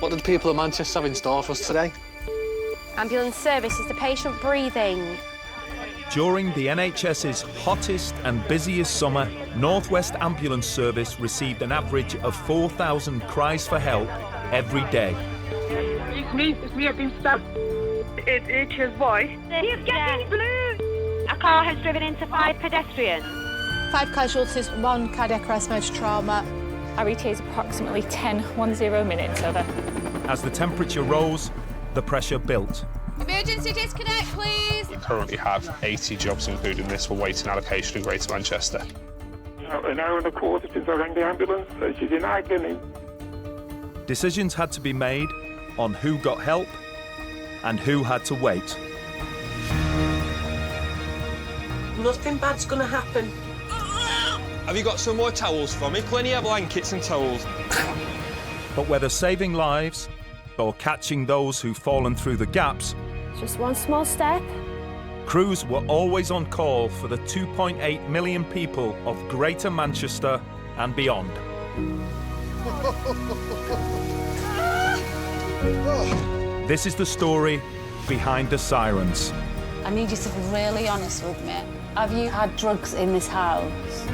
What did the people of Manchester have in store for us today? Ambulance service is the patient breathing. During the NHS's hottest and busiest summer, North West Ambulance Service received an average of 4,000 cries for help every day. It's me, I've been stabbed. It's his voice. He's getting blue! A car has driven into 5 pedestrians. 5 casualties, 1 cardiac arrest, major trauma. Our ETA is approximately 10 minutes, over. As the temperature rose, the pressure built. Emergency disconnect, please! We currently have 80 jobs, including this, for waiting allocation in Greater Manchester. An hour and a quarter since I rang the ambulance, so she's in agony. Decisions had to be made on who got help and who had to wait. Nothing bad's gonna happen. Have you got some more towels for me? Plenty of blankets and towels. But whether saving lives or catching those who've fallen through the gaps, Just one small step. crews were always on call for the 2.8 million people of Greater Manchester and beyond. This is the story behind the sirens. I need you to be really honest with me. Have you had drugs in this house?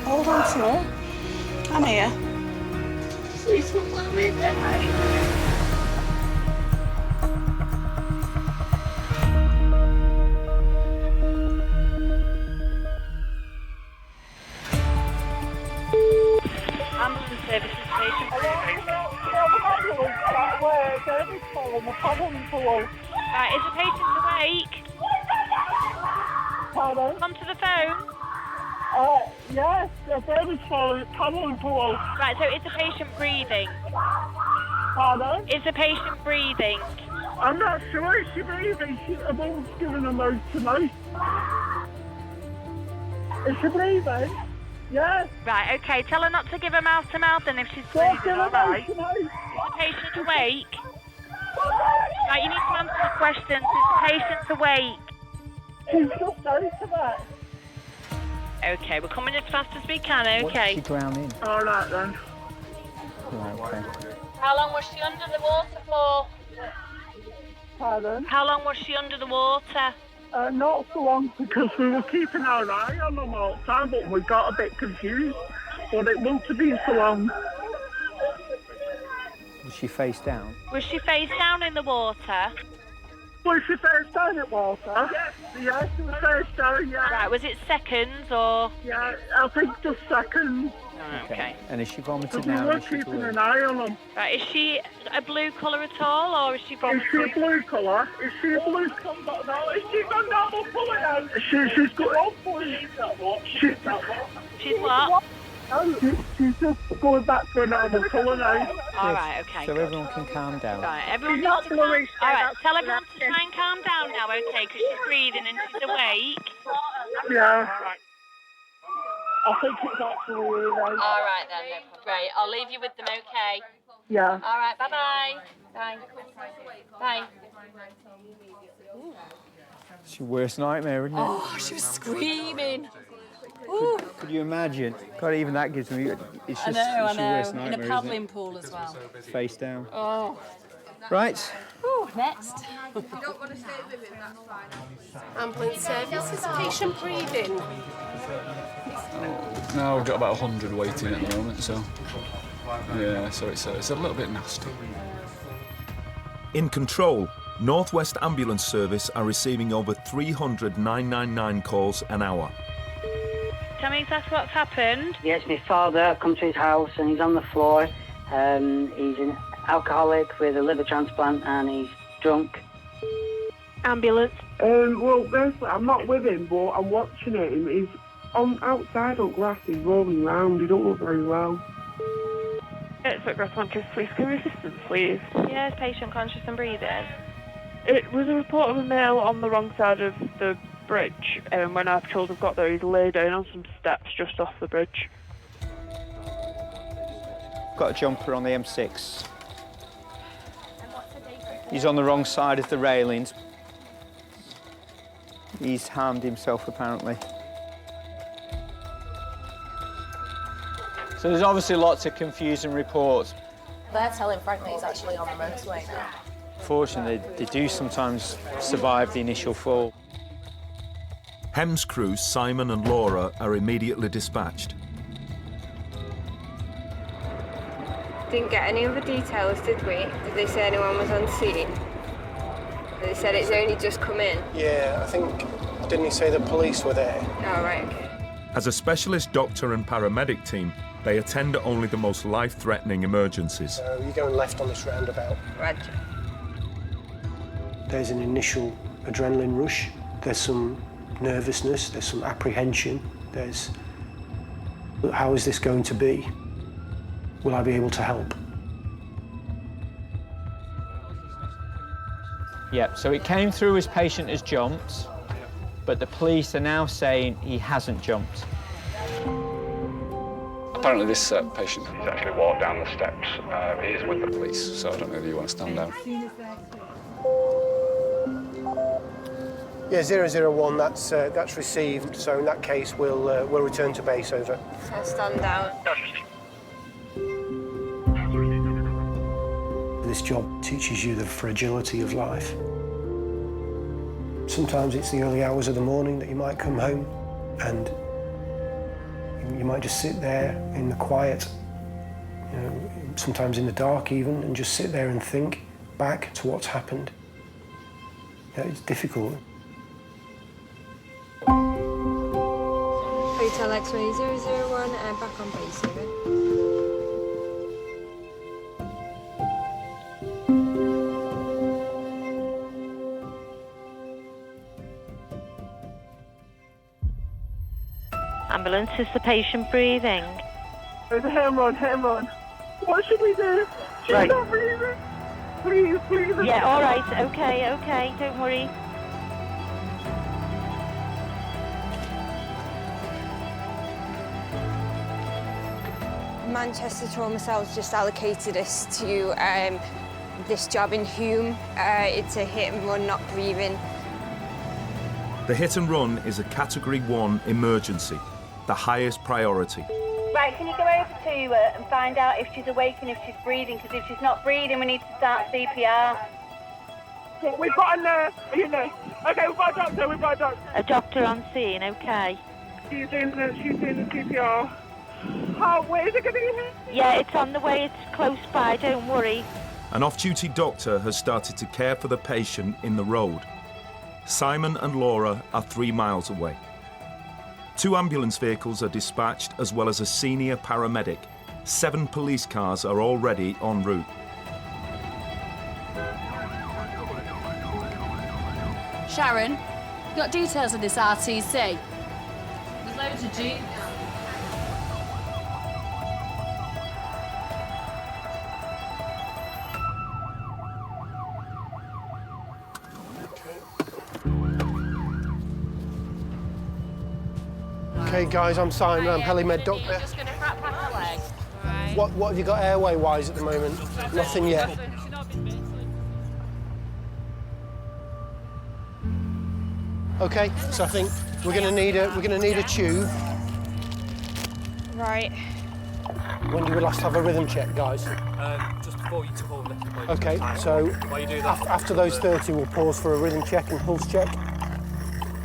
Hold on to me. I'm here. Please don't let me die. Ambulance services station. Right, is the patient awake? Pardon? Come to the phone. Yes, the baby's falling, tumbling pool. Right, so is the patient breathing? Pardon? Is the patient breathing? I'm not sure if she's breathing. I've always given her most tonight. Is she breathing? Yes. Right, okay, tell her not to give her mouth to mouth then if she's breathing, all right? Is the patient awake? Right, you need to answer the questions. Is the patient awake? She's just out of it. Okay, we're coming as fast as we can, okay? Drowning. All right then. Right, okay. How long was she under the water for? Pardon? How long was she under the water? Not so long because we were keeping our eye on them all the time, but we got a bit confused. But it wouldn't have been so long. Was she face down? Was she face down in the water? Was she face down in water? Yes, she was face down, yeah. Right, was it seconds or? Yeah, I think just seconds. Okay. And is she vomited Because we now? were Is she keeping blue? an eye on them. Right, is she a blue colour at all, or is she Is vomiting? she a blue colour? Is she a blue colour? No, is she got normal colour now? She's got... She's what? She's just going back to a normal colour now. All right, okay. So good. everyone can calm down. Right, everyone She's needs not to calm. bluish, All right, that's tell what everyone to try and calm down now, okay? Because she's breathing and she's awake. Yeah. I think it's actually really nice. All right then, no problem. Great, I'll leave you with them, okay? Yeah. All right, bye-bye. Bye. Bye. It's your worst nightmare, isn't it? Oh, she was screaming. Could you imagine? God, even that gives me... It's just, I know, it's your worst In nightmare, a isn't paddling it? pool as well. Face down. Oh. Right. Ooh, next. Ambulance service is the patient breathing. No, we've got about 100 waiting at the moment, so... Yeah, so it's a little bit nasty. In control, North West Ambulance Service are receiving over 300 999 calls an hour. Tell me exactly what's happened. Yes, my father come to his house and he's on the floor. He's an alcoholic with a liver transplant and he's drunk. Ambulance. Well, basically, I'm not with him, but I'm watching him. He's outside on grass, he's rolling around. He don't look very well. It's at Greater Manchester Police. Can we assistance, please? Yes, patient conscious and breathing. It was a report of a male on the wrong side of the bridge. When our patrols have got there, he's laid down on some steps just off the bridge. Got a jumper on the M6. He's on the wrong side of the railings. He's harmed himself, apparently. So there's obviously lots of confusing reports. They're telling Frank that he's actually on the motorway now. Fortunately, they do sometimes survive the initial fall. HEMS crews Simon and Laura are immediately dispatched. Didn't get any other details, did we? Did they say anyone was on scene? They said it's only just come in. Yeah, I think, didn't he say the police were there? Oh, right, okay. As a specialist doctor and paramedic team, they attend to only the most life-threatening emergencies. So you're going left on this roundabout. Roger. There's an initial adrenaline rush. There's some nervousness, there's some apprehension. There's, how is this going to be? Will I be able to help? Yep, so it came through as patient has jumped, but the police are now saying he hasn't jumped. Apparently this patient has actually walked down the steps. He is with the police, so I don't know if you want to stand down. Yeah, 001, that's received, so in that case we'll return to base, over. I'll stand down. This job teaches you the fragility of life. Sometimes it's the early hours of the morning that you might come home and you might just sit there in the quiet, you know, sometimes in the dark even, and just sit there and think back to what's happened. Yeah, it's difficult. Hotel X-ray 001 and back on base, over. Ambulance, is the patient breathing? There's a hemorrhoid, hemorrhoid. What should we do? She's not breathing. Please, please. Yeah, all right, okay, don't worry. Manchester Trauma Cells just allocated us to this job in Hume. It's a hit and run, not breathing. The hit and run is a Category 1 emergency, the highest priority. Right, can you go over to her and find out if she's awake and if she's breathing? Because if she's not breathing, we need to start CPR. We've got a nurse, you know. Okay, we've got a doctor, A doctor on scene, okay. She's doing the CPR. Where is it going to be? Yeah, it's on the way, it's close by, don't worry. An off-duty doctor has started to care for the patient in the road. Simon and Laura are 3 miles away. 2 ambulance vehicles are dispatched, as well as a senior paramedic. 7 police cars are already en route. Sharon, you got details of this RTC? There's loads of jeeps. Okay, guys, I'm Simon. I'm helimed doctor. You're just going to crack pack a leg. Right. What have you got airway-wise at the moment? Nothing yet. Okay, so I think we're going to need a tube. Right. When do we last have a rhythm check, guys? Just before you took over. Okay, so While you do that, after those 30, we'll pause for a rhythm check and pulse check.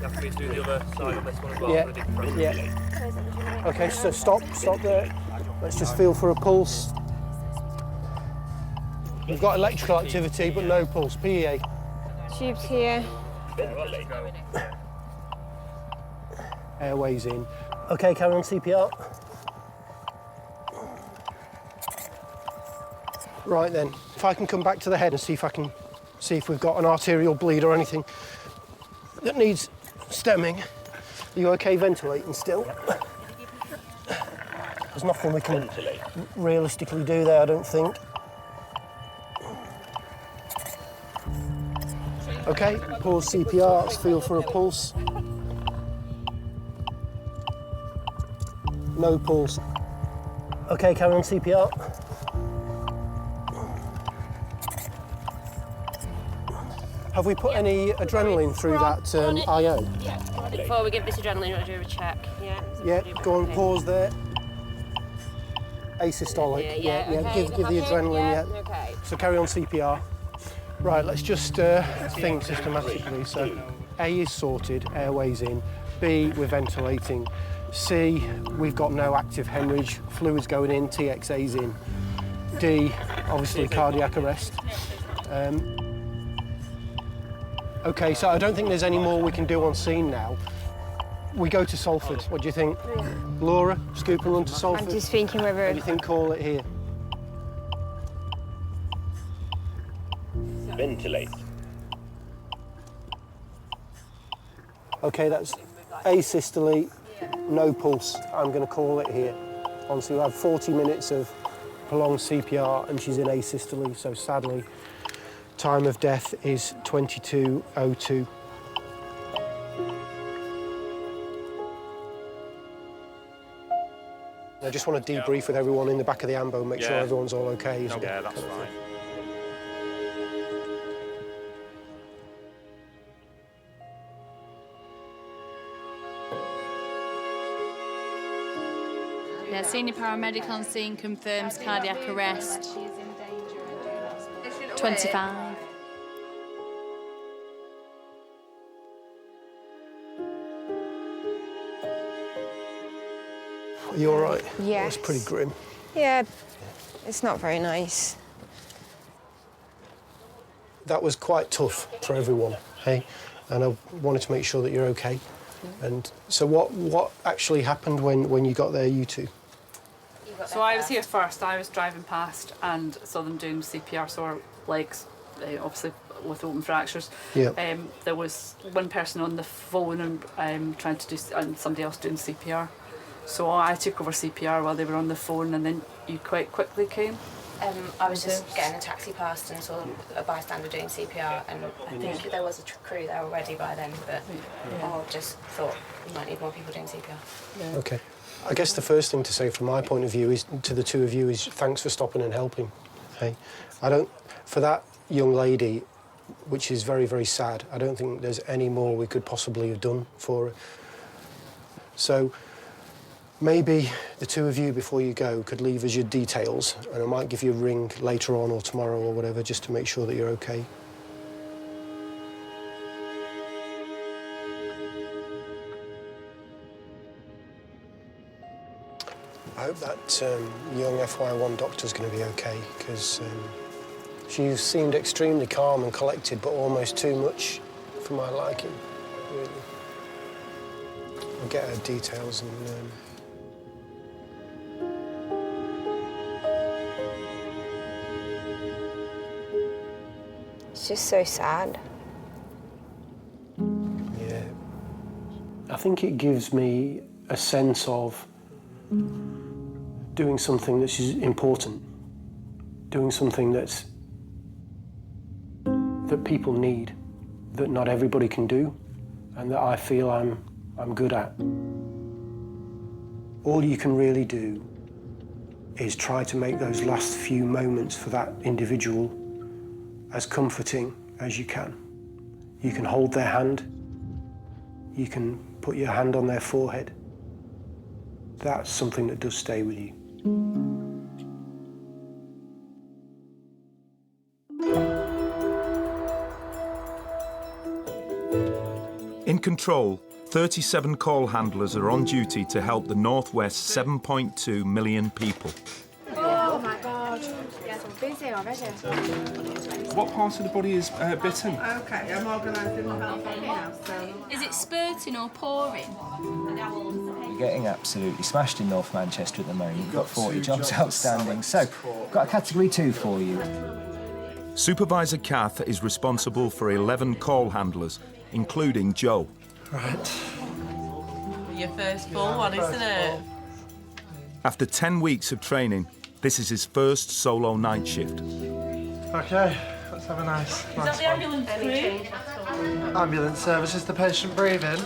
you have to do the other side of this one as well. Yeah, for a different yeah. Okay, so stop there. Let's just feel for a pulse. We've got electrical activity, but no pulse. PEA. Tube's here. Airways in. Okay, carry on CPR. Right then, if I can come back to the head and see if we've got an arterial bleed or anything that needs stemming. Are you okay ventilating still? There's nothing we can realistically do there, I don't think. Okay, pause CPR, let's feel for a pulse. No pulse. Okay, carry on CPR. Have we put any adrenaline through that IO? Yeah. Before we give this adrenaline, we'll do a check. Yeah. Yeah, go on, pause there. Asystolic. Yeah, okay. Give the adrenaline, yeah. Okay. So carry on CPR. Right, let's just think systematically. So A is sorted, airways in. B, we're ventilating. C, we've got no active hemorrhage, fluids going in, TXA's in. D, obviously cardiac arrest. OK, so I don't think there's any more we can do on scene now. We go to Salford. What do you think? Yeah. Laura, scoop and run to Salford? I'm just thinking whether... What do you think? Call it here. Ventilate. OK, that's asystole, no pulse. I'm going to call it here. Honestly, we'll have 40 minutes of prolonged CPR and she's in asystole, so sadly, time of death is 22:02. I just want to debrief with everyone in the back of the ambo, make sure everyone's all OK. Yeah, that's fine. Yeah, senior paramedic on scene confirms cardiac arrest. 25. Are you all right? Yeah. That's pretty grim. Yeah, it's not very nice. That was quite tough for everyone, hey? And I wanted to make sure that you're OK. And so what actually happened when you got there, you two? So I was here first. I was driving past and saw them doing CPR, so our legs, obviously with open fractures. Yeah. There was one person on the phone and trying to do, and somebody else doing CPR. So I took over CPR while they were on the phone, and then you quite quickly came. I was just getting a taxi past and saw a bystander doing CPR, and I think there was a crew there already by then, but I just thought we might need more people doing CPR. Yeah. OK. I guess the first thing to say from my point of view is to the two of you is thanks for stopping and helping. Hey, for that young lady, which is very, very sad, I don't think there's any more we could possibly have done for her. So maybe the two of you, before you go, could leave us your details, and I might give you a ring later on or tomorrow or whatever, just to make sure that you're OK. I hope that young FY1 doctor's going to be OK, because she seemed extremely calm and collected, but almost too much for my liking, really. I'll get her details and... It's just so sad. Yeah. I think it gives me a sense of doing something that's important, doing something that people need, that not everybody can do, and that I feel I'm good at. All you can really do is try to make those last few moments for that individual as comforting as you can. You can hold their hand, you can put your hand on their forehead. That's something that does stay with you. In control, 37 call handlers are on duty to help the Northwest 7.2 million people. Oh my God. Yes, I'm busy already. What part of the body is bitten? OK, I'm organising the health on now, so... Is it spurting or pouring? You're getting absolutely smashed in North Manchester at the moment. You've got 40 jobs outstanding. So, we've got a Category 2 for you. Supervisor Kath is responsible for 11 call handlers, including Joe. Right. Your first full one, isn't it? After 10 weeks of training, this is his first solo night shift. OK, let's have a nice Is that the ambulance crew? Ambulance service, is the patient breathing?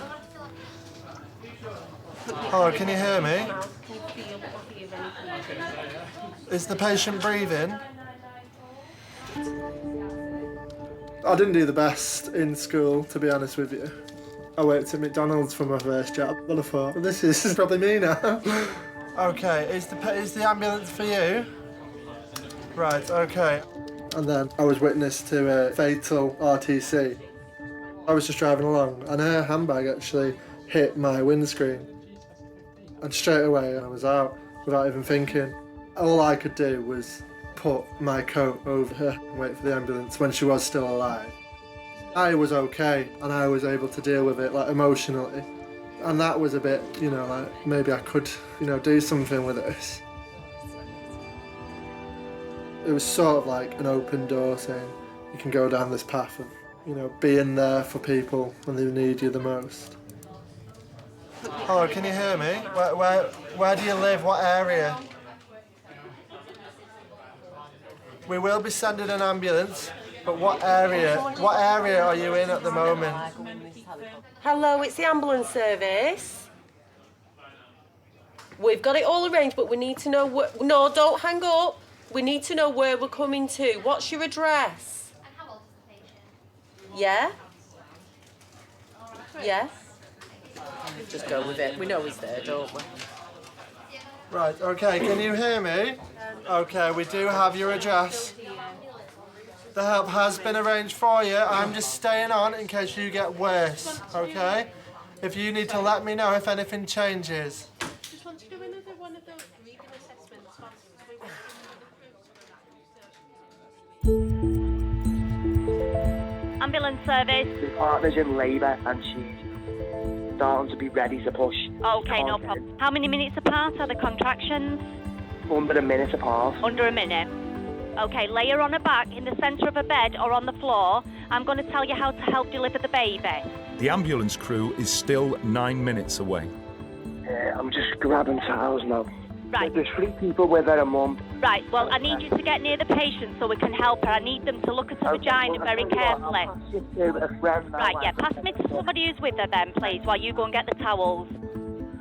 Hello, can you hear me? Is the patient breathing? I didn't do the best in school, to be honest with you. I worked at McDonald's for my first job, but I thought, well, this is probably me now. Okay, is the ambulance for you? Right, okay. And then I was witness to a fatal RTC. I was just driving along and her handbag actually hit my windscreen. And straight away I was out without even thinking. All I could do was put my coat over her and wait for the ambulance when she was still alive. I was okay and I was able to deal with it, like, emotionally. And that was a bit, you know, like, maybe I could, you know, do something with this. It was sort of like an open door saying you can go down this path of, you know, being there for people when they need you the most. Hello, can you hear me? Where do you live? What area? We will be sending an ambulance, but what area are you in at the moment? Hello, it's the ambulance service. We've got it all arranged, but we need to know what... No, don't hang up. We need to know where we're coming to. What's your address? And how old is the patient? Yeah? Yes? Just go with it. We know he's there, don't we? Right, okay, can you hear me? Okay, we do have your address. The help has been arranged for you. I'm just staying on in case you get worse, okay? If you need to let me know if anything changes. Just want to do another one of those reading assessments. Ambulance service. The partner's in labour and she's starting to be ready to push. Okay, no problem. How many minutes apart are the contractions? Under a minute apart. Under a minute. Okay, lay her on her back in the centre of a bed or on the floor. I'm going to tell you how to help deliver the baby. The ambulance crew is still 9 minutes away. I'm just grabbing towels now. Right. There's 3 people with her, a mum. Right, well, I need you to get near the patient so we can help her. I need them to look at her vagina very carefully. Right, yeah, pass me to somebody who's with her then, please, while you go and get the towels.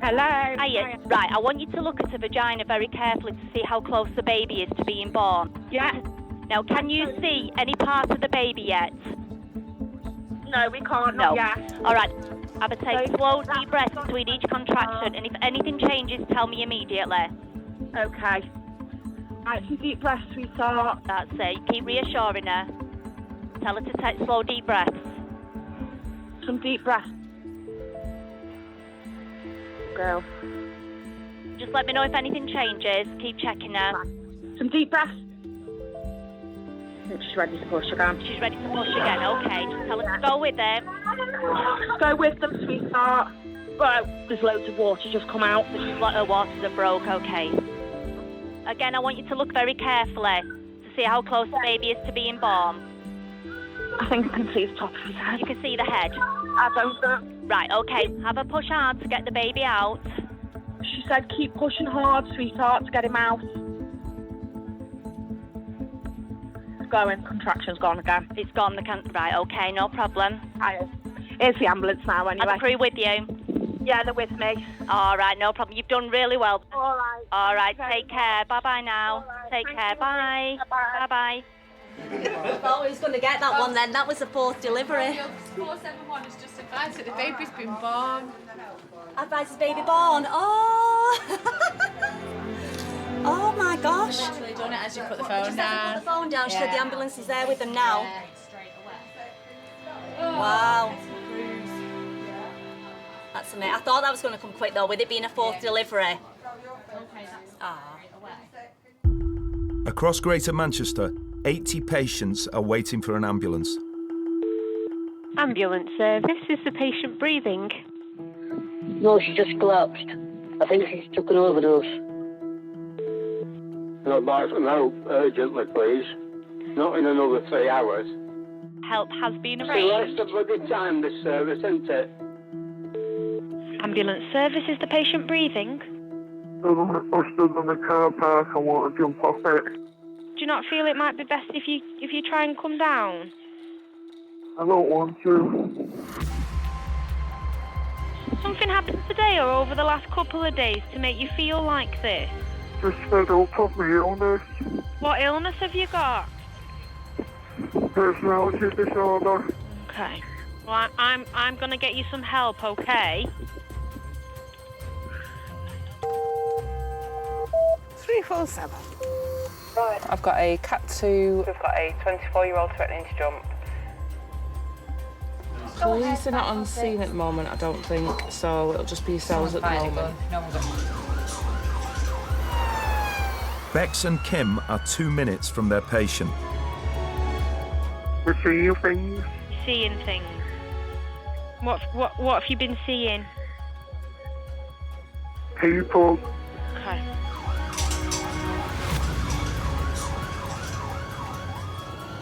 Hello. Hiya. Right, I want you to look at her vagina very carefully to see how close the baby is to being born. Yeah. Now, can you see any part of the baby yet? No, we can't. No. Not yet. All right. Have a take slow, deep breaths between each contraction, and if anything changes, tell me immediately. Okay. Right, some deep breaths, sweetheart. That's it. Keep reassuring her. Tell her to take slow, deep breaths. Some deep breaths. Girl. Just let me know if anything changes. Keep checking her. Some deep breaths. She's ready to push again. She's ready to push again. Okay. Just tell her to go with them. Go with them, sweetheart. Well, there's loads of water just come out. Her waters are broke. Okay. Again, I want you to look very carefully to see how close the baby is to being born. I think I can see the top of his head. You can see the head? I don't know. Right, okay. Have her push hard to get the baby out. She said keep pushing hard, sweetheart, to get him out. It's going. Contraction's gone again. It's gone. Right, okay, no problem. Here's the ambulance now, anyway. Are the crew with you? Yeah, they're with me. All right, no problem. You've done really well. All right. All right, take care. Bye-bye now. Take care. Bye. Bye-bye. I thought we was going to get that one then. That was the 4th delivery. 471 has just advised that the baby's been born. Advises baby born. Oh! Oh my gosh. She's literally done it as you put the She phone just down. hasn't put the phone down. She said the ambulance is there with them now. Yeah, straight away. Wow. That's amazing. I thought that was going to come quick though, with it being a 4th delivery. Across Greater Manchester, 80 patients are waiting for an ambulance. Ambulance service, is the patient breathing? No, she just collapsed. I think she's took an overdose. I'd like some help urgently, please. Not in another 3 hours. Help has been It's the arranged. rest of the time, this service, isn't it? Ambulance service, is the patient breathing? I stood on the car park. I want to jump off it. Do you not feel it might be best if you try and come down? I don't want to. Something happened today or over the last couple of days to make you feel like this? Just fed up of my illness. What illness have you got? Personality disorder. Okay. Well, I'm going to get you some help, okay? 347. Right. I've got a Cat 2. We've got a 24-year-old threatening to jump. Police are not on scene at the moment, I don't think, so it'll just be yourselves at the moment. Bex and Kim are 2 minutes from their patient. We're seeing things. Seeing things. What have you been seeing? People. Okay.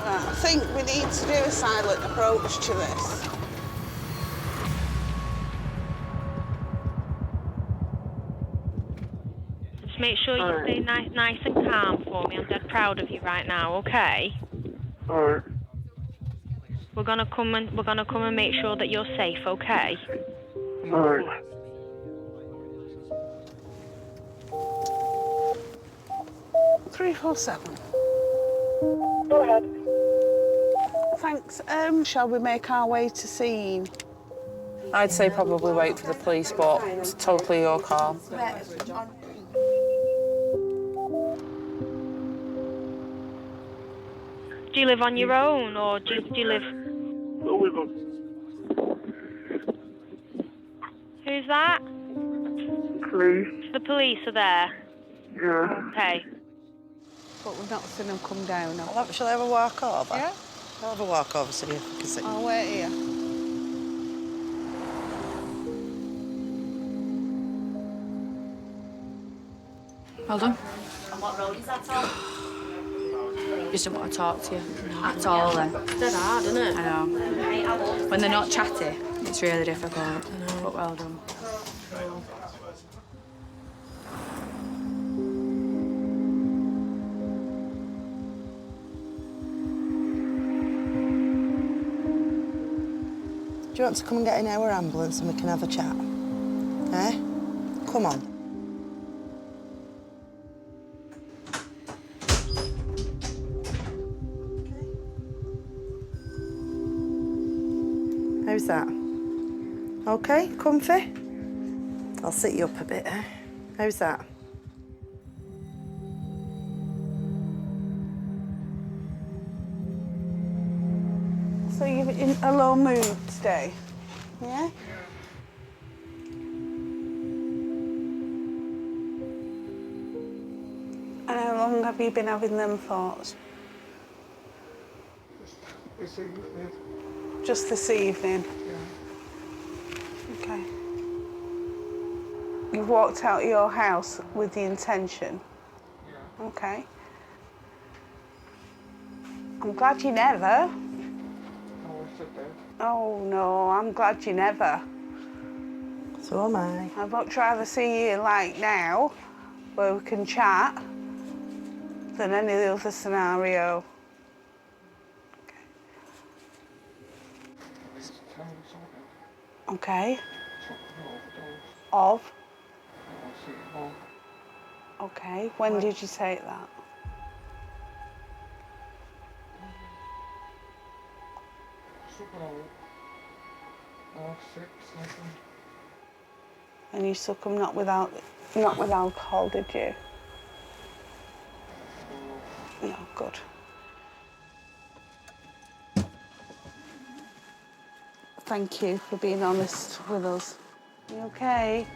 I think we need to do a silent approach to this. Just make sure you stay nice and calm for me. I'm dead proud of you right now, okay? Alright. We're gonna come and make sure that you're safe, okay? Alright. $347. Go ahead. Thanks. Shall we make our way to scene? I'd say probably wait for the police, but it's totally your call. Do you live on your own, or do you live... No, we're good. Who's that? Police. The police are there? Yeah. Okay. But we've not seen them come down. Shall I have a walk over? Yeah? I'll have a walk over so you can see. I'll wait here. Well done. And what road is that on? Just don't want to talk to you at all then. It's dead hard, isn't it? I know. When they're not chatty, it's really difficult. I know. But well done. Do you want to come and get in our ambulance and we can have a chat? Eh? Come on. How's that? Okay, comfy? I'll sit you up a bit, eh? How's that? So you're in a low mood today? Yeah? And how long have you been having them thoughts? This evening. Just this evening? Yeah. Okay. You've walked out of your house with the intention? Yeah. Okay. I'm glad you never. Oh no, I'm glad you never. So am I. I'd much rather see you like now, where we can chat, than any other scenario. Okay. Of? Okay. When did you take that? And you took them not with alcohol, did you? No, good. Thank you for being honest with us. You okay?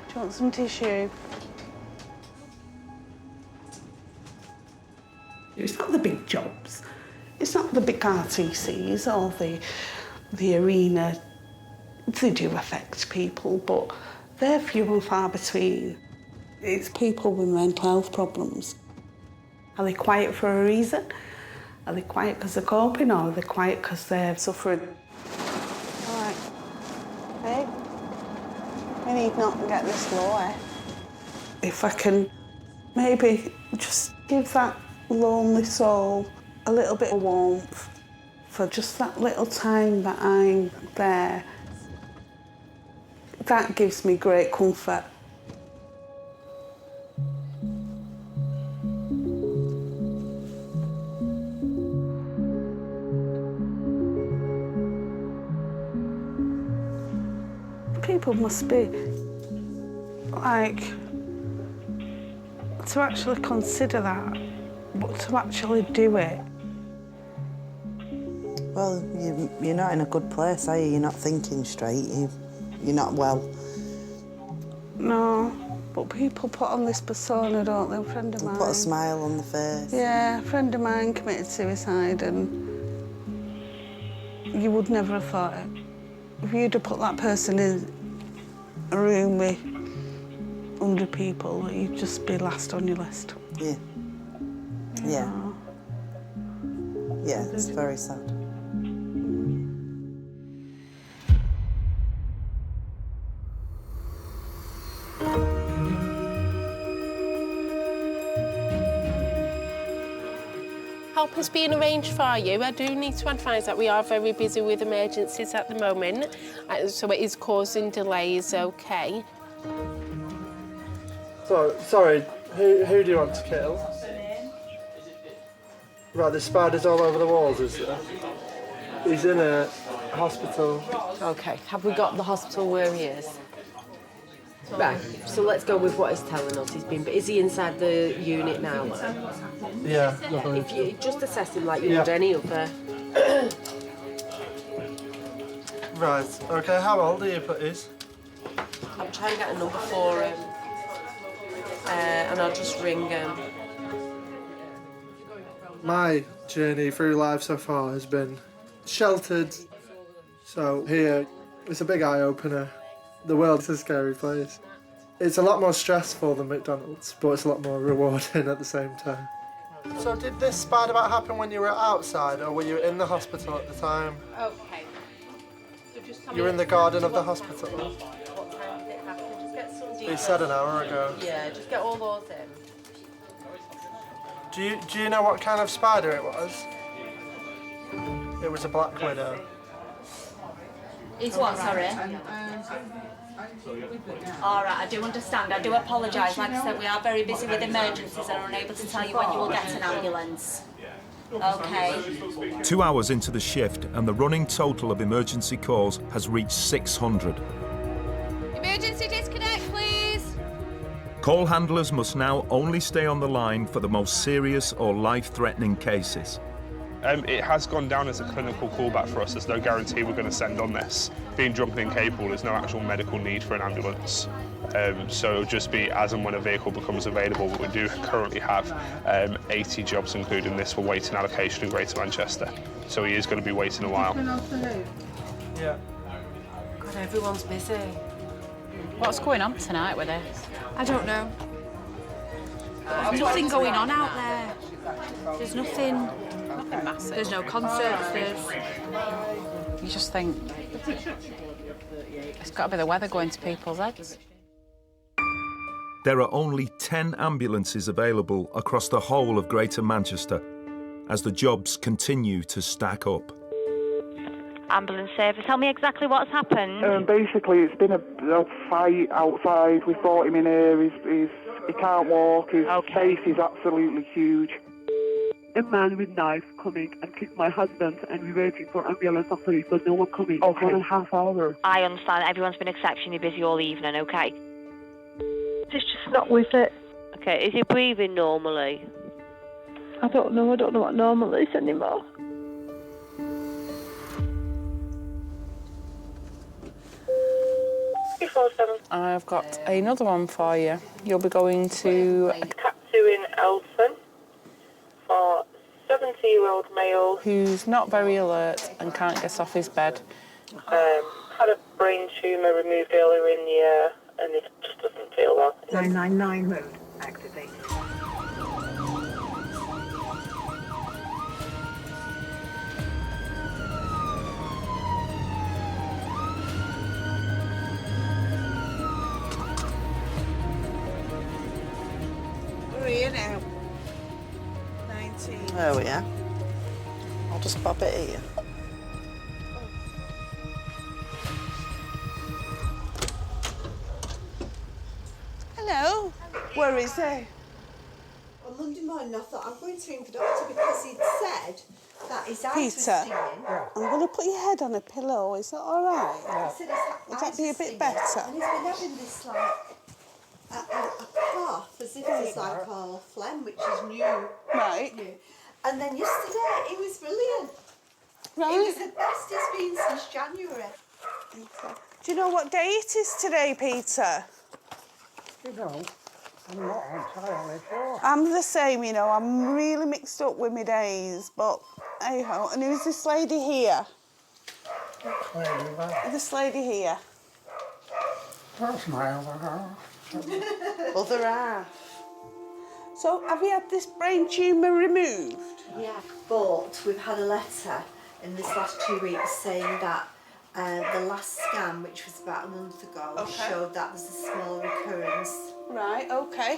Do you want some tissue? It's not the big jobs. It's not the big RTCs or the arena. They do affect people, but they're few and far between. It's people with mental health problems. Are they quiet for a reason? Are they quiet because they're coping, or are they quiet because they're suffering? All right. Hey, we need not to get this low, eh? If I can maybe just give that lonely soul a little bit of warmth for just that little time that I'm there, that gives me great comfort. People must be like to actually consider that, but to actually do it. Well, you're not in a good place, are you? You're not thinking straight. You're not well. No, but people put on this persona, don't they? A friend of mine. Put a smile on the face. Yeah, a friend of mine committed suicide, and you would never have thought it. If you'd have put that person in a room with 100 people, you'd just be last on your list. Yeah. Yeah. Yeah, it's very sad. Help is being arranged for you. I do need to advise that we are very busy with emergencies at the moment, so it is causing delays, OK? So, sorry, who do you want to kill? Right, there's spiders all over the walls, is there? He's in a hospital. OK, have we got the hospital where he is? Right, so let's go with what he's telling us. But is he inside the unit now? Yeah. If you just assess him like you would any other. Right, okay, how old are you, please? I'm trying to get a number for him. And I'll just ring him. My journey through life so far has been sheltered. So here, it's a big eye-opener. The world's a scary place. It's a lot more stressful than McDonald's, but it's a lot more rewarding at the same time. So did this spider bite happen when you were outside, or were you in the hospital at the time? Okay. So just tell You were in the garden of the hospital? What time did it happen? Just get some details. He said an hour ago. Yeah, just get all those in. Do you know what kind of spider it was? It was a black widow. It's what, sorry? All right, I do understand. I do apologise. Like I said, we are very busy with emergencies and are unable to tell you when you will get an ambulance. Okay. 2 hours into the shift, and the running total of emergency calls has reached 600. Emergency disconnect, please. Call handlers must now only stay on the line for the most serious or life-threatening cases. It has gone down as a clinical callback for us. There's no guarantee we're going to send on this. Being drunk and incapable, there's no actual medical need for an ambulance. So it'll just be as and when a vehicle becomes available. But we do currently have 80 jobs, including this, for waiting allocation in Greater Manchester. So he is going to be waiting a while. Yeah. God, everyone's busy. What's going on tonight with this? I don't know. There's nothing going on out there. There's nothing massive. There's no concerts. You just think it's got to be the weather going to people's heads. There are only 10 ambulances available across the whole of Greater Manchester as the jobs continue to stack up. Ambulance service, tell me exactly what's happened. Basically, it's been a fight outside. We brought him in here. He can't walk. His face is absolutely huge. A man with knife coming and kicked my husband, and we're waiting for ambulance and police, but no one coming. Okay. 1.5 hours. I understand. Everyone's been exceptionally busy all evening, okay? He's just not with it. Okay, is he breathing normally? I don't know what normal is anymore. I've got another one for you. You'll be going to Cat 2 in Elson for 70-year-old male who's not very alert and can't get off his bed. Had a brain tumour removed earlier in the year, and it just doesn't feel well. 999 mode activated. We're here now. 19. Oh, yeah. I'll just pop it here. Hello. Where is he? On Monday morning, I thought I'm going to ring the doctor because he'd said that his eyes Peter, were stinging. I'm going to put your head on a pillow. Is that all right? He said his Would that eyes be a were bit stinging, better? And he's been having this, like, a cough as if it's like all phlegm, which is new. Right. New. And then yesterday, it was brilliant. Right. It was the best it's been since January. Do you know what day it is today, Peter? You know, I'm not entirely sure. I'm the same, you know. I'm really mixed up with my days, but hey-ho. And who's this lady here? This lady here. That's my other half. Other half. So, have you had this brain tumour removed? Yeah, but we've had a letter in this last 2 weeks saying that the last scan, which was about a month ago, showed that there's a small recurrence. Right, okay.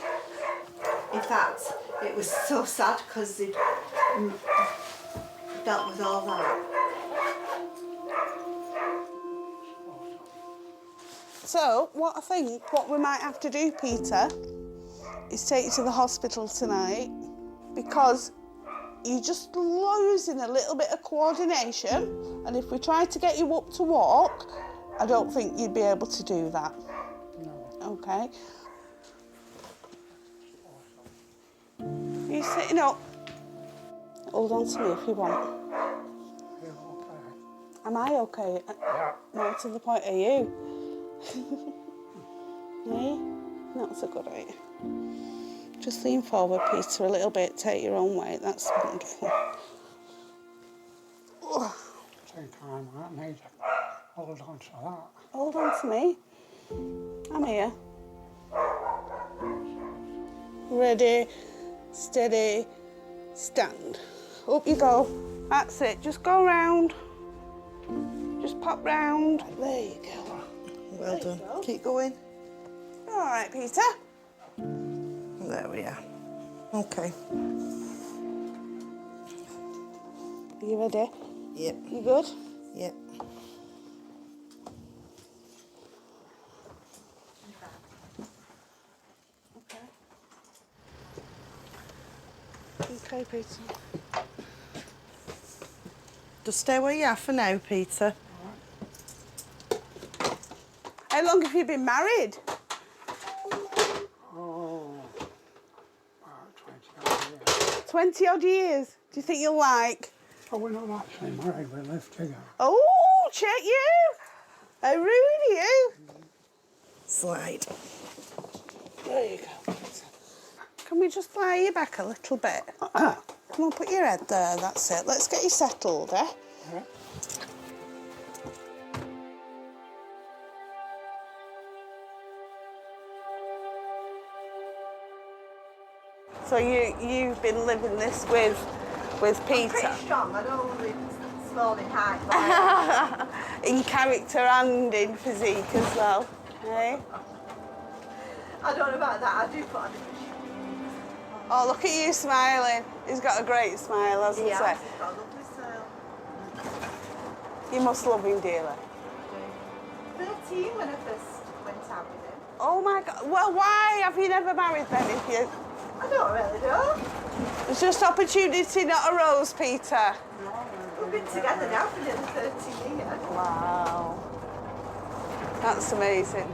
In fact, it was so sad because they'd dealt with all that. So, what we might have to do, Peter, is take you to the hospital tonight because you're just losing a little bit of coordination, and if we try to get you up to walk, I don't think you'd be able to do that. No. Okay. Are you sitting up? Hold on to me if you want. Am I okay? Yeah. More to the point, are you? Hey? That's a good idea. Just lean forward, Peter, a little bit. Take your own weight. That's wonderful. Think I might need to hold on to that. Hold on to me. I'm here. Ready, steady, stand. Up you go. That's it. Just go round. Just pop round. There you go. Well done. Keep going. All right, Peter. There we are. Okay. Are you ready? Yep. You good? Yep. Okay, Peter. Just stay where you are for now, Peter. How long have you been married? Oh, about 20 odd years. 20 odd years. Do you think you'll like? Oh, we're not actually married, we live together. Oh, check you. How rude are you? Slide. There you go. Can we just lie you back a little bit? Come on, put your head there. That's it. Let's get you settled, eh? Yeah. So you've been living this with Peter? I'm pretty strong. I don't live small in height. In character and in physique as well, eh? I don't know about that. I do put on the Oh, look at you smiling. He's got a great smile, hasn't he? he's got a lovely smile. You must love him dearly. 13 when I first went out with him. Oh my God. Well, why have you never married then if you... I don't really know. It's just opportunity not arose, Peter. We've been together now for nearly 13 years. Wow. That's amazing.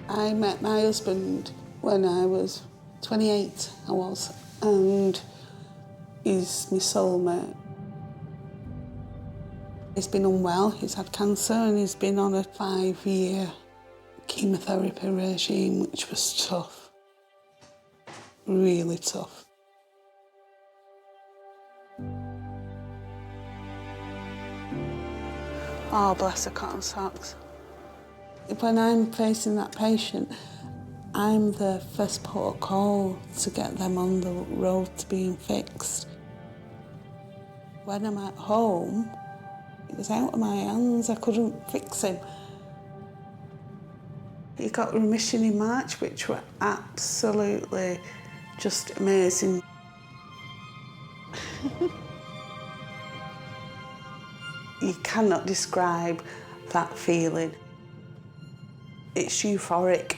I met my husband when I was 28, and he's my soulmate. He's been unwell, he's had cancer, and he's been on a 5-year chemotherapy regime, which was tough. Really tough. Oh, bless her cotton socks. When I'm facing that patient, I'm the first port of call to get them on the road to being fixed. When I'm at home, it was out of my hands. I couldn't fix him. He got remission in March, which were absolutely just amazing. You cannot describe that feeling. It's euphoric.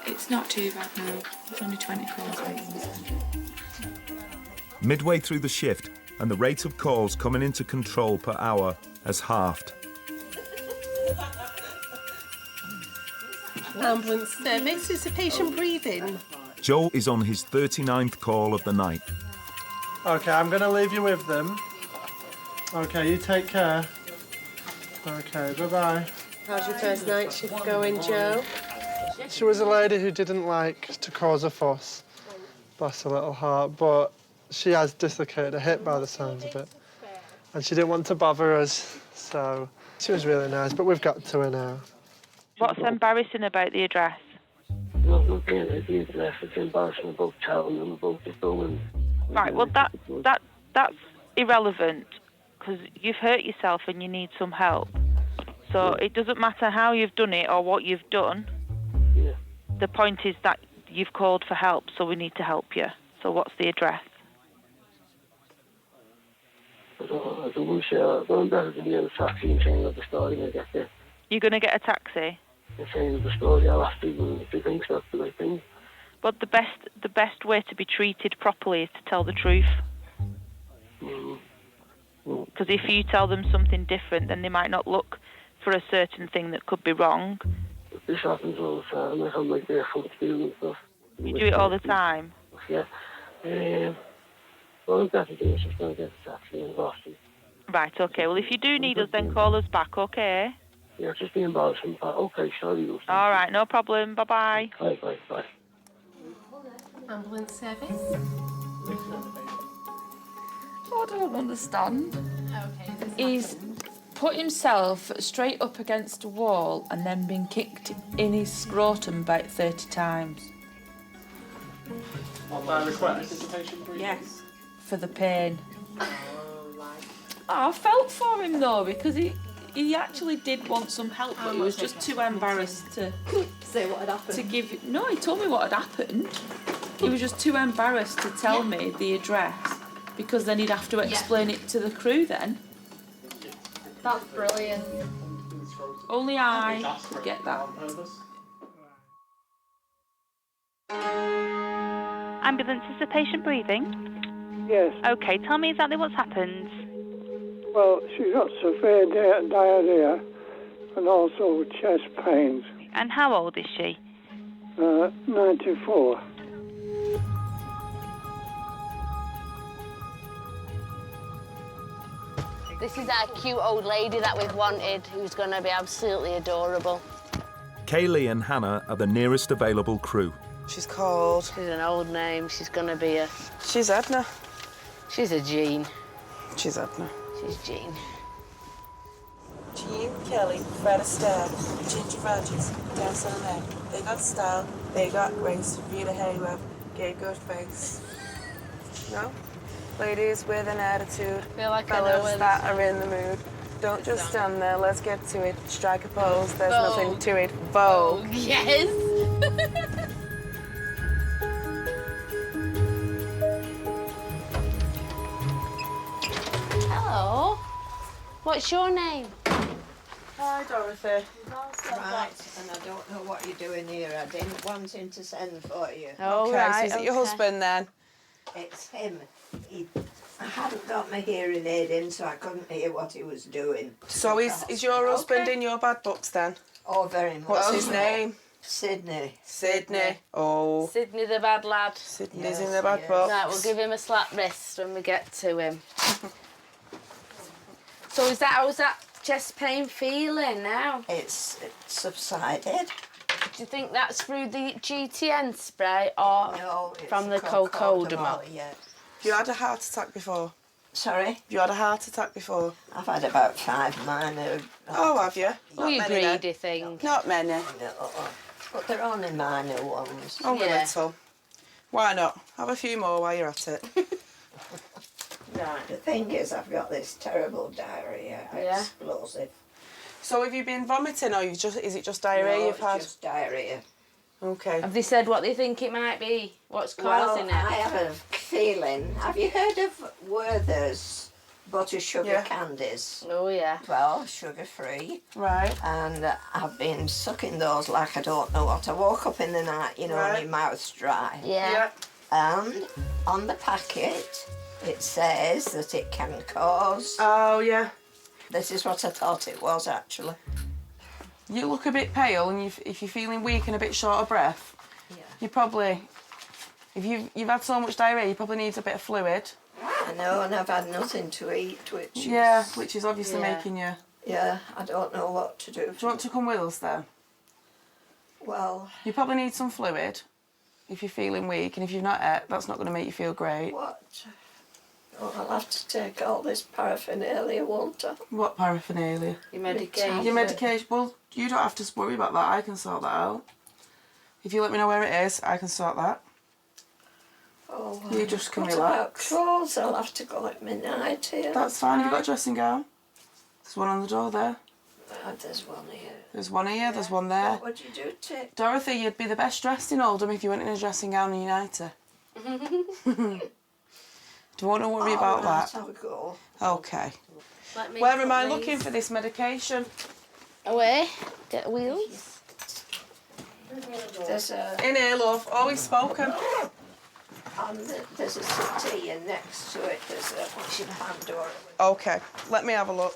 It's not too bad now. It's only 20 calls. Midway through the shift, and the rate of calls coming into control per hour has halved. Ambulance service, is the patient breathing? Joe is on his 39th call of the night. Okay, I'm going to leave you with them. Okay, you take care. Okay, bye-bye. How's your first night shift going, Joe? She was a lady who didn't like to cause a fuss. Bless her little heart, but she has dislocated her hip by the sounds of it. And she didn't want to bother us, so she was really nice, but we've got to her now. What's embarrassing about the address? Not looking at the address, it's embarrassing about telling them about the going. Right, well, that's irrelevant, because you've hurt yourself and you need some help. So it doesn't matter how you've done it or what you've done. Yeah. The point is that you've called for help, so we need to help you. So what's the address? I don't want to say that. I'm better than the taxi and saying that the story when I get there. You're going to get a taxi? And saying the story, I'll ask people if they think that's the right thing. But the best way to be treated properly is to tell the truth. Because if you tell them something different, then they might not look for a certain thing that could be wrong. This happens all the time. Like I'm like there for the food and stuff. You do it all the time? Yeah. Well, I'm better than just going to get a taxi in Boston. Right, okay. Well, if you do need us, then call us back, okay? Yeah, just be embarrassing. Okay, sorry. All right, no problem. Bye-bye. Bye. Ambulance service? I don't understand. Okay. He's put himself straight up against a wall and then been kicked in his scrotum about 30 times. By request? Yes. For the pain. I felt for him though, because he actually did want some help, but he was just too embarrassed to say what had happened. To give. No, he told me what had happened. He was just too embarrassed to tell me the address, because then he'd have to explain it to the crew then. That's brilliant. Only I could get that. Ambulance, is the patient breathing? Yes. Okay, tell me exactly what's happened. Well, she's got severe diarrhea and also chest pains. And how old is she? 94. This is our cute old lady that we've wanted, who's going to be absolutely adorable. Kaylee and Hannah are the nearest available crew. She's called... She's an old name. She's going to be a... She's Edna. She's a Jean. She's Edna. She's Jean. Jean, Kelly, Fred Astaire, Ginger Rogers, Dance on Egg. They got style, they got grace. Rita Haywell gave good face. No? Ladies with an attitude, Feel like I know fellas where that are in the mood. Don't just stand there, let's get to it. Strike a pose, there's nothing to it. Vogue. Yes! Hello. What's your name? Hi, Dorothy. Right, and I don't know what you're doing here. I didn't want him to send for you. Oh, okay, right, so is it your husband then? It's him. I hadn't got my hearing aid in, so I couldn't hear what he was doing. So is your husband in your bad books then? Oh, very much. What's his name? Sydney. Sydney. Oh. Sydney the bad lad. Sydney's in the bad books. Right, we'll give him a slap wrist when we get to him. So how's that chest pain feeling now? It's subsided. Do you think that's through the GTN spray or from the cocodamol? Yeah. Have you had a heart attack before? Sorry? Have you had a heart attack before? I've had about 5 minor. Oh, have you? Oh, you greedy thing. Not many. No, but they're only minor ones. Only little. Why not? Have a few more while you're at it. Right, the thing is, I've got this terrible diarrhea, explosive. So have you been vomiting, or is it just diarrhea you've had? Just diarrhea. Okay. Have they said what they think it might be? What's causing it? I have a feeling. Have you heard of Werther's butter sugar candies? Oh, yeah. Well, sugar-free. Right. And I've been sucking those like I don't know what. I woke up in the night, and your mouth's dry. Yeah. And on the packet, It says that it can cause. Oh, yeah. This is what I thought it was, actually. You look a bit pale, and if you're feeling weak and a bit short of breath, you probably, if you've had so much diarrhoea, you probably need a bit of fluid. I know, and I've had nothing to eat, which is obviously making you. Yeah, I don't know what to do. Do you want to come with us then? Well, you probably need some fluid if you're feeling weak, and if you've not ate, that's not going to make you feel great. What? Oh, I'll have to take all this paraphernalia, won't I? What paraphernalia? Your medication. Your medication. Well, you don't have to worry about that. I can sort that out. If you let me know where it is, I can sort that. Oh, you just can what relax. About clothes? I'll have to go at midnight here. That's fine. Have you got a dressing gown? There's one on the door there. There's one here. There's one here. There's one there. What would you do, Tick? Dorothy, you'd be the best dressed in Oldham if you went in a dressing gown and United. Don't worry about that. I'll go. Okay. Where am I looking for this medication? Away. Get wheels. There's a... In here, love. Always spoken. There's a settee, and next to it there's a Pandora. Okay, let me have a look.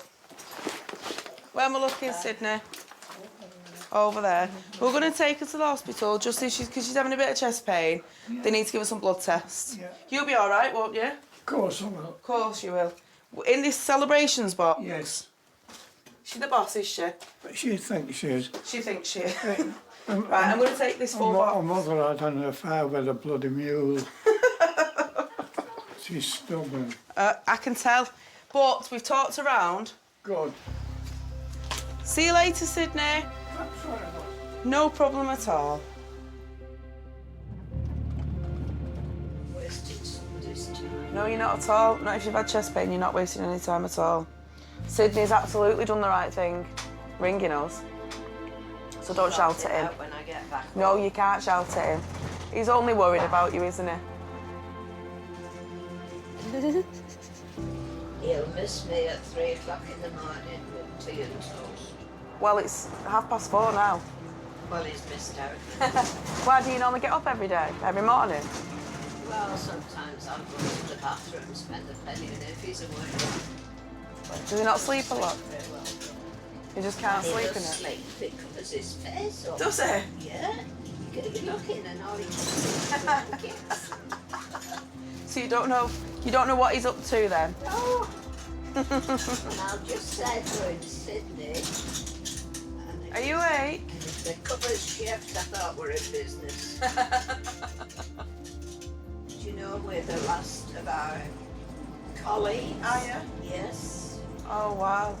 Where am I looking, Sydney? Over there. We're going to take her to the hospital just because she's having a bit of chest pain. They need to give her some blood tests. Yeah. You'll be all right, won't you? Of course I will. Of course you will. In this celebrations box? Yes. She's the boss, is she? But she thinks she is. She thinks she is. Right, I'm going to take this full box. My mother had an affair with a bloody mule. She's stubborn. I can tell. But we've talked around. Good. See you later, Sydney. No problem at all. No, you're not at all. Not if you've had chest pain, you're not wasting any time at all. Sydney's absolutely done the right thing, ringing us. So don't shout at him. When I get back. No, you can't shout at him. He's only worried about you, isn't he? He'll miss me at 3 o'clock in the morning with tea and toast. Well, it's 4:30 now. Well, he's missed out. Why do you normally get up every day, every morning? Well, sometimes I'll go to the bathroom and spend a penny, and if he's awake. Does he not sleep a lot? He just can't sleep in it? Sleep, it covers his face up. Does he? Yeah. You look in and all he can see is So you don't know what he's up to then? No. And I'll just say to him, Sydney. Are you awake? The covers shift, I thought were in business. Do you know we're the last of our colleagues? Are you? Yes. Oh, wow.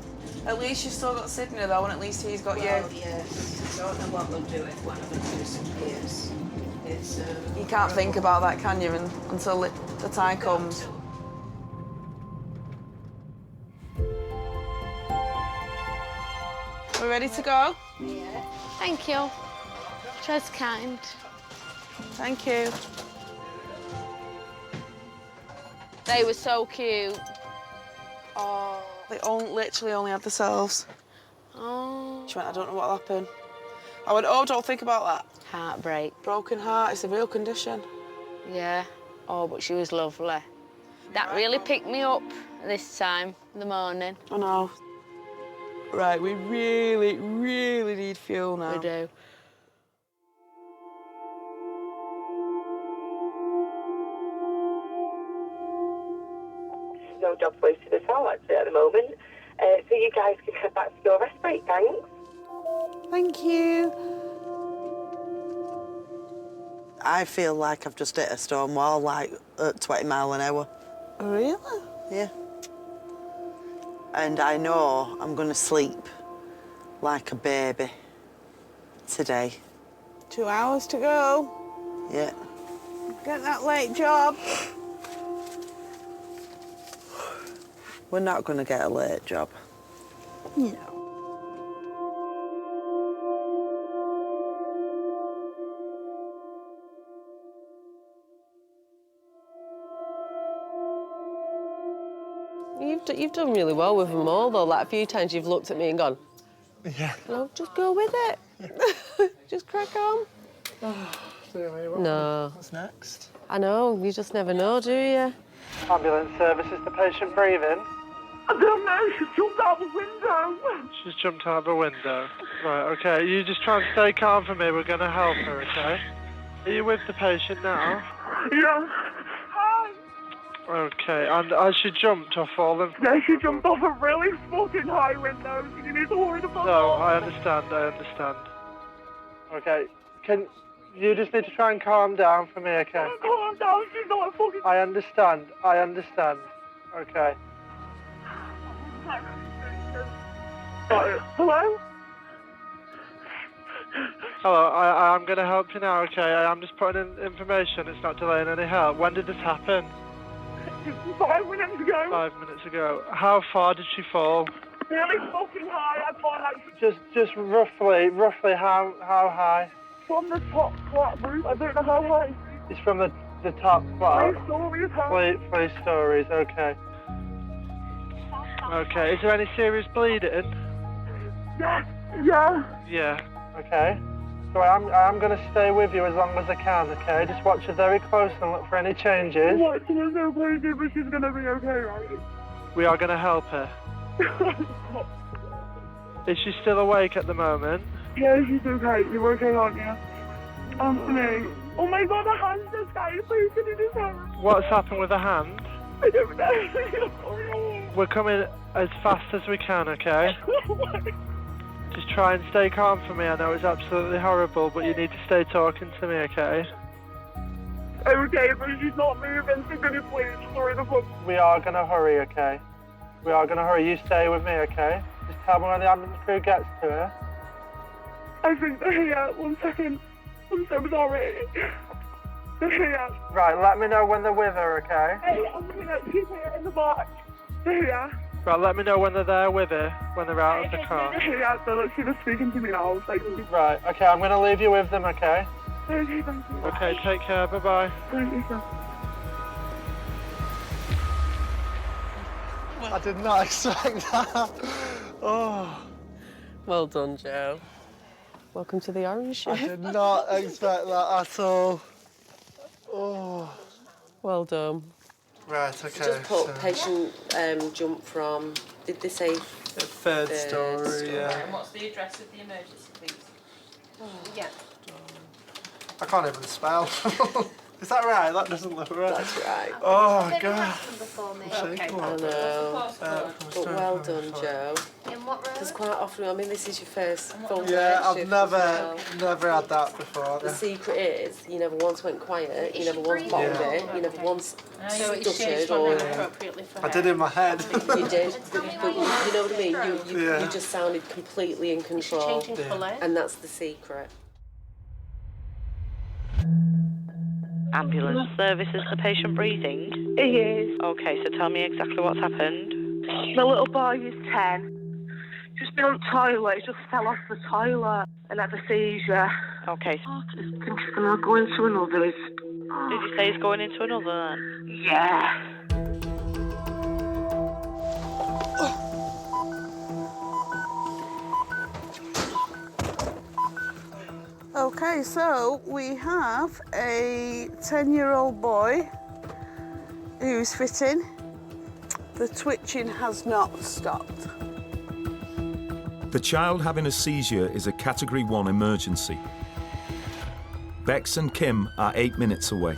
At least you've still got Sydney, though, and at least he's got well, you. Yes. I don't know what we'll do if one of them disappears. You can't think about that, can you, until the time comes? We ready to go? Yeah. Thank you. Just kind. Thank you. They were so cute. Oh, they literally only had themselves. Oh. She went, I don't know what'll happen. I went, oh, don't think about that. Heartbreak. Broken heart, it's a real condition. Yeah. Oh, but she was lovely. That really picked me up this time in the morning. I know. Right, we really, really need fuel now. We do. No jobs wasted at all, actually, at the moment. So you guys can head back to your rest break, thanks. Thank you. I feel like I've just hit a stone wall, like at 20 miles an hour. Really? Yeah. And I know I'm going to sleep like a baby today. 2 hours to go. Yeah. Get that late job. We're not going to get a late job. No. You've done really well with them all, though. Like, a few times you've looked at me and gone, yeah. No, just go with it. Just crack on. Oh, dear me, No. What's next? I know, you just never know, do you? Ambulance service, is the patient breathing? I don't know, she jumped out the window. She's jumped out of a window. Right, okay, you just try and stay calm for me, we're going to help her, okay? Are you with the patient now? Yeah. Hi. Okay, and has she jumped or fallen? Yeah, she jumped off a really fucking high window. You need to worry about No, I understand. Okay, you just need to try and calm down for me, okay? Calm down, she's not a fucking... I understand. Okay. Hello? Hello, I'm going to help you now, okay? I'm just putting in information, it's not delaying any help. When did this happen? 5 minutes ago. 5 minutes ago. How far did she fall? Really fucking high, I can't like... Just roughly how high? From the top flat roof, I don't know how high. It's from the top flat? 3 stories high. 3 stories, okay. Okay, is there any serious bleeding? Yeah. Yeah, okay. So I'm going to stay with you as long as I can, okay? Just watch her very closely and look for any changes. What? There's no bleeding, but she's going to be okay, right? We are going to help her. Is she still awake at the moment? Yeah, she's okay. You're okay, aren't you? Anthony. Oh my god, the hand's just guy. Please, can you just help? What's happened with the hand? I don't know. We're coming as fast as we can, okay? Just try and stay calm for me. I know it's absolutely horrible, but you need to stay talking to me, okay? Okay, but she's not moving, so can you please hurry the fuck? We are going to hurry, okay? We are going to hurry. You stay with me, okay? Just tell me when the ambulance crew gets to her. I think they're here. 1 second. I'm so sorry. They're here. Right, let me know when they're with her, okay? Hey, I'm looking at she's here in the back. They're here. Right, let me know when they're there with her, when they're out of the car. They're here, so look, she was speaking to me now. Like, right, okay, I'm going to leave you with them, okay? Okay, thank you. Okay, take care, bye-bye. Thank you, sir. I did not expect that. Oh. Well done, Joe. Welcome to the orange shift. I did not expect that at all. Oh. Well done. Right, okay. So just put patient jump from, did they say? Third story, yeah. And what's the address of the emergency, please? Yeah. I can't even spell. Is that right? That doesn't look right. That's right. Oh, God. Okay. I know. But well done, Joe. In what room? Because quite often, I mean, this is your first full Yeah, night I've shift never as well. had that before. The secret is, you never once went quiet, you never once bottled it, you never once stuttered or... appropriately for I did in my head. You did, but you know what I mean? You just sounded completely in control. Changing colour. And that's the secret. Ambulance service, is the patient breathing? He is. Okay, so tell me exactly what's happened. The little boy is 10. Just been on the toilet, he just fell off the toilet and had a seizure. Okay. I think he's going to go into another. Did you say he's going into another then? Yeah. Okay, so we have a 10-year-old boy who's fitting. The twitching has not stopped. The child having a seizure is a Category 1 emergency. Bex and Kim are 8 minutes away.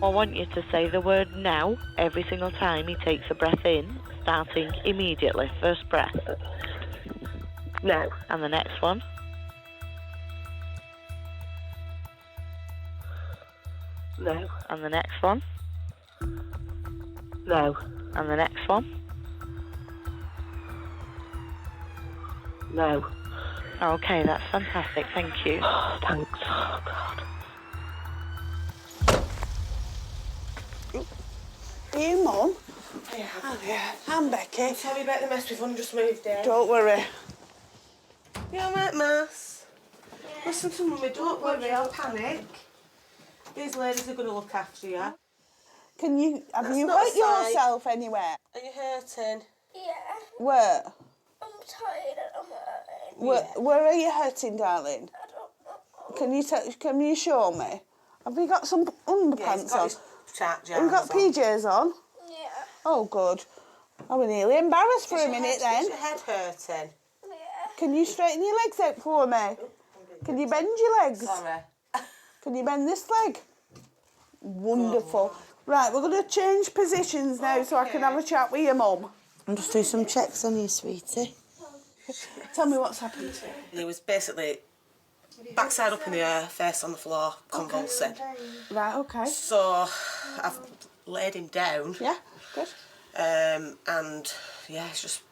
I want you to say the word now every single time he takes a breath in, starting immediately. First breath. No. And the next one. No. And the next one. No. And the next one. No. Okay, that's fantastic. Thank you. Thanks. Oh, God. Are you, Mum? Yeah. I'm Becky. Tell me about the mess we've only just moved in. Don't worry. You all right, Miss? Yeah. Listen to Mummy, don't worry, I'll panic. These ladies are going to look after you. Have you That's hurt not a sign. yourself anywhere? Are you hurting? Yeah. Where? I'm tired and I'm hurting. Where are you hurting, darling? I don't know. Can you show me? Have you got some underpants on? Have you got PJs on? Yeah. Oh, good. I was nearly embarrassed for a minute then. Is your head hurting? Can you straighten your legs out for me? Can you bend your legs? Sorry. Can you bend this leg? Wonderful. Right, we're going to change positions now so I can have a chat with your mum. And just do some checks on you, sweetie. Tell me what's happened. He was basically backside up in the air, face on the floor, convulsing. Right, okay. So I've laid him down. Yeah, good. And yeah, it's just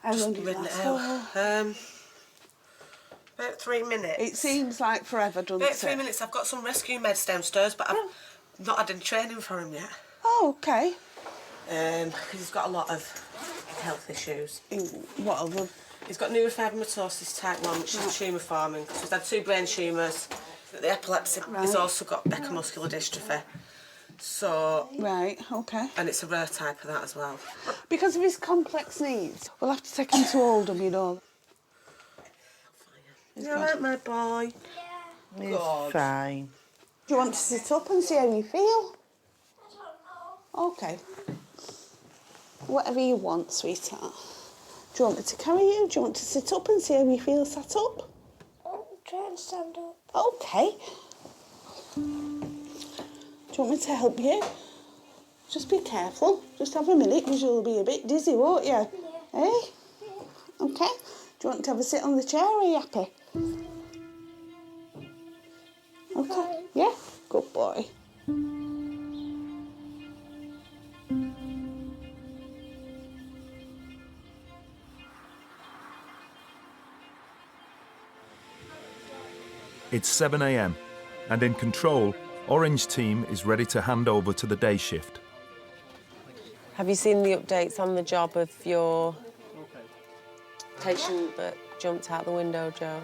ridden it out. About 3 minutes. It seems like forever, doesn't it? About 3 minutes. I've got some rescue meds downstairs, but I've not had any training for him yet. Oh, okay. Because he's got a lot of health issues. What other? He's got neurofibromatosis type 1, which is tumour forming. So he's had 2 brain tumours. The epilepsy. He's also got Becker muscular dystrophy. So. Right, okay. And it's a rare type of that as well. Because of his complex needs, we'll have to take him to Oldham, you know. You all right, my boy? Yeah. He's fine. Do you want to sit up and see how you feel? I don't know. Okay. Whatever you want, sweetheart. Do you want me to carry you? Do you want to sit up and see how you feel sat up? I'll try and stand up. Okay. Do you want me to help you? Just be careful. Just have a minute because you'll be a bit dizzy, won't you? Yeah. Eh? Yeah. Okay. Do you want to have a sit on the chair? Are you happy? Okay. Yeah? Good boy. It's 7 a.m. and in control, Orange team is ready to hand over to the day shift. Have you seen the updates on the job of your patient that jumped out the window, Joe?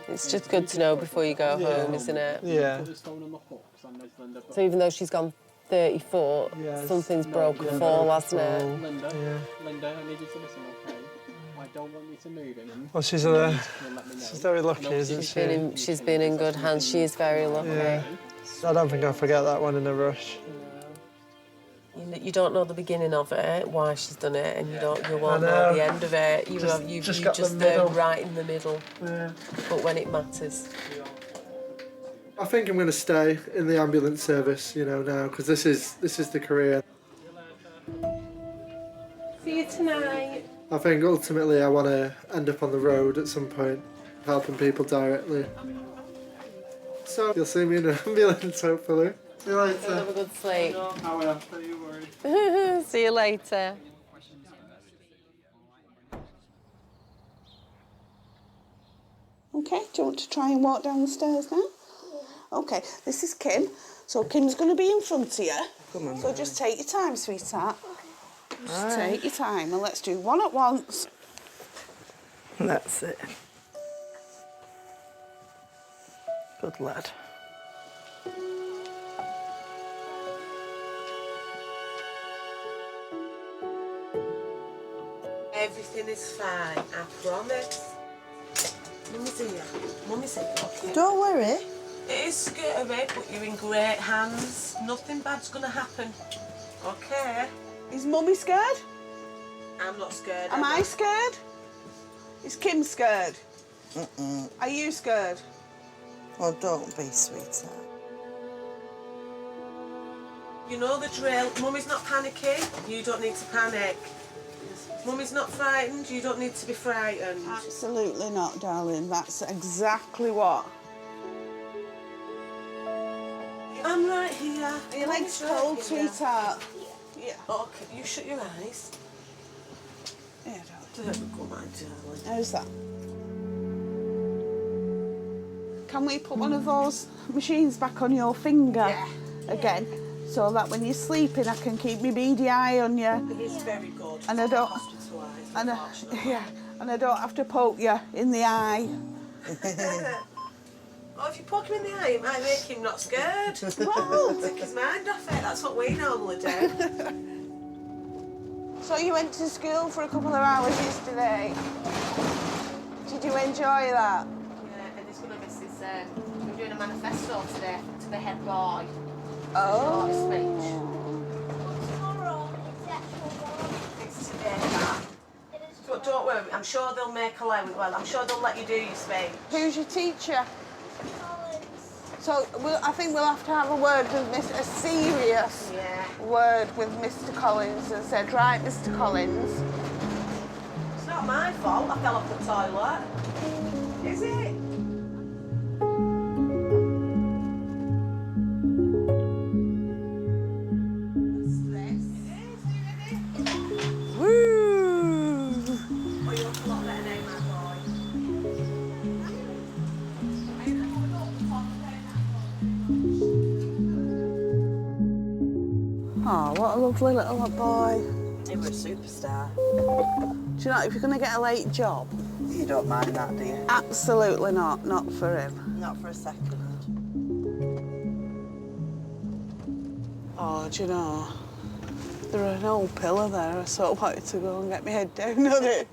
It's just good to know before you go home, isn't it? Yeah. So even though she's gone 30 foot, something's broken a fall, hasn't it? Linda, Linda, I need you to listen, okay? I don't want you to move in. Well, she's very lucky, isn't she? She's been in good hands. She is very lucky. Yeah. I don't think I'll forget that one in a rush. You don't know the beginning of it, why she's done it, and you won't know the end of it. You just there right in the middle. Yeah. But when it matters. I think I'm going to stay in the ambulance service, you know, now, because this is the career. See you tonight. I think ultimately I want to end up on the road at some point, helping people directly. So you'll see me in an ambulance, hopefully. See you later. Have a good sleep. I will, don't you worry. See you later. Okay, do you want to try and walk down the stairs now? Okay, this is Kim. So Kim's going to be in front of you. Come on. So just take your time, sweetheart. Just Right. take your time and let's do one at once. That's it. Good lad. Everything is fine, I promise. Mummy's here. Mummy's here, okay? Don't worry. It is scary, but you're in great hands. Nothing bad's gonna happen. Okay? Is Mummy scared? I'm not scared. Am I scared? Is Kim scared? Mm-mm. Are you scared? Oh, don't be, sweetheart. You know the drill. Mummy's not panicking. You don't need to panic. Mummy's not frightened. You don't need to be frightened. Absolutely not, darling. That's exactly what. I'm right here. Are your legs cold, sweetheart? Yeah. Okay, you shut your eyes. Yeah, darling. There we go, my darling. How's that? Can we put one of those machines back on your finger again? So that when you're sleeping, I can keep my beady eye on you. He's very good. And I don't, and I don't have to poke you in the eye. Oh, if you poke him in the eye, it might make him not scared. Well, take his mind off it. That's what we normally do. So you went to school for a couple of hours yesterday. Did you enjoy that? Yeah, and he's going to miss his... we're doing a manifesto today to the head boy. Oh. It's today, that. But don't worry, I'm sure they'll make allowance. Well, I'm sure they'll let you do your speech. Who's your teacher? So I think we'll have to have a word with a serious word with Mr. Collins and said, right, Mr. Collins. It's not my fault I fell off the toilet. Is it? Oh, what a lovely little boy. He was a superstar. Do you know, if you're going to get a late job... You don't mind that, do you? Absolutely not. Not for him. Not for a second. Oh, do you know, there's an old pillar there. I sort of wanted to go and get my head down on it.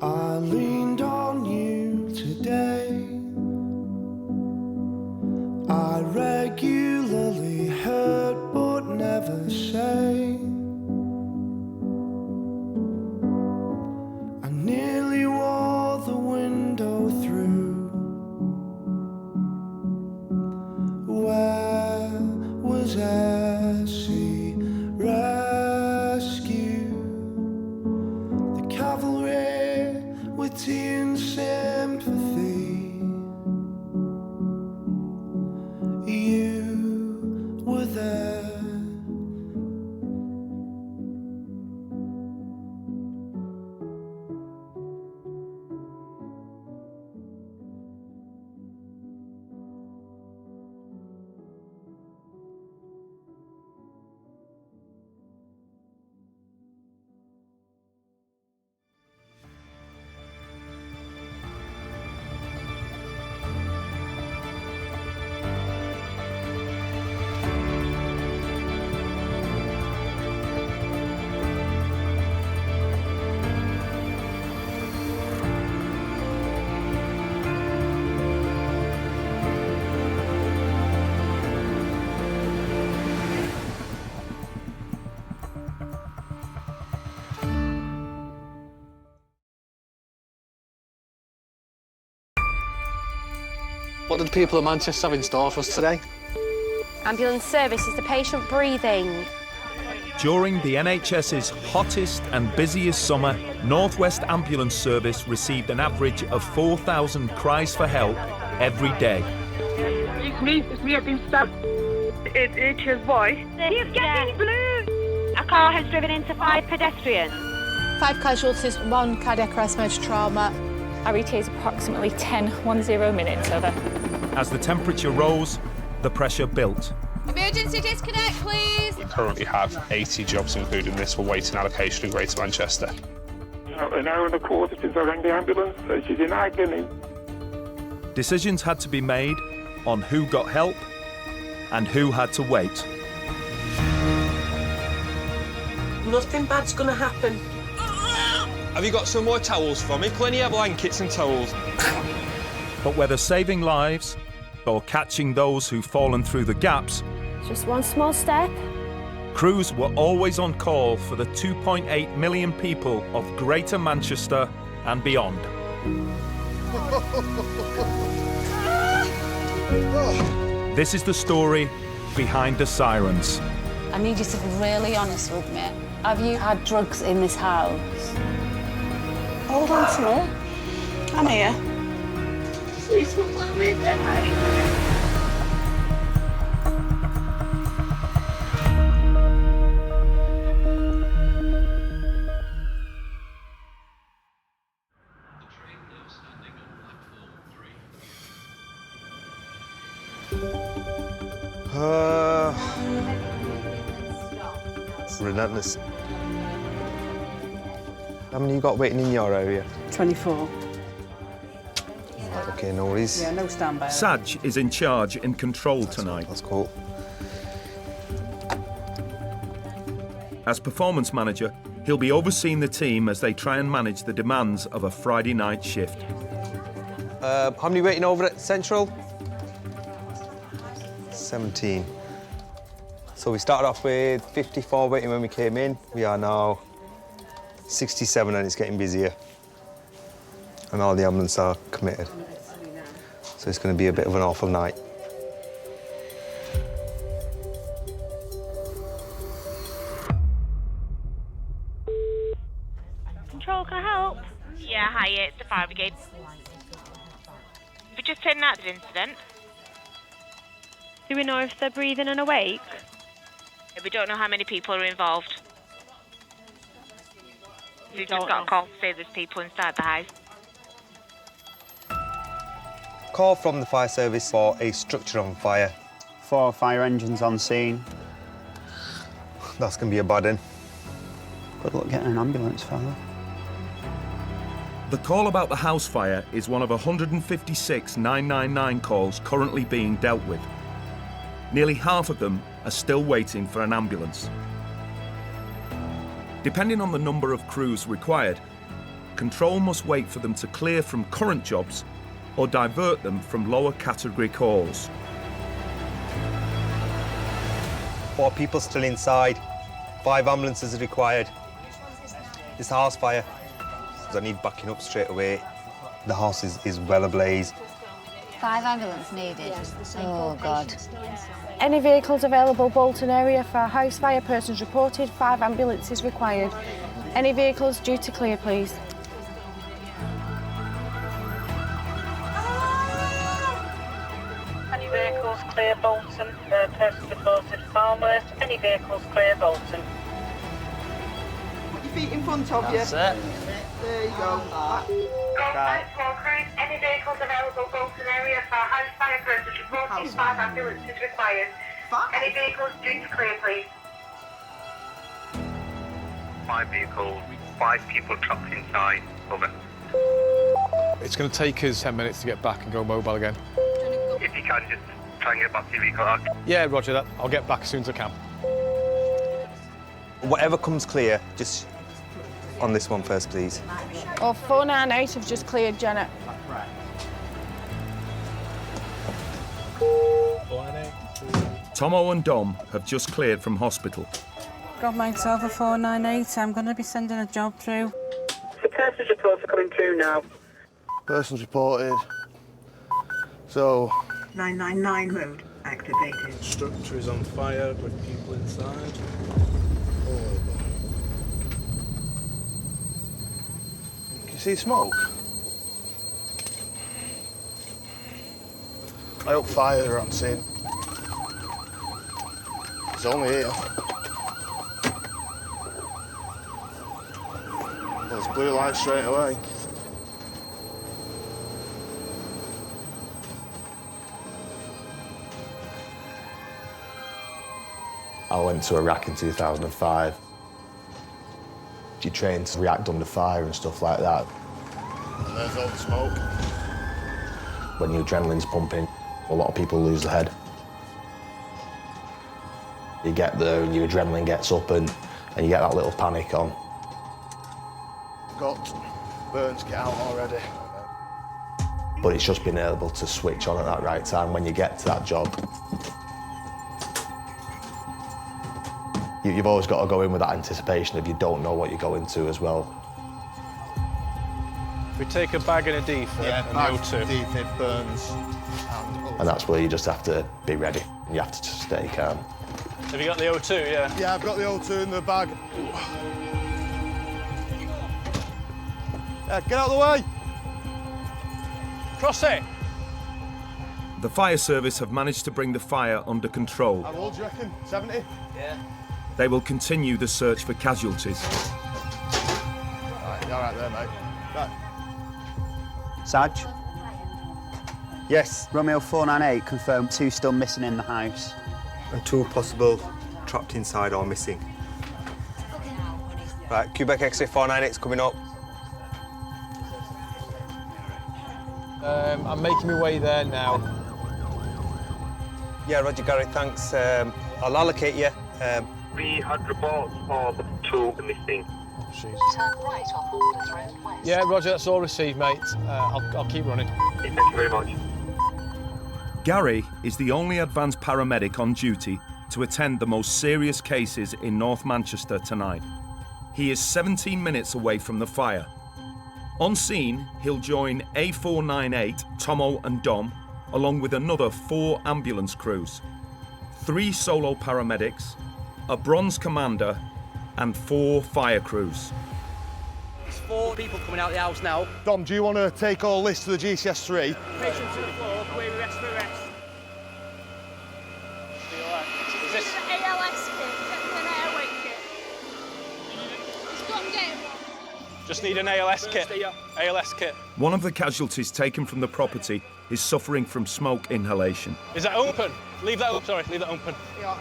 I leaned on you today. I regularly hurt but never say. I nearly wore the window through. Where was Essie Rescue? The cavalry with tea and sympathy. You were there. What do the people of Manchester have in store for us today? Ambulance service is the patient breathing. During the NHS's hottest and busiest summer, North West Ambulance Service received an average of 4,000 cries for help every day. It's me, I've been stabbed. It's his boy. He's getting blue! A car has driven into 5 pedestrians. 5 casualties, 1 cardiac arrest, major trauma. Our ETA is approximately 10 minutes, over. As the temperature rose, the pressure built. Emergency disconnect, please! We currently have 80 jobs, including this, for waiting allocation in Greater Manchester. An hour and a quarter since I rang the ambulance, so she's in agony. Decisions had to be made on who got help and who had to wait. Nothing bad's gonna happen. Have you got some more towels for me? Plenty of blankets and towels. But whether saving lives or catching those who've fallen through the gaps, Just one small step. crews were always on call for the 2.8 million people of Greater Manchester and beyond. This is the story behind the sirens. I need you to be really honest with me. Have you had drugs in this house? Hold on to me. I'm here. Please don't let me die. It's relentless. How many you got waiting in your area? 24. Right, okay, no worries. Yeah, no standby. Saj is in charge in control tonight. That's cool. As performance manager, he'll be overseeing the team as they try and manage the demands of a Friday night shift. How many waiting over at Central? 17. So we started off with 54 waiting when we came in. We are now 67 and it's getting busier. And all the ambulances are committed. So it's going to be a bit of an awful night. Control, can I help? Yeah, hi, it's the fire brigade. We've just taken out the incident. Do we know if they're breathing and awake? We don't know how many people are involved. We've just got a call to say there's people inside the house. Call from the fire service for a structure on fire. 4 fire engines on scene. That's going to be a bad one. Good luck getting an ambulance, fella. The call about the house fire is one of 156 999 calls currently being dealt with. Nearly half of them are still waiting for an ambulance. Depending on the number of crews required, control must wait for them to clear from current jobs or divert them from lower category calls. 4 people still inside. 5 ambulances are required. It's a house fire. I need backing up straight away. The house is well ablaze. 5 ambulance needed. Oh, God. Any vehicles available Bolton area for a house fire? Persons reported. 5 ambulances required. Any vehicles due to clear, please. Any vehicles clear Bolton? Persons reported Farmworth. Any vehicles clear Bolton? Put your feet in front of you. That's it. There you go. Right. Any vehicles available Bolton area for house fire? Persons reported. 5 ambulances required. Any vehicles due to clear, please. 5 vehicles, 5 people trapped inside. Over. It's going to take us 10 minutes to get back and go mobile again. If you can, just try and get back to your vehicle. Yeah, roger that. I'll get back as soon as I can. Whatever comes clear, just on this one first, please. Oh, 498 have just cleared, Janet. Tomo and Dom have just cleared from hospital. Got myself a 498. I'm going to be sending a job through. The persons reports are coming through now. Persons reported. So 999 mode activated. Structure is on fire with people inside. Can you see smoke? I hope fire on scene. It's only here. There's blue light straight away. I went to Iraq in 2005. You train to react under fire and stuff like that. And there's all the smoke. When your adrenaline's pumping, a lot of people lose their head. You get there and your adrenaline gets up and you get that little panic on. Got burns get out already. But it's just being able to switch on at that right time when you get to that job. You've always got to go in with that anticipation if you don't know what you're going to as well. We take a bag and a defib and the O2. Defib, burns. And that's where you just have to be ready. You have to just stay calm. Have you got the O2, yeah? Yeah, I've got the O2 in the bag. Yeah, get out of the way! Cross it! The fire service have managed to bring the fire under control. How old do you reckon? 70? Yeah. They will continue the search for casualties. Right, you're all right there, mate. Right. Saj? Yes. Romeo 498 confirmed 2 still missing in the house. And 2 possible trapped inside or missing. Right, Quebec X-ray 498's coming up. I'm making my way there now. Yeah, roger, Gary, thanks. I'll allocate you. We had reports of 2 missing. Turn right off Alders Road West. Yeah, Roger, that's all received, mate. I'll keep running. Thank you very much. Gary is the only advanced paramedic on duty to attend the most serious cases in North Manchester tonight. He is 17 minutes away from the fire. On scene, he'll join A498, Tomo and Dom, along with another 4 ambulance crews, 3 solo paramedics, a bronze commander, and 4 fire crews. There's 4 people coming out of the house now. Dom, do you want to take all this to the GCS3? Patients to the floor, we rest. Is this an ALS kit? An airway kit. It's got to get Just need an ALS kit. ALS kit. One of the casualties taken from the property is suffering from smoke inhalation. Is that open? Leave that open. Sorry, leave that open. Yeah.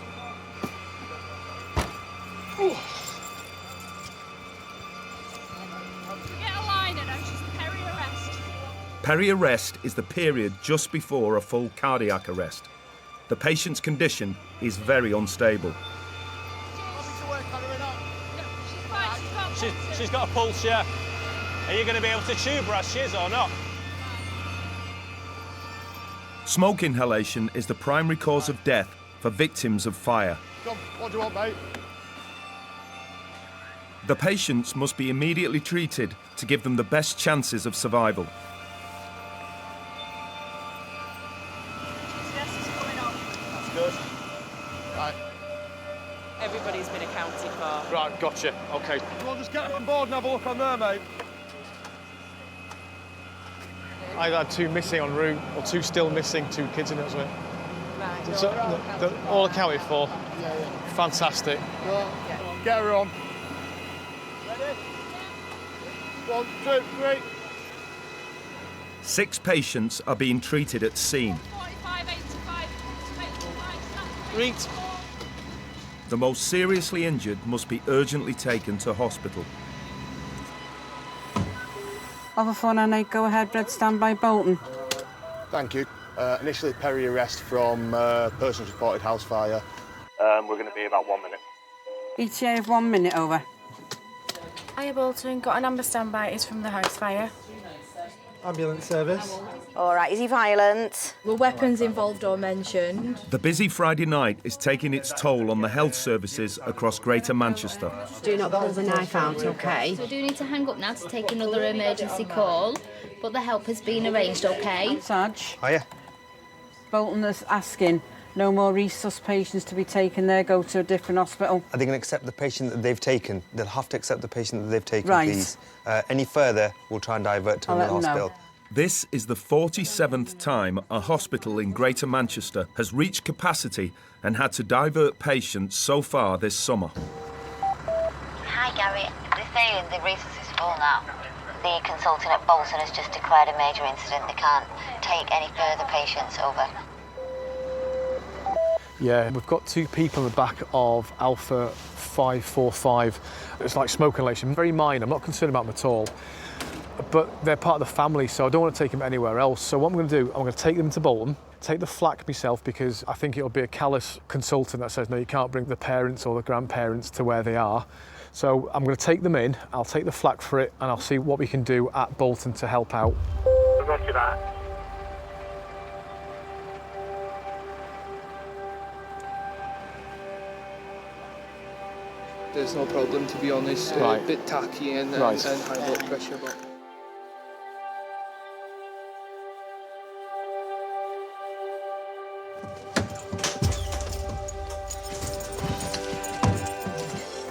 Get a line in and she's peri-arrest. Peri-arrest is the period just before a full cardiac arrest. The patient's condition is very unstable. She's got a pulse, yeah. Are you going to be able to tube her as she is or not? Smoke inhalation is the primary cause of death for victims of fire. Dom, what do you want, mate? The patients must be immediately treated to give them the best chances of survival. That's good. Right. Everybody's been accounted for. Right, gotcha. OK. Well, just get on board and have a look on there, mate. I had 2 missing en route, or 2 still missing, 2 kids in it as well. Right. So, they're all accounted for. Fantastic. Get her on. Ready? 1, 2, 3. 6 patients are being treated at scene. 45, 85, Reet. The most seriously injured must be urgently taken to hospital. Alpha 498, go ahead, red standby, Bolton. Thank you. Initially peri-arrest from persons reported house fire. We're going to be about 1 minute. ETA of 1 minute, over. Hiya Bolton, got an amber standby, it's from the house fire. Ambulance service. All right, is he violent? Were weapons involved or mentioned? The busy Friday night is taking its toll on the health services across Greater Manchester. Do not pull the knife out, OK? So I do need to hang up now to take another emergency call, but the help has been arranged, OK? Sarge. Hiya. Bolton is asking, no more resus patients to be taken there, go to a different hospital. Are they going to accept the patient that they've taken? They'll have to accept the patient that they've taken, Right. please. Any further, we'll try and divert to I'll another let them know. hospital. This is the 47th time a hospital in Greater Manchester has reached capacity and had to divert patients so far this summer. Hi, Gary. They're saying the resus is full now. The consultant at Bolton has just declared a major incident. They can't take any further patients, over. Yeah, we've got 2 people in the back of Alpha 545. It's like smoke inhalation, very minor. I'm not concerned about them at all. But they're part of the family, so I don't want to take them anywhere else. So what I'm going to do, I'm going to take them to Bolton, take the flak myself, because I think it'll be a callous consultant that says, no, you can't bring the parents or the grandparents to where they are. So I'm going to take them in, I'll take the flak for it, and I'll see what we can do at Bolton to help out. Roger that. There's no problem, to be honest. Right. A bit tacky and Right. high blood pressure, but...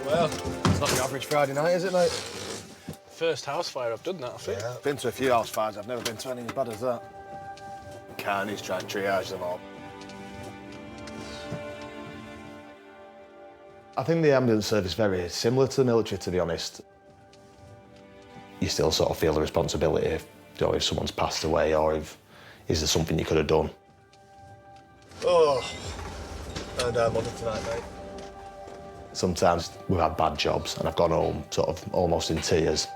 Well, it's not your average Friday night, is it, mate? First house fire I've done that, I think. Yeah, I've been to a few house fires. I've never been to any as bad as that. Carney's trying to triage them all. I think the ambulance service is very similar to the military, to be honest. You still sort of feel the responsibility if someone's passed away or if is there something you could have done. Oh, and Monday tonight, mate. Sometimes we've had bad jobs and I've gone home sort of almost in tears.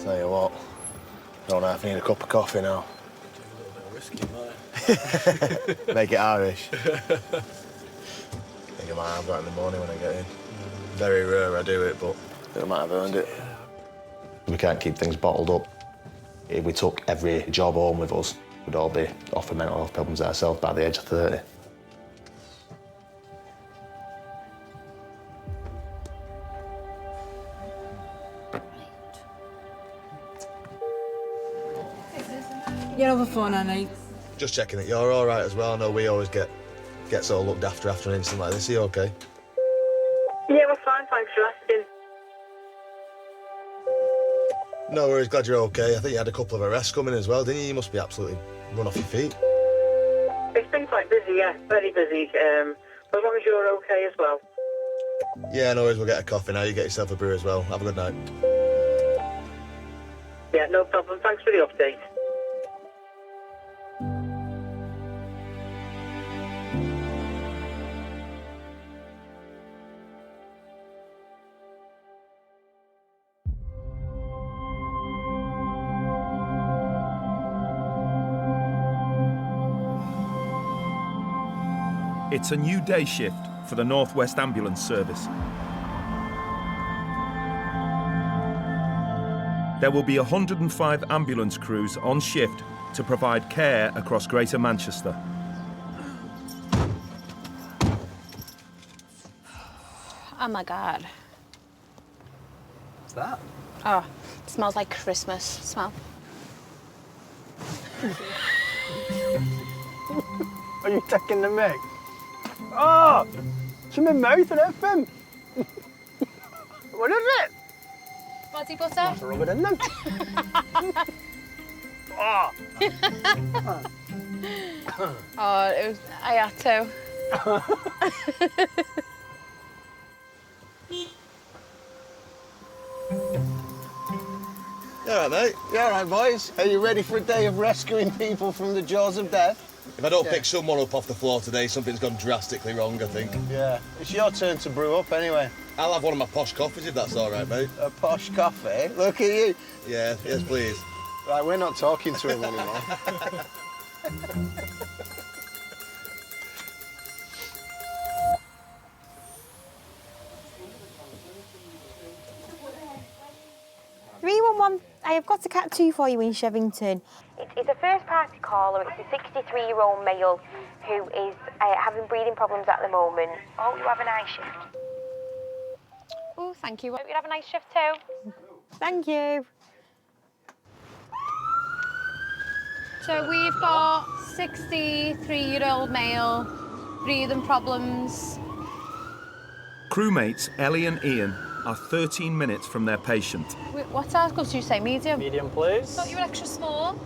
Tell you what, I don't know if I need a cup of coffee now. Whiskey, mate. Make it Irish. I think I might have that in the morning when I get in. Very rare I do it, but I might have earned it. We can't keep things bottled up. If we took every job home with us, we'd all be off with mental health problems ourselves by the age of 30. You're over 498. Just checking that you're all right as well. I know we always get sort of looked after an incident like this. Are you okay? Yeah, we're fine, thanks for asking. No worries, glad you're okay. I think you had a couple of arrests coming as well, didn't you? You must be absolutely run off your feet. It's been quite busy, yeah, very busy. But as long as you're okay as well. Yeah, no worries, we'll get a coffee now. You get yourself a brew as well. Have a good night. Yeah, no problem. Thanks for the update. It's a new day shift for the North West Ambulance Service. There will be 105 ambulance crews on shift to provide care across Greater Manchester. Oh my God. What's that? Oh, it smells like Christmas. Smell. Are you taking the mic? Oh! It's in my mouth and everything. What is it? Body butter? That's rub it in them. Oh! Oh, it was, I had to. You all right, mate? You all right, boys? Are you ready for a day of rescuing people from the jaws of death? If I don't pick someone up off the floor today, something's gone drastically wrong, I think. Yeah. It's your turn to brew up anyway. I'll have one of my posh coffees if that's all right, mate. A posh coffee? Look at you. Yeah, yes, please. Right, we're not talking to him anymore. I have got a cat 2 for you in Shevington. It's a first-party caller. It's a 63-year-old male who is having breathing problems at the moment. Oh, you have a nice shift. Oh, thank you. Hope you have a nice shift too. Thank you. So we've got 63-year-old male, breathing problems. Crewmates Ellie and Ian are 13 minutes from their patient. Wait, what size gloves do you say? Medium? Medium, please. Thought you were extra small.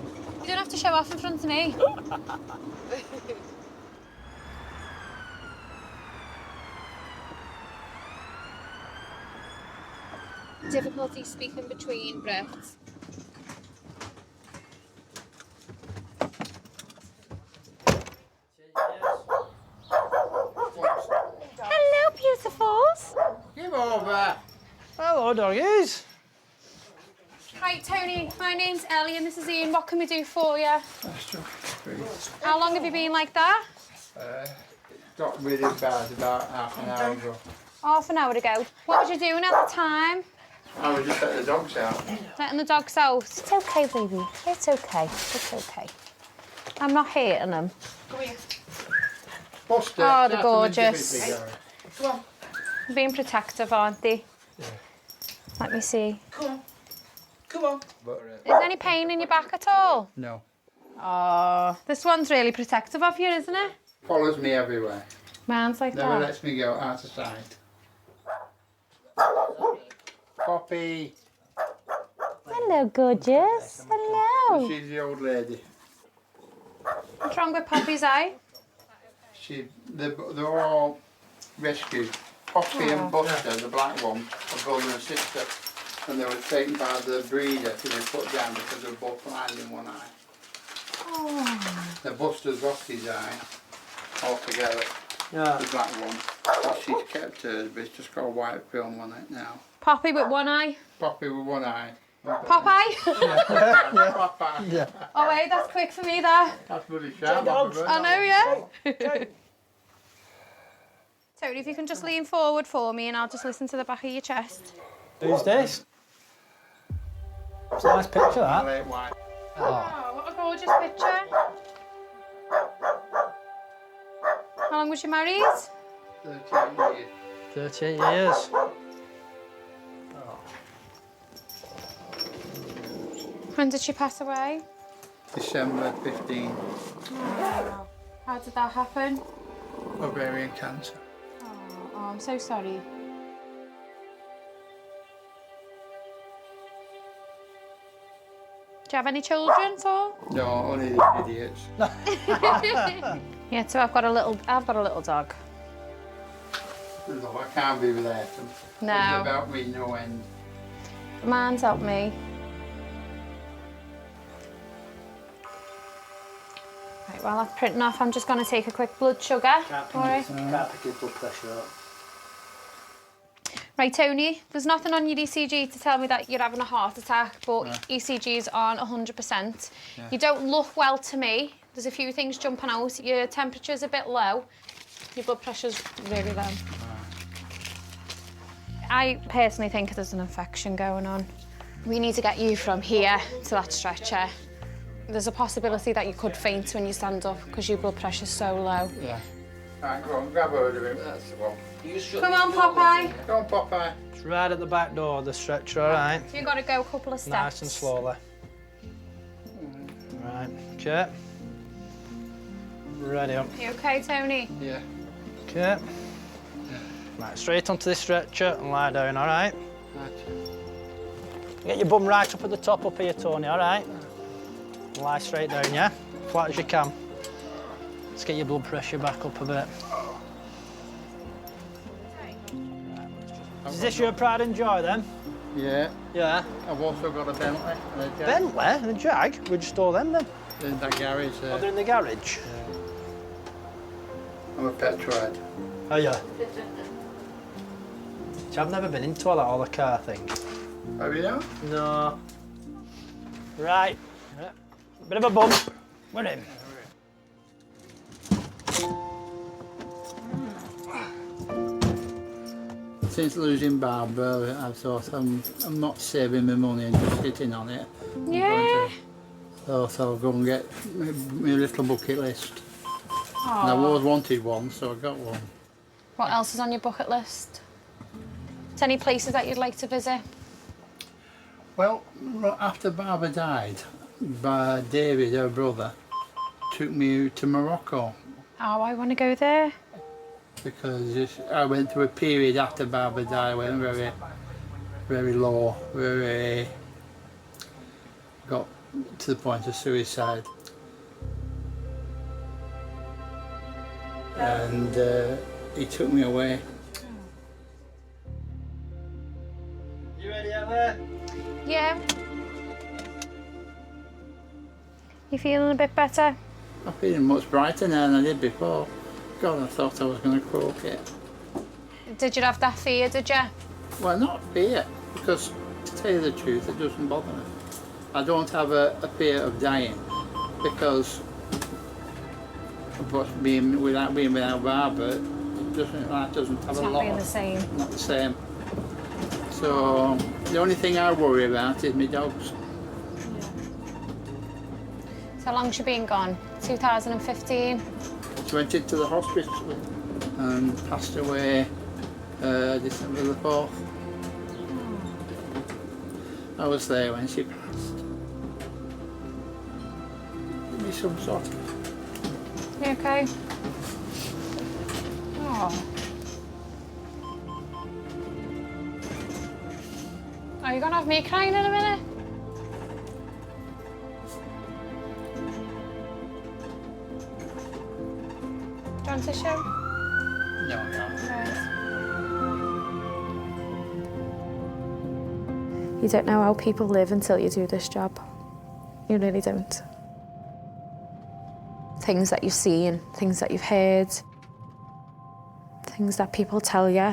You don't have to show off in front of me. Difficulty speaking between breaths. Hello, beautifuls. Give over. Hello, doggies. Hi, Tony. My name's Ellie and this is Ian. What can we do for you? How long have you been like that? Got really bad about half an hour ago. Half an hour ago. What was you doing at the time? I was just letting the dogs out. Letting the dogs out. It's okay, baby. It's okay. It's okay. I'm not hating them. Buster. Oh, they're That's gorgeous. Come on. Being protective, aren't they? Yeah. Let me see. Come on. Come on. Is there any pain in your back at all? No. Oh, this one's really protective of you, isn't it? Follows me everywhere. Mine's like Never that. lets me go out of sight. Poppy. Hello, gorgeous. Hello. She's the old lady. What's wrong with Poppy's eye? They're all rescued. Poppy and Buster, the black one, are brother and sister. And they were taken by the breeder to be put down because they were both blind in one eye. Oh. The Buster's lost his eye altogether. Yeah. The black one. She's kept hers, but it's just got a white film on it now. Poppy with one eye? Poppy with one eye. Popeye? Popeye. Yeah. Oh wait, that's quick for me there. That's bloody sharp. I know, yeah. Tony, if you can just lean forward for me and I'll just listen to the back of your chest. Who's this? It's a nice picture, that. Oh, what a gorgeous picture. How long was you married? 38 years. 38 years. When did she pass away? December 15. Oh, how did that happen? Ovarian cancer. Oh, I'm so sorry. Do you have any children at all? No, only the idiots. Yeah, so I've got a little dog. No, I can't be without them. No. It's about me, no end. Mine's helped me. Right, while that's printing off, I'm just going to take a quick blood sugar. Can't pick your blood pressure up. Right, Tony, there's nothing on your ECG to tell me that you're having a heart attack, but ECG's on 100%. Yeah. You don't look well to me. There's a few things jumping out. Your temperature's a bit low. Your blood pressure's really low. I personally think there's an infection going on. We need to get you from here to that stretcher. There's a possibility that you could faint when you stand up because your blood pressure's so low. Yeah. Right, go on, grab hold of him. That's the one. Come on, Popeye. Go on, Popeye. It's right at the back door, the stretcher, all right? You've got to go a couple of steps. Nice and slowly. Right, okay. Ready up. You okay, Tony? Yeah. Okay. Right, straight onto this stretcher and lie down, all right? Right. Get your bum right up at the top up here, Tony, all right? Lie straight down, yeah? Flat as you can. Let's get your blood pressure back up a bit. Is this your pride and joy, then? Yeah. Yeah. I've also got a Bentley and a Jag. Bentley and a Jag? Where'd you store them, then? In that garage there. Oh, they're in the garage? Yeah. I'm a petrolhead. Oh, yeah. See, I've never been into all the car thing. Have you not? No. Right. Bit of a bump. We're in. Since losing Barbara, I thought I'm not saving my money and just sitting on it. Yeah. So I'll go and get my little bucket list. Aww. And I always wanted one, so I got one. What else is on your bucket list? Is any places that you'd like to visit? Well, after Barbara died, David, her brother, took me to Morocco. Oh, I want to go there. Because I went through a period after Barbara died, I went very, very low, got to the point of suicide. And he took me away. You ready out there? Yeah. You feeling a bit better? I'm feeling much brighter now than I did before. God, I thought I was going to croak it. Did you have that fear, did you? Well, not fear, because to tell you the truth, it doesn't bother me. I don't have a fear of dying, because without Barbara, life doesn't have It's a not lot. being the same. Not the same. So the only thing I worry about is my dogs. So how long's you been gone? 2015? She went into the hospital and passed away December the 4th. I was there when she passed. Give me some sort. You okay? Oh. Are you gonna have me crying in a minute? Do you want tissue? No. Right. You don't know how people live until you do this job. You really don't. Things that you've seen, things that you've heard, things that people tell you.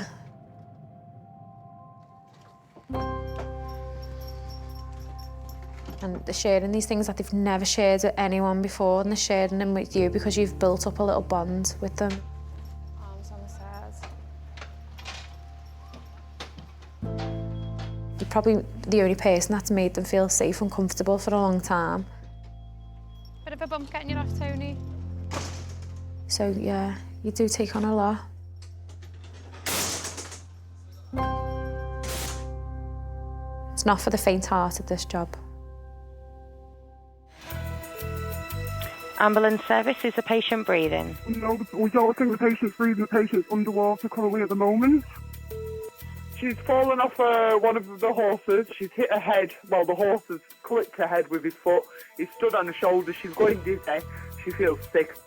And they're sharing these things that they've never shared with anyone before, and they're sharing them with you because you've built up a little bond with them. Arms on the sides. You're probably the only person that's made them feel safe and comfortable for a long time. Bit of a bump getting you off, Tony. So yeah, you do take on a lot. It's not for the faint-hearted, this job. Ambulance service, is the patient breathing? No, we don't think the patient's breathing. The patient's underwater currently at the moment. She's fallen off one of the horses. She's hit her head. Well, the horse has clipped her head with his foot. He stood on her shoulder. She's going dizzy. She feels sick.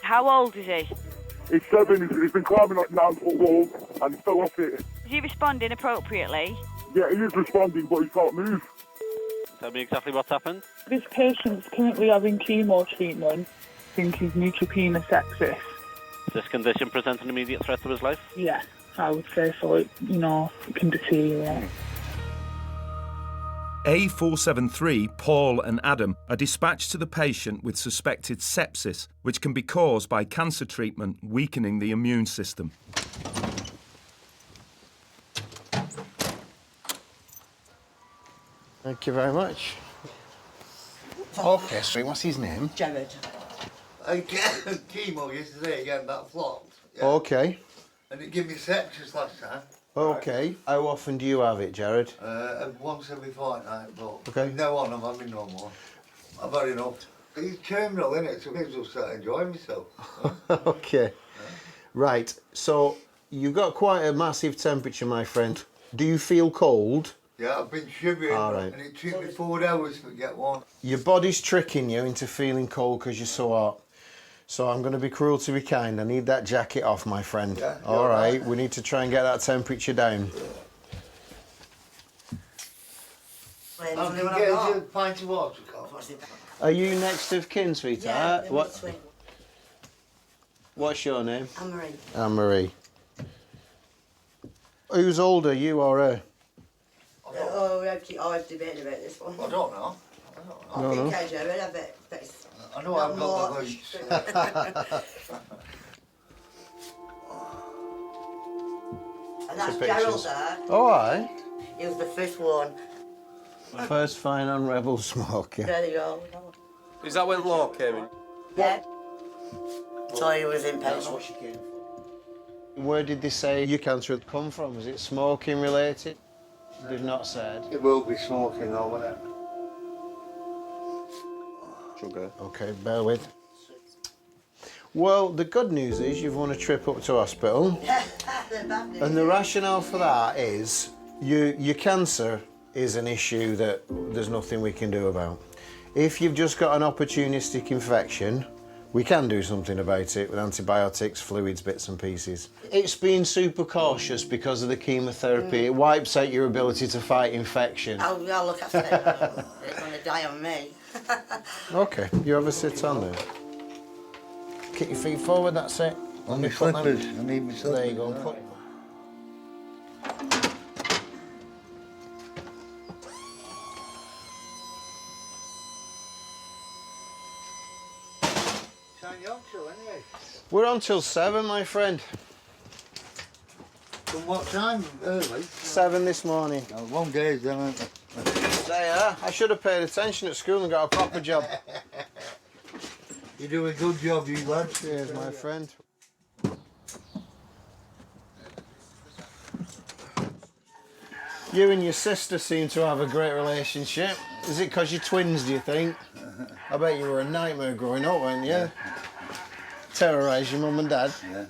How old is he? He's 7. He's been climbing up 9-foot walls and he fell off it. Is he responding appropriately? Yeah, he is responding, but he can't move. Tell me exactly what's happened. This patient's currently having chemo treatment. I think he's neutropenia sepsis. Does this condition present an immediate threat to his life? Yeah, I would say so. It can deteriorate. A473, Paul and Adam, are dispatched to the patient with suspected sepsis, which can be caused by cancer treatment weakening the immune system. Thank you very much. Okay, so what's his name? Jared. I get chemo yesterday again, that flopped. Yeah. Okay. And it gave me sepsis last time. Okay. How often do you have it, Jared? Once every fortnight, but okay. From now on I'm having no more. I've had enough. It's terminal, isn't it? So I may as well start enjoying myself. Okay. Right, so you've got quite a massive temperature, my friend. Do you feel cold? Yeah, I've been shivering, all right. And it took me 4 hours to get one. Your body's tricking you into feeling cold because you're so hot. So I'm going to be cruel to be kind. I need that jacket off, my friend. Yeah, all right, we need to try and get that temperature down. I'm going to get a pint of water, Carl. Are you next of kin, sweetheart? Yeah, What's your name? Anne-Marie. Anne-Marie. Who's older, you or her? I've debated about this one. I don't know. I think I Jared, I bet it's I know I've got the voice. And that's Gerald there. Oh, aye. He was the first one. First fine on Rebel Smoker. There you go. Is that when Law came in? Yeah. So he was impatient. Where did they say your cancer had come from? Was it smoking related? They've not said. It will be smoking though, won't it? Sugar. Okay, bear with. Well, the good news is you've won a trip up to hospital. And the rationale for that is your cancer is an issue that there's nothing we can do about. If you've just got an opportunistic infection, we can do something about it with antibiotics, fluids, bits and pieces. It's being super cautious because of the chemotherapy. It wipes out your ability to fight infection. I'll look after it. They're going to die on me. Okay, you have a sit on there. Kick your feet forward, that's it. On my slippers, I need my slippers. There you go. Put. We're on till 7, my friend. From what time? Early? 7 this morning. Oh, long days then, aren't they? They are. I should have paid attention at school and got a proper job. You do a good job, you lads. Cheers, my friend. You and your sister seem to have a great relationship. Is it because you're twins, do you think? I bet you were a nightmare growing up, weren't you? Yeah. Terrorised your mum and dad? Yeah.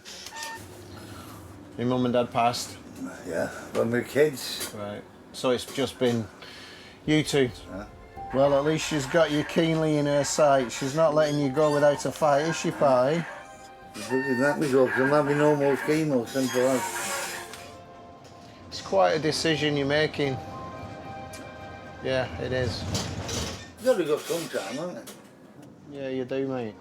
Your mum and dad passed? Yeah, when we were kids. Right. So it's just been you two? Yeah. Well, at least she's got you keenly in her sight. She's not letting you go without a fight, is she, Pie? That was all, because I'm having no more chemo, simple as. It's quite a decision you're making. Yeah, it is. You've got to go sometime, haven't you? Yeah, you do, mate.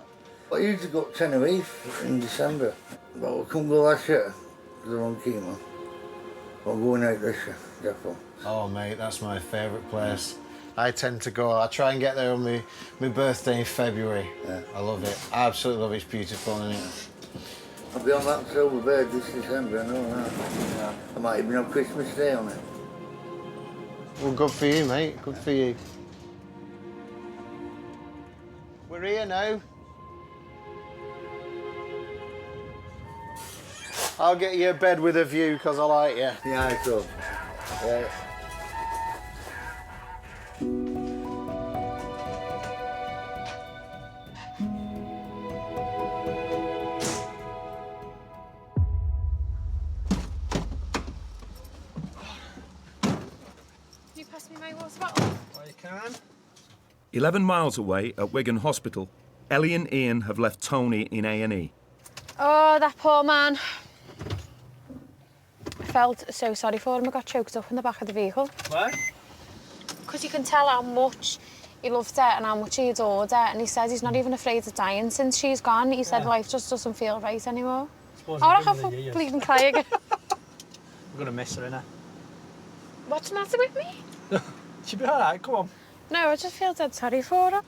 I usually go to Tenerife in December, but we couldn't go last year because I'm on chemo. I'm going out this year, definitely. Oh, mate, that's my favourite place. I tend to go. I try and get there on my birthday in February. Yeah. I love it. I absolutely love it. It's beautiful, isn't it? I'll be on that silver bird this December, I know that. Yeah. I might even have Christmas Day on it. Well, good for you, mate. Good for you. We're here now. I'll get you a bed with a view because I like you. Yeah, I could. Yeah. Can you pass me my water bottle? Well, you can. 11 miles away at Wigan Hospital, Ellie and Ian have left Tony in A&E. Oh, that poor man. I felt so sorry for him. I got choked up in the back of the vehicle. Why? Because you can tell how much he loved her and how much he adored her. And he says he's not even afraid of dying since she's gone. He said life just doesn't feel right anymore. I want to have a bleeding cry again. I'm going to miss her, innit? What's the matter with me? She'll be all right, come on. No, I just feel dead sorry for her.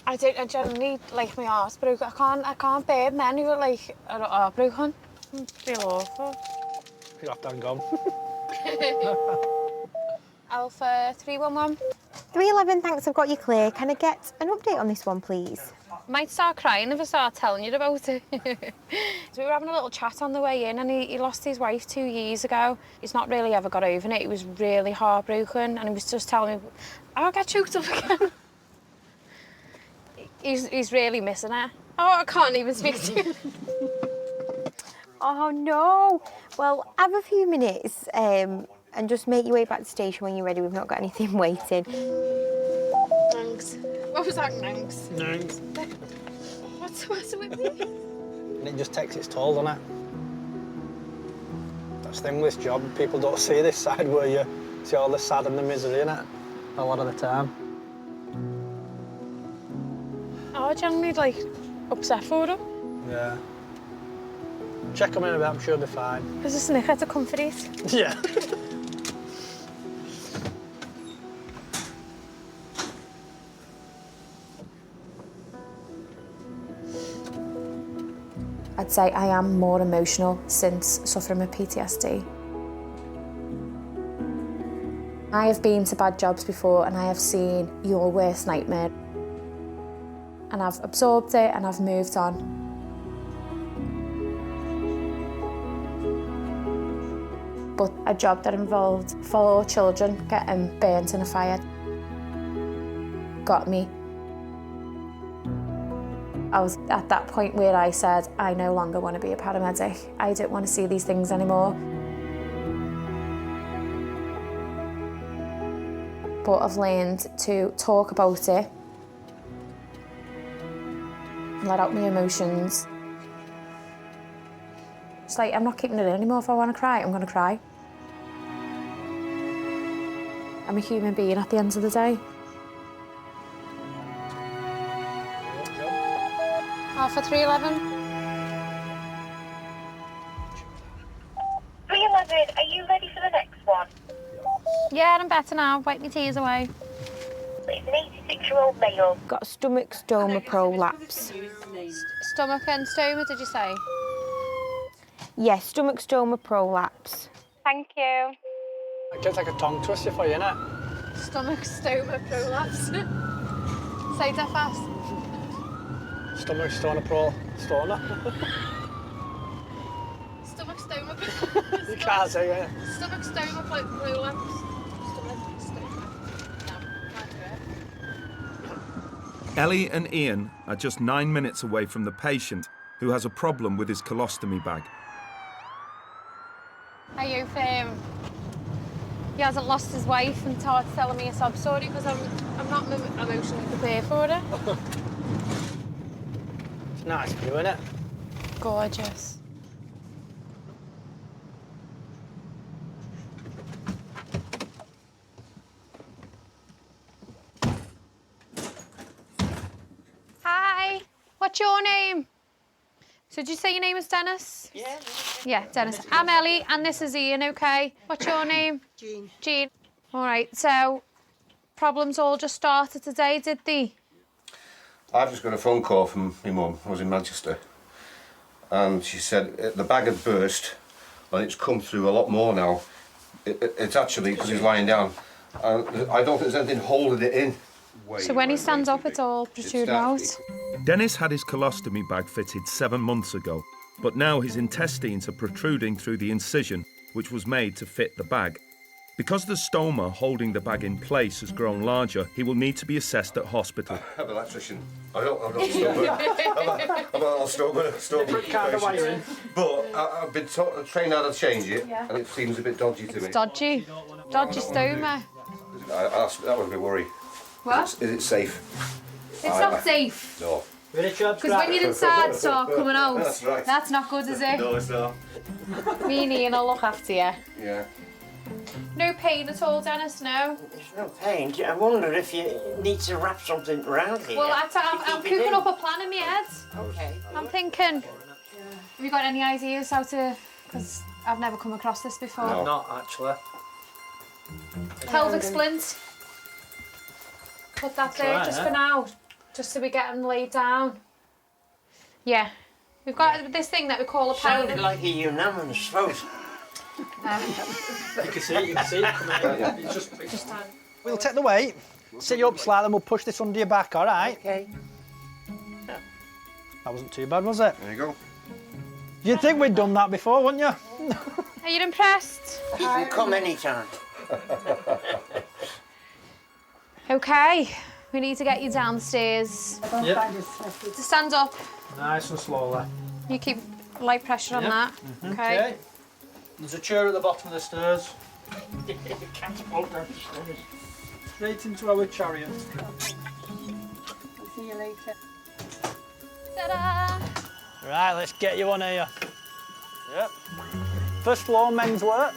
I generally, like, my heart's broken. I can't bear men who are, like, heartbroken. I feel awful. You'll have to hang on. Alpha 311. 311, thanks, I've got you clear. Can I get an update on this one, please? Might start crying if I start telling you about it. So we were having a little chat on the way in and he lost his wife 2 years ago. He's not really ever got over it. He was really heartbroken and he was just telling me, I'll get choked up again. He's really missing her. Oh, I can't even speak to you. Oh, no. Well, have a few minutes and just make your way back to the station when you're ready. We've not got anything waiting. Thanks. What was that, Nanks? Nanks. What's the matter with me? And it just takes its toll, doesn't it? That's the thing with this job. People don't see this side where you see all the sad and the misery in it a lot of the time. I generally, like, upset for her. Yeah. Check them in a bit, I'm sure they'll be fine. There's a snicker to comfort it. Yeah. I'd say I am more emotional since suffering with PTSD. I have been to bad jobs before and I have seen your worst nightmare. And I've absorbed it and I've moved on. But a job that involved 4 children getting burnt in a fire got me. I was at that point where I said, I no longer want to be a paramedic. I don't want to see these things anymore. But I've learned to talk about it, let out my emotions. It's like, I'm not keeping it in anymore. If I want to cry, I'm going to cry. I'm a human being at the end of the day. Alpha 311. 311, are you ready for the next one? Yeah, I'm better now. Wipe my tears away. It's an 86-year-old male. Got stomach stoma prolapse. Stomach and stoma, did you say? Yes, stomach stoma prolapse. Thank you. I can take a tongue twister for you, innit? Stomach stoma prolapse. Say that fast. Stomach stoma stoner. Stomach stoma prolapse. You can't say it. Stomach stoma prolapse. Stomach stoma. No, can't do it. Ellie and Ian are just 9 minutes away from the patient who has a problem with his colostomy bag. Are you he hasn't lost his wife and started telling me a sob story because I'm not emotionally prepared for it. It's nice view, isn't it? Gorgeous. Hi, what's your name? So did you say your name is Dennis? Yeah. Yeah, Dennis. I'm Ellie and this is Ian, okay? What's your name? Jean. Jean. All right, so problems all just started today, did they? I've just got a phone call from my mum. I was in Manchester, and she said the bag had burst, and it's come through a lot more now. It's actually because he's lying down, and I don't think there's anything holding it in. So when he stands up, it's all protruding out. Dennis had his colostomy bag fitted 7 months ago, but now his intestines are protruding through the incision, which was made to fit the bag. Because the stoma holding the bag in place has grown larger, he will need to be assessed at hospital. I'm an electrician. I'm not stoma. I'm not stoma kind of wiring. But I've been trained how to change it, and it seems a bit dodgy to me. It's dodgy. Dodgy stoma. That was my worry. What? Is it safe? It's not safe. No. Because when you're inside, start coming out. That's right. That's not good, is it? No, it's not. Me and Ian will look after you. Yeah. No pain at all, Dennis, no? There's no pain. I wonder if you need to wrap something around here. Well, I'm cooking up a plan in my head. Okay. I'm thinking, have you got any ideas how to, because I've never come across this before. No. Not actually. Pelvic splint. Put that there just for now, just so we get them laid down. Yeah. We've got this thing that we call a pelvic. Sounded like a unanimous vote. You can see it coming out. It's just time. We'll take the weight, sit you up slightly, and we'll push this under your back, all right? Okay. That wasn't too bad, was it? There you go. You'd think we'd done that before, wouldn't you? Are you impressed? You can come anytime. Okay, we need to get you downstairs. Yep. To stand up. Nice and slowly. You keep light pressure on that. Okay. There's a chair at the bottom of the stairs. Catapult down the stairs. Straight into our chariot. See you later. Ta-da! Right, let's get you on here. Yep. First floor, men's work.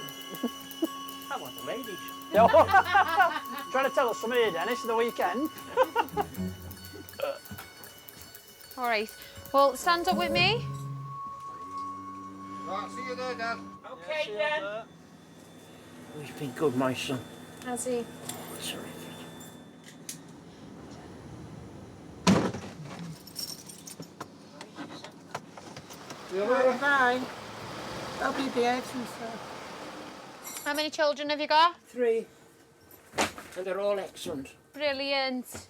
I want the ladies. Trying to tell us something here, Dennis, the weekend. All right. Well, stand up with me. Right, see you there, Dad. Okay, then. He's been good, my son. Has he? Sorry. Bye. I'll be behaved and stuff. How many children have you got? 3. And they're all excellent. Brilliant.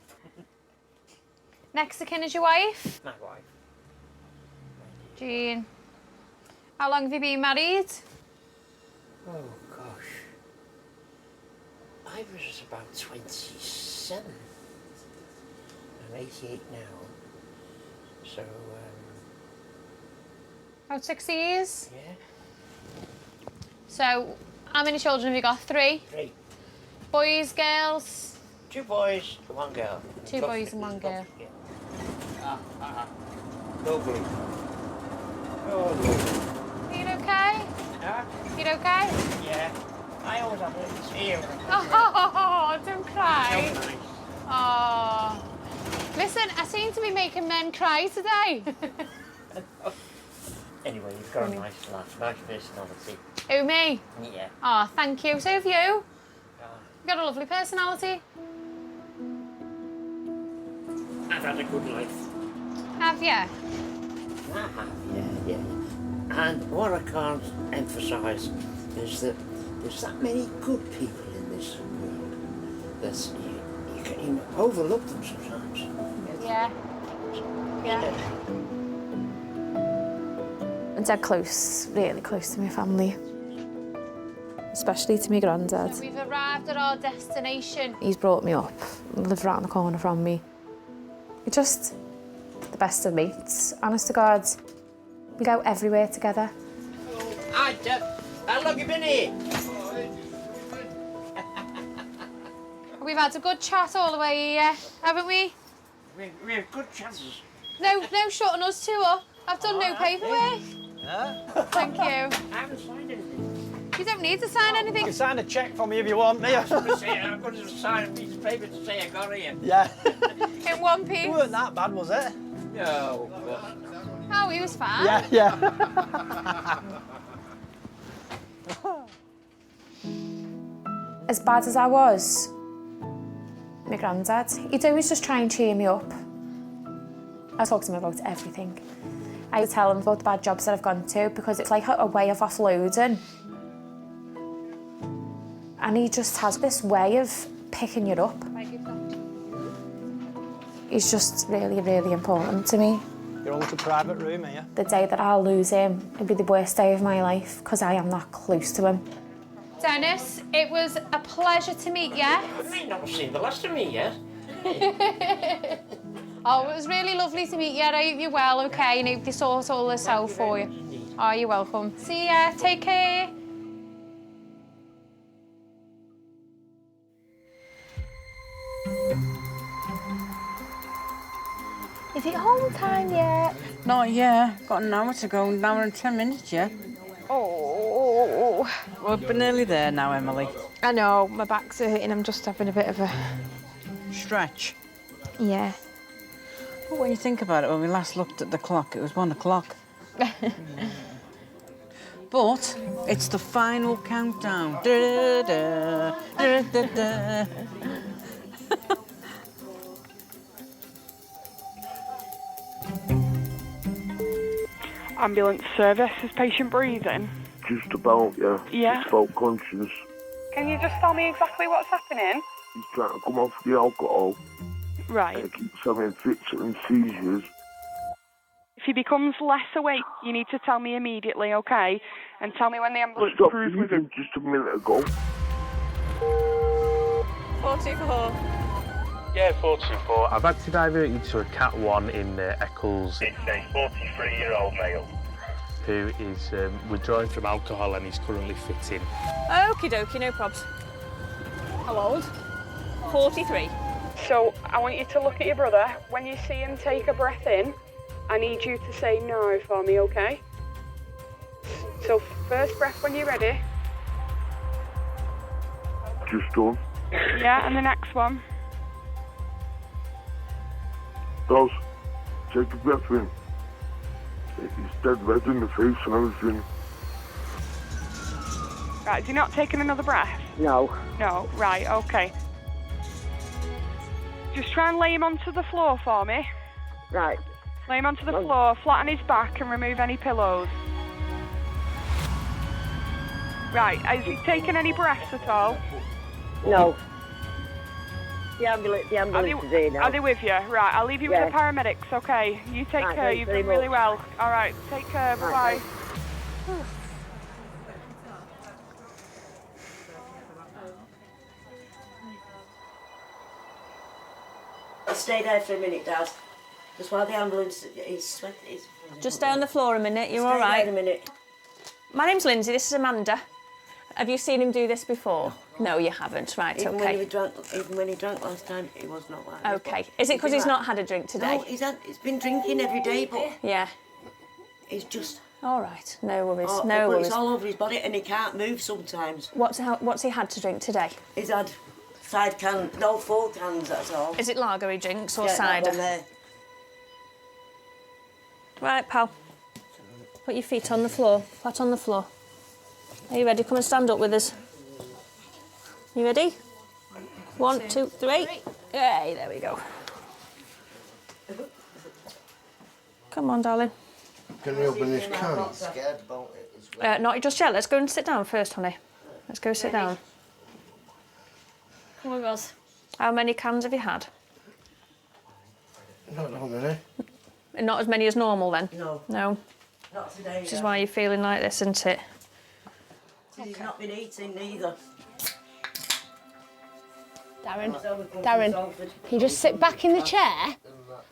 Next of kin is your wife? My wife. Jean. How long have you been married? Oh, gosh. I was about 27. I'm 88 now. So, About 6 years? yeah. So, how many children have you got? 3? 3. Boys, girls? 2 boys, 1 girl. 2 boys and 1 girl. Lovely. Oh, lovely. Are you okay? Huh? You okay? Yeah. I always have little tears. Oh, don't cry. So nice. Oh. Listen, I seem to be making men cry today. Anyway, you've got a nice laugh, nice personality. Who, me? Yeah. Oh, thank you. So have you. You've got a lovely personality. I've had a good life. Have you? I have, yeah. And what I can't emphasise is that there's that many good people in this world that you can overlook them sometimes. Yeah. Yeah. I'm dead close, really close to my family. Especially to my granddad. So we've arrived at our destination. He's brought me up, lives around the corner from me. We're just the best of mates, honest to God. We go everywhere together. Hi, Jeff. How long have you been here? We've had a good chat all the way here, haven't we? We have good chances. No shutting us two up. I've done no paperwork. Yeah. Thank you. I haven't signed anything. You don't need to sign anything. You can sign a cheque for me if you want me. I'm going to sign a piece of paper to say I got here. Yeah. In one piece. It weren't that bad, was it? No. Oh, he was fine. Yeah. As bad as I was, My granddad, he'd always just try and cheer me up. I talk to him about everything. I would tell him about the bad jobs that I've gone to because it's like a way of offloading. And he just has this way of picking you up. He's just really, really important to me. You're on to private room, are you? The day that I'll lose him, it'll be the worst day of my life because I am that close to him. Dennis, it was a pleasure to meet you. I may not have seen the last of me yet. Oh, it was really lovely to meet you. I hope you're well, okay, and hope they sort all this out for you. Oh, you're welcome. See ya, take care. Is it home time yet? Not yet. Got an hour to go, an hour and 10 minutes yet. Oh. We're nearly there now, Emily. I know, my back's hurting. I'm just having a bit of a... Stretch. Yeah. But when you think about it, when we last looked at the clock, it was 1 o'clock. But it's the final countdown. Da, da, da, da, da. Ambulance service, is patient breathing? Just about, yeah. Yeah. Just felt conscious. Can you just tell me exactly what's happening? He's trying to come off the alcohol. Right. And he keeps having fits and seizures. If he becomes less awake, you need to tell me immediately, okay? And tell me when the ambulance Stopped crews with him. just a minute ago. 424. Yeah, 424. I've had to divert you to a Cat 1 in Eccles. It's a 43-year-old male. Who is withdrawing from alcohol and he's currently fitting. Okie dokie, no probs. How old? 43. So, I want you to look at your brother. When you see him take a breath in, I need you to say no for me, okay? So, first breath when you're ready. Just done. Yeah, and the next one. Does. Take a breath in. He's dead red in the face and everything. Right, is he not taking another breath? No. No, right, okay. Just try and lay him onto the floor for me. Right. Lay him onto the floor, flatten his back and remove any pillows. Right, has he taken any breaths at all? No. The ambulance is here now. Are they with you? Right, I'll leave you with the paramedics, okay? You take care, you've done really well. All right, take care, bye-bye. Stay there for a minute, Dad. Just while the ambulance is sweating. Just stay on the floor a minute, you're all right? Stay there a minute. My name's Lindsay, this is Amanda. Have you seen him do this before? No, you haven't. Right, even okay. Even when he drank last time, he was not like this. Okay. Is it because he's not had a drink today? No, he's been drinking every day, but... Yeah. He's just... All right, no worries, but no worries. It's all over his body and he can't move sometimes. What's he had to drink today? He's had 4 cans, that's all. Is it lager he drinks or Yeah, cider? that one there. Right, pal. Put your feet on the floor, flat on the floor. Are you ready? Come and stand up with us. You ready? 1, 2, 3. Yay, there we go. Come on, darling. Can you open this can? Not just yet. Let's go and sit down first, honey. Let's go sit down. Come on, girls. How many cans have you had? Not that many. Not as many as normal, then? No. No? Not today. This is why you're feeling like this, isn't it? He's not been eating neither. Darren, can you just sit back in the chair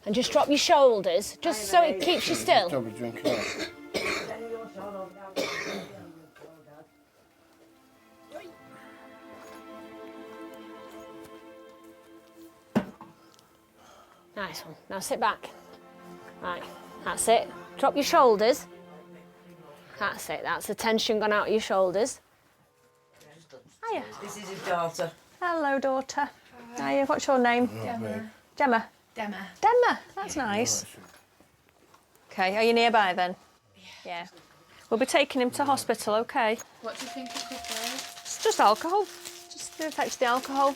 and just drop your shoulders, just so it keeps you still? Nice one. Now sit back. Right, that's it. Drop your shoulders. That's it. That's the tension gone out of your shoulders. Hiya. This is his daughter. Hello, daughter. Hiya. What's your name? Gemma. Gemma. That's nice. Okay, are you nearby then? Yeah. We'll be taking him to hospital, okay? What do you think it could be? It's just alcohol. Just the effects of the alcohol.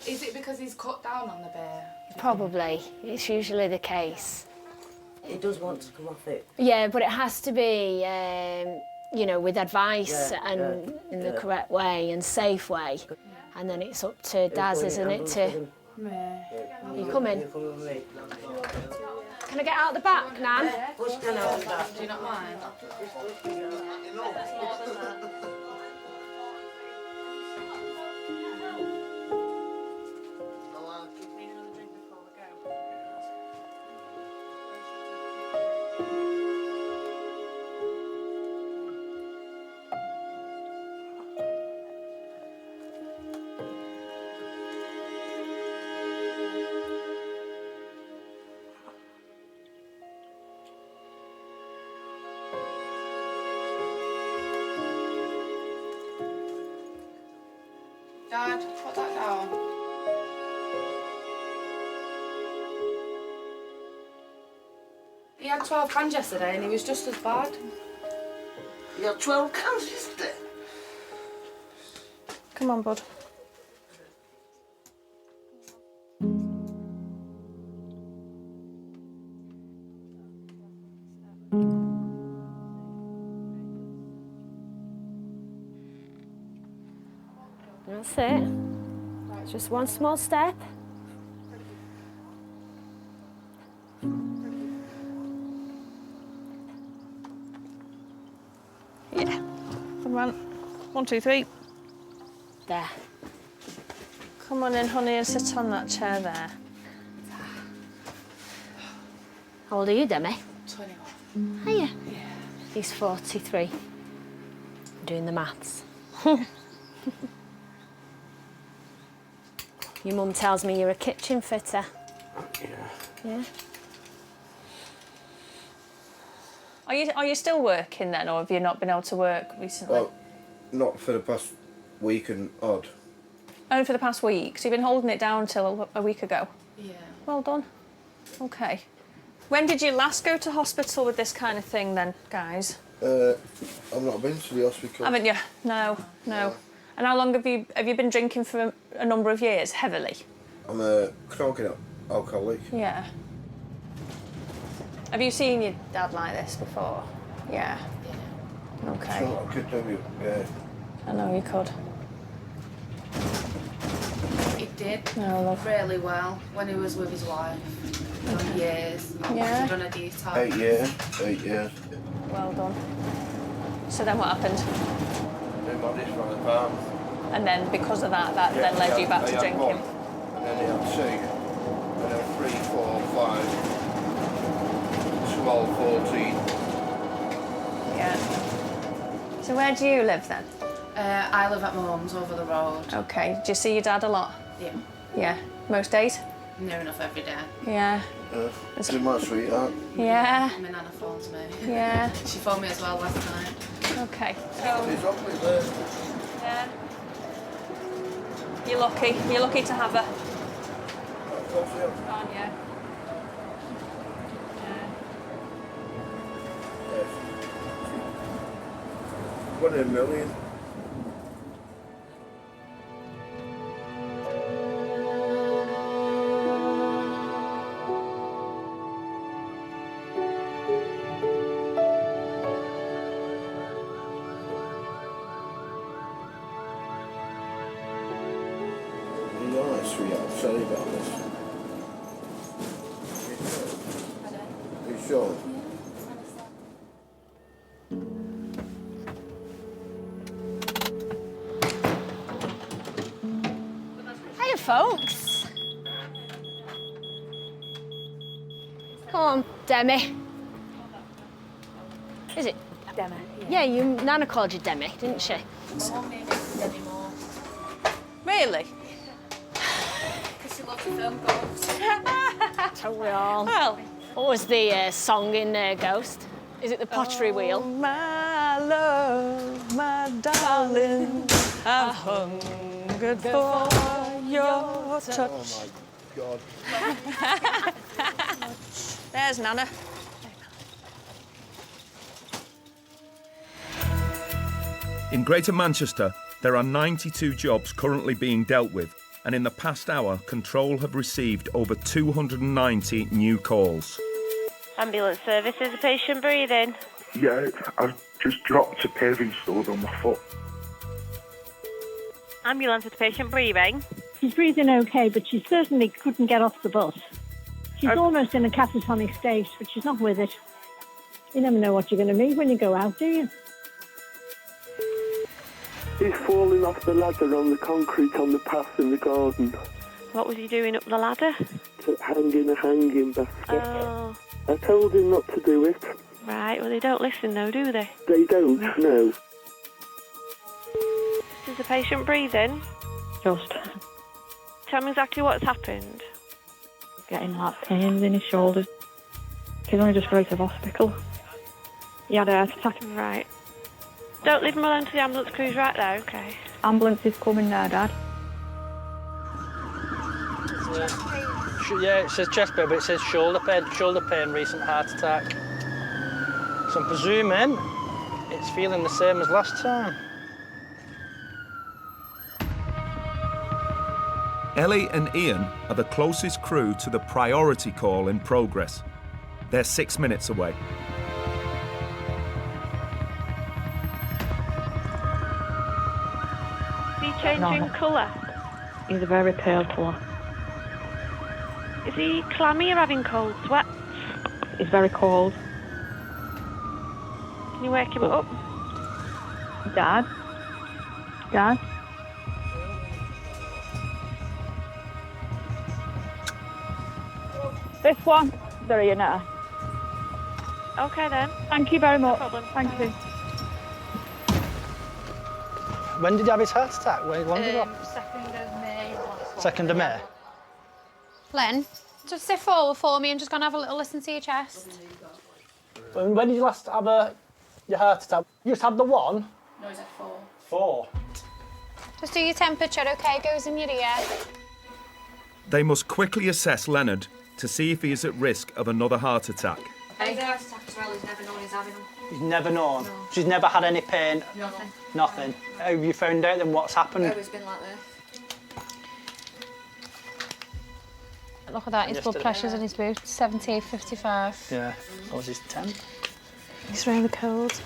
Is it because he's cut down on the bear? Probably. It's usually the case. He does want to come off it. Yeah, but it has to be, you know, with advice and in the correct way and safe way. And then it's up to Daz, isn't it, to... You come in. Can I get out the back, Nan? Push Nan out the back. Do you not mind? Dad, put that down. He had 12 cans yesterday and he was just as bad. You had 12 cans yesterday? Come on, bud. That's it. Just one small step. Yeah. Come on. 1, 2, 3. There. Come on in, honey, and sit on that chair there. How old are you, Demi? 21. Are you? Yeah. He's 43. I'm doing the maths. Your mum tells me you're a kitchen fitter. Yeah. Yeah? Are you still working then, or have you not been able to work recently? Well, not for the past week and odd. Only for the past week? So you've been holding it down till a week ago? Yeah. Well done. Okay. When did you last go to hospital with this kind of thing then, guys? I've not been to the hospital. Haven't you? No. And how long have you been drinking for a number of years, heavily? I'm a chronic alcoholic. Yeah. Have you seen your dad like this before? Yeah. Okay. Sure, I could do, yeah. I know you could. He did No, love. really well when he was with his wife. For years. Yeah. He'd done a detox. 8 years. 8 years. Well done. So then what happened? Been modest from the farm. And then because of that, then led you back to drinking? One, and then he had 2, and then 3, 4, 5, 12, 14. Yeah. So where do you live then? I live at my mum's over the road. Okay. Do you see your dad a lot? Yeah. Yeah. Most days? Near enough every day. Yeah. Is my sweetheart? Yeah. My nana phones me. Yeah. She phoned me as well last night. Okay. He's up with there. Yeah. You're lucky. You're lucky to have her. Aren't you? Yes. 1 in a million. Sweetheart, sorry about this. You sure? Hiya, folks. Come on, Demi. Is it? Demi. Yeah, Nana called you Demi, didn't she? My mum named me anymore. Really? Because she loves the film Ghost. Don't we all? Well. What was the song in Ghost? Is it the pottery wheel? My love, my darling, I've hungered for your touch. Oh my God. There's Nana. In Greater Manchester, there are 92 jobs currently being dealt with, and in the past hour, Control have received over 290 new calls. Ambulance service, is the patient breathing? Yeah, I've just dropped a paving stone on my foot. Ambulance, is the patient breathing? She's breathing okay, but she certainly couldn't get off the bus. She's almost in a catatonic state, but she's not with it. You never know what you're going to meet when you go out, do you? He's falling off the ladder on the concrete on the path in the garden. What was he doing up the ladder? Hanging a hanging basket. Oh, I told him not to do it. right. Well, they don't listen though, do they? They don't, no. Is the patient breathing? Just Tell me exactly what's happened. getting like pains in his shoulders. He's only just got out of hospital. He had a heart attack. Right. Don't leave him alone to the ambulance crew's right there, okay? Ambulance is coming now, Dad. Yeah, it says chest pain, but it says shoulder pain, recent heart attack. So I'm presuming it's feeling the same as last time. Ellie and Ian are the closest crew to the priority call in progress. They're 6 minutes away. Is he changing colour? He's a very pale colour. Is he clammy or having cold sweats? He's very cold. Can you wake him up? Dad? Dad? This one? There you know. Okay then. Thank you very much. No problem. Thank you. When did he have his heart attack? When did he 2nd of May. 2nd of May? Len, just sit forward for me and just go and have a little listen to your chest. When did you last have your heart attack? You just had the one? No, he's at 4. 4. Just do your temperature, okay? It goes in your ear. They must quickly assess Leonard to see if he is at risk of another heart attack. He's had heart attack as well, he's never known he's having them. He's never known? No. She's never had any pain? Nothing. Nothing? Have you found out then what's happened? It's always been like this. Look at that, his blood pressure's in his boots, 70/55. Yeah. What was his temp? He's really cold.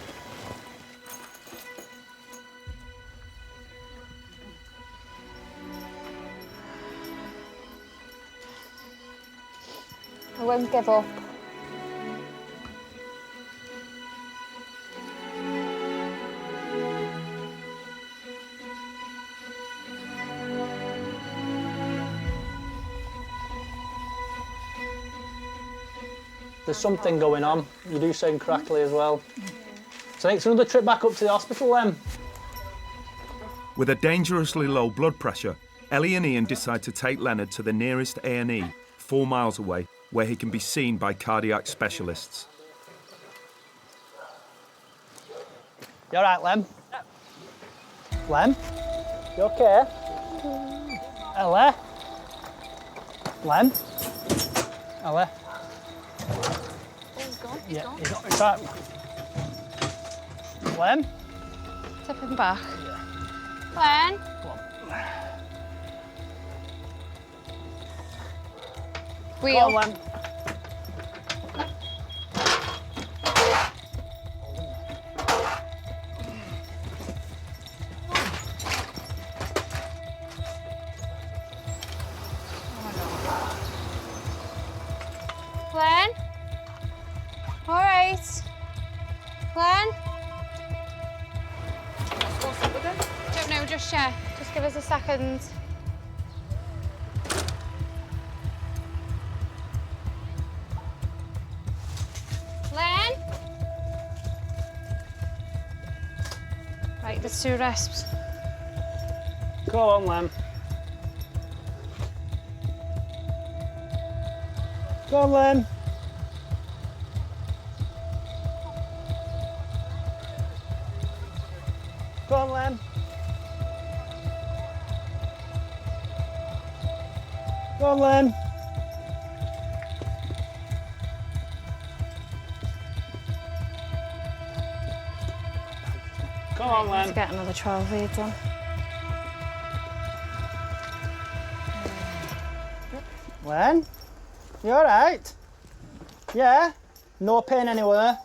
I won't give up. There's something going on. You do sound crackly as well. So it's another trip back up to the hospital then. With a dangerously low blood pressure, Ellie and Ian decide to take Leonard to the nearest A&E, 4 miles away, where he can be seen by cardiac specialists. You all right, Lem? Lem? You okay? Ella? Lem? Ella? Yeah, he's not. It's right. Lem? Tip him back. Len? Wheel. Go on, Lem. Len? All right. Len? Don't know just yet. Just give us a second. Len? Right, there's 2 resps. Go on, Lem. Go on, Lem. Go on, Lem. Go on, Lem. Come on, Lem. Let's get another 12 lead done. Len, you all right? Yeah? No pain anywhere?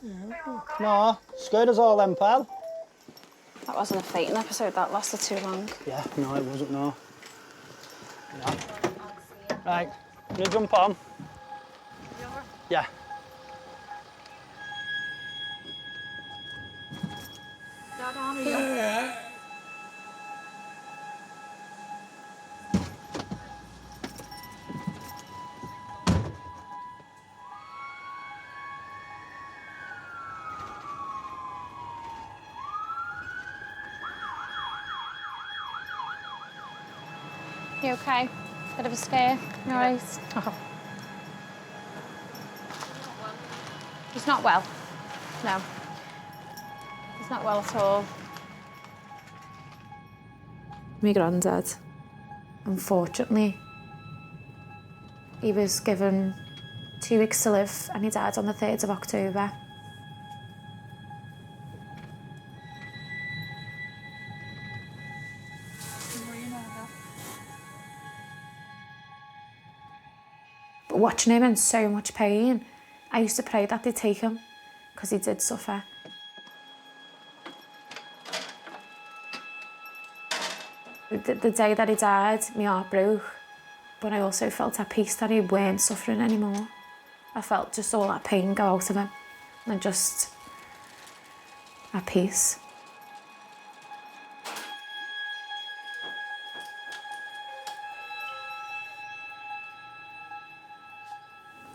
No? Scared us all then, pal? That wasn't a fainting episode, that lasted too long. Yeah, no, it wasn't, no. No. Right, you jump on? Yeah. Dad, are you? You okay? Bit of a scare? You all right? Oh. He's not well. No. He's not well at all. My granddad, unfortunately, he was given 2 weeks to live and he died on the 3rd of October. But watching him in so much pain, I used to pray that they'd take him, because he did suffer. The day that he died, my heart broke, but I also felt at peace that he weren't suffering anymore. I felt just all that pain go out of him, and just at peace.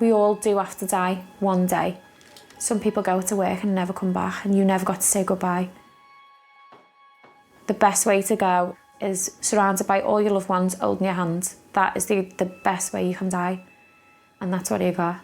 We all do have to die one day. Some people go to work and never come back, and you never got to say goodbye. The best way to go is surrounded by all your loved ones holding your hand. That is the best way you can die. And that's what you got.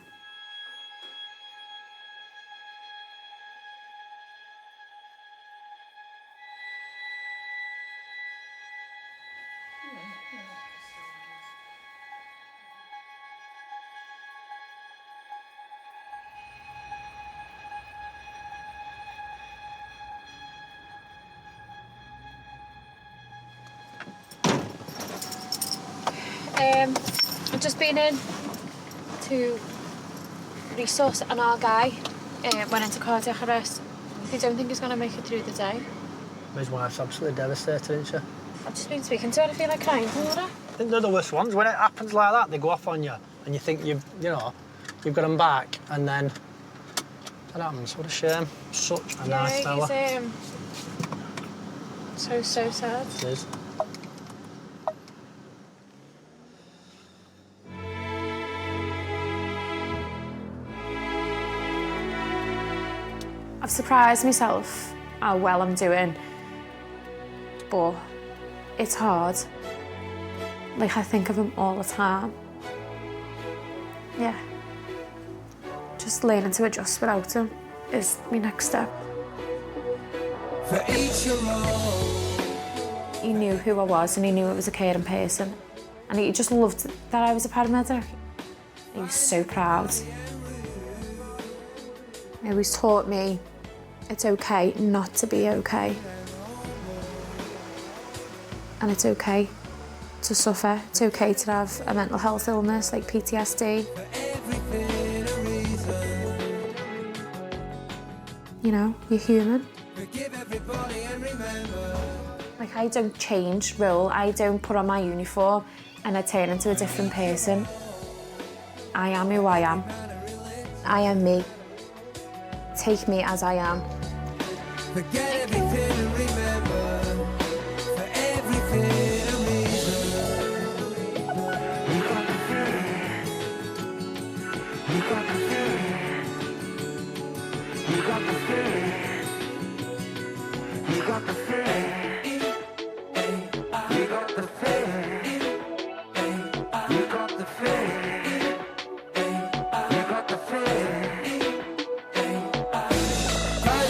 I've just been in to resource an our guy. Went into cardiac arrest. I don't think he's going to make it through the day. His wife's absolutely devastated, isn't she? I've just been speaking to her. I feel like crying for her. I think they're the worst ones. When it happens like that, they go off on you, and you think you've got them back, and then that happens. What a shame. Such a nice fella. So sad. It is. I've surprised myself how well I'm doing, but it's hard. Like, I think of him all the time. Yeah. Just learning to adjust without him is my next step. For each he knew who I was, and he knew I was a caring person. And he just loved that I was a paramedic. He was so proud. He always taught me it's okay not to be okay. And it's okay to suffer. It's okay to have a mental health illness like PTSD. You know, you're human. Like, I don't change role. I don't put on my uniform and I turn into a different person. I am who I am. I am me. Take me as I am. Forget everything and remember, for everything a reason. You got the feeling. You got the feeling. You got the feeling. You got the feeling. You got the feeling. You got the feeling. You got the feeling.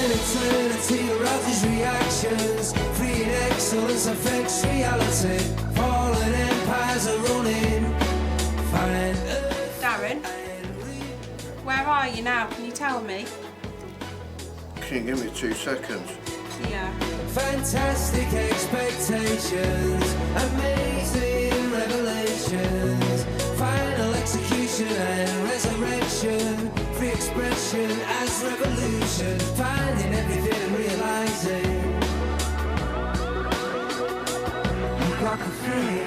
Eternity of these reactions, free excellence affects reality. Fallen empires are running. Darren, where are you now? Can you tell me? Can you give me 2 seconds? Yeah. Fantastic expectations, amazing revelations, final revolution, free expression as revolution, finding everything and realizing you got the fear.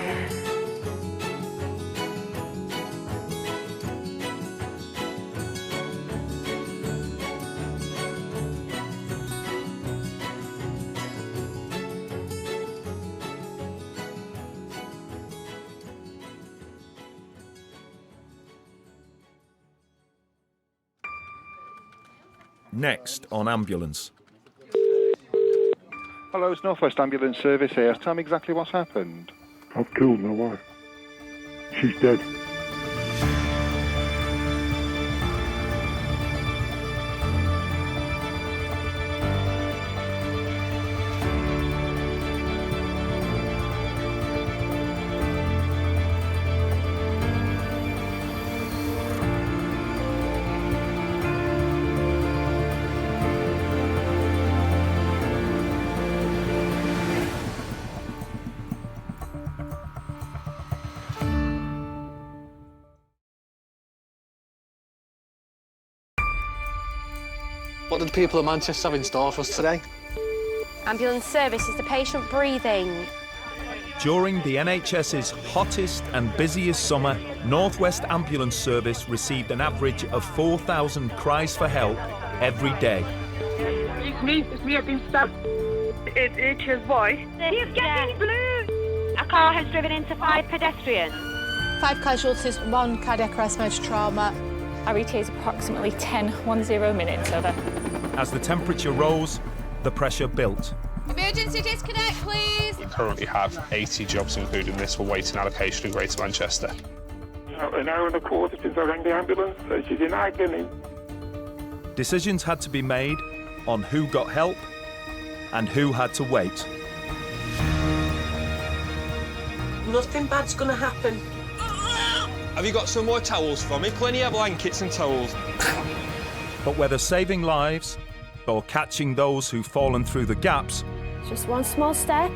Next on Ambulance. Hello, it's North West Ambulance Service here. Tell me exactly what's happened. I've killed my wife. She's dead. What do the people of Manchester have in store for us today? Ambulance service, is the patient breathing? During the NHS's hottest and busiest summer, North West Ambulance Service received an average of 4,000 cries for help every day. It's me, I've been stabbed. It's his voice. He's getting blue! A car has driven into 5 pedestrians. 5 casualties, 1 cardiac arrest, major trauma. RET is approximately 10 minutes, over. As the temperature rose, the pressure built. Emergency disconnect, please! We currently have 80 jobs, including this, for waiting allocation in Greater Manchester. An hour and a quarter since I rang the ambulance. She's in agony. Decisions had to be made on who got help and who had to wait. Nothing bad's gonna happen. Have you got some more towels for me? Plenty of blankets and towels. But whether saving lives or catching those who've fallen through the gaps, Just one small step.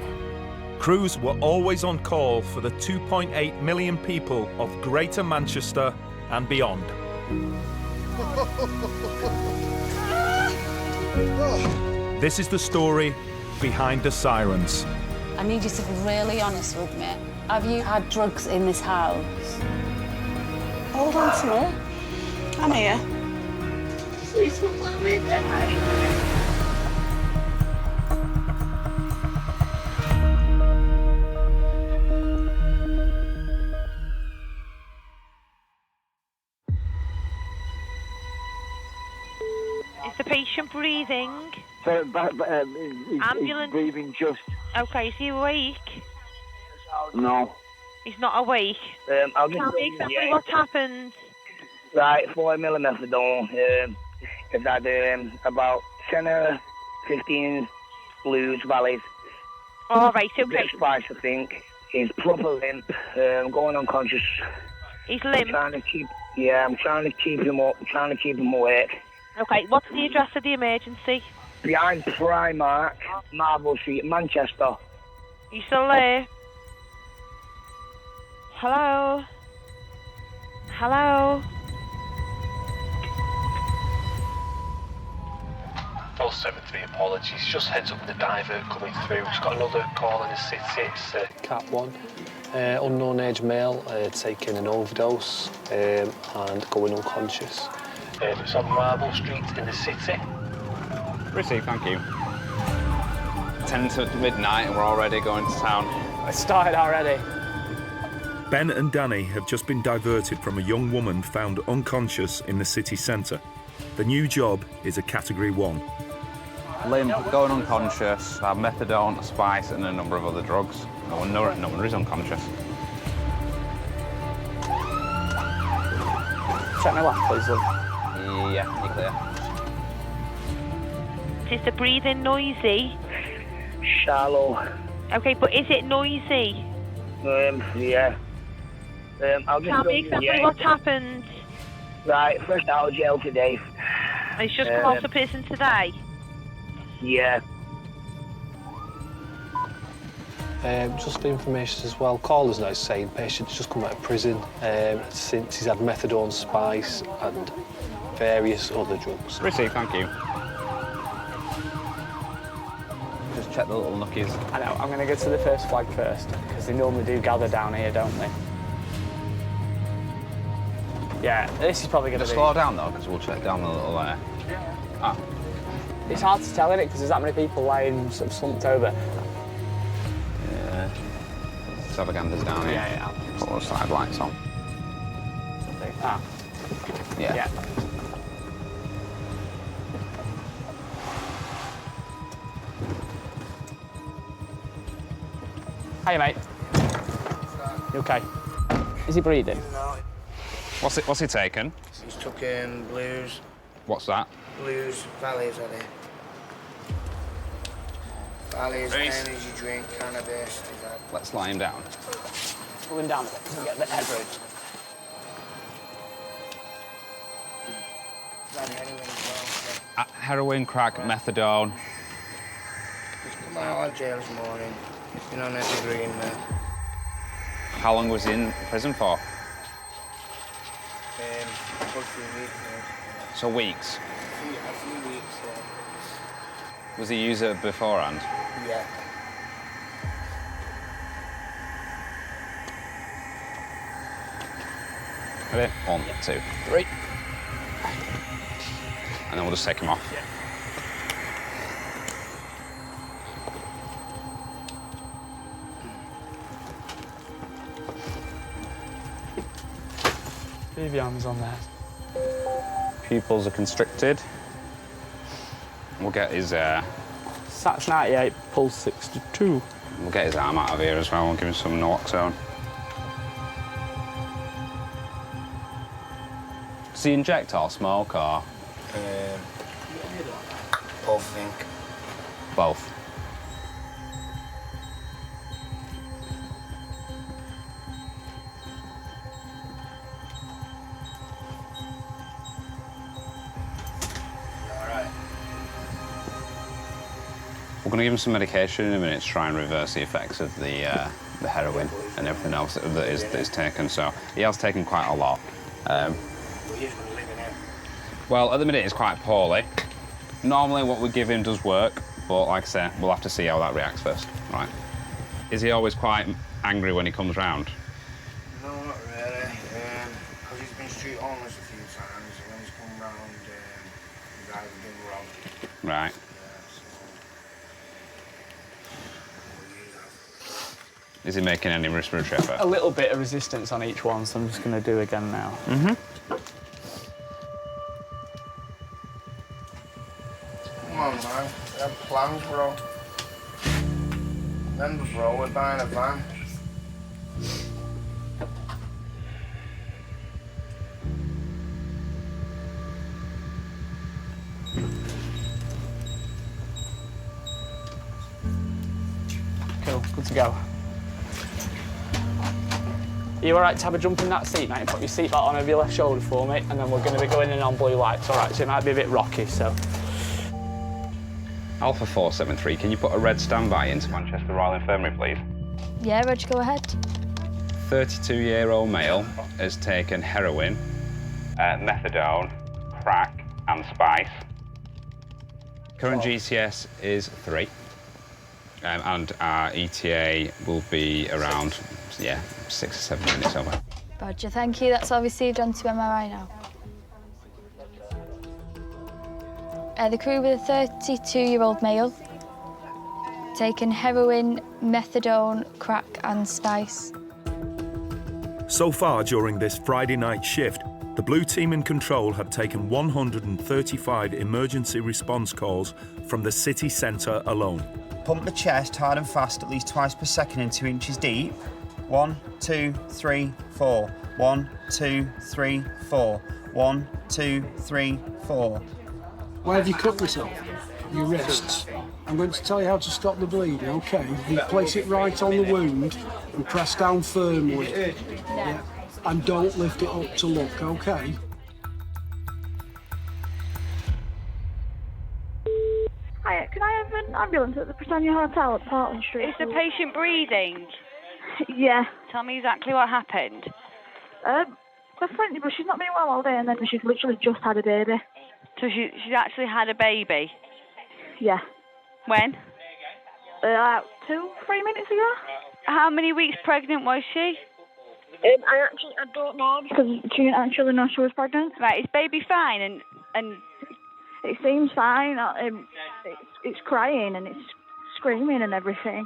crews were always on call for the 2.8 million people of Greater Manchester and beyond. This is the story behind the sirens. I need you to be really honest with me. Have you had drugs in this house? Hold on to me. I'm here. Please don't let me die. Is the patient breathing? Ambulance. Breathing just. Okay, is he awake? No. He's not awake. I'll just Tell me exactly what happened. Right, 4 methadone. I've had about 10 or 15 blues, valleys. All right, okay. Bit of spice, I think. He's proper limp, going unconscious. He's limp? I'm trying to keep him up, trying to keep him awake. Okay, what's the address of the emergency? Behind Primark, Marble Street, Manchester. You still there? Hello? Hello? Full 7-3 apologies. Just heads up with the divert coming through. Just got another call in the city. It's Cat 1, unknown age male, taking an overdose and going unconscious. It's on Marble Street in the city. Received, thank you. 10 to midnight and we're already going to town. I started already. Ben and Danny have just been diverted from a young woman found unconscious in the city centre. The new job is a Category 1. Limp, going unconscious, have methadone, spice and a number of other drugs. No one is unconscious. Check my lap, please, Lou. Yeah, you're clear. Is the breathing noisy? Shallow. Okay, but is it noisy? Yeah. I'll just Tell me exactly what happened. Right, first out of jail today. He's just come out of prison today? Yeah. Just for information as well, caller's note saying patient's just come out of prison since he's had methadone, spice and various other drugs. Received, thank you. Just check the little nookies. I know, I'm going to go to the first flag first, because they normally do gather down here, don't they? Yeah, this is probably going to be... Slow down though, because we'll check down the little Ah. It's hard to tell, isn't it, because there's that many people lying sort of slumped over. Yeah. Let's have a gander down here. Yeah. Put all the side lights on. Ah. Yeah. Hiya, mate. You okay? Is he breathing? No. What's he taken? He's taken blues. What's that? Blues, Valleys are there. Valleys, energy drink, cannabis. Let's lie him down. Pull him down a bit so we get the head road. Heroin, crack, methadone. He's come out of jail this morning. He's been on a degree in there. How long was he in prison for? A few weeks. So weeks. A few weeks, Was he a user beforehand? yeah. Ready? 1, 2, 3. And then we'll just take him off. Leave your arms on there. Pupils are constricted. We'll get his... Sats 98, pulse 62. We'll get his arm out of here as well. We'll give him some naloxone. Does he inject or smoke or...? Both, I think. Both. We're going to give him some medication in a minute to try and reverse the effects of the heroin and everything else that is taken. So he has taken quite a lot. Well, at the minute, it's quite poorly. Normally, what we give him does work, but like I say, we'll have to see how that reacts first. Right. Is he always quite angry when he comes round? No, not really. Because he's been street homeless a few times, and when he's come round, he's either been robbed. Right. Is he making any respiratory effort? A little bit of resistance on each one, so I'm just going to do again now. Mm-hmm. Come on, man. We have plans, bro. Remember, bro, we're buying a van. Cool, good to go. Are you all right to have a jump in that seat, mate, and put your seatbelt on over your left shoulder for me, and then we're going to be going in on blue lights, all right? So it might be a bit rocky, so... Alpha 473, can you put a red standby into Manchester Royal Infirmary, please? Yeah, Reg, go ahead. 32-year-old male has taken heroin, methadone, crack and spice. Current GCS is 3. And our ETA will be around, 6 or 7 minutes over. Roger, thank you. That's all received onto MRI now. The crew with a 32-year-old male, taken heroin, methadone, crack and spice. So far during this Friday night shift, the Blue Team in control have taken 135 emergency response calls from the city centre alone. Pump the chest hard and fast at least twice per second and 2 inches deep. 1, 2, 3, 4. 1, 2, 3, 4. 1, 2, 3, 4. Where have you cut yourself? Your wrists. I'm going to tell you how to stop the bleeding, OK? You place it right on the wound and press down firmly. Yeah. And don't lift it up to look, OK? Hiya, could I have an ambulance at the Britannia Hotel at Portland Street? Is the patient breathing? Yeah. Tell me exactly what happened. My friend, but she's not been well all day, and then she's literally just had a baby. So she's actually had a baby? Yeah. When? 2-3 minutes ago. How many weeks pregnant was she? I don't know because she didn't actually know she was pregnant. Right, is baby fine and it seems fine. It's crying and it's screaming and everything.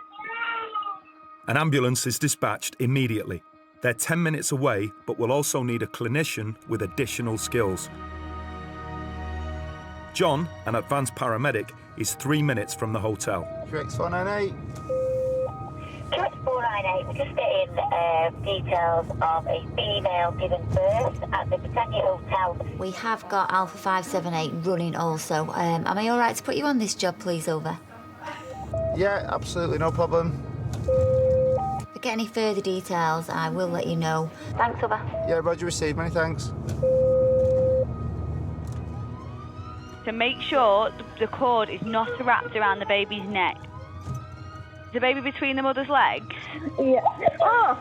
An ambulance is dispatched immediately. They're 10 minutes away, but will also need a clinician with additional skills. John, an advanced paramedic, is 3 minutes from the hotel. QX498. QX498, we're just getting details of a female given birth at the Britannia Hotel. We have got Alpha 578 running also. Am I all right to put you on this job, please, over? Yeah, absolutely, no problem. If I get any further details, I will let you know. Thanks, over. Yeah, roger received, many thanks. to make sure the cord is not wrapped around the baby's neck. Is the baby between the mother's legs? Yeah. Oh!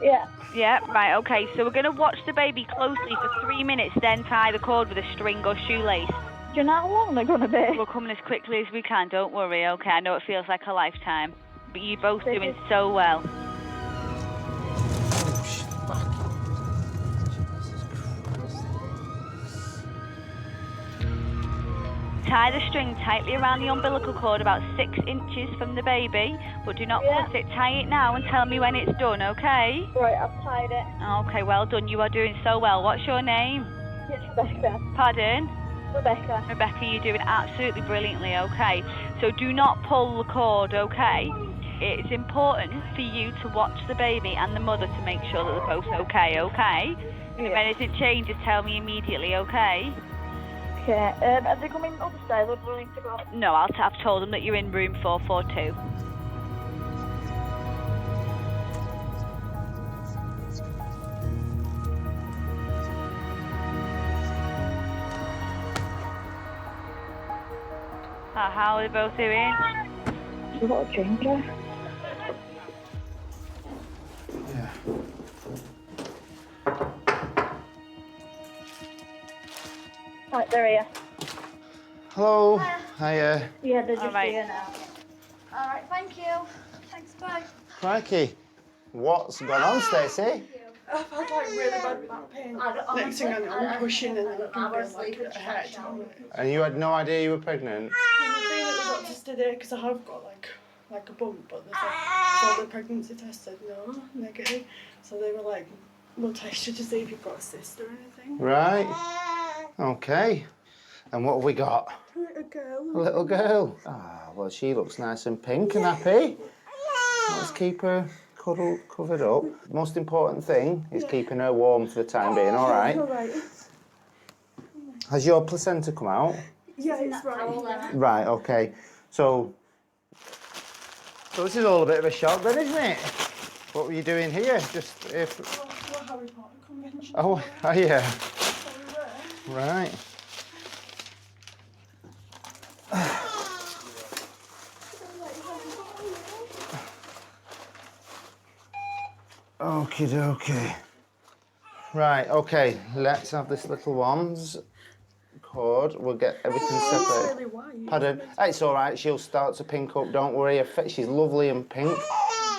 Yeah. Yeah, right, okay. So we're going to watch the baby closely for 3 minutes, then tie the cord with a string or shoelace. Do you know how long they're going to be? We're coming as quickly as we can, don't worry, okay? I know it feels like a lifetime, but you're both doing so well. Tie the string tightly around the umbilical cord about 6 inches from the baby, but do not pull it. Tie it now and tell me when it's done, okay? Right, I've tied it. Okay, well done. You are doing so well. What's your name? It's Rebecca. Pardon? Rebecca. Rebecca, you're doing absolutely brilliantly, okay? So do not pull the cord, okay? It's important for you to watch the baby and the mother to make sure that they're both okay, okay? And if anything changes, tell me immediately, okay? Okay, are they coming upstairs or do we need to go? No, I've told them that you're in room 442. How are they both doing? We've got a changer. Yeah. Right, they're here. Hello. Hiya. Yeah, they're just All right. here now. All right, thank you. Thanks, bye. Crikey. What's gone on, Stacey? I've had like really bad back pain. Next thing I know, I'm pushing and then I can feel like a head. And you had no idea you were pregnant? I've been at the doctor's today because I have got like a bump, but there's like, so the pregnancy test said no, negative. So they were like, we'll test you to see if you've got a cyst or anything. Right. Okay. And what have we got? A little girl. A little girl. Ah, well, she looks nice and pink and happy. Let's keep her covered up. Most important thing is keeping her warm for the time being, all right? All right. Has your placenta come out? Yeah, it's right. Right, okay. So this is all a bit of a shock then, isn't it? What were you doing here? Just if... We're Harry Potter convention. Oh, yeah. Right. Okie dokie. Right, okay, let's have this little one's cord. We'll get everything separate. Really white. Pardon? It's all right, she'll start to pink up, don't worry. She's lovely and pink.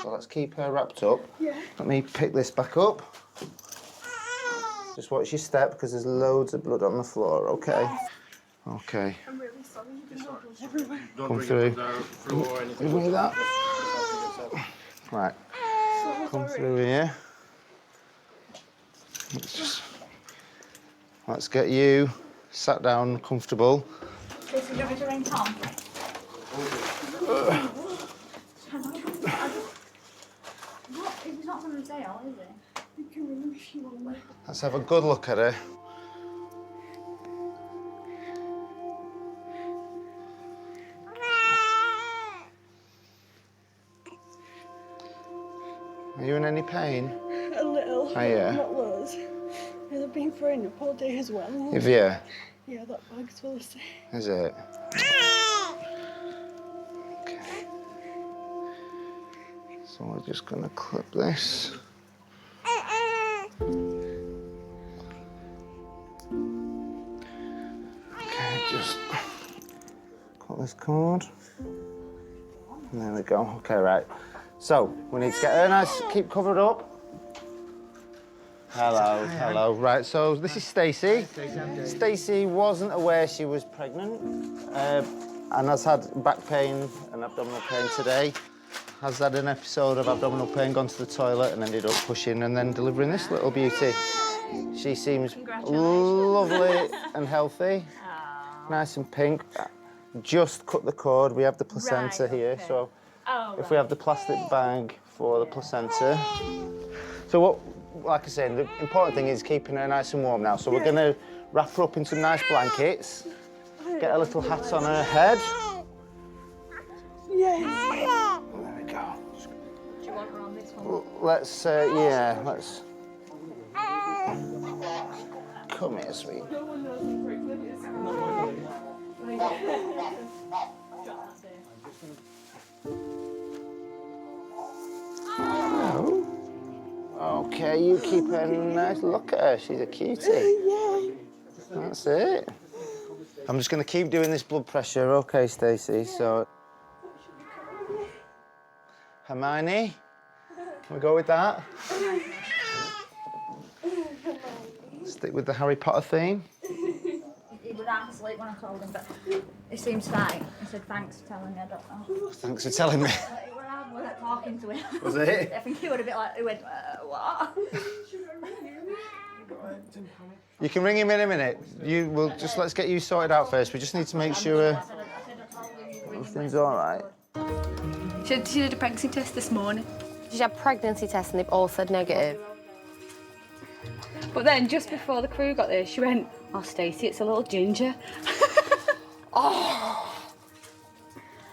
So let's keep her wrapped up. Yeah. Let me pick this back up. Just watch your step because there's loads of blood on the floor, okay? Okay. I'm really sorry. There's blood everywhere. Come through. Give me that. Right. Come through here. Let's get you sat down, comfortable. This is going to ring Tom. He's not going to jail, is he? You can ring if you want. Let's have a good look at her. Are you in any pain? A little. Oh, yeah. Not loads. And I've been throwing up all day as well. Have you? Yeah, that bag's full of sick. Is it? So we're just going to clip this. Okay, just cut this cord. And there we go. Okay, right. So we need to get her nice, keep covered up. Hello, hello. Right, so this is Stacey. Stacey wasn't aware she was pregnant and has had back pain and abdominal pain today. Has had an episode of abdominal pain, gone to the toilet and ended up pushing and then delivering this little beauty. She seems lovely and healthy, nice and pink. Just cut the cord. We have the placenta here, so if we have the plastic bag for the placenta. So what, like I said, the important thing is keeping her nice and warm now. So we're going to wrap her up in some nice blankets, get a little hat on her head. Yes. There we go. Do you want her on this one? Let's, yeah, let's... Come here, sweet. Oh. Okay, you keep her nice. Look at her, she's a cutie. That's it. I'm just going to keep doing this blood pressure, okay, Stacey? So, Hermione, can we go with that? Stick with the Harry Potter theme. He was half asleep when I told him, but he seems fine. I said, thanks for telling me, I don't know. Thanks for telling me. It was hard work talking to him. Was it? I think he would have been like, he went, what? You can ring him in a minute. You will just let's get you sorted out first. We just need to make sure everything's all right. She did a pregnancy test this morning. She had a pregnancy test and they've all said negative. But then, just before the crew got there, she went, oh, Stacey, it's a little ginger. Oh!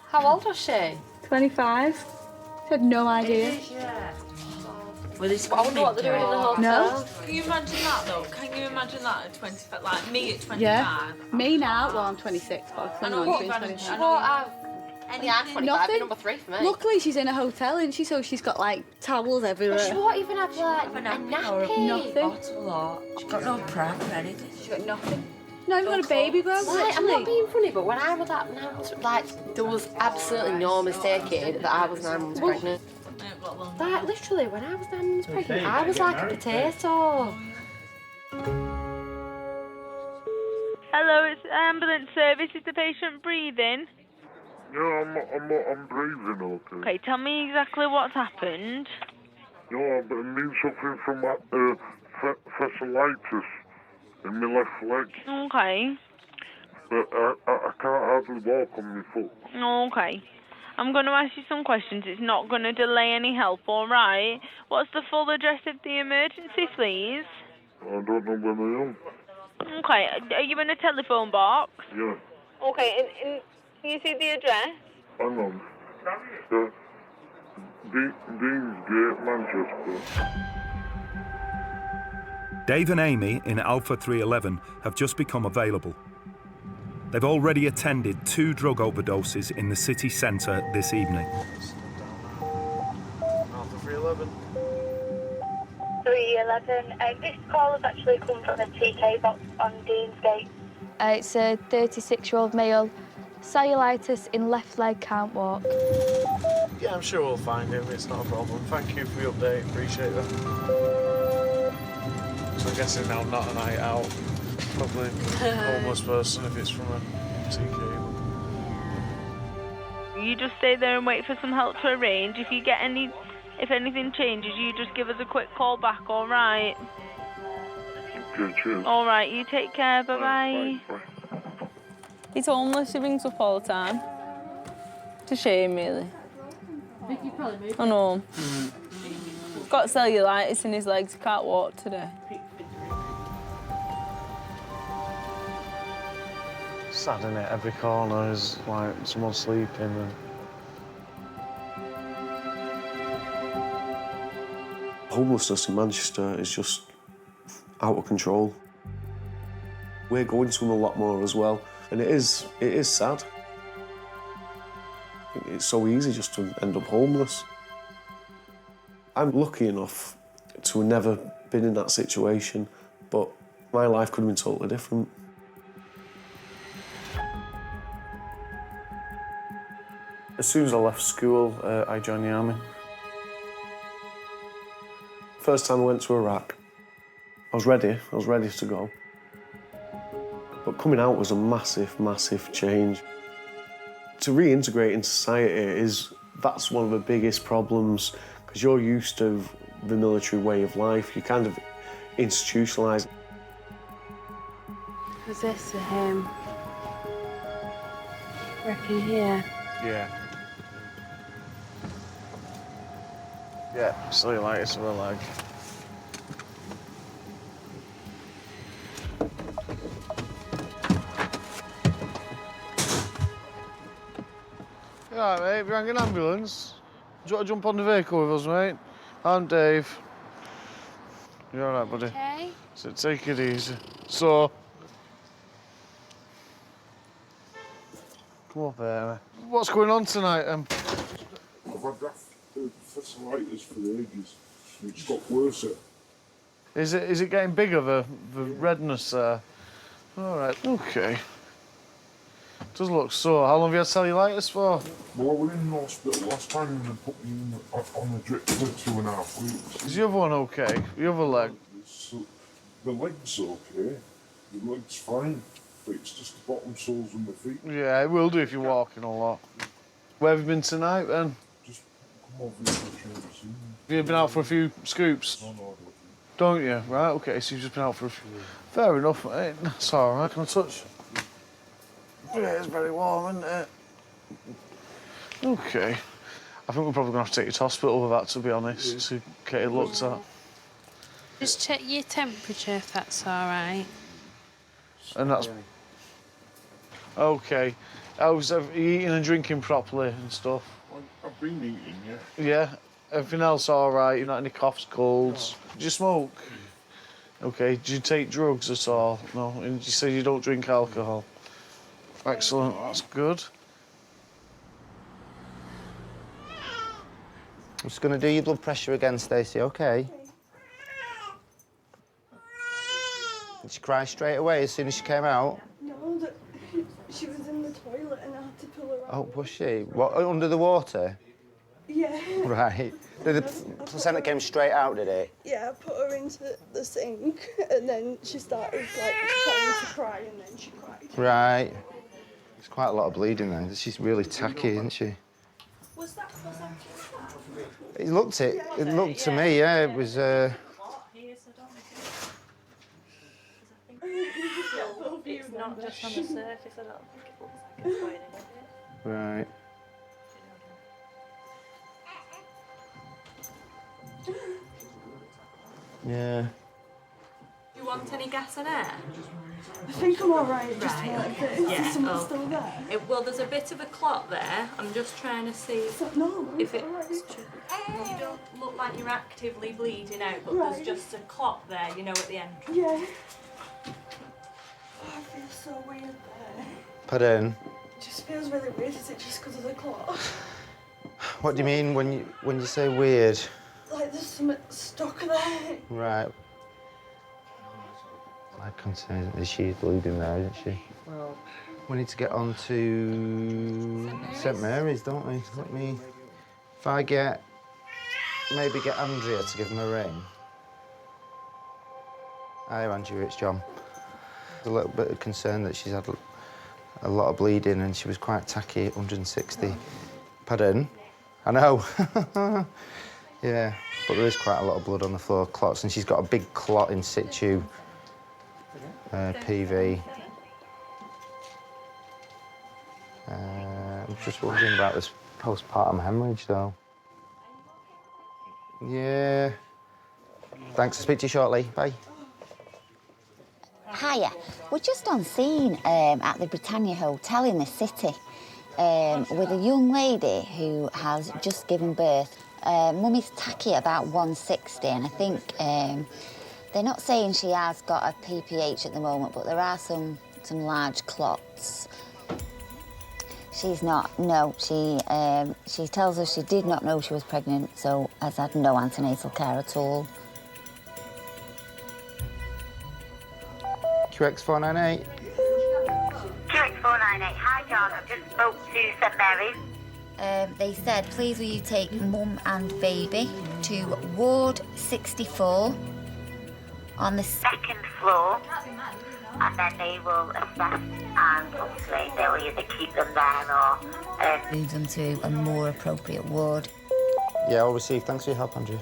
How old was she? 25. She had no idea. Well, I wonder what they're doing in the hotel. No. Can you imagine that, though? Can you imagine that at 25? Like, me at 25? Yeah. Me now, well, I'm 26, but I'm 21. She won't have any 25, Nothing. number 3 for me. Luckily, she's in a hotel, isn't she? So she's got, like, towels everywhere. She won't even have, like, a nappy. Nothing. She's got no pram or anything. She's got nothing. Not even got a baby girl, Like, I'm not being funny, but when I was at, like, there was absolutely no mistaking that I was 9 months pregnant. Like, literally, when I was 9 months pregnant, I was like a potato. Hello, it's ambulance service. Is the patient breathing? Yeah, I'm breathing okay. Okay, tell me exactly what's happened. Yeah, but I need something from fasciitis in my left leg. Okay. But I can't hardly walk on my foot. Okay. I'm going to ask you some questions. It's not going to delay any help, all right? What's the full address of the emergency, please? I don't know where I am. Okay, are you in a telephone box? Yeah. Okay, and can you see the address? Hang on. Deansgate, Manchester. Dave and Amy in Alpha 311 have just become available. They've already attended 2 drug overdoses in the city centre this evening. Alpha 311. 311. This call has actually come from a TK box on Deansgate. It's a 36-year-old male, cellulitis in left leg, can't walk. Yeah, I'm sure we'll find him. It's not a problem. Thank you for the update. Appreciate that. So I'm guessing now not a night out. Probably a homeless person if it's from a TK. You just stay there and wait for some help to arrange. If anything changes, you just give us a quick call back, all right? Okay, cheers. All right, you take care. Bye-bye. He's homeless, he rings up all the time. It's a shame, really. I know. He's got cellulitis in his legs, he can't walk today. Sad, isn't it? Every corner is like someone sleeping. And... Homelessness in Manchester is just out of control. We're going to them a lot more as well, and it is sad. It's so easy just to end up homeless. I'm lucky enough to have never been in that situation, but my life could have been totally different. As soon as I left school, I joined the army. First time I went to Iraq, I was ready to go. But coming out was a massive, massive change. To reintegrate into society that's one of the biggest problems, because you're used to the military way of life, you're kind of institutionalised. Was this for him? Reckon here? Yeah. Yeah, cellulitis of a leg. You all right, mate? We rang an ambulance. Do you want to jump on the vehicle with us, mate? I'm Dave. You all right, buddy? Okay. So take it easy. So, come up here. What's going on tonight, I've had fasciitis for ages. It's got worse. Is it getting bigger, the redness there? All right, okay. Does look sore. How long have you had cellulitis for? Well, we were in the hospital last time and they put me on a drip for 2.5 weeks. Is the other one okay? The other leg? The leg's okay. The leg's fine. But it's just the bottom soles of my feet. Yeah, it will do if you're walking a lot. Where have you been tonight, then? Just come over here for a change of scene. Have you been out for a few scoops? No, Don't you? Right, okay, so you've just been out for a few. Fair enough, mate. That's all right. Can I touch? Yeah, it's very warm, isn't it? Okay. I think we're probably going to have to take you to hospital with that, to be honest, to get it looked at. Just check your temperature if that's all right. And that's... Okay. How's you eating and drinking properly and stuff? I've been eating, yeah. Yeah? Everything else all right? You've not any coughs, colds? Do you smoke? Okay. Do you take drugs at all? No? And you say you don't drink alcohol? Excellent. That's good. I'm just going to do your blood pressure again, Stacey, OK? Did she cry straight away as soon as she came out? No, she was in the toilet and I had to pull her out. Oh, was she? What, under the water? Yeah. Right. Did the placenta came straight out, did it? Yeah, I put her into the sink and then she started, like, trying to cry and then she cried. Right. There's quite a lot of bleeding there. She's really tacky, isn't she? Was that It looked to me, yeah, it was, It's not just on the surface, I don't think it looks like it's going in. Right. Yeah. Do you want any gas and air? I think I'm all right, just Right, like okay. this. Yeah, Is someone okay. still there? Well, there's a bit of a clot there. I'm just trying to see if it... You don't look like you're actively bleeding out, but there's just a clot there, you know, at the entrance. Yeah. Oh, I feel so weird there. Pardon? It just feels really weird. Is it just because of the clot? What do you mean when you say weird? Like there's something stuck there. Right. My concern is she's bleeding there, isn't she? Well, we need to get on to St Mary's, don't we? Let me... If I maybe get Andrea to give him a ring. Hi, Andrea, it's John. A little bit of concern that she's had a lot of bleeding and she was quite tacky at 160. Pardon? I know. Yeah, but there is quite a lot of blood on the floor, clots, and she's got a big clot in situ. PV. I'm just wondering about this postpartum hemorrhage, though. Yeah. Thanks, I'll speak to you shortly. Bye. Hiya. We're just on scene at the Britannia Hotel in the city with a young lady who has just given birth. Mummy's tacky about 160, and I think they're not saying she has got a PPH at the moment, but there are some large clots. She's not, no. She tells us she did not know she was pregnant, so has had no antenatal care at all. QX498. QX498, hi John, I've just spoke to St Mary's. They said, please will you take mum and baby to Ward 64 on the Second floor, and then they will assess and hopefully they'll either keep them there or move them to a more appropriate ward. Yeah, all received. Thanks for your help, Andrew.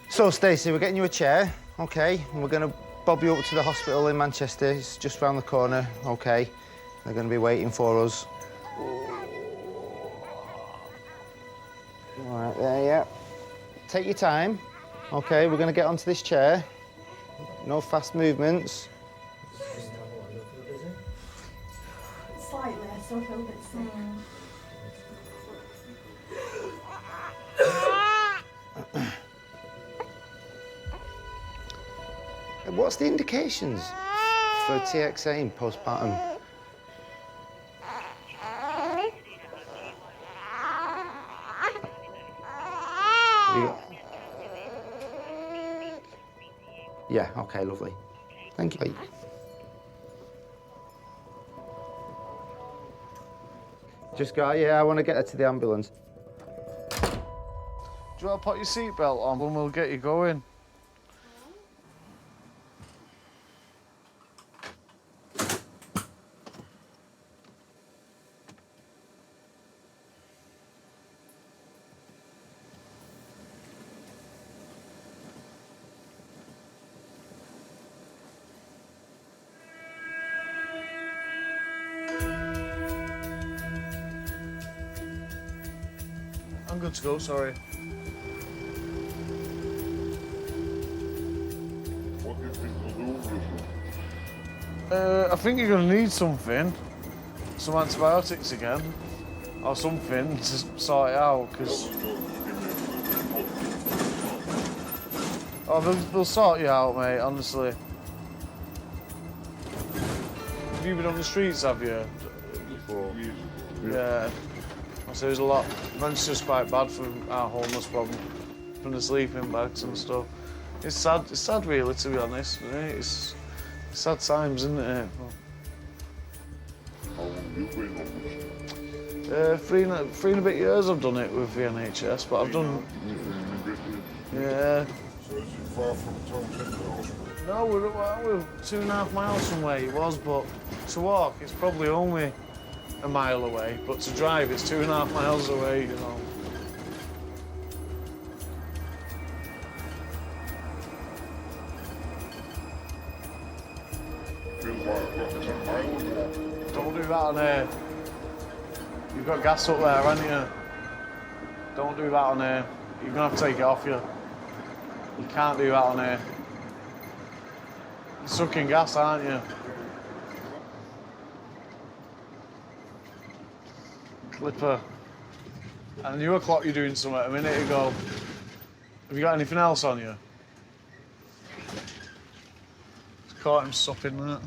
So, Stacey, we're getting you a chair, OK? And we're going to bob you up to the hospital in Manchester. It's just round the corner, OK? They're going to be waiting for us. All right, there, yeah. Take your time, OK? We're going to get onto this chair. No fast movements. Slightly, I still feel a bit sick. What's the indications for TXA in postpartum? Yeah, OK, lovely. Thank you. Just go, yeah, I want to get her to the ambulance. Do you want to put your seatbelt on and we'll get you going? I'm good to go, sorry. What do you think we'll do with this? I think you're going to need something. Some antibiotics again. Or something to sort it out, because... Oh, they'll sort you out, mate, honestly. Have you been on the streets, have you? Before? Yeah. So there's a lot. Manchester's quite bad for our homeless problem, from the sleeping bags and stuff. It's sad really, to be honest. It's sad times, isn't it? How long have you been homeless? 3 and a bit years I've done it with the NHS, but I've done... Yeah. So is it far from town centre hospital? No, we're 2.5 miles from where he was, but to walk it's probably only a mile away, but to drive it's 2.5 miles away, you know. Feels like 10 miles more. Don't do that on air. You've got gas up there, haven't you? Don't do that on air. You're gonna have to take it off you. You can't do that on air. You're sucking gas, aren't you? Clipper. And you look like you're doing something a minute ago. Have you got anything else on you? Just caught him supping that.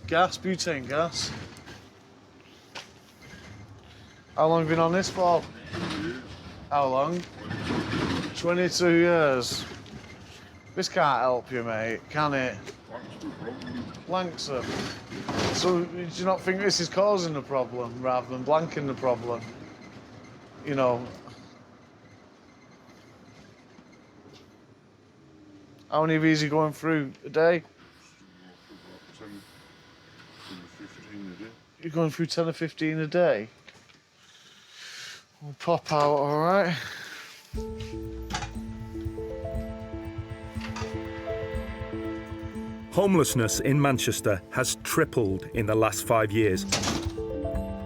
Gas, butane gas. How long have you been on this for? How long? 22 years. This can't help you, mate, can it? Lancashire. So, do you not think this is causing the problem rather than blanking the problem? You know. How many of these are you going through a day? 10 to 15 a day. You're going through 10 or 15 a day? We'll pop out, all right? Homelessness in Manchester has tripled in the last 5 years,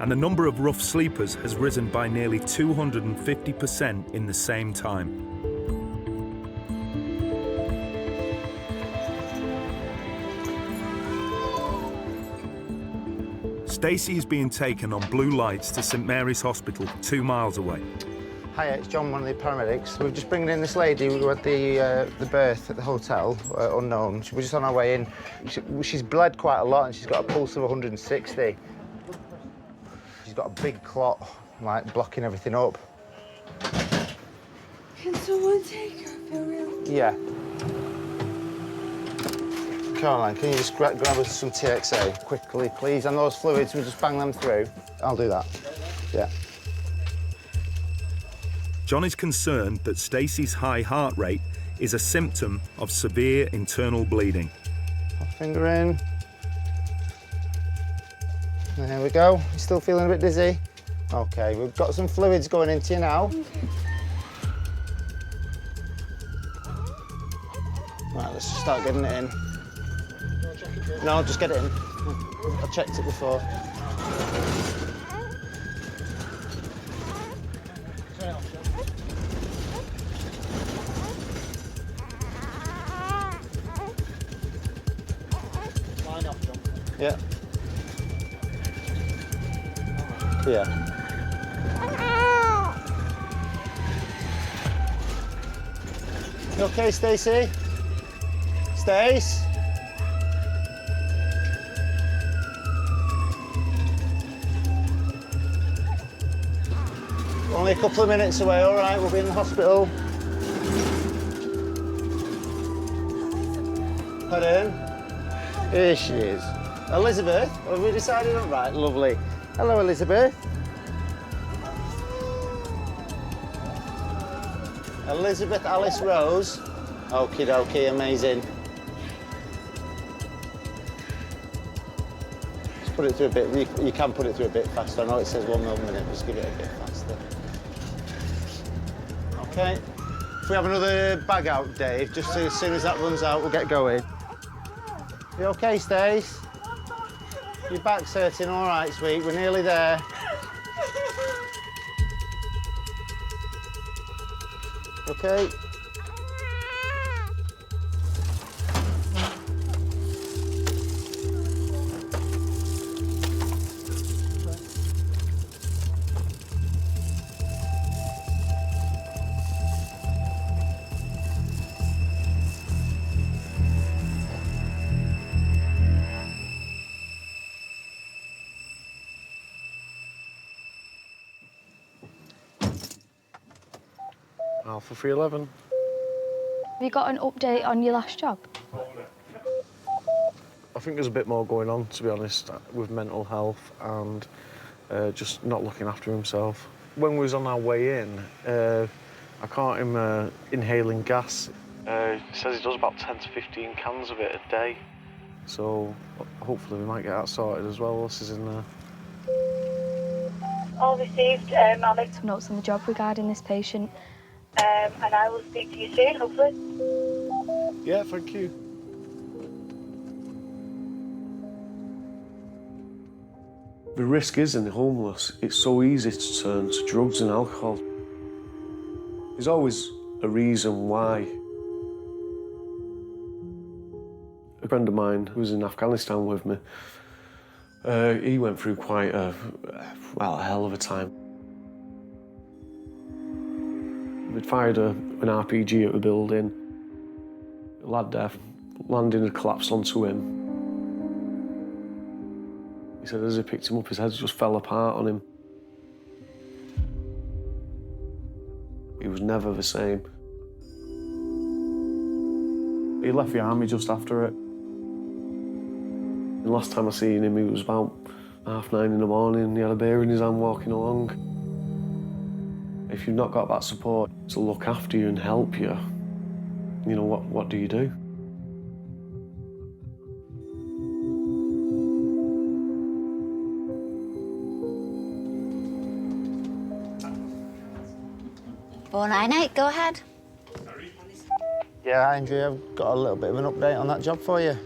and the number of rough sleepers has risen by nearly 250% in the same time. Stacey is being taken on blue lights to St Mary's Hospital, 2 miles away. Hiya, it's John, one of the paramedics. We're just bringing in this lady who had the birth at the hotel, unknown. We're just on our way in. She's bled quite a lot and she's got a pulse of 160. She's got a big clot, like, blocking everything up. Can someone take her for real? Yeah. Caroline, can you just grab us some TXA quickly, please? And those fluids, we'll just bang them through. I'll do that. Yeah. John is concerned that Stacey's high heart rate is a symptom of severe internal bleeding. Finger in. There we go. You still feeling a bit dizzy? OK, we've got some fluids going into you now. Right, let's just start getting it in. No, just get it in. I checked it before. Yeah. Yeah. You okay, Stacey? Stace? Only a couple of minutes away, all right? We'll be in the hospital. Put in. Here she is. Elizabeth, have we decided on? Right, lovely. Hello, Elizabeth. Elizabeth Alice Rose. Okie dokie, amazing. Just put it through a bit, you can put it through a bit faster. I know it says 1 minute, just give it a bit faster. Okay. If we have another bag out, Dave, just as soon as that runs out, we'll get going. You okay, Stace? Your back's hurting, all right, sweet. We're nearly there. Okay. Alpha 311. Have you got an update on your last job? I think there's a bit more going on, to be honest, with mental health and just not looking after himself. When we was on our way in, I caught him inhaling gas. He says he does about 10 to 15 cans of it a day. So hopefully we might get that sorted as well. This is in there. All received. I'll make some notes on the job regarding this patient. And I will speak to you soon, hopefully. Yeah, thank you. The risk is in the homeless, it's so easy to turn to drugs and alcohol. There's always a reason why. A friend of mine who was in Afghanistan with me, he went through quite a hell of a time. We'd fired an RPG at the building. The lad there, landing had collapsed onto him. He said as he picked him up, his head just fell apart on him. He was never the same. He left the army just after it. The last time I seen him, he was about 9:30 in the morning. He had a beer in his hand walking along. If you've not got that support to look after you and help you, you know, what do you do? Four 498, go ahead. Yeah, Andrew, I've got a little bit of an update on that job for you.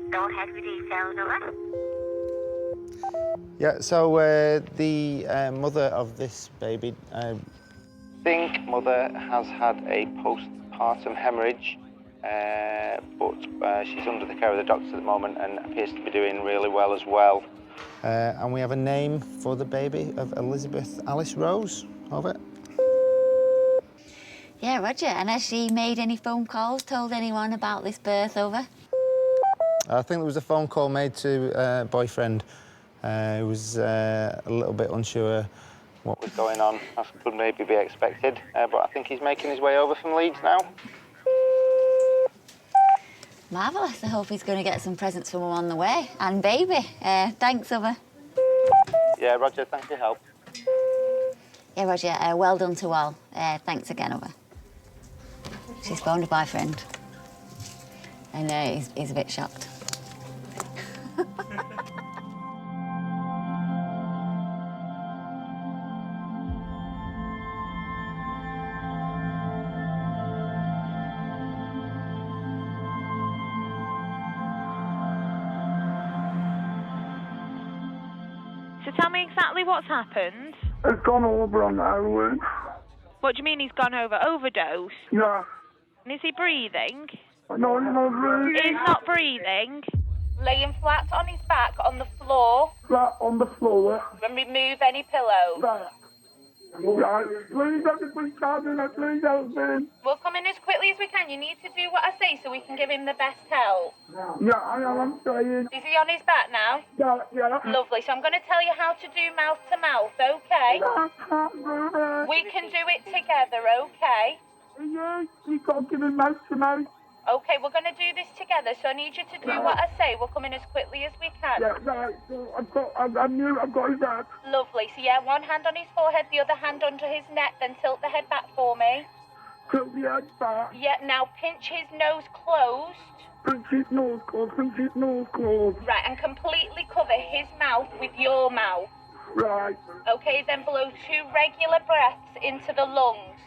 Go ahead with details, over. Yeah, so the mother of this baby, think mother has had a postpartum hemorrhage, but she's under the care of the doctors at the moment and appears to be doing really well as well. And we have a name for the baby of Elizabeth Alice Rose. Over. Yeah, Roger. And has she made any phone calls, told anyone about this birth, over? I think there was a phone call made to a boyfriend who was a little bit unsure what was going on. That could maybe be expected, but I think he's making his way over from Leeds now. Marvellous. I hope he's going to get some presents from him on the way. And baby. Thanks, over. Yeah, Roger, thanks for your help. Yeah, Roger, well done to all. Thanks again, over. She's phoned a boyfriend. And he's a bit shocked. So tell me exactly what's happened. It's gone over on heroin. What do you mean he's gone over? Overdose? Yeah. And is he breathing? No, he's not breathing. He's not breathing. Laying flat on his back on the floor. Flat on the floor. And remove any pillows. Right. Right. Please help me, please help me, please help me. We'll come in as quickly as we can. You need to do what I say so we can give him the best help. Yeah, I am, I'm trying. Is he on his back now? Yeah. Lovely. So I'm going to tell you how to do mouth to mouth, okay? We can do it together, okay? Yeah, you can't give him mouth to mouth. Okay, we're going to do this together, so I need you to do what I say. We'll come in as quickly as we can. Yeah, right. So I've got his head. Lovely. So yeah, one hand on his forehead, the other hand under his neck, then tilt the head back for me. Tilt the head back. Yeah, now pinch his nose closed. Pinch his nose closed, pinch his nose closed. Right, and completely cover his mouth with your mouth. Right. Okay, then blow 2 regular breaths into the lungs.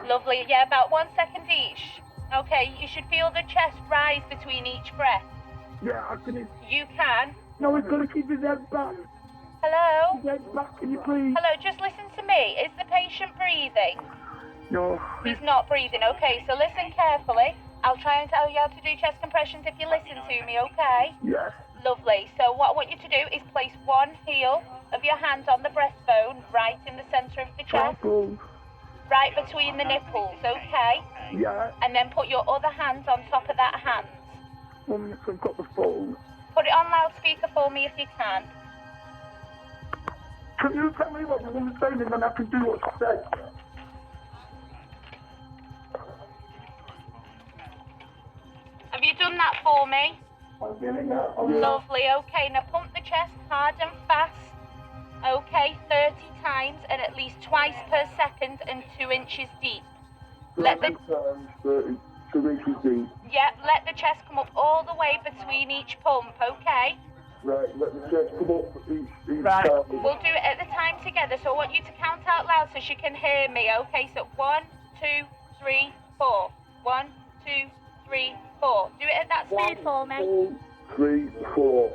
Lovely, yeah, about 1 second each. Okay, you should feel the chest rise between each breath. Yeah, I can. You can. No, he's got to keep his head back. Hello? His head back, can you please? Hello, just listen to me. Is the patient breathing? No. He's not breathing, okay, so listen carefully. I'll try and tell you how to do chest compressions if you listen to me, okay? Yes. Lovely, so what I want you to do is place one heel of your hand on the breastbone right in the centre of the chest. Right between the nipples, okay? Yeah. And then put your other hand on top of that hand. I've got the phone. Put it on loudspeaker for me if you can. Can you tell me what the woman's saying and then I can do what she said? Have you done that for me? I'm feeling that. Lovely, okay. Now pump the chest hard and fast. Okay, 30 times and at least twice per second and 2 inches deep. Let the 32 inches deep. Yeah, let the chest come up all the way between each pump, okay? Right, let the chest come up each Right. time. We'll do it at the time together, so I want you to count out loud so she can hear me, okay? So 1, 2, 3, 4. 1, 2, 3, 4. Do it at that speed for me. 2, 3, 4.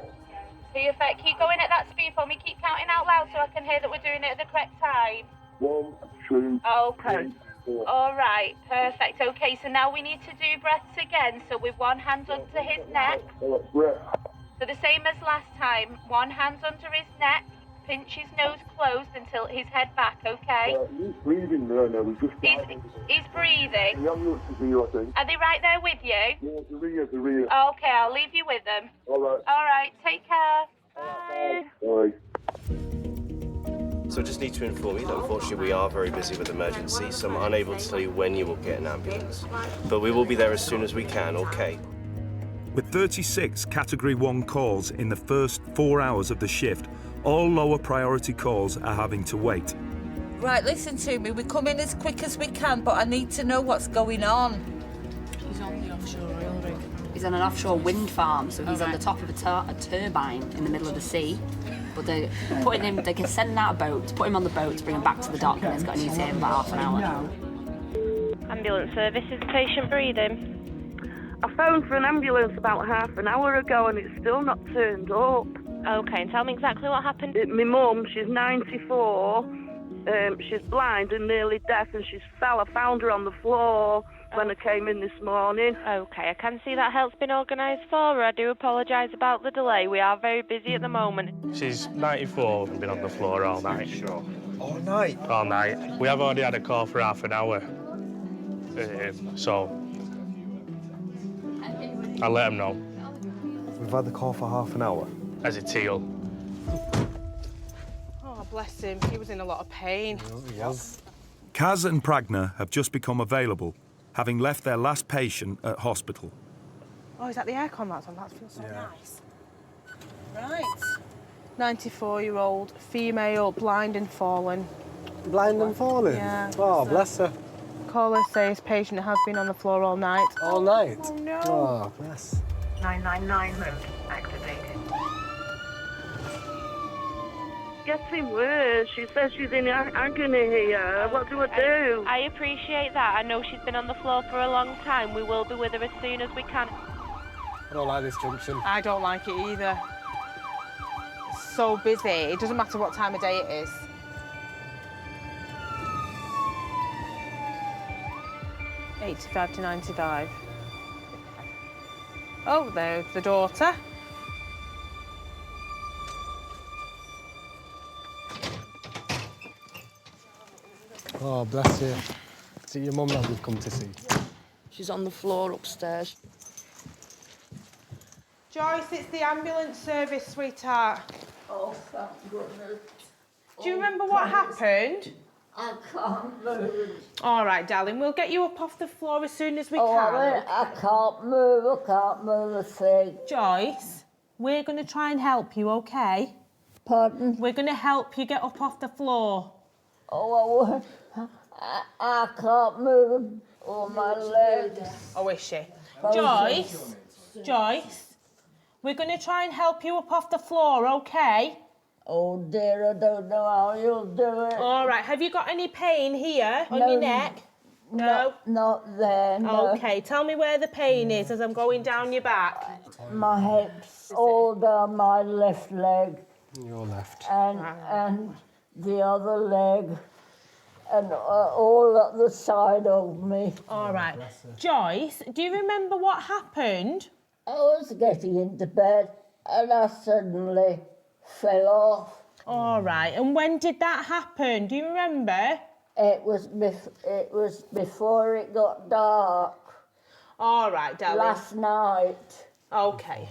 Perfect. Keep going at that speed for me. Keep counting out loud so I can hear that we're doing it at the correct time. 1, 2, Okay. 3, 4. All right. Perfect. Okay, so now we need to do breaths again. So with one hand under his neck. Breath. So the same as last time. One hand under his neck. Pinch his nose closed and tilt his head back, okay? He's breathing there now. He's breathing. The ambulance is here, I think. Are they right there with you? Yeah, the rear. Okay, I'll leave you with them. All right. All right, take care. Bye. Bye. So I just need to inform you that unfortunately we are very busy with emergencies, so I'm unable to tell you when you will get an ambulance. But we will be there as soon as we can, okay? With 36 Category 1 calls in the first 4 hours of the shift, all lower priority calls are having to wait. Right, listen to me. We come in as quick as we can, but I need to know what's going on. He's on the offshore oil rig. He's on an offshore wind farm, so he's on the top of a turbine in the middle of the sea. But they're putting him, they can send out a boat, put him on the boat to bring him back to the dock, and it's got to take him about half an hour. Ambulance service, is the patient breathing? I phoned for an ambulance about half an hour ago and it's still not turned up. Okay, and tell me exactly what happened. My mum, she's 94, she's blind and nearly deaf and she's fell. I found her on the floor when I came in this morning. OK, I can see that help's been organised for her. I do apologise about the delay. We are very busy at the moment. She's 94 and been on the floor all night. Sure. All night? All night. We have already had a call for half an hour. So I'll let them know. We've had the call for half an hour. As a teal. Oh, bless him. He was in a lot of pain. Yes. Kaz and Pragna have just become available, having left their last patient at hospital. Oh, is that the aircon that's on? That feels so nice. Right. 94-year-old female, blind and fallen. Blind and fallen? Yeah. Oh, bless her. Caller says patient has been on the floor all night. All night? Oh, no. Oh, bless. 999 mode activated. Getting worse. She says she's in agony here. What do I do? I appreciate that. I know she's been on the floor for a long time. We will be with her as soon as we can. I don't like this junction. I don't like it either. It's so busy. It doesn't matter what time of day it is. $85 to $95. Oh, there's the daughter. Oh, bless you. Is it your mum that we've come to see? She's on the floor upstairs. Joyce, it's the ambulance service, sweetheart. Oh, thank goodness. Do you remember what happened? I can't move. All right, darling, we'll get you up off the floor as soon as we Oh, can. I can't move a thing. Joyce, we're going to try and help you, OK? Pardon? We're going to help you get up off the floor. Oh, I can't move all my legs. Oh, is she? Frozen. Joyce, we're going to try and help you up off the floor, OK? Oh, dear, I don't know how you'll do it. All right, have you got any pain here on your neck? No? Not there, no. OK, tell me where the pain is as I'm going down your back. My hips, all down my left leg. Your left. And the other leg. And all at the side of me. All right. Joyce, do you remember what happened? I was getting into bed and I suddenly fell off. All right. And when did that happen? Do you remember? It was before it got dark. All right, darling. Last night. OK.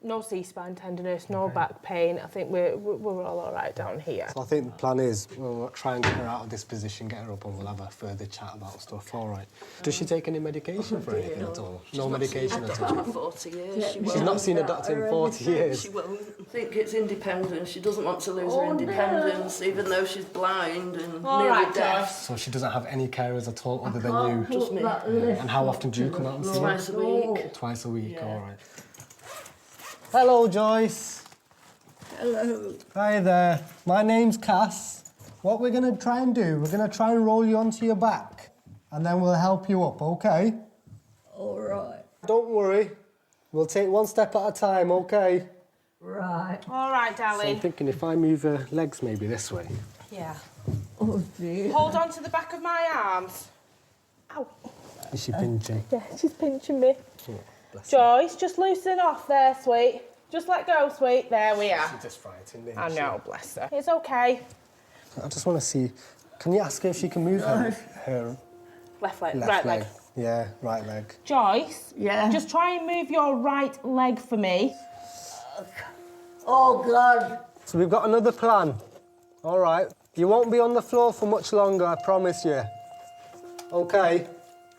No C-spine tenderness, no back pain. I think we're all right down here. So I think the plan is we'll try and get her out of this position, get her up, and we'll have a further chat about stuff. All right. Does she take any medication for anything at all? No medication at all? 40 years. She's not seen a doctor in 40 years. She won't. I think it's independence. She doesn't want to lose her independence, even though she's blind and nearly deaf. So she doesn't have any carers at all other than you? Just me. And how often do you come out and see her? Twice a week. Twice a week, all right. Hello, Joyce. Hello. Hi there. My name's Cass. What we're going to try and do, we're going to try and roll you onto your back, and then we'll help you up, OK? All right. Don't worry. We'll take one step at a time, OK? Right. All right, So darling. I'm thinking if I move her legs maybe this way. Yeah. Oh, dear. Hold on to the back of my arms. Ow. Is she pinching? Yeah, she's pinching me. Oh, bless her. Joyce, just loosen off there, sweet. Just let go, sweet. There we are. She's just frightened, isn't I she? know, bless her. It's OK. I just want to see, can you ask her if she can move her Left leg, left right leg? leg. Yeah, right leg. Joyce? Yeah? Just try and move your right leg for me. Oh, God. So we've got another plan. All right. You won't be on the floor for much longer, I promise you. OK?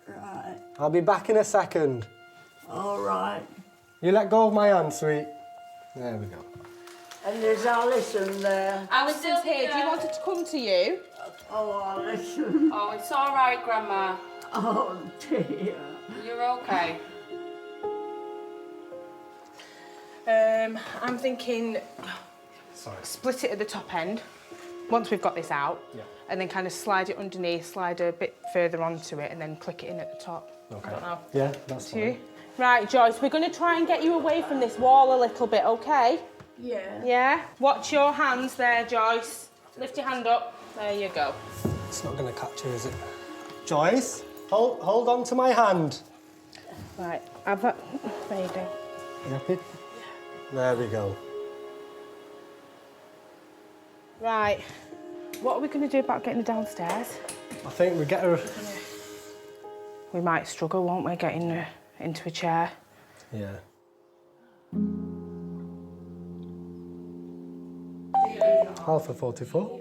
Right. I'll be back in a second. All right. You let go of my hand, sweet. There we go. And there's Alison there. Alison's here. Do you want her to come to you? Oh, Alison. Oh, it's all right, Grandma. Oh, dear. You're OK. I'm thinking split it at the top end, once we've got this out, and then kind of slide it underneath, slide a bit further onto it, and then click it in at the top. Okay. I don't know. Yeah, that's To you. fine. Right, Joyce, we're going to try and get you away from this wall a little bit, OK? Yeah. Yeah? Watch your hands there, Joyce. Lift your hand up. There you go. It's not going to catch her, is it? Joyce? Hold on to my hand. Right, there you go. You happy? There we go. Right, what are we going to do about getting her downstairs? I think we get her... We might struggle, won't we, getting her into a chair? Yeah. Alpha 44.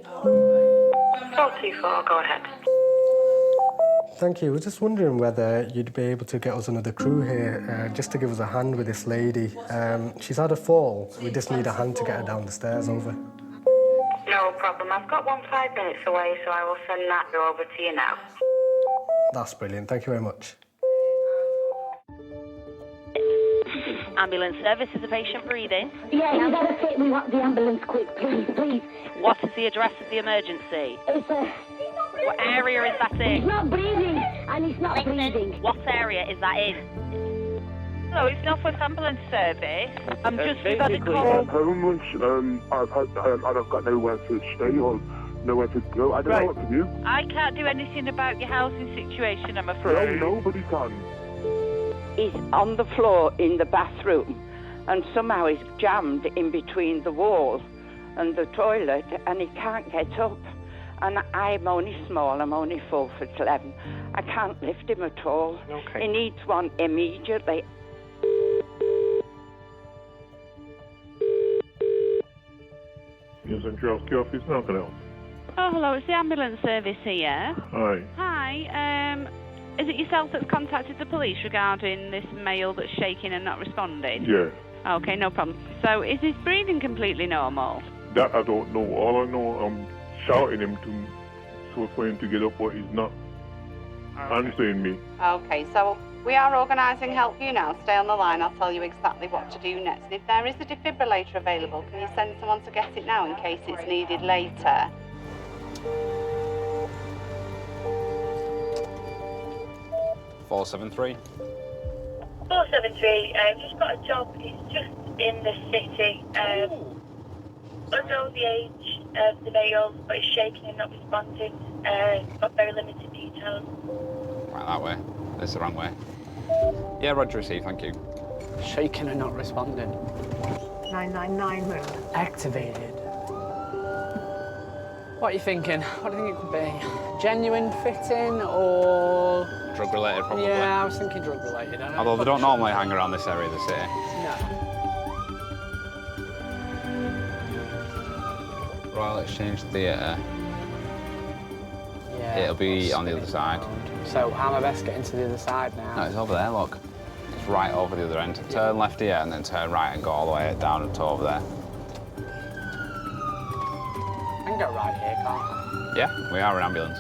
44, go ahead. Thank you. I was just wondering whether you'd be able to get us another crew here, just to give us a hand with this lady. She's had a fall. We just need a hand to get her down the stairs over. No problem. I've got one 5 minutes away, so I will send that over to you now. That's brilliant. Thank you very much. Ambulance service, is the patient breathing? Yeah, you gotta take me up the ambulance quick, please, please. What is the address of the emergency? It's What area is that in? He's not breathing, and he's not breathing. What area is that in? Hello, it's Northwest Ambulance Service. I'm just about to basically, call. I'm homeless. I've got nowhere to stay or nowhere to go. I don't know what to do. I can't do anything about your housing situation, I'm afraid. No, nobody can. He's on the floor in the bathroom, and somehow he's jammed in between the wall and the toilet, and he can't get up. And I'm only small, I'm only 4'11". I can't lift him at all. Okay. He needs one immediately. Yes, I'm Chelsea office now, can I help? Oh, hello, it's the ambulance service here. Hi. Hi, is it yourself that's contacted the police regarding this male that's shaking and not responding? Yeah. Okay, no problem. So, is his breathing completely normal? That I don't know. All I know, I'm shouting him for him to get up, but he's not answering me. Okay, so we are organising help for you now. Stay on the line, I'll tell you exactly what to do next. If there is a defibrillator available, can you send someone to get it now in case it's needed later? 473. 473, I've just got a job. It's just in the city. Under the age of the male, but he's shaking and not responding. Got very limited details. Right, that way. This is the wrong way. Yeah, roger, received, thank you. Shaking and not responding. 999 mode activated. What are you thinking? What do you think it could be? Genuine fitting or... Drug related, probably. Yeah, I was thinking drug related. Although they don't normally hang around this area of the city. No. Royal Exchange Theatre. Yeah. It'll be on the other side. So how am I best getting to the other side now? No, it's over there, look. It's right over the other end. Turn left here and then turn right and go all the way down to over there. I can go right here, can't I? Yeah, we are an ambulance.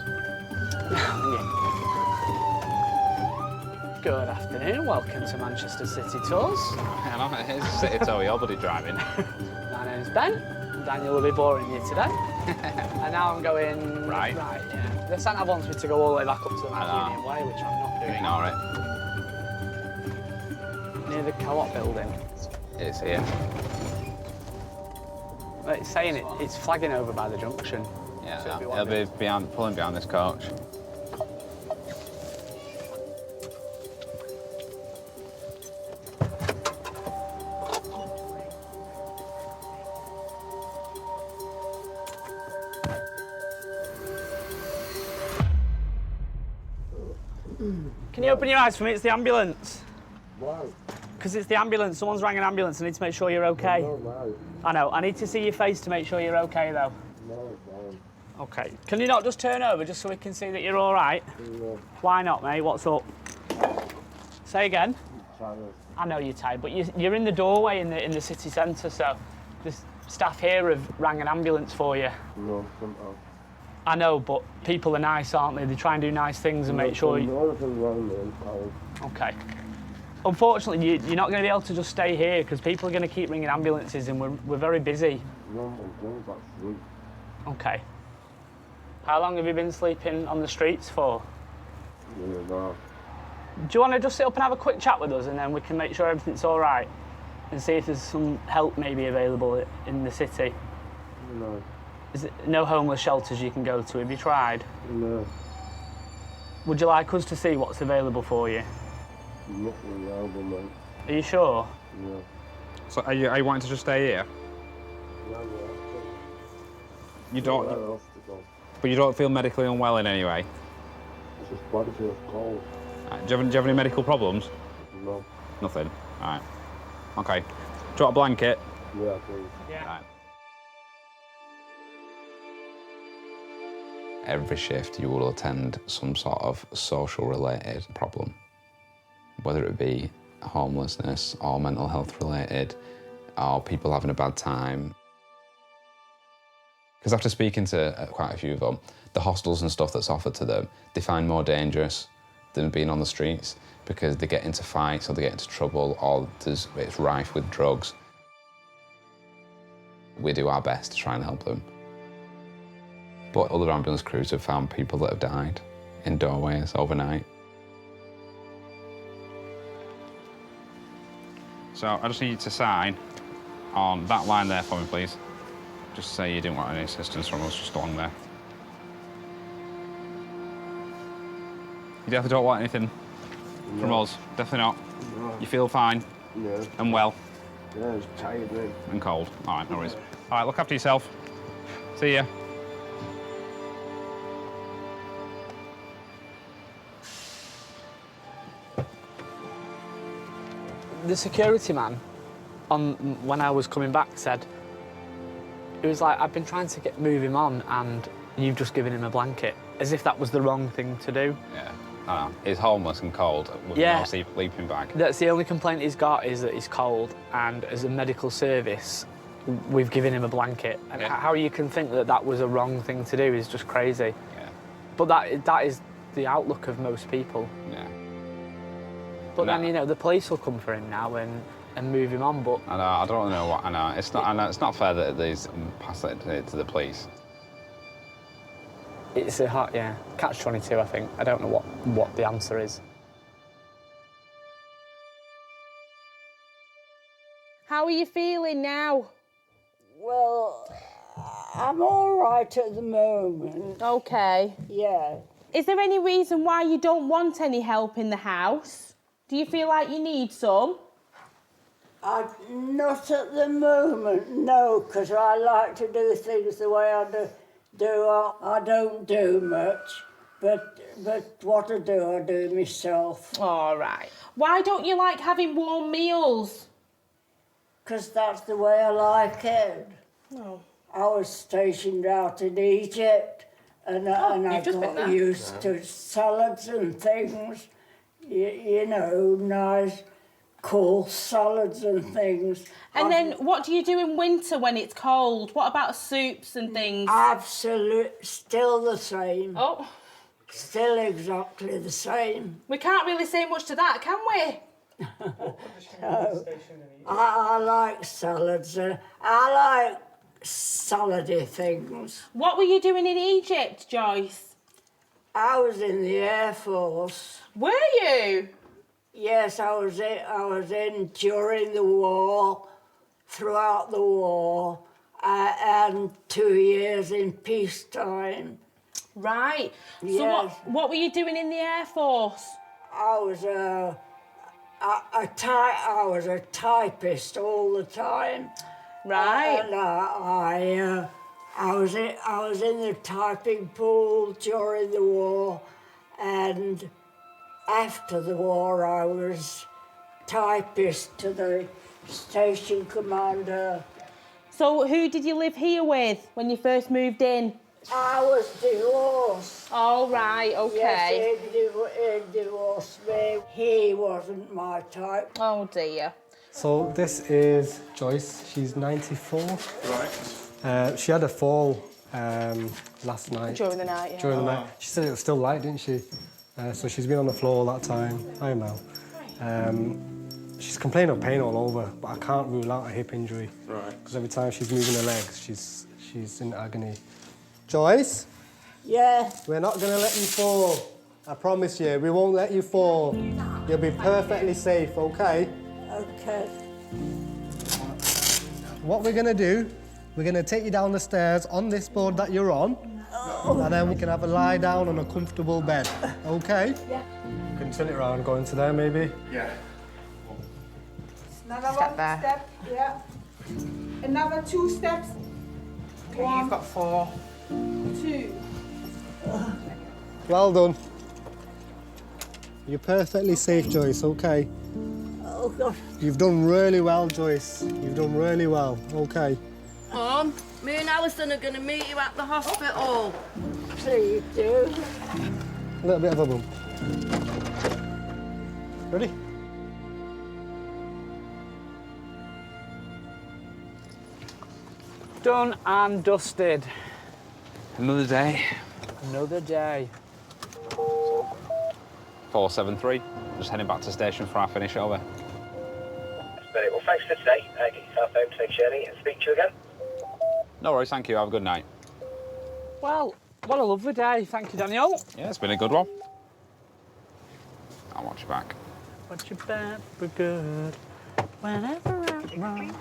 Good afternoon, welcome to Manchester City Tours. Hello, here's City Tour, your buddy driving. My name's Ben. Daniel will be boring you today. And now I'm going... Right. Right, yeah. The Santa wants me to go all the way back up to the Mount Union Way, which I'm not doing. Ignore it. Near the Co-op building. It's here. Well, it's saying it's flagging over by the junction. Yeah, So it'll be pulling behind this coach. Can you open your eyes for me? It's the ambulance. Why? Because it's the ambulance. Someone's rang an ambulance. I need to make sure you're okay. No. I know. I need to see your face to make sure you're okay, though. No. Okay. Can you not just turn over just so we can see that you're all right? No. Why not, mate? What's up? Say again. Tired. I know you're tired, but you're in the doorway in the city centre, so the staff here have rang an ambulance for you. No, somehow. I know, but people are nice, aren't they? They try and do nice things and make sure... Nothing wrong, man. Okay. Unfortunately, you're not going to be able to just stay here because people are going to keep ringing ambulances and we're very busy. No, I'm going back to sleep. Okay. How long have you been sleeping on the streets for? Yeah, no. Do you want to just sit up and have a quick chat with us and then we can make sure everything's all right and see if there's some help maybe available in the city? No. Is it no homeless shelters you can go to? Have you tried? No. Would you like us to see what's available for you? Not reliable, mate. Are you sure? Yeah. So are you wanting to just stay here? You don't. Where else to go? But you don't feel medically unwell in any way? It's just body feels cold. Do you have any medical problems? No. Nothing? All right. Okay. Do you want a blanket? Yeah, please. Yeah. Right. Every shift you will attend some sort of social related problem, whether it be homelessness or mental health related or people having a bad time. Because after speaking to quite a few of them, the hostels and stuff that's offered to them, they find more dangerous than being on the streets because they get into fights or they get into trouble or it's rife with drugs. We do our best to try and help them. But other ambulance crews have found people that have died in doorways overnight. So I just need you to sign on that line there for me, please. Just say you didn't want any assistance from us just along there. You definitely don't want anything from us? Definitely not? No. You feel fine? Yeah. And well? Yeah, it's tired, mate. And cold? All right, no worries. All right, look after yourself. See ya. The security man, when I was coming back, said, it was like, I've been trying to move him on and you've just given him a blanket, as if that was the wrong thing to do. Yeah, I know. He's homeless and cold with no sleeping bag. That's the only complaint he's got, is that he's cold, and as a medical service, we've given him a blanket. And how you can think that that was a wrong thing to do is just crazy. Yeah. But that is the outlook of most people. Yeah. But then, you know, the police will come for him now and move him on, but... I know, I don't know what, I know it's not fair that these pass it to the police. It's a hard, catch-22, I think. I don't know what the answer is. How are you feeling now? Well, I'm all right at the moment. Okay. Yeah. Is there any reason why you don't want any help in the house? Do you feel like you need some? Not at the moment, no, because I like to do things the way I do. I don't do much, but what I do myself. All right. Why don't you like having warm meals? Because that's the way I like it. Oh. I was stationed out in Egypt, and I got used to salads and things. You know, nice, cool salads and things. And then what do you do in winter when it's cold? What about soups and things? Absolutely, still the same. Oh. Still exactly the same. We can't really say much to that, can we? No. I like salads. I like salady things. What were you doing in Egypt, Joyce? I was in the Air Force. Were you? Yes, I was in during the war, throughout the war, and 2 years in peacetime. Right. Yes. So what were you doing in the Air Force? I was I was a typist all the time. Right. And I was in the typing pool during the war, and after the war I was typist to the station commander. So who did you live here with when you first moved in? I was divorced. Oh, right, okay. Yes, he divorced me. He wasn't my type. Oh, dear. So this is Joyce. She's 94. Right. She had a fall last night. During the night, yeah. During the night. She said it was still light, didn't she? So she's been on the floor all that time. Hi, Mel. She's complaining of pain all over, but I can't rule out a hip injury. Right. Because every time she's moving her legs, she's in agony. Joyce? Yeah? We're not going to let you fall. I promise you, we won't let you fall. You'll be perfectly safe, okay? Okay. What we're going to do, we're going to take you down the stairs on this board that you're on. And then we can have a lie down on a comfortable bed, OK? Yeah. You can turn it around and go into there, maybe? Yeah. Another Step one there. step, yeah. Another 2 steps. Okay, you've got 4. 2. Well done. You're perfectly safe, Joyce, OK? Oh, God. You've done really well, Joyce. You've done really well, OK? Mum, me and Alison are going to meet you at the hospital. Please do. A little bit of a bump. Ready? Done and dusted. Another day. Another day. 473. Just heading back to station for our finish over. Well, thanks for today. Get yourself home, safe journey, and speak to you again. No worries, thank you. Have a good night. Well, what a lovely day. Thank you, Daniel. Yeah, it's been a good one. I'll watch you back. Watch your back for good. Whenever I'm wrong.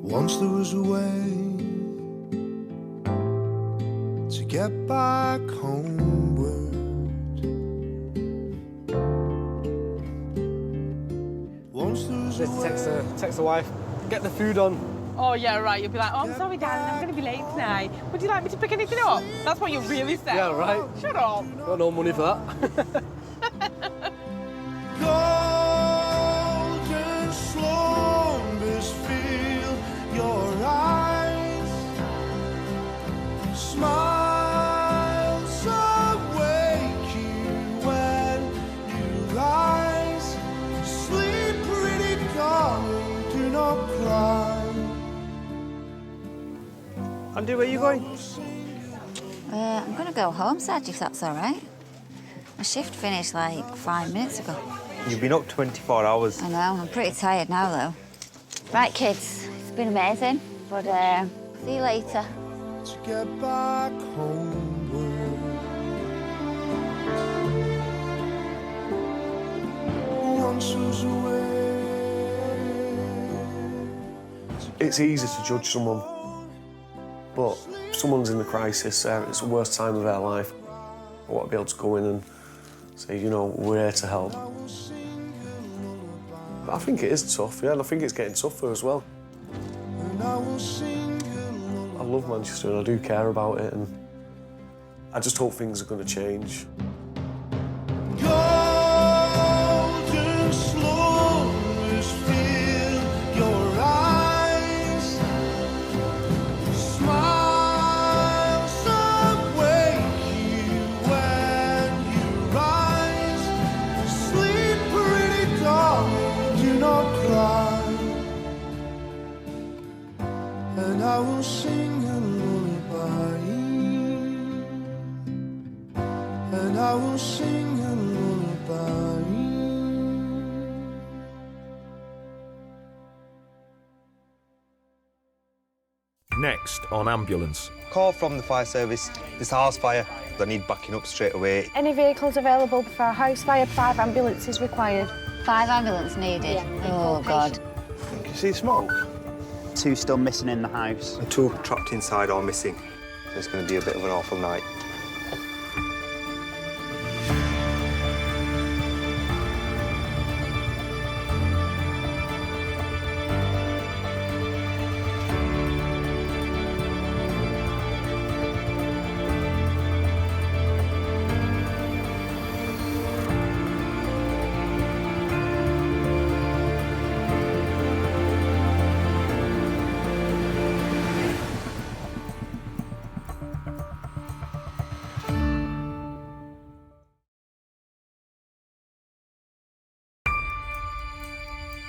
Once there was a way to get back homeward. Once there was a way. Text the wife. Get the food on. Oh, yeah, right. You'll be like, oh, I'm sorry, darling, I'm going to be late tonight. Would you like me to pick anything up? That's what you really say. Yeah, right. Shut up. Got no money for that. Golden slumbers fill your eyes. Smiles awake you when you rise. Sleep, pretty darling, do not cry. Andy, where are you going? I'm going to go home, Saj, if that's all right. My shift finished like 5 minutes ago. You've been up 24 hours. I know, I'm pretty tired now, though. Right, kids, it's been amazing, but see you later. To get back homeward. Once was away. It's easy to judge someone, but if someone's in a crisis, it's the worst time of their life. I want to be able to go in and say, you know, we're here to help. But I think it is tough, yeah, and I think it's getting tougher as well. I love Manchester and I do care about it, and I just hope things are going to change. Golden slumbers fill your eyes. Smiles awake you when you rise. Sleep, pretty darling, do not cry. And I will sing a lullaby. And I will sing a lullaby. Next on Ambulance. Call from the fire service. There's a house fire. I need backing up straight away. Any vehicles available for a house fire? 5 ambulances required. 5 ambulance needed? Yeah. Oh, God. Can you see smoke? 2 still missing in the house. And 2 trapped inside or missing. So it's going to be a bit of an awful night.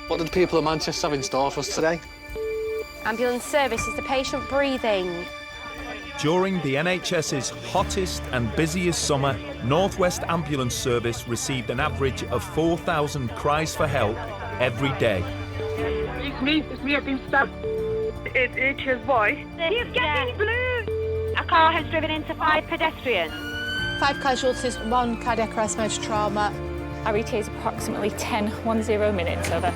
What did the people of Manchester have in store for us today? Ambulance service is the patient breathing. During the NHS's hottest and busiest summer, North West Ambulance Service received an average of 4,000 cries for help every day. It's me, I've been stabbed. It's his boy. He's getting blue. A car has driven into 5 pedestrians. 5 casualties, 1 cardiac arrest, major trauma. Our ETA is approximately 10 minutes, over.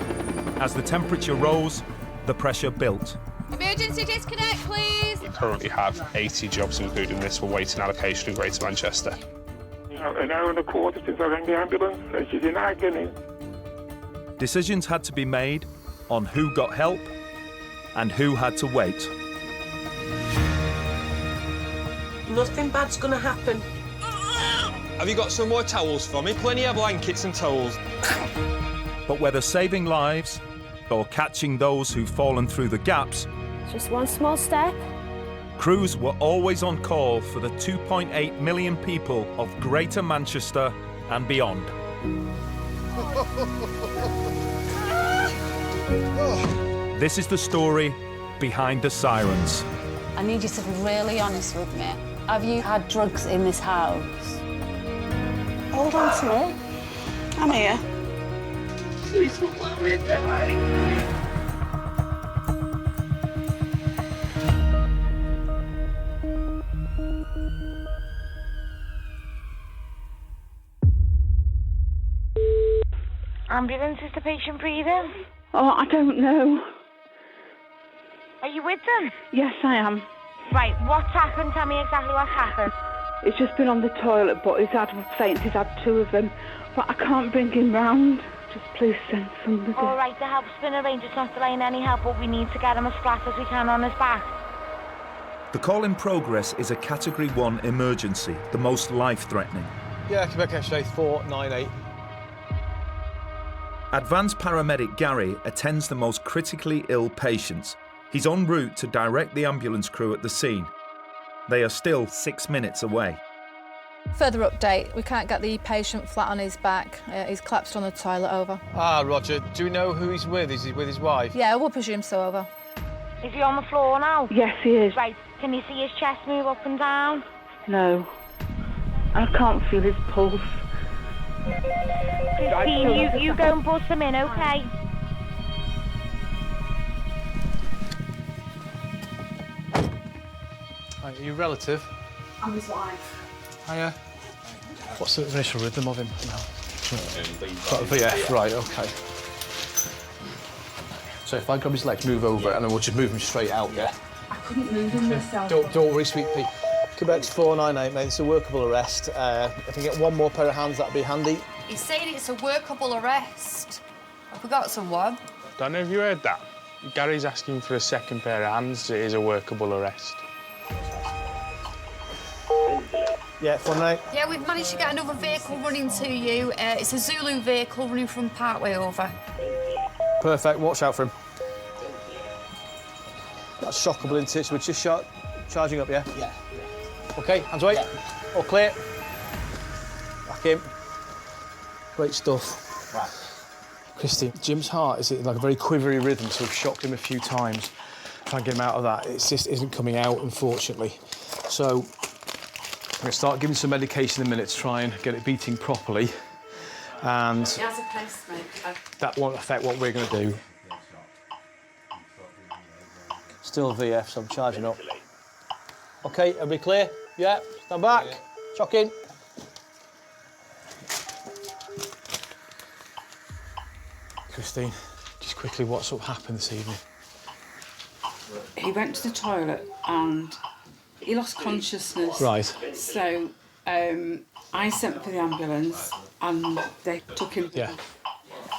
As the temperature rose, the pressure built. Emergency disconnect, please. We currently have 80 jobs, including this, for waiting allocation in Greater Manchester. An hour and a quarter since I rang the ambulance, and she's in agony. Decisions had to be made on who got help and who had to wait. Nothing bad's gonna happen. Have you got some more towels for me? Plenty of blankets and towels. But whether saving lives or catching those who've fallen through the gaps, Just one small step. crews were always on call for the 2.8 million people of Greater Manchester and beyond. This is the story behind the sirens. I need you to be really honest with me. Have you had drugs in this house? Hold on to me. I'm here. Please don't let me die. Ambulance, is the patient breathing? Oh, I don't know. Are you with them? Yes, I am. Right, what's happened? Tell me exactly what's happened. He's just been on the toilet, but he's had faints. He's had 2 of them. But I can't bring him round. Just please send somebody. All right, the help's been arranged. It's not delaying any help, but we need to get him as flat as we can on his back. The call in progress is a Category 1 emergency, the most life-threatening. Yeah, Quebec S04 98. Advanced paramedic Gary attends the most critically ill patients. He's en route to direct the ambulance crew at the scene. They are still 6 minutes away. Further update, we can't get the patient flat on his back. He's collapsed on the toilet, over. Ah, Roger. Do we know who he's with? Is he with his wife? Yeah, we'll presume so, over. Is he on the floor now? Yes, he is. Right, can you see his chest move up and down? No. I can't feel his pulse. Christine, you go and buzz him in, OK? Are you a relative? I'm his wife. Hiya. What's the initial rhythm of him now? VF, right, OK. So if I grab his legs, move over, and then we'll just move him straight out, yeah? I couldn't move him myself. Don't worry, sweet pea. Quebec 498, mate. It's a workable arrest. If I can get one more pair of hands, that'd be handy. He's saying it's a workable arrest. Have we got someone? Don't know if you heard that. Gary's asking for a second pair of hands. It is a workable arrest. Yeah, 498. Yeah, we've managed to get another vehicle running to you. It's a Zulu vehicle running from Parkway, over. Perfect. Watch out for him. That's shockable, isn't it? So we're just charging up, yeah? Yeah. OK, hands away. Yeah. All clear. Back in. Great stuff. Right. Christy, Jim's heart is like a very quivery rhythm, so we've shocked him a few times. Try and get him out of that. It just isn't coming out, unfortunately. So I'm going to start giving some medication in a minute to try and get it beating properly. And He has a pacemaker. that won't affect what we're going to do. Still VF, so I'm charging up. OK, everybody clear? Yeah, stand back. Yeah. Chock in. Christine, just quickly, what sort of happened this evening? He went to the toilet and he lost consciousness. Right. So I sent for the ambulance and they took him. Yeah.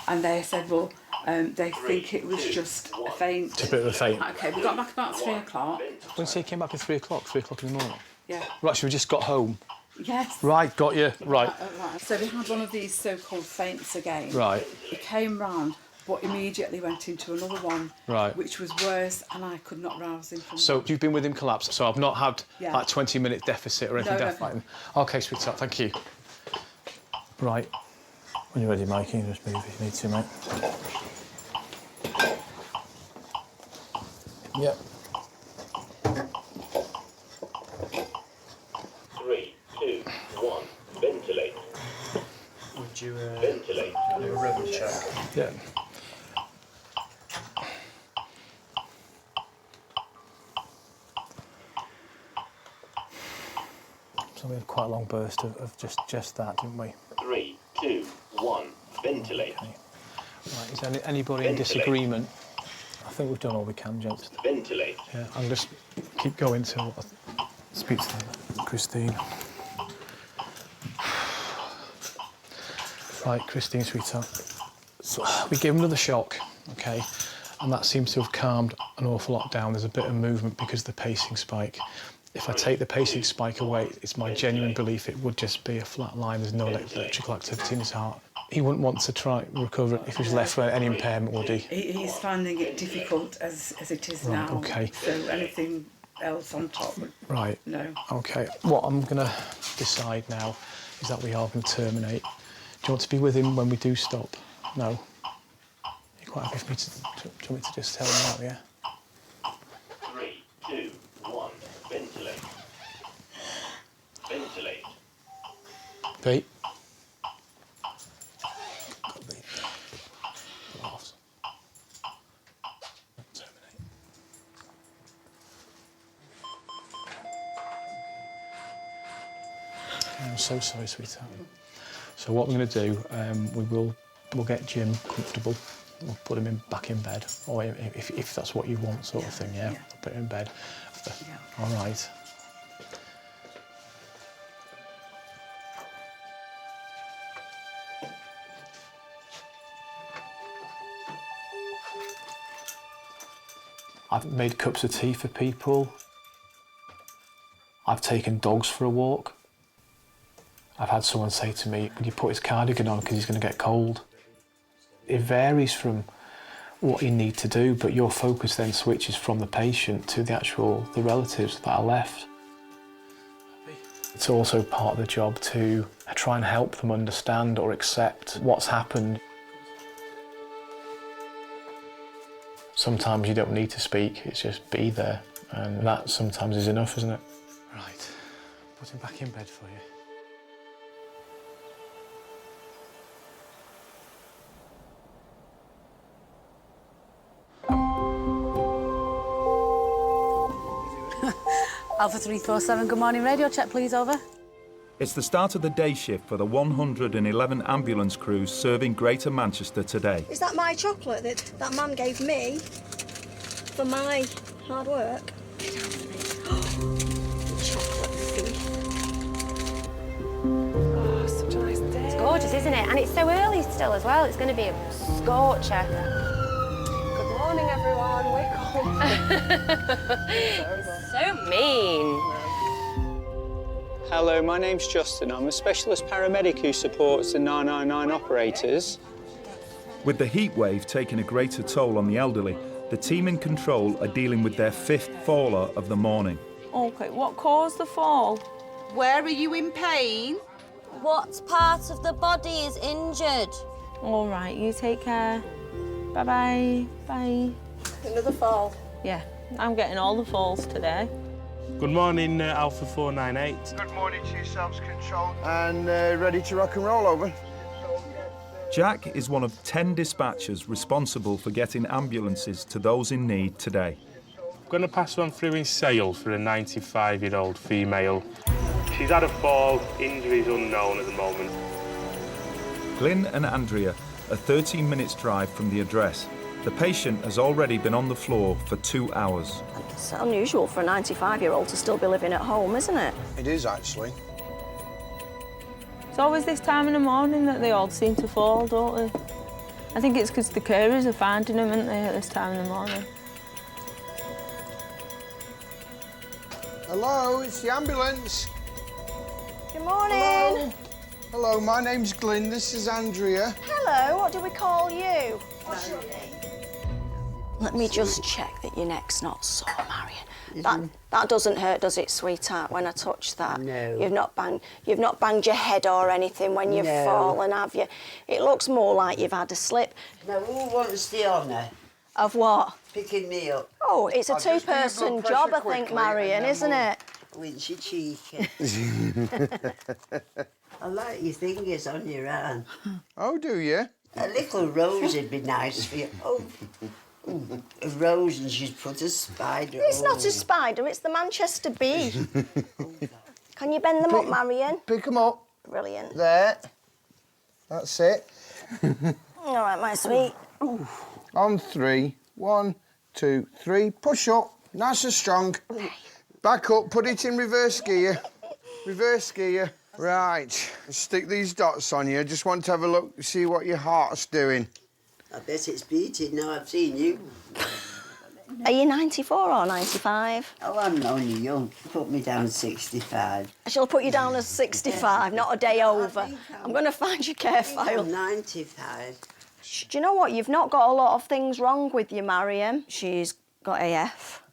And they said, well, they think it was just a faint. Just a bit of a faint. OK, we got back about 3 o'clock. When you say you came back at 3 o'clock, 3 o'clock in the morning? Yeah. Right, so we just got home? Yes. Right, got you. Right. So we had one of these so-called faints again. Right. He came round, but immediately went into another one, Right. which was worse, and I could not rouse him from So that. you've been with him collapsed, so I've not had Yeah. like 20-minute deficit or anything No, like that. OK, sweetheart, thank you. Right. When you're ready, Mike, you can just move if you need to, mate. Yep. 3, 2, 1, ventilate. Would you ventilate? Do a rhythm check? Yeah. So we had quite a long burst of just that, didn't we? 3, 2, 1, ventilate. Okay. Right, is anybody in disagreement? I think we've done all we can, gents. Ventilate. Yeah, I'll just keep going till I speak to Christine. Right, Christine, sweetheart. So we gave him another shock, okay, and that seems to have calmed an awful lot down. There's a bit of movement because of the pacing spike. If I take the pacing spike away, it's my genuine belief it would just be a flat line. There's no electrical activity in his heart. He wouldn't want to try recover if he was left with any impairment, would he? He's finding it difficult as it is Right, now. okay. So anything else on top would... Right. No. Okay. What I'm going to decide now is that we are going to terminate. Do you want to be with him when we do stop? No? You're quite happy for me to... Do you want me to just tell him that, yeah? 3, 2, 1, ventilate. Ventilate. Pete? I'm so sorry, sweetheart. So what we're going to do, we'll get Jim comfortable. We'll put him back in bed, or if that's what you want, sort of thing. Yeah, We'll put him in bed. All right. I've made cups of tea for people. I've taken dogs for a walk. I've had someone say to me, "Would you put his cardigan on because he's going to get cold?" It varies from what you need to do, but your focus then switches from the patient to the relatives that are left. It's also part of the job to try and help them understand or accept what's happened. Sometimes you don't need to speak, it's just be there, and that sometimes is enough, isn't it? Right, put him back in bed for you. Alpha 347, good morning, radio check please, over. It's the start of the day shift for the 111 ambulance crews serving Greater Manchester today. Is that my chocolate that man gave me for my hard work? Chocolate thief. Oh, such a nice day. It's gorgeous, isn't it? And it's so early still as well. It's going to be a scorcher. Good morning, everyone. Wake up. So mean. Hello, my name's Justin. I'm a specialist paramedic who supports the 999 operators. With the heat wave taking a greater toll on the elderly, the team in control are dealing with their 5th faller of the morning. OK, what caused the fall? Where are you in pain? What part of the body is injured? All right, you take care. Bye-bye. Bye. Another fall. Yeah, I'm getting all the falls today. Good morning, Alpha 498. Good morning to yourselves, Control. And ready to rock and roll, over. Jack is one of 10 dispatchers responsible for getting ambulances to those in need today. I'm going to pass one through in Sale for a 95-year-old female. She's had a fall, injuries unknown at the moment. Glyn and Andrea are 13 minutes drive from the address. The patient has already been on the floor for 2 hours. It's unusual for a 95-year-old to still be living at home, isn't it? It is, actually. It's always this time in the morning that they all seem to fall, don't they? I think it's because the carers are finding them, aren't they, at this time in the morning? Hello, it's the ambulance. Good morning. Hello. Hello, my name's Glyn. This is Andrea. Hello, what do we call you? What's your name? Let me just check that your neck's not sore, Marion. That doesn't hurt, does it, sweetheart, when I touch that? No. You've not banged your head or anything when you've fallen, have you? It looks more like you've had a slip. Now, who wants the honour? Of what? Picking me up. Oh, it's a I'll just do two-person blood job, I pressure think, quickly, Marion, and then isn't it? Winch your cheek. I like your fingers on your arm. Oh, do you? A little rose would be nice for you. Oh. Ooh, a rose, and she's put a spider. It's not a spider, it's the Manchester bee. Can you bend them up, Marion? Pick them up. Brilliant. There. That's it. All right, my sweet. On 3. 1, 2, 3. Push up. Nice and strong. Back up. Put it in reverse gear. Reverse gear. Right. Stick these dots on you. Just want to have a look, see what your heart's doing. I bet it's beating now I've seen you. Are you 94 or 95? Oh, I'm only young. Put me down 65. I shall put you down as 65, not a day over. I'm going to find your care file. I'm 95. Do you know what? You've not got a lot of things wrong with you, Mariam. She's got AF,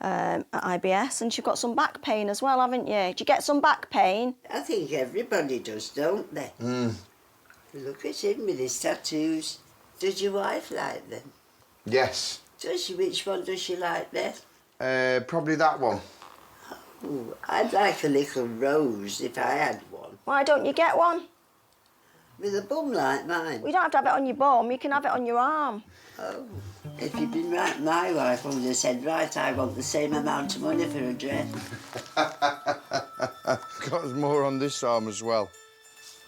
IBS, and she's got some back pain as well, haven't you? Do you get some back pain? I think everybody does, don't they? Look at him with his tattoos. Does your wife like them? Yes. Does she? Which one does she like best? Probably that one. Ooh, I'd like a little rose if I had one. Why don't you get one? With a bum like mine. We don't have to have it on your bum, you can have it on your arm. Oh, if you'd been right, my wife would have said, right, I want the same amount of money for a dress. Got more on this arm as well.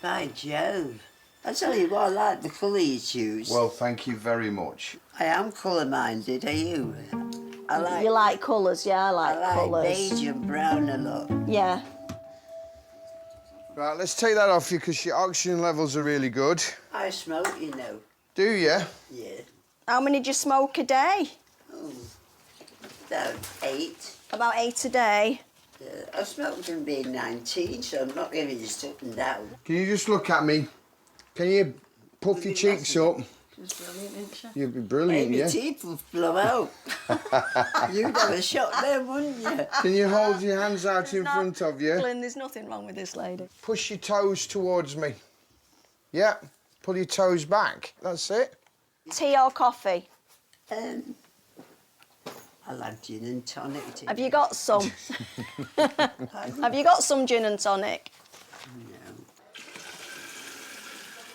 By Jove. I tell you what, I like the colour you choose. Well, thank you very much. I am colour-minded, are you? You like colours, yeah, I like colours. Beige and brown a lot. Yeah. Right, let's take that off you because your oxygen levels are really good. I smoke, you know. Do you? Yeah. How many do you smoke a day? Oh, about 8. About 8 a day? I smoked from being 19, so I'm not giving you stuff and down. Can you just look at me? Can you puff your cheeks up? She's brilliant, isn't she? You'd be brilliant, Hey, yeah. my teeth will blow out. You'd have a shot then, wouldn't you? Can you hold your hands out in front of you? Lynn, there's nothing wrong with this lady. Push your toes towards me. Yeah. Pull your toes back. That's it. Tea or coffee? I'll have gin and tonic. Have you got some? Have you got some gin and tonic?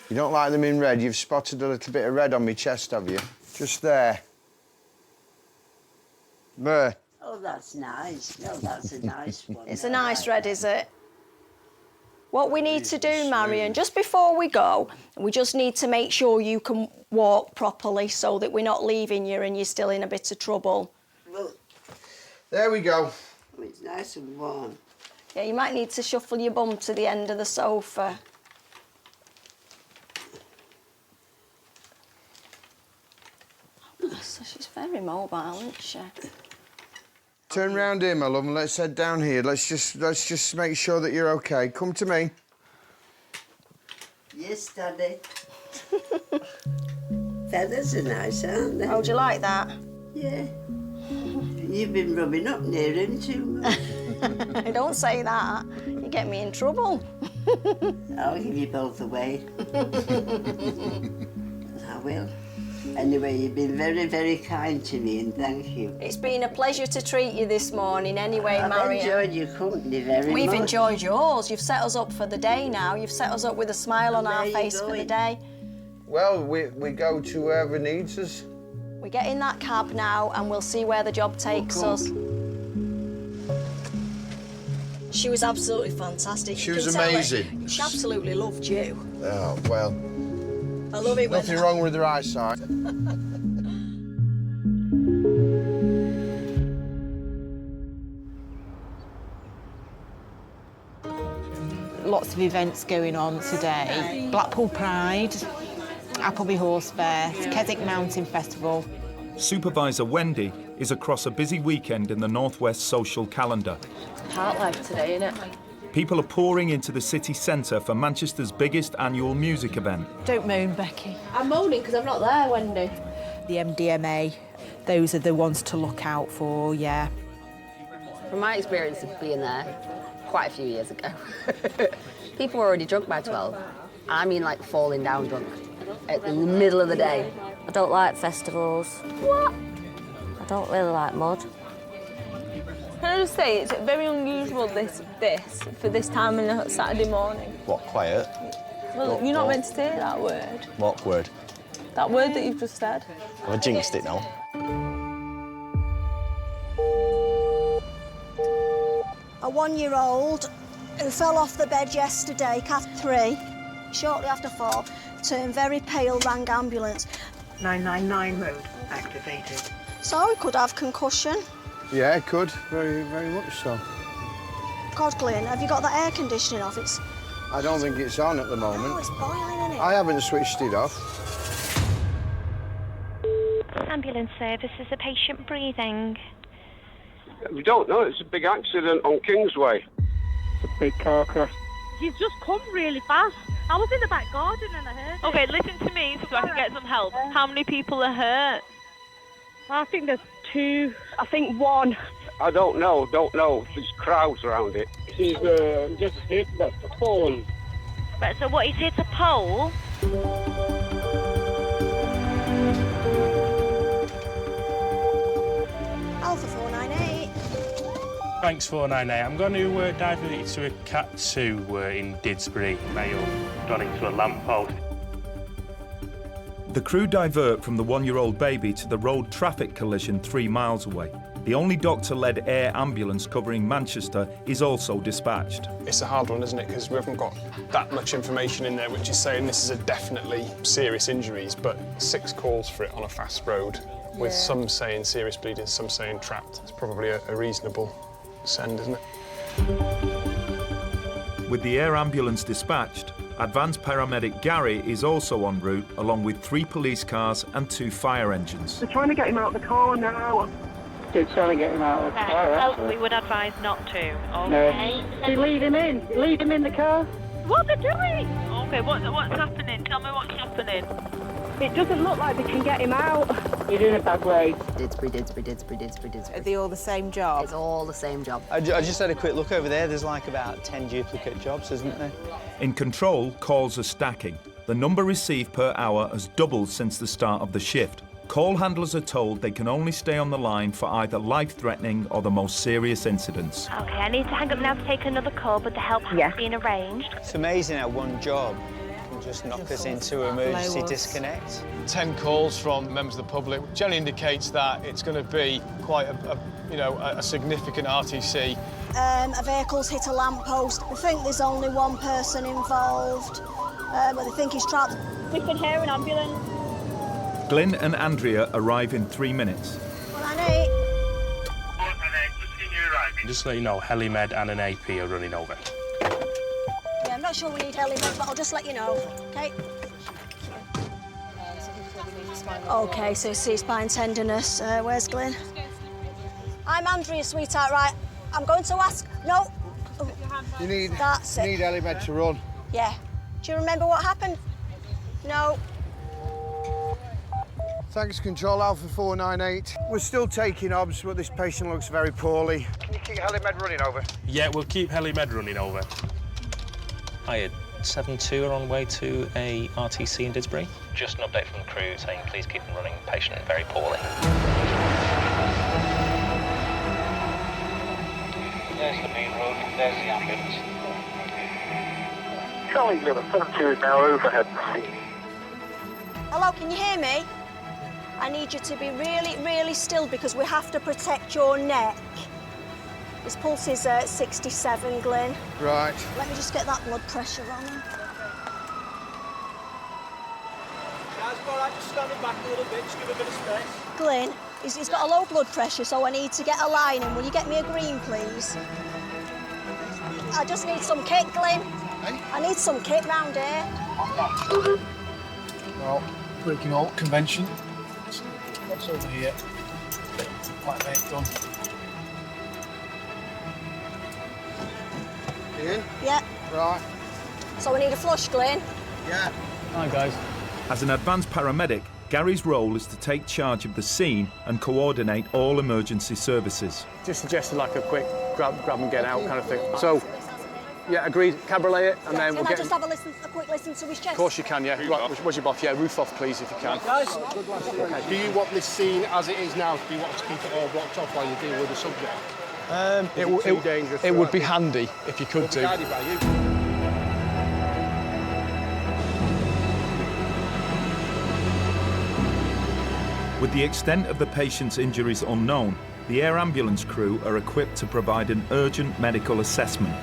You don't like them in red? You've spotted a little bit of red on my chest, have you? Just there. There. Oh, that's nice. No, that's a nice one. It's a nice red, is it? What we need to do, Marion, just before we go, we just need to make sure you can walk properly so that we're not leaving you and you're still in a bit of trouble. Well, there we go. Oh, it's nice and warm. Yeah, you might need to shuffle your bum to the end of the sofa. So she's very mobile, isn't she? Turn round here, my love, and let's head down here. Let's just make sure that you're okay. Come to me. Yes, Daddy. Feathers are nice, aren't they? Oh, do you like that? Yeah. You've been rubbing up near him too much. Don't say that. You get me in trouble. I'll give you both away. I will. Anyway, you've been very, very kind to me, and thank you. It's been a pleasure to treat you this morning anyway, I've Marion. enjoyed your company very much. We've enjoyed yours. You've set us up for the day now. You've set us up with a smile on our face for the day. Well, we go to whoever needs us. We get in that cab now and we'll see where the job takes us. She was absolutely fantastic. She was amazing. She absolutely loved you. Oh, well. I love it when... Nothing wrong with her eyesight. Lots of events going on today. Blackpool Pride, Appleby Horse Fair, Keswick Mountain Festival. Supervisor Wendy is across a busy weekend in the Northwest social calendar. Heart life today, innit? People are pouring into the city centre for Manchester's biggest annual music event. Don't moan, Becky. I'm moaning because I'm not there, Wendy. The MDMA, those are the ones to look out for, yeah. From my experience of being there quite a few years ago, people were already drunk by 12. I mean, like, falling down drunk in the middle of the day. I don't like festivals. What? I don't really like mud. Can I just say, it's very unusual, this for this time on a Saturday morning. What, quiet? Well, you're not meant to say that word. What word? That word that you've just said. Have I jinxed it now? A 1-year-old who fell off the bed yesterday, Cath 3, shortly after 4, turned very pale, rang ambulance. 999 mode activated. So he could have concussion. Yeah, it could. Very, very much so. God, Glyn, have you got that air conditioning off? I don't think it's on at the moment. No, it's boiling, isn't it? I haven't switched it off. Ambulance service, is the patient breathing? We don't know. It's a big accident on Kingsway. It's a big car crash. He's just come really fast. I was in the back garden and I heard it. Okay, listen to me so I can get some help. How many people are hurt? I think there's 2. I think 1. I don't know. There's crowds around it. He's just hit the pole. Right, so what, he's hit a pole? Alpha 498. Thanks, 498. I'm going to divert you to a Cat 2 in Didsbury. Male gone into a lamppost. The crew divert from the 1-year-old baby to the road traffic collision 3 miles away. The only doctor-led air ambulance covering Manchester is also dispatched. It's a hard one, isn't it? Because we haven't got that much information in there which is saying this is a definitely serious injuries, but 6 calls for it on a fast road, with some saying serious bleeding, some saying trapped. It's probably a reasonable send, isn't it? With the air ambulance dispatched, advanced paramedic Gary is also en route, along with 3 police cars and 2 fire engines. They're trying to get him out of the car now. They're trying to get him out of the car. We would advise not to. Okay. They lead him in. Lead him in the car. What they're doing? Okay, what's happening? Tell me what's happening. It doesn't look like they can get him out. He's in a bad way. Didsbury. Are they all the same job? It's all the same job. I just had a quick look over there. There's like about 10 duplicate jobs, isn't there? In control, calls are stacking. The number received per hour has doubled since the start of the shift. Call handlers are told they can only stay on the line for either life-threatening or the most serious incidents. Okay, I need to hang up now to take another call, but the help has been arranged. It's amazing how one job can just knock us into emergency disconnect. 10 calls from members of the public generally indicates that it's going to be quite a significant RTC. A vehicle's hit a lamppost. We think there's only 1 person involved, but they think he's trapped. We can hear an ambulance. Glyn and Andrea arrive in 3 minutes. 198. Just to let you know, Helimed and an AP are running over. Yeah, I'm not sure we need helimed, but I'll just let you know, OK? OK, so C-spine tenderness. Where's Glyn? I'm Andrea, sweetheart, right? I'm going to ask... No. You need... That's it. You need helimed to run. Yeah. Do you remember what happened? No. Thanks, Control Alpha 498. We're still taking obs, but this patient looks very poorly. Can you keep helimed running over? Yeah, we'll keep Helimed running over. Hiya, 7-2 are on way to a RTC in Didsbury. Just an update from the crew saying please keep them running, patient very poorly. There's the main road, there's the ambulance. Charlie Miller, 72 is now overhead. Hello, can you hear me? I need you to be really, really still because we have to protect your neck. His pulse is 67, Glyn. Right. Let me just get that blood pressure on him. Guys, all right, just stand him back a little bit, just give a bit of space. Glyn, he's got a low blood pressure, so I need to get a line in. Will you get me a green, please? I just need some kit, Glyn. Hey? I need some kit round here. Well, breaking all convention. What's over here? Quite late done. Ian? Yeah. Right. So we need a flush, Glyn. Yeah. Hi, guys. As an advanced paramedic, Gary's role is to take charge of the scene and coordinate all emergency services. Just suggested like a quick grab and get out kind of thing. So, yeah, agreed. Cabriolet it, and then we'll Can I get... just have a quick listen to his chest? Of course you can, yeah. Right, where's your boss? Yeah, roof off, please, if you can. Guys, do you want this scene as it is now? Do you want to keep it all blocked off while you deal with the subject? It would be handy if you could do. With the extent of the patient's injuries unknown, the air ambulance crew are equipped to provide an urgent medical assessment.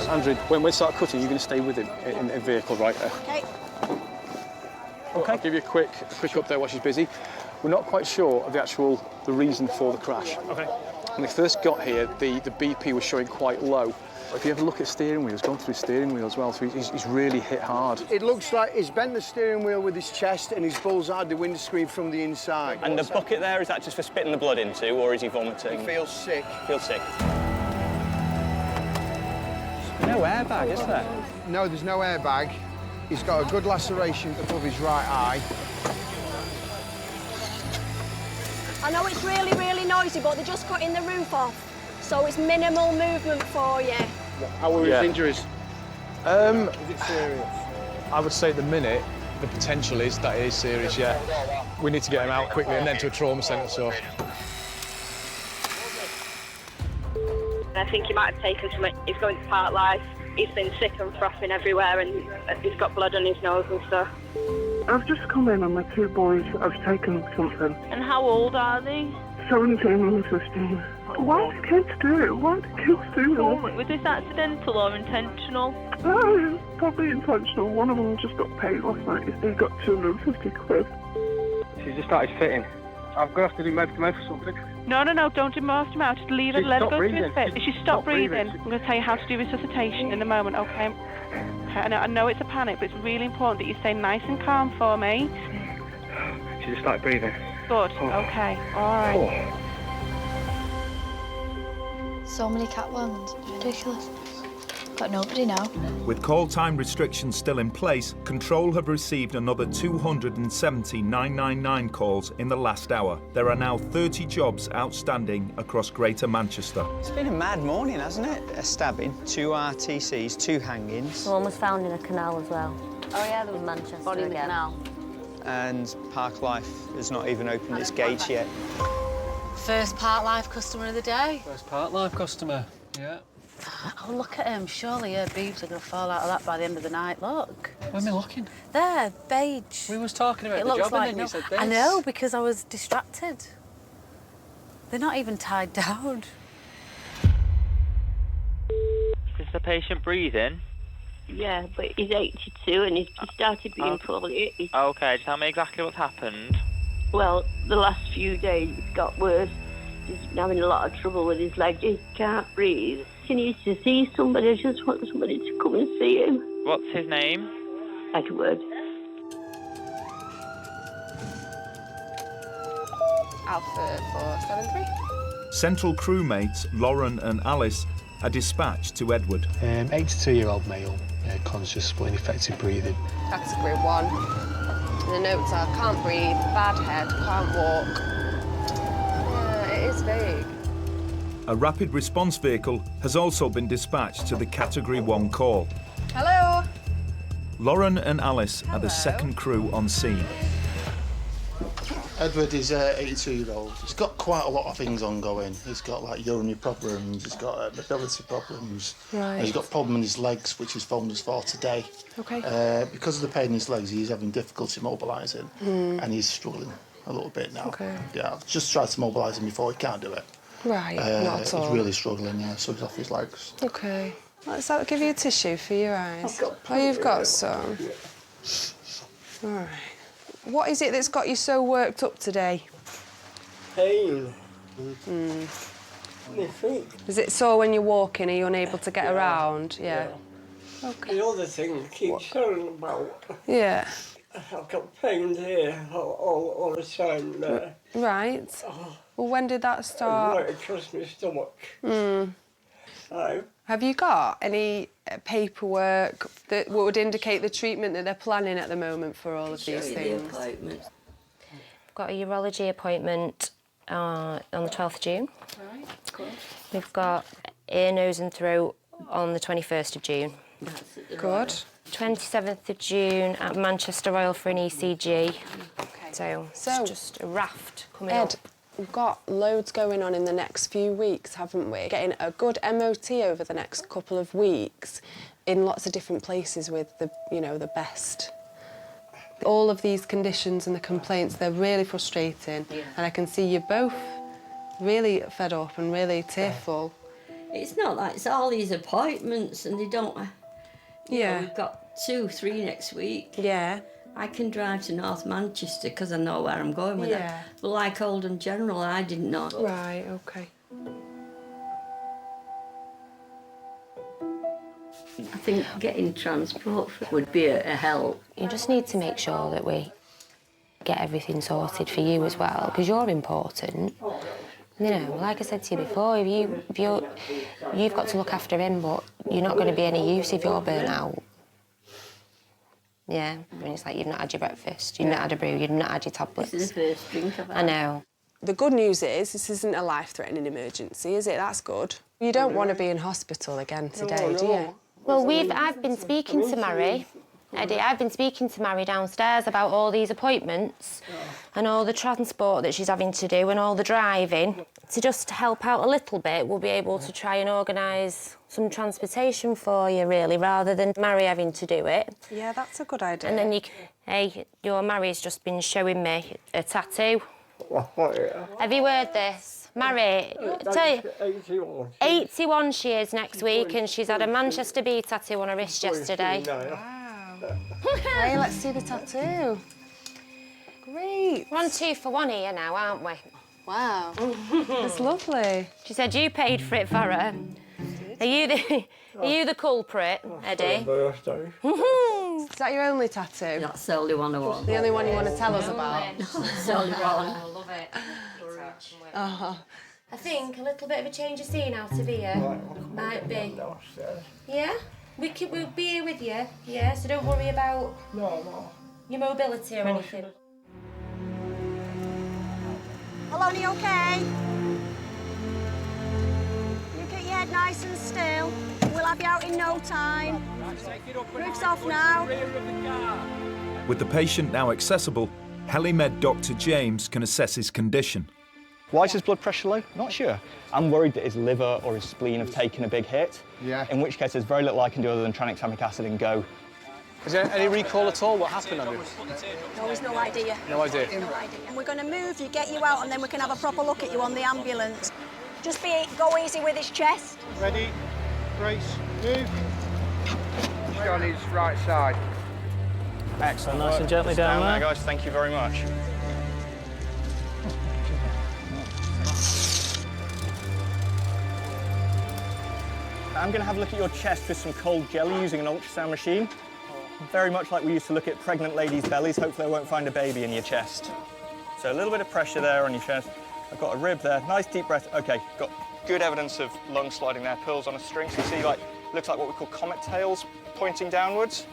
Andrew, when we start cutting, you're going to stay with him in the vehicle, right? Okay. Okay. I'll give you a quick update while she's busy. We're not quite sure of the reason for the crash. Okay. When we first got here, the BP was showing quite low. If you ever look at steering wheels, gone through steering wheel as well, so he's really hit hard. It looks like he's bent the steering wheel with his chest and he's bullseyed the windscreen from the inside. And the bucket there, is that just for spitting the blood into, or is he vomiting? He feels sick. Feels sick. No airbag, is there? No, there's no airbag. He's got a good laceration above his right eye. I know it's really, really noisy, but they're just cutting the roof off. So it's minimal movement for you. How are his injuries? Is it serious? I would say at the minute, the potential is that it is serious, yeah. We need to get him out quickly and then to a trauma centre, so. I think he might have taken something. He's going to Park Life. He's been sick and frothing everywhere and he's got blood on his nose and stuff. I've just come in and my two boys have taken something. And how old are they? 17 and 15. Why do kids do it? Why do kids do it? Was this accidental or intentional? Probably intentional. One of them just got paid last night. He got 250 quid. She's just started fitting. I'm going to have to do mouth to mouth or something. No, don't do mouth to mouth. Just leave it, let her go through the fit. If she stopped breathing, I'm going to tell you how to do resuscitation in a moment, okay? I know it's a panic, but it's really important that you stay nice and calm for me. She just started breathing. Good, okay, all right. So many cat wounds, it's ridiculous. Got nobody now. With call time restrictions still in place, Control have received another 270 999 calls in the last hour. There are now 30 jobs outstanding across Greater Manchester. It's been a mad morning, hasn't it? A stabbing, 2 RTCs, 2 hangings. One was found in a canal as well. Oh yeah, there was in Manchester body in the again. canal. And Park Life has not even opened its gates yet. First Park Life customer of the day. First Park Life customer, yeah. Oh, look at him. Surely her boobs are going to fall out of that by the end of the night. Look. Where am I looking? There, beige. We was talking about it the looks job like and then you said this. I know, because I was distracted. They're not even tied down. Is the patient breathing? Yeah, but he's 82 and he's started being poorly. Okay, tell me exactly what's happened. Well, the last few days it's got worse. He's having a lot of trouble with his legs. He can't breathe. He needs to see somebody. I just want somebody to come and see him. What's his name? Edward. Alpha 473. Central crewmates Lauren and Alice are dispatched to Edward. 82-year-old male, conscious but ineffective breathing. Category 1. The notes are can't breathe, bad head, can't walk. Yeah, it is vague. A rapid response vehicle has also been dispatched to the Category 1 call. Hello. Lauren and Alice are the second crew on scene. Edward is 82-year-old. He's got quite a lot of things ongoing. He's got like urinary problems, he's got mobility problems. Right. And he's got a problem in his legs, which he's phoned us for today. Okay. Because of the pain in his legs, he's having difficulty mobilising, and he's struggling a little bit now. Okay. Yeah, I've just tried to mobilise him before, he can't do it. Right, not at all. He's really struggling, yeah, so he's off his legs. Okay. Let's give you a tissue for your eyes. You've got some. All right. What is it that's got you so worked up today? Pain. My feet. Is it sore when you're walking? Are you unable to get around? Yeah. Okay. The other thing I keep saying about. Yeah. I've got pain here all the time there. Right. Well, when did that start? Right across my stomach. Have you got any paperwork that would indicate the treatment that they're planning at the moment for all of these things? We've got a urology appointment on the 12th of June. Right, good. We've got ear, nose and throat on the 21st of June. Good. 27th of June at Manchester Royal for an ECG. Okay. So it's just a raft coming Ed, up. we've got loads going on in the next few weeks, haven't we? Getting a good MOT over the next couple of weeks in lots of different places with the, the best. All of these conditions and the complaints, they're really frustrating. Yeah. And I can see you're both really fed up and really tearful. It's not like it's all these appointments and they don't... You know, we've got 2, 3 next week. Yeah. I can drive to North Manchester because I know where I'm going with it. But like Oldham General, I didn't know. Right, OK. I think getting transport would be a help. You just need to make sure that we get everything sorted for you as well, because you're important. You know, like I said to you before, you've got to look after him, but you're not going to be any use if you're burnt out. Yeah, I mean, it's like you've not had your breakfast, you've not had a brew, you've not had your tablets. This is the first drink I've had. I know. The good news is this isn't a life-threatening emergency, is it? That's good. You don't want to be in hospital again today, do you? Well, I've been speaking to Mary, Eddie, I've been speaking to Mary downstairs about all these appointments and all the transport that she's having to do and all the driving. To just help out a little bit, we'll be able to try and organise some transportation for you, really, rather than Mary having to do it. Yeah, that's a good idea. And then hey, your Mary's just been showing me a tattoo. Have you heard this? Mary, tell you, 81 she is next week, and she's had a Manchester Bee tattoo on her wrist yesterday. Hey, let's see the tattoo. Great. We're on 2 for 1 here now, aren't we? Wow. That's lovely. She said you paid for it for her. Are you the culprit, Eddie? Is that your only tattoo? That's the only one I want. The only one you want to tell us about? That's the only one. I love it. I think a little bit of a change of scene out of here might be. Yeah? We'll be here with you, yeah? So don't worry about your mobility or anything. Hello, are you okay? You get your head nice and still. We'll have you out in no time. Roof's off now. With the patient now accessible, HeliMed Dr. James can assess his condition. Why is his blood pressure low? Not sure. I'm worried that his liver or his spleen have taken a big hit. Yeah. In which case, there's very little I can do other than tranexamic acid and go. Is there any recall at all? What happened, Andrew? No, there's no idea. No idea. No idea. And we're going to move you, get you out, and then we can have a proper look at you on the ambulance. Just go easy with his chest. Ready, brace, move. Just on his right side. Excellent. Nice and gently down there, guys. Thank you very much. I'm going to have a look at your chest with some cold jelly using an ultrasound machine. Very much like we used to look at pregnant ladies' bellies. Hopefully I won't find a baby in your chest. So a little bit of pressure there on your chest. I've got a rib there. Nice deep breath. OK, got good evidence of lung sliding there. Pearls on a string. So you see, like, looks like what we call comet tails pointing downwards.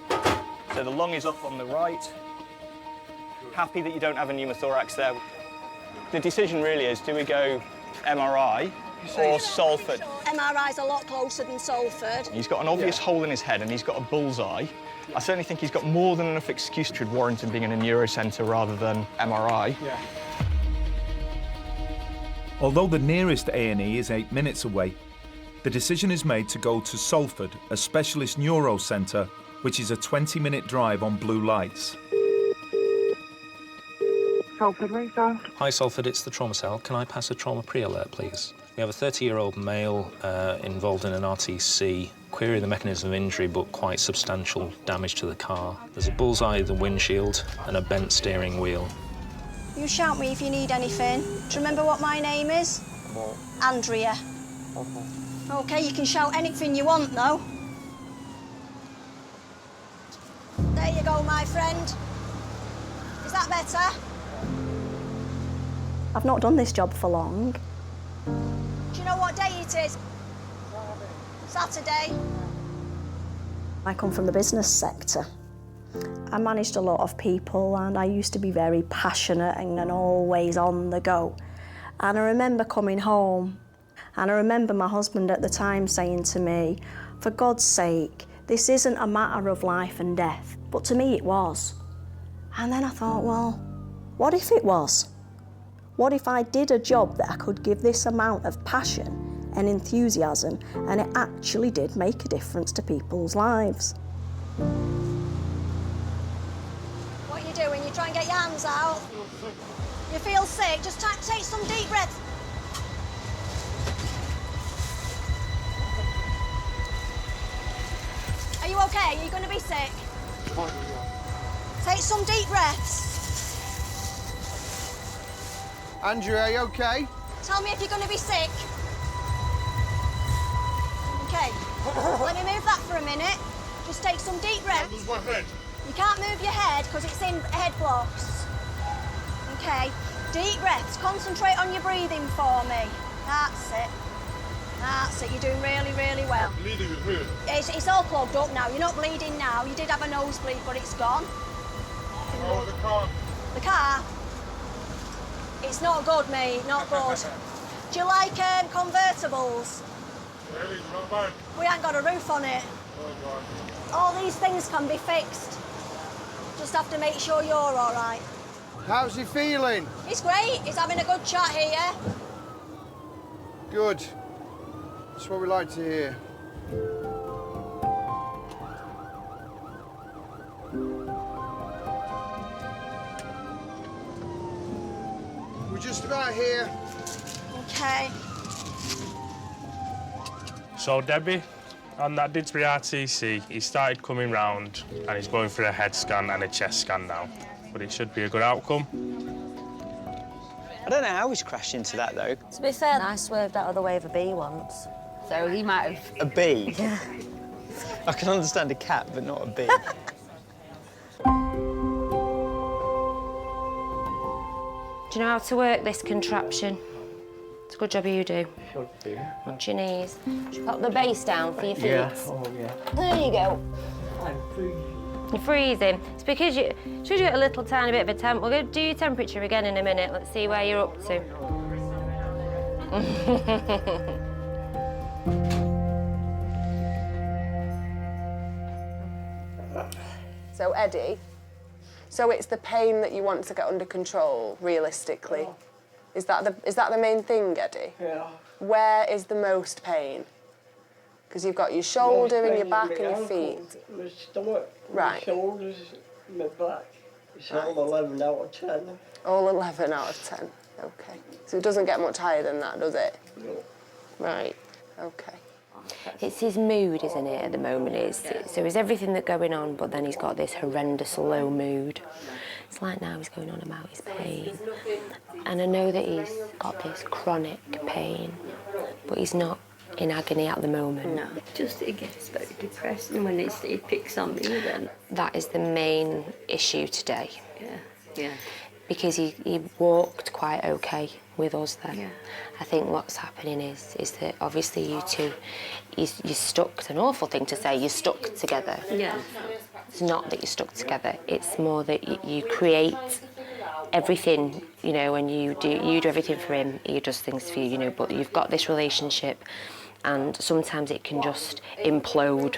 So the lung is up on the right. Happy that you don't have a pneumothorax there. The decision really is, do we go MRI or Salford? MRI's a lot closer than Salford. He's got an obvious hole in his head and he's got a bullseye. I certainly think he's got more than enough excuse to warrant him being in a neurocentre rather than MRI. Yeah. Although the nearest A&E is 8 minutes away, the decision is made to go to Salford, a specialist neuro centre, which is a 20-minute drive on blue lights. Salford, Lisa. Hi, Salford, it's the trauma cell. Can I pass a trauma pre-alert, please? We have a 30-year-old male involved in an RTC. Query the mechanism of injury, but quite substantial damage to the car. There's a bullseye in the windshield and a bent steering wheel. You shout me if you need anything. Do you remember what my name is? Andrea. OK, you can shout anything you want, though. There you go, my friend. Is that better? I've not done this job for long. Do you know what day it is? Saturday. I come from the business sector. I managed a lot of people and I used to be very passionate and always on the go. And I remember coming home and I remember my husband at the time saying to me, for God's sake, this isn't a matter of life and death. But to me it was. And then I thought, well, what if it was? What if I did a job that I could give this amount of passion and enthusiasm, and it actually did make a difference to people's lives? What are you doing? You try and get your hands out? You feel sick? Just take some deep breaths. Are you okay? Are you going to be sick? Take some deep breaths. Andrew, are you okay? Tell me if you're going to be sick. Okay. Let me move that for a minute. Just take some deep breaths. Lose my head. You can't move your head because it's in head blocks. Okay. Deep breaths. Concentrate on your breathing for me. That's it. That's it. You're doing really, really well. Bleeding is real. It's all clogged up now. You're not bleeding now. You did have a nosebleed, but it's gone. Oh, the car. The car? It's not good, mate. Not good. Do you like convertibles? Really? Not bad. We ain't got a roof on it. Oh, God. All these things can be fixed. Just have to make sure you're all right. How's he feeling? He's great. He's having a good chat here. Good. That's what we like to hear. We're just about here. Okay. So, Debbie, on that Didsbury RTC, he started coming round and he's going for a head scan and a chest scan now. But it should be a good outcome. I don't know how he's crashed into that, though. To be fair, I swerved out of the way of a bee once. So he might have... A bee? Yeah. I can understand a cat, but not a bee. Do you know how to work this contraption? It's a good job you do. Should do. Watch your knees. Pop the base down for your feet. Yeah, oh yeah. There you go. I'm freezing. You're freezing. It's because you get a little tiny bit of a temp. We'll go do your temperature again in a minute. Let's see where you're up to. So, Eddie, so it's the pain that you want to get under control, realistically. Is that the main thing, Eddie? Yeah. Where is the most pain? Because you've got your shoulder and your back and your feet. My stomach, Right. my shoulders, my back. It's all 11 out of 10. All 11 out of 10. Okay. So it doesn't get much higher than that, does it? No. Right. Okay. It's his mood, isn't it, at the moment? So it's everything that's going on, but then he's got this horrendous low mood. It's like now he's going on about his pain. And I know that he's got this chronic pain, but he's not in agony at the moment. No, just it gets very depressing when it picks on me then. That is the main issue today. Yeah, yeah. Because he walked quite okay with us then. Yeah. I think what's happening is that obviously you two, you're stuck. It's an awful thing to say, you're stuck together. Yeah. It's not that you're stuck together, it's more that you create everything, you know, and you do everything for him, he does things for you, you know, but you've got this relationship and sometimes it can just implode.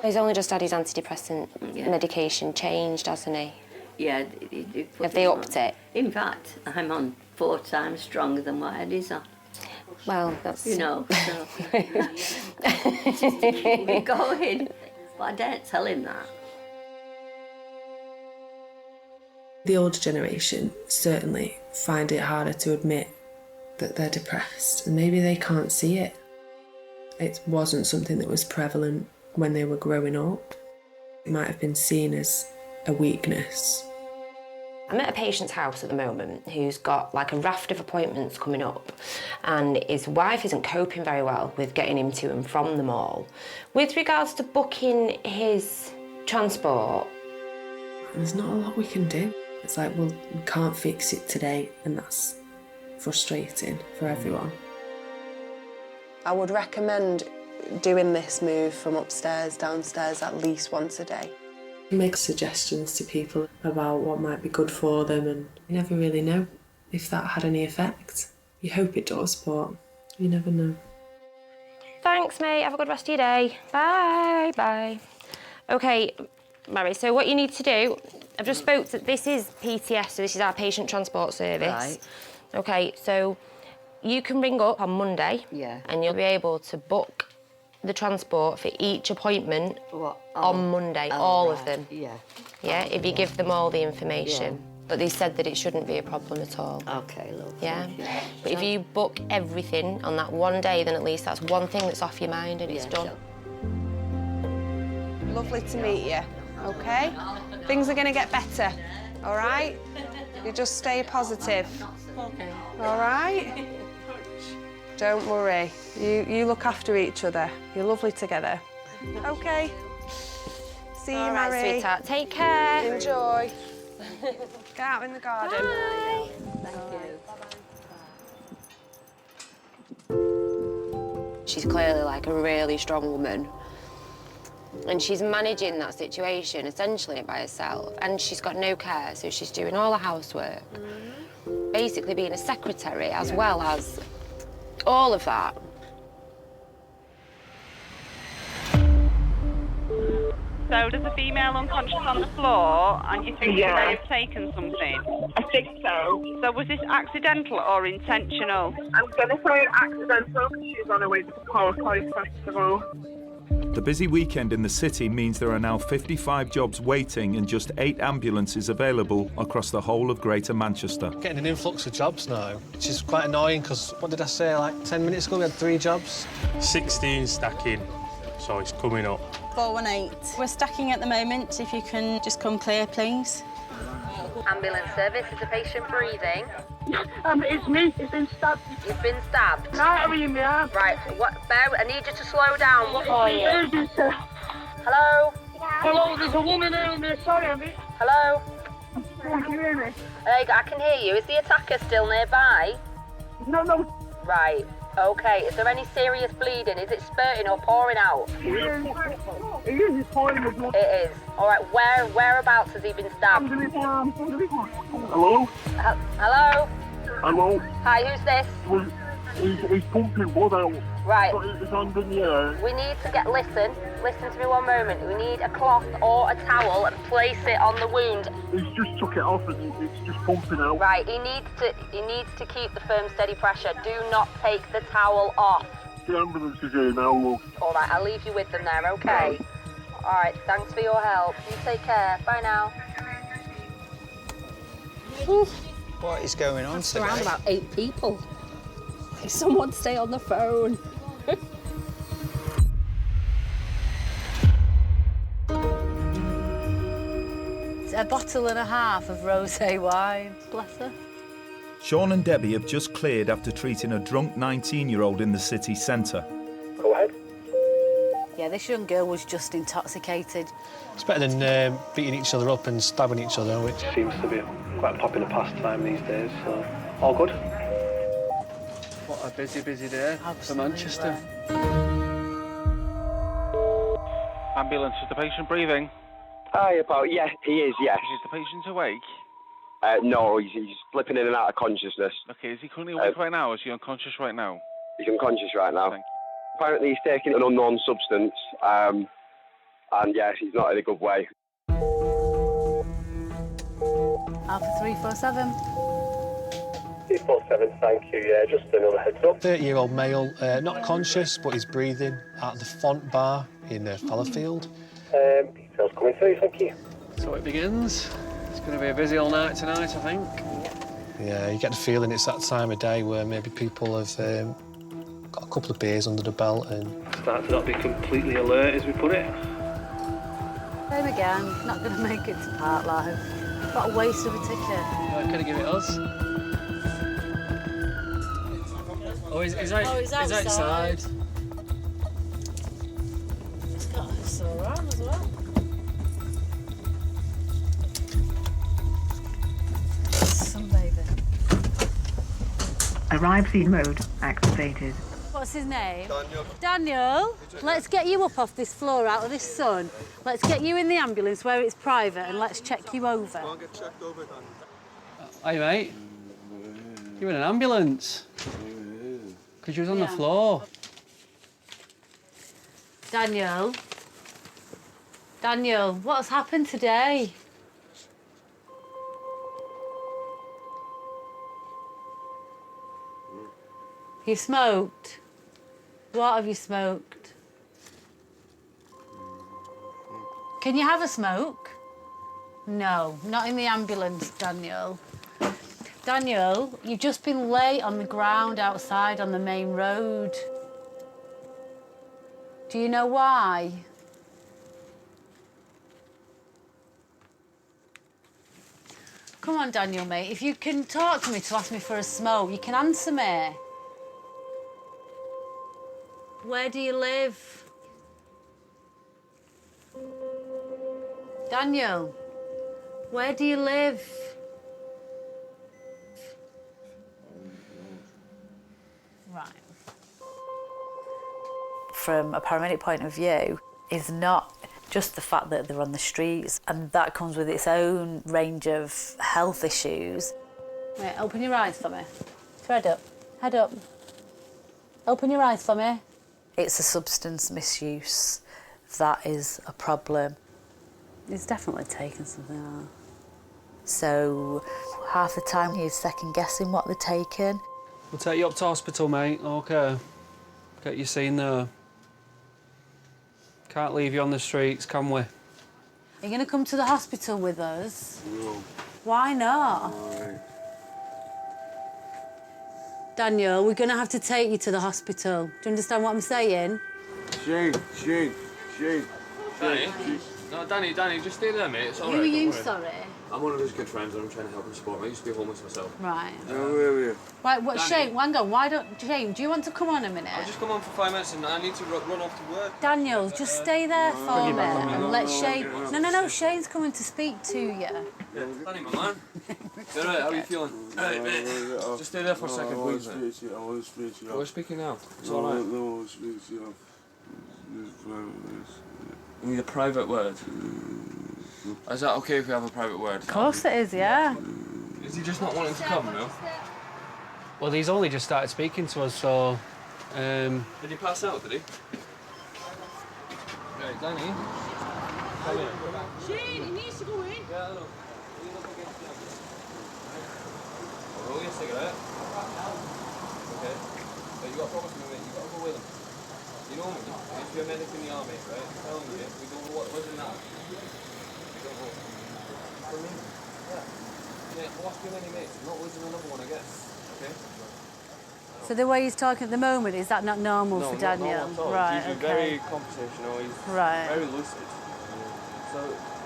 He's only just had his antidepressant medication changed, hasn't he? Yeah. Have they upped it? In fact, I'm on 4 times stronger than what Eddie's on. Well, that's... You know, so... We're going. But I don't tell him that. The older generation certainly find it harder to admit that they're depressed, and maybe they can't see it. It wasn't something that was prevalent when they were growing up. It might have been seen as a weakness. I'm at a patient's house at the moment who's got like a raft of appointments coming up, and his wife isn't coping very well with getting him to and from them all. With regards to booking his transport, there's not a lot we can do. It's like, well, we can't fix it today, and that's frustrating for everyone. I would recommend doing this move from upstairs, downstairs at least once a day. You make suggestions to people about what might be good for them, and you never really know if that had any effect. You hope it does, but you never know. Thanks, mate. Have a good rest of your day. Bye, bye. Okay, Mary, so what you need to do, I've just spoke to, this is PTS, so this is our patient transport service. Right. Okay, so you can ring up on Monday. Yeah. And you'll be able to book the transport for each appointment on Monday, all of them. Yeah. Yeah, if you give them all the information. Yeah. But they said that it shouldn't be a problem at all. Okay, love. Yeah? But if you book everything on that one day, then at least that's one thing that's off your mind and it's done. Lovely to meet you, OK? Things are going to get better, all right? You just stay positive. Okay. All right? Don't worry. You look after each other. You're lovely together. OK. See you, All right, Mary. sweetheart. Take care. Enjoy. Get out in the garden. Bye. She's clearly like a really strong woman. And she's managing that situation essentially by herself. And she's got no care, so she's doing all the housework. Basically being a secretary as well as all of that. So there's a female unconscious on the floor, and you think she may have taken something? I think so. So was this accidental or intentional? I'm going to say accidental because she was on her way to the Power Kite Festival. The busy weekend in the city means there are now 55 jobs waiting and just 8 ambulances available across the whole of Greater Manchester. Getting an influx of jobs now, which is quite annoying because, what did I say, like 10 minutes ago we had 3 jobs? 16 stacking, so it's coming up. 418. We're stacking at the moment. If you can just come clear, please. Ambulance service, is the patient breathing? It's me. It's been stabbed. You've been stabbed? Artery in my arm. Right, I need you to slow down. What are you? Urgent, sir. Hello? Hello, there's a woman here. Sorry, I'm here. Hello? Can you hear me? I can hear you. Is the attacker still nearby? No. Right, OK. Is there any serious bleeding? Is it spurting or pouring out? It is pouring with blood. It is. All right, whereabouts has he been stabbed? Hello? Hello? Hello? Hi, who's this? He's pumping blood out. Right. His hand in the air. We need to listen to me one moment. We need a cloth or a towel and place it on the wound. He's just took it off and it's just pumping out. Right, he needs to keep the firm, steady pressure. Do not take the towel off. The ambulance is here now, look. All right, I'll leave you with them there, okay? All right, thanks for your help. You take care. Bye now. What is going on today? Around about 8 people. Someone stay on the phone. It's a bottle and a half of rosé wine. Bless her. Sean and Debbie have just cleared after treating a drunk 19-year-old in the city centre. Go ahead. Yeah, this young girl was just intoxicated. It's better than beating each other up and stabbing each other, which seems to be quite a popular pastime these days, so all good. What a busy day for Manchester. Ambulance, is the patient breathing? Hi, pal. Yeah, he is, yes. Is the patient awake? No, he's slipping in and out of consciousness. Okay, is he currently awake right now, or is he unconscious right now? He's unconscious right now. Thank you. Apparently he's taking an unknown substance, and yes, he's not in a good way. Alpha 347. 347, thank you, yeah, just another heads up. 30-year-old male, not conscious, but he's breathing at the Font Bar in Fallowfield. Details coming through, thank you. So it begins. It's going to be a busy all night tonight, I think. Yeah, you get the feeling it's that time of day where maybe people have got a couple of beers under the belt and... Start to not be completely alert, as we put it. Same again, not going to make it to Park Live. What a waste of a ticket. Can you give it us? Oh, he's outside. He's got a sore arm as well. Sunbathing. Arrive scene mode activated. What's his name? Daniel, let's get you up off this floor out of this sun. Let's get you in the ambulance where it's private and let's check you over. Go and get checked over, Dan. Hey, mate. You're in an ambulance. Because you was on the floor. Daniel, what's happened today? You smoked? What have you smoked? Can you have a smoke? No, not in the ambulance, Daniel. Daniel, you've just been lay on the ground outside on the main road. Do you know why? Come on, Daniel, mate. If you can talk to me to ask me for a smoke, you can answer me. Where do you live? Daniel, where do you live? Right. From a paramedic point of view, is not just the fact that they're on the streets, and that comes with its own range of health issues. Right, open your eyes for me. Head up. Head up. Open your eyes for me. It's a substance misuse that is a problem. He's definitely taken something out. So half the time he's second-guessing what they're taking. We'll take you up to hospital, mate, OK? Get you seen there. Can't leave you on the streets, can we? Are you going to come to the hospital with us? No. Why not? Why? Daniel, we're going to have to take you to the hospital. Do you understand what I'm saying? Shane. Danny? No, Danny, just stay there, mate. It's all Who right. are you, don't worry. sorry? I'm one of his good friends and I'm trying to help him support him. I used to be homeless myself. Right. Where are you? Right, what, Danny. Shane, hang on, why don't... Shane, do you want to come on a minute? I'll just come on for 5 minutes and I need to run off to work. Daniel, just stay there for Bring me you back on me. and let Shane... No. No, Shane's coming to speak to you. Yeah. Danny, my man. You all right? How are you feeling? Alright, mate. Just stay there for a second, please, mate. I want to speak to you. We're speaking now. It's all right. No, I want to speak to you. You need a private word. Is that okay if we have a private word? Of course it is, yeah. Is he just not wanting to come, no? Well, he's only just started speaking to us, so... Did he pass out, did he? Right, Danny. Come here. Shane, he needs to go in. Yeah, I know. Roll your cigarette. Okay. But you got to promise me, mate. You got to go with him. You know me. I used to be a medic in the army, right? I'm telling you, we don't know what was in that. We don't know. For me? Yeah. Yeah, I've lost too many mates. I'm not losing another one, I guess. Okay? So the way he's talking at the moment, is that not normal for Daniel? No, not normal at all. Right, He's usually very conversational. He's Right. very lucid. So,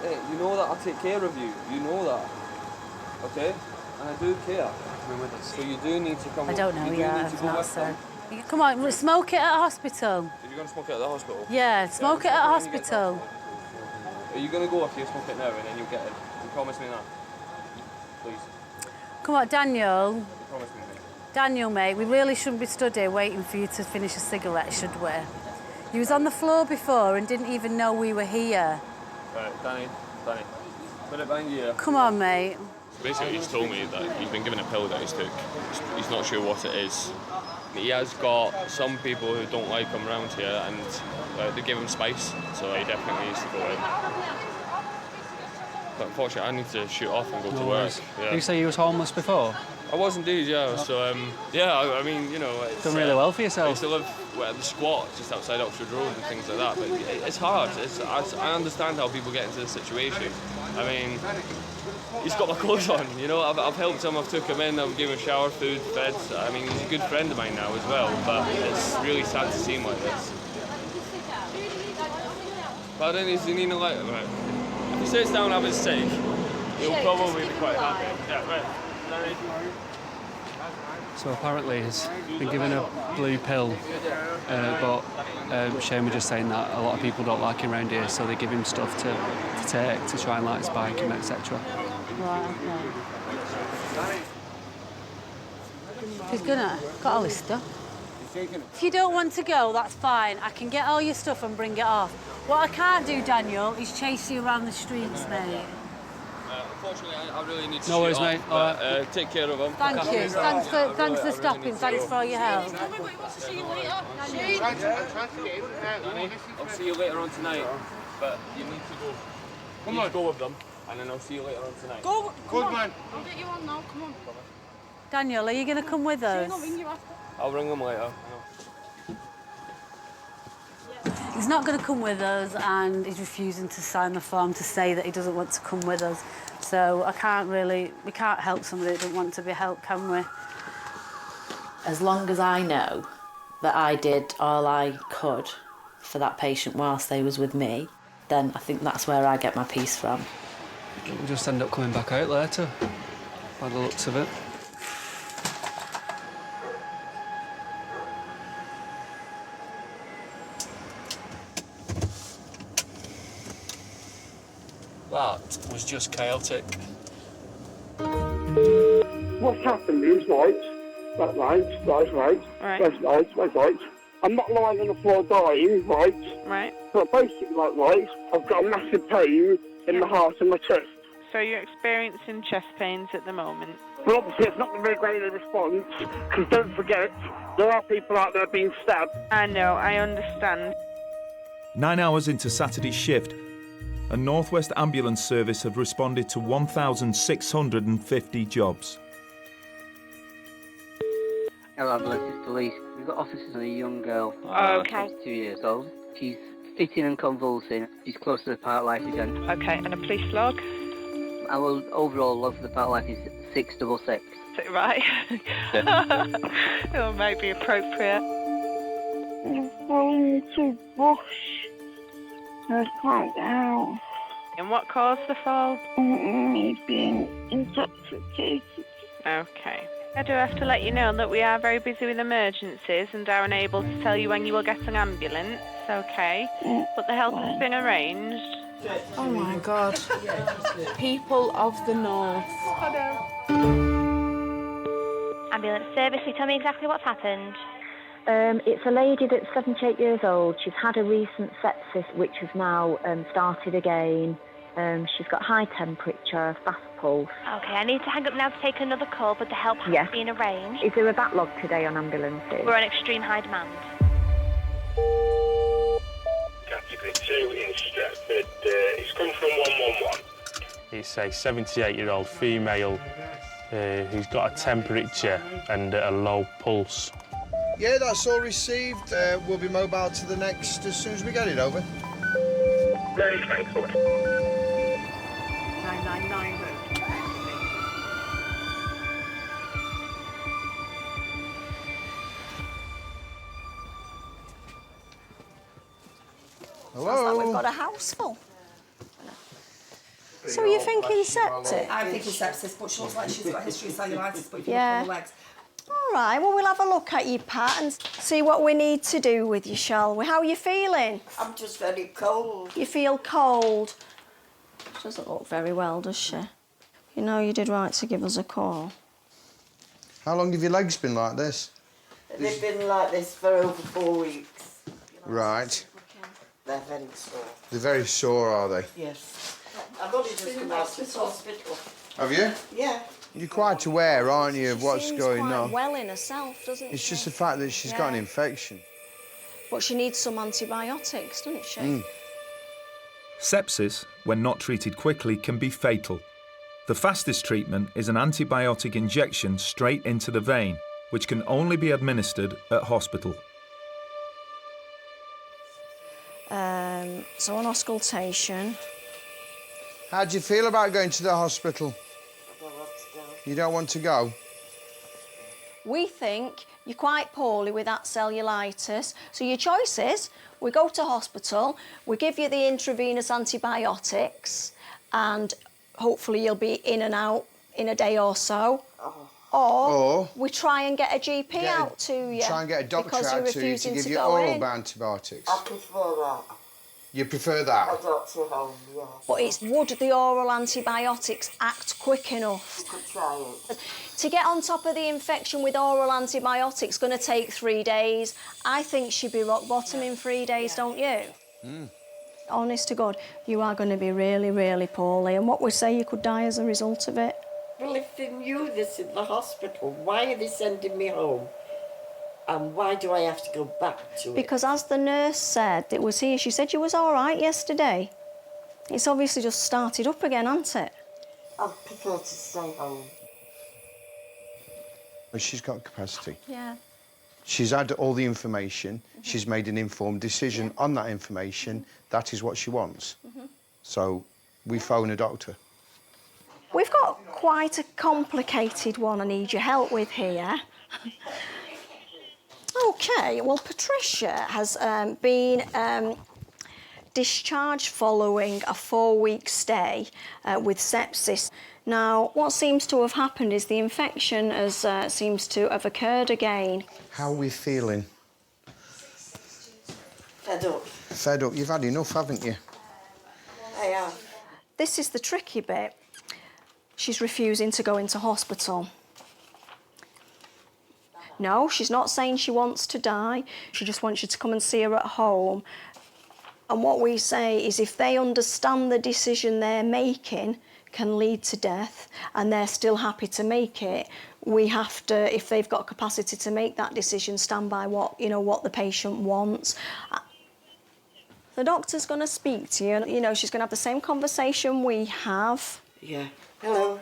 hey, you know that I take care of you. You know that. Okay? And I do care. So you do need to come. I don't know, you do yeah, need to I've go not with said. them. Come on, we'll smoke it at a hospital. Are you going to smoke it at the hospital? Yeah, smoke it at a hospital. Are you going to go after you smoke it now and then you'll get it? You promise me that? Please. Come on, Daniel. You promise me, mate. Daniel, mate, we really shouldn't be stood here waiting for you to finish a cigarette, should we? You was on the floor before and didn't even know we were here. Right, Danny. Put it behind you. Come on, mate. Basically, he's told me that he's been given a pill that he's took. He's not sure what it is. He has got some people who don't like him around here, and they give him spice, so he definitely needs to go in. But unfortunately, I need to shoot off and go to work. Yeah. You say you was homeless before? I was indeed, yeah. So, yeah, I mean, you know... It's done really well for yourself. I used to live at the squat, just outside Oxford Road and things like that, but it's hard. I understand how people get into this situation. I mean, he's got my clothes on, you know, I've helped him, I've took him in, I've given him shower, food, fed. I mean, he's a good friend of mine now as well, but it's really sad to see him like this. But then he's needing a light, right? If he sits down and have his sake, he'll probably be quite happy. Yeah, right. So apparently he's been given a blue pill, but Shane was just saying that a lot of people don't like him around here, so they give him stuff to take to try and like spike him, etc. Right, okay. He's got all his stuff. If you don't want to go, that's fine. I can get all your stuff and bring it off. What I can't do, Daniel, is chase you around the streets, mate. Unfortunately, I really need to No worries, shoot mate. off, but, take care of him. Thank you. Thanks for stopping. Thanks for all your help. Danny, I'll see you later on tonight, but you need to go. Come on, go with them, and then I'll see you later on tonight. Go, good man. I'll get you on now. Come on. Daniel, are you going to come with us? I'll ring them later. He's not going to come with us, and he's refusing to sign the form to say that he doesn't want to come with us. So we can't help somebody that doesn't want to be helped, can we? As long as I know that I did all I could for that patient whilst they was with me, then I think that's where I get my peace from. We'll just end up coming back out later. by the looks of it. That was just chaotic. What's happened is, right, I'm not lying on the floor dying, right? But basically, I've got a massive pain in the heart and my chest. So you're experiencing chest pains at the moment? But obviously it's not a very great response, because don't forget, there are people out there being stabbed. I know, I understand. 9 hours into Saturday's shift, a North West Ambulance Service had responded to 1,650 jobs. Hello, ambulance, it's police. We've got officers on a young girl. Okay. 2 years old. She's fitting and convulsing. She's close to the Park Life event. Okay, and a police log? Our overall log for the Park Life is 666. Right. It might be appropriate. I'm going to bush. I can't get out. And what caused the fall? Me being intoxicated. Okay. I do have to let you know that we are very busy with emergencies and are unable to tell you when you will get an ambulance, okay? But the help has been arranged. Oh my God. People of the North. Ambulance service, will you tell me exactly what's happened? It's a lady that's 78 years old. She's had a recent sepsis, which has now started again. She's got high temperature, fast pulse. Okay, I need to hang up now to take another call, but the help has been arranged. Is there a backlog today on ambulances? We're on extreme high demand. Category 2 in Stratford. It's come from 111. It's a 78-year-old female who's got a temperature and a low pulse. Yeah, that's all received. We'll be mobile to the next as soon as we get it, over. Very thankful. 999 road. Hello? Sounds like we've got a house full. So you're thinking septic? I'm thinking sepsis, but she looks like she's got a history of cellulitis, but if you Yeah. look at the legs. All right, well, we'll have a look at you, Pat, and see what we need to do with you, shall we? How are you feeling? I'm just very cold. You feel cold? She doesn't look very well, does she? You know you did right to give us a call. How long have your legs been like this? They've been like this for over 4 weeks. Right. They're very sore. They're very sore, are they? Yes. I've only just come out of the hospital. Have you? Yeah. You're quite aware, aren't you, of what's going She seems on? quite well in herself, doesn't she? It's just the fact that she's got an infection. But she needs some antibiotics, doesn't she? Sepsis, when not treated quickly, can be fatal. The fastest treatment is an antibiotic injection straight into the vein, which can only be administered at hospital. So an auscultation. How do you feel about going to the hospital? You don't want to go? We think you're quite poorly with that cellulitis. So your choice is we go to hospital, we give you the intravenous antibiotics, and hopefully you'll be in and out in a day or so. Or we try and get a GP out to you. Try and get a doctor because you're out to you to refusing give to you go oral in. antibiotics. I prefer that. You prefer that? A doctor home, yeah. But would the oral antibiotics act quick enough? Could try it. To get on top of the infection with oral antibiotics going to take 3 days. I think she'd be rock bottom in 3 days, don't you? Honest to God, you are going to be really, really poorly. And what we say, you could die as a result of it. Well, if they knew this in the hospital, why are they sending me home? And why do I have to go back to it? Because as the nurse said that was here, she said you was all right yesterday. It's obviously just started up again, hasn't it? I prefer to stay home. Well, she's got capacity. Yeah. She's had all the information. She's made an informed decision on that information. That is what she wants. So we phone a doctor. We've got quite a complicated one I need your help with here. OK, well, Patricia has been discharged following a 4-week stay with sepsis. Now, what seems to have happened is the infection seems to have occurred again. How are we feeling? Fed up. Fed up. You've had enough, haven't you? I have. This is the tricky bit. She's refusing to go into hospital. No, she's not saying she wants to die. She just wants you to come and see her at home. And what we say is if they understand the decision they're making can lead to death and they're still happy to make it, we have to, if they've got capacity to make that decision, stand by what, you know, what the patient wants. The doctor's going to speak to you and, you know, she's going to have the same conversation we have. Yeah. Hello.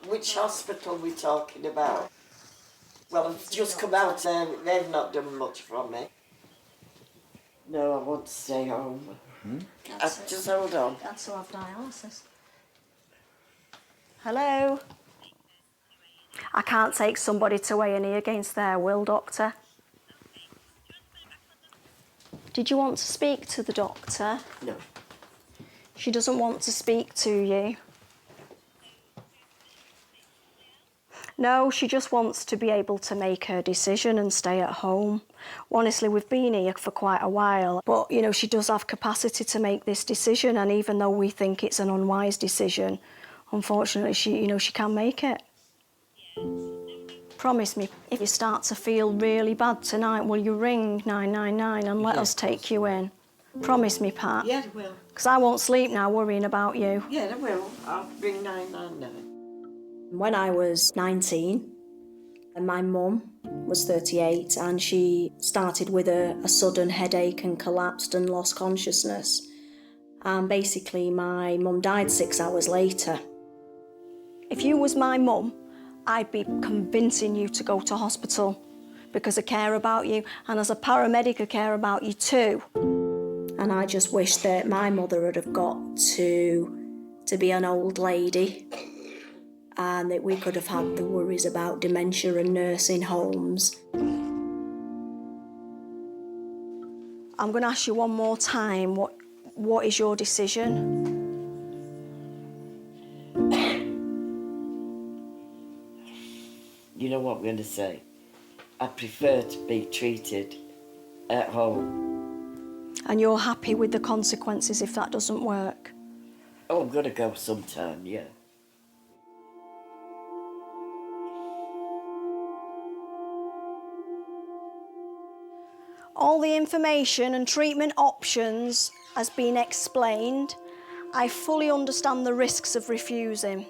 Which hospital are we talking about? Well, I've just come out and they've not done much from me. No, I want to stay home. Just hold on. That's to have dialysis. Hello? I can't take somebody to A&E against their will, doctor. Did you want to speak to the doctor? No. She doesn't want to speak to you. No, she just wants to be able to make her decision and stay at home. Honestly, we've been here for quite a while, but, you know, she does have capacity to make this decision, and even though we think it's an unwise decision, unfortunately, she can make it. Promise me, if you start to feel really bad tonight, will you ring 999 and let us take you in? Promise me, Pat. Yeah, I will. Because I won't sleep now worrying about you. Yeah, I will. I'll ring 999. When I was 19, and my mum was 38, and she started with a sudden headache and collapsed and lost consciousness. And basically, my mum died 6 hours later. If you was my mum, I'd be convincing you to go to hospital because I care about you, and as a paramedic, I care about you too. And I just wish that my mother would have got to be an old lady, and that we could have had the worries about dementia and nursing homes. I'm going to ask you one more time, what is your decision? You know what I'm going to say? I prefer to be treated at home. And you're happy with the consequences if that doesn't work? Oh, I'm going to go sometime, yeah. All the information and treatment options has been explained. I fully understand the risks of refusing,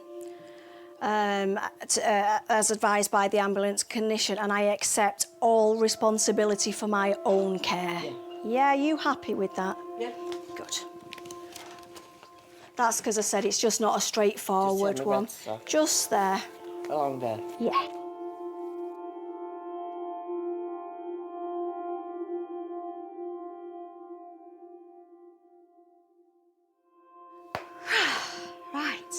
as advised by the ambulance clinician, and I accept all responsibility for my own care. Yeah, are you happy with that? Yeah. Good. That's because I said it's just not a straightforward one. Just there. Along there? Yeah. Right.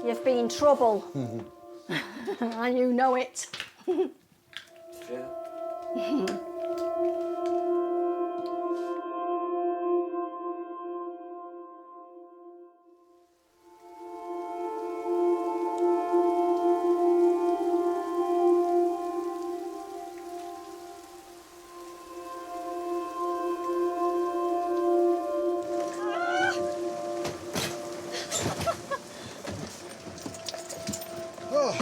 You've been trouble. And you know it. Yeah. Oh.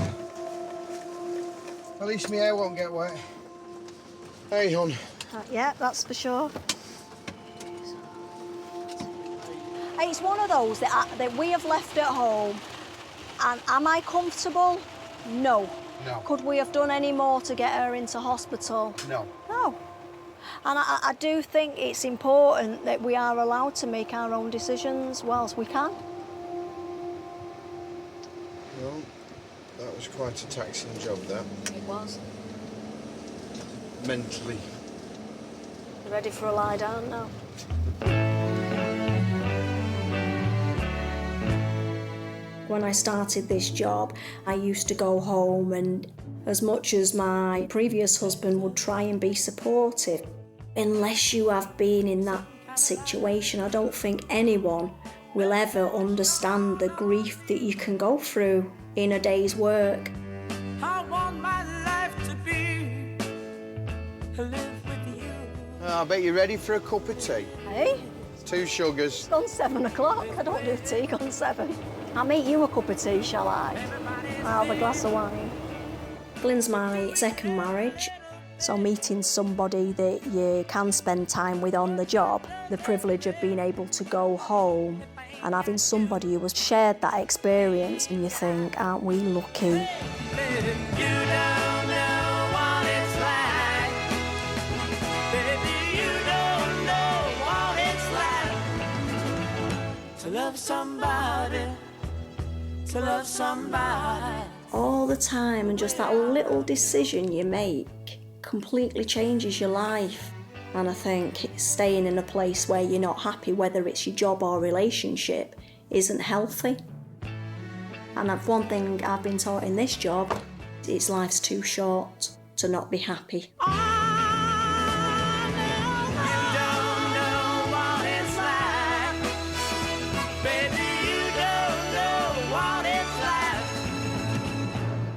At least my hair won't get wet. Hey, hon. Yeah, that's for sure. It's one of those that we have left at home. And am I comfortable? No. No. Could we have done any more to get her into hospital? No. No. And I do think it's important that we are allowed to make our own decisions whilst we can. Well, that was quite a taxing job, that. It was. Mentally. You ready for a lie down now? When I started this job, I used to go home and As much as my previous husband would try and be supportive, unless you have been in that situation, I don't think anyone will ever understand the grief that you can go through in a day's work. I want my life to be live with you. I bet you're ready for a cup of tea. Hey? 2 sugars. It's gone 7 o'clock. I don't do tea gone 7. I'll make you a cup of tea, shall I? I'll have a glass of wine. Glyn's my second marriage, so meeting somebody that you can spend time with on the job, the privilege of being able to go home and having somebody who has shared that experience, and you think, aren't we lucky? To love somebody, to love somebody. All the time, and just that little decision you make completely changes your life. And I think staying in a place where you're not happy, whether it's your job or relationship, isn't healthy. And one thing I've been taught in this job is life's too short to not be happy.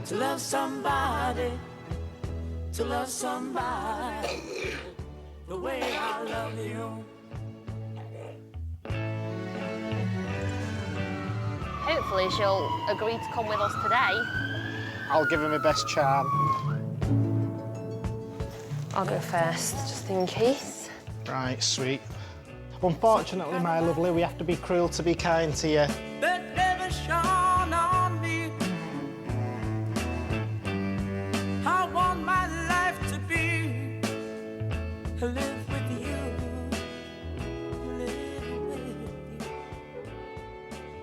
To love somebody, to love somebody, the way I love you. Hopefully she'll agree to come with us today. I'll give her my best charm. I'll go first, just in case. Right, sweet. Unfortunately, my lovely, we have to be cruel to be kind to you. That never shone on me. I want my life to be live with you, live with you.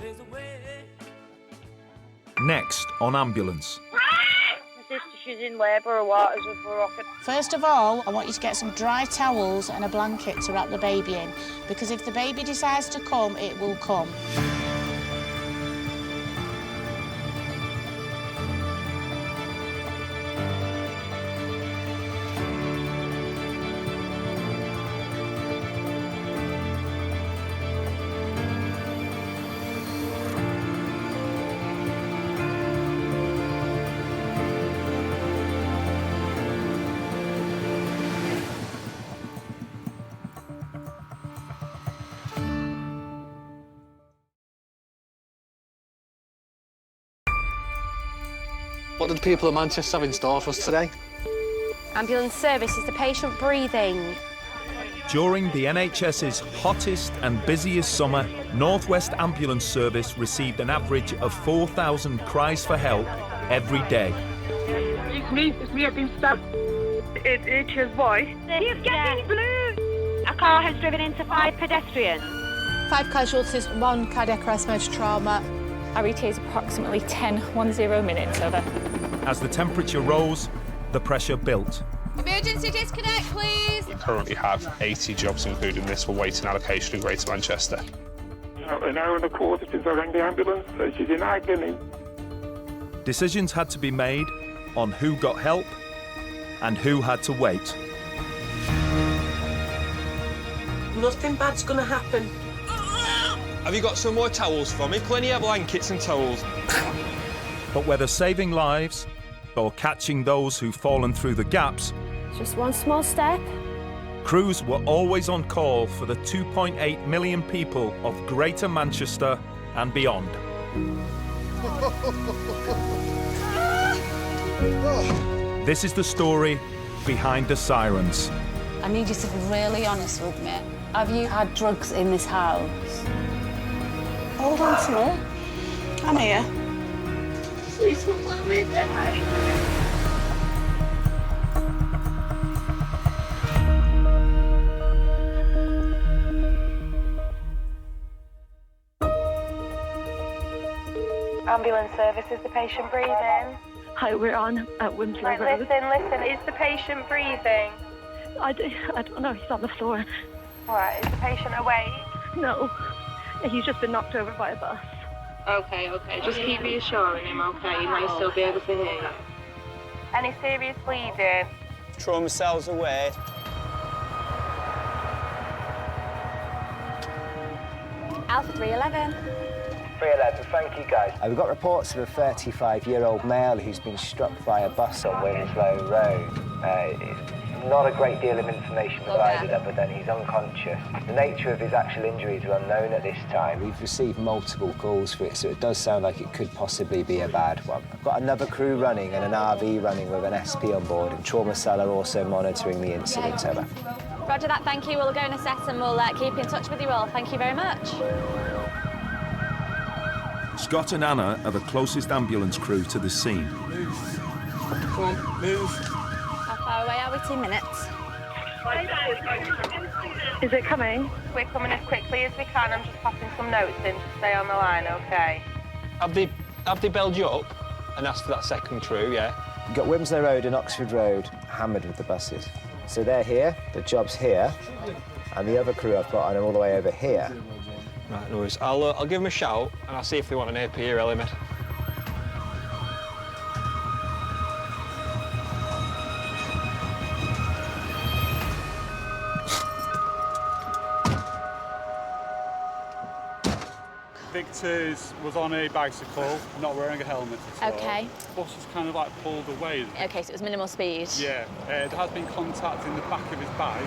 There's a way. Next on Ambulance. My sister, she's in labour or what, as if we're rocket. First of all, I want you to get some dry towels and a blanket to wrap the baby in, because if the baby decides to come, it will come. What did the people of Manchester have in store for us today? Ambulance service is the patient breathing. During the NHS's hottest and busiest summer, North West Ambulance Service received an average of 4,000 cries for help every day. It's me, I've been stabbed. It's his voice. He's getting blue! A car has driven into 5 pedestrians. 5 casualties, 1 cardiac arrest, major trauma. Our ETA is approximately 10 minutes, over. As the temperature rose, the pressure built. Emergency disconnect, please! We currently have 80 jobs, including this, for waiting allocation in Greater Manchester. An hour and a quarter since I rang the ambulance, so she's in agony. Decisions had to be made on who got help and who had to wait. Nothing bad's gonna happen. Have you got some more towels for me? Plenty of blankets and towels. But whether saving lives or catching those who've fallen through the gaps, Just one small step. crews were always on call for the 2.8 million people of Greater Manchester and beyond. This is the story behind the sirens. I need you to be really honest with me. Have you had drugs in this house? Hold on to me. I'm here. Please don't let me die. Ambulance service is the patient breathing. Hi, we're on at Winslow Right, Road. listen, is the patient breathing? I don't know, he's on the floor. Right, is the patient awake? No, he's just been knocked over by a bus. Okay, just keep reassuring him, okay? He might still be able to hear you. Any serious bleeding? Trauma cells away. Alpha 311. 311, thank you guys. We've got reports of a 35-year-old male who's been struck by a bus on Winslow Road. Not a great deal of information provided other than he's unconscious. The nature of his actual injuries are unknown at this time. We've received multiple calls for it, so it does sound like it could possibly be a bad one. I've got another crew running and an RV running with an SP on board, and Trauma Cell are also monitoring the incident. Over. Roger that, thank you. We'll go and assess and we'll keep in touch with you all. Thank you very much. Scott and Anna are the closest ambulance crew to the scene. Come on, move. How far away are we? 2 minutes. Is it coming? We're coming as quickly as we can. I'm just popping some notes in to stay on the line, OK? Have they bailed you up and asked for that second crew, yeah? You've got Winslow Road and Oxford Road hammered with the buses. So they're here, the job's here, and the other crew I've got are all the way over here. Right, no worries. I'll give them a shout and I'll see if they want an AP or element. Victor's was on a bicycle, not wearing a helmet at all. OK. The bus was kind of like pulled away. OK, so it was minimal speed. Yeah, there has been contact in the back of his bike.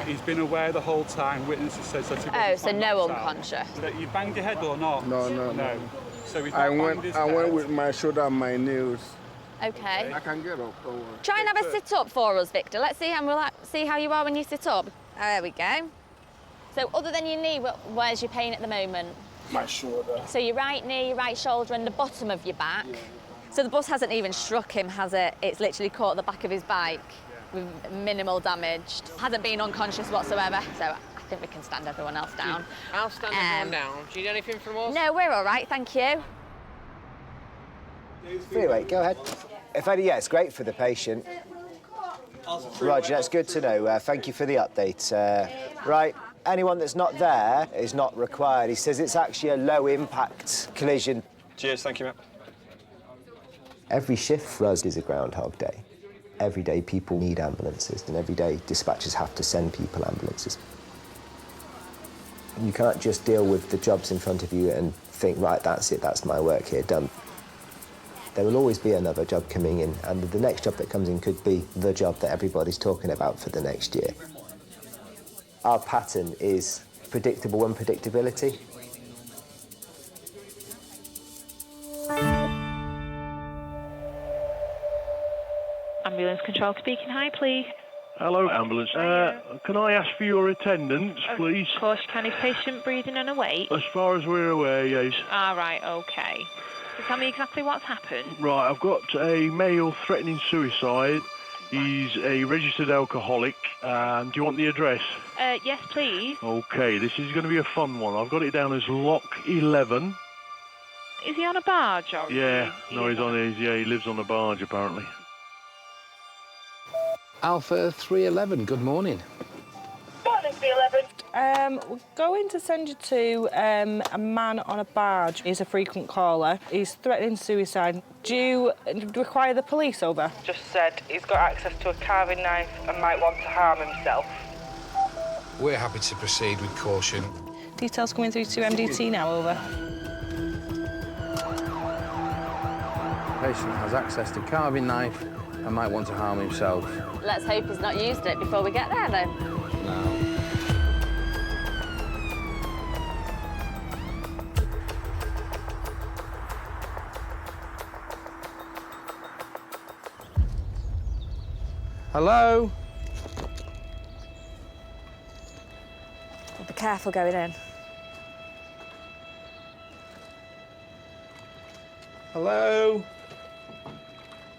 He's been aware the whole time. Witnesses said that he wasn't. Oh, so no unconscious. That you banged your head or not? No. So he's I not banged his head. went with my shoulder and my knees. OK. I can get up, don't worry. Try and have a sit-up for us, Victor. Let's see how you are when you sit up. There we go. So other than your knee, where's your pain at the moment? My shoulder. So your right knee, your right shoulder and the bottom of your back. Yeah. So the bus hasn't even struck him, has it? It's literally caught the back of his bike with minimal damage. Hasn't been unconscious whatsoever. So I think we can stand everyone else down. I'll stand everyone down. Do you need anything from us? No, we're all right, thank you. Anyway, go ahead. Yeah, it's great for the patient. Roger, that's good to know. Thank you for the update. Right. Anyone that's not there is not required. He says it's actually a low-impact collision. Cheers, thank you, mate. Every shift for us is a Groundhog Day. Every day people need ambulances, and every day dispatchers have to send people ambulances. You can't just deal with the jobs in front of you and think, right, that's it, that's my work here, done. There will always be another job coming in, and the next job that comes in could be the job that everybody's talking about for the next year. Our pattern is predictable unpredictability. Ambulance control speaking. Hi, please. Hello, ambulance. Can I ask for your attendance, please? Of course, can his patient breathing and awake? As far as we're aware, yes. Ah, right, OK. So tell me exactly what's happened. Right, I've got a male threatening suicide. He's a registered alcoholic. Do you want the address? Yes, please. OK, this is going to be a fun one. I've got it down as Lock 11. Is he on a barge? Or Yeah, no, he's on his... Yeah, he lives on a barge, apparently. Alpha 311, good morning. Morning, 311. We're going to send you to a man on a barge. He's a frequent caller. He's threatening suicide. Do you require the police over? Just said he's got access to a carving knife and might want to harm himself. We're happy to proceed with caution. Details coming through to MDT now, over. Patient has access to carving knife and might want to harm himself. Let's hope he's not used it before we get there, though. No. Hello? Be careful going in. Hello?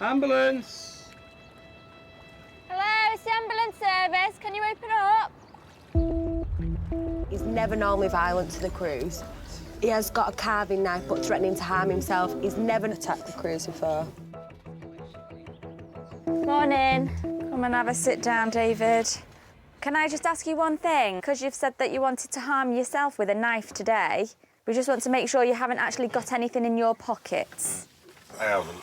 Ambulance? Hello, it's the ambulance service. Can you open up? He's never normally violent to the crews. He has got a carving knife but threatening to harm himself. He's never attacked the crews before. Morning. Come and have a sit down, David. Can I just ask you one thing? Because you've said that you wanted to harm yourself with a knife today, we just want to make sure you haven't actually got anything in your pockets. I haven't.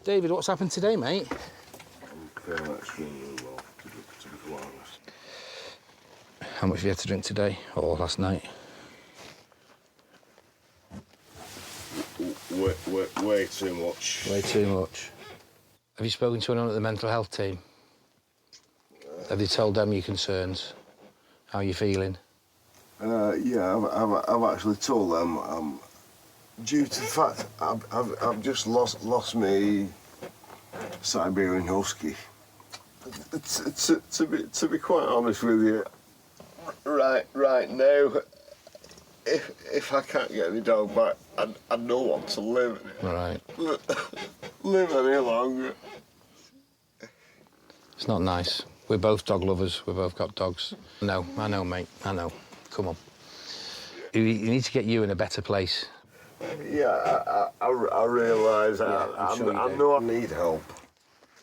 David, what's happened today, mate? I'm feeling extremely well, to be quite honest. How much have you had to drink today or last night? Way too much. Way too much. Have you spoken to anyone at the mental health team? Have they told them your concerns? How are you feeling? Yeah, I've actually told them. Due to the fact I've just lost my Siberian Husky. To be quite honest with you, right now, if I can't get my dog back, I don't want to live any longer. It's not nice. We're both dog lovers. We've both got dogs. No, I know, mate. I know. Come on. You need to get you in a better place. Yeah, I realise. I know I need help.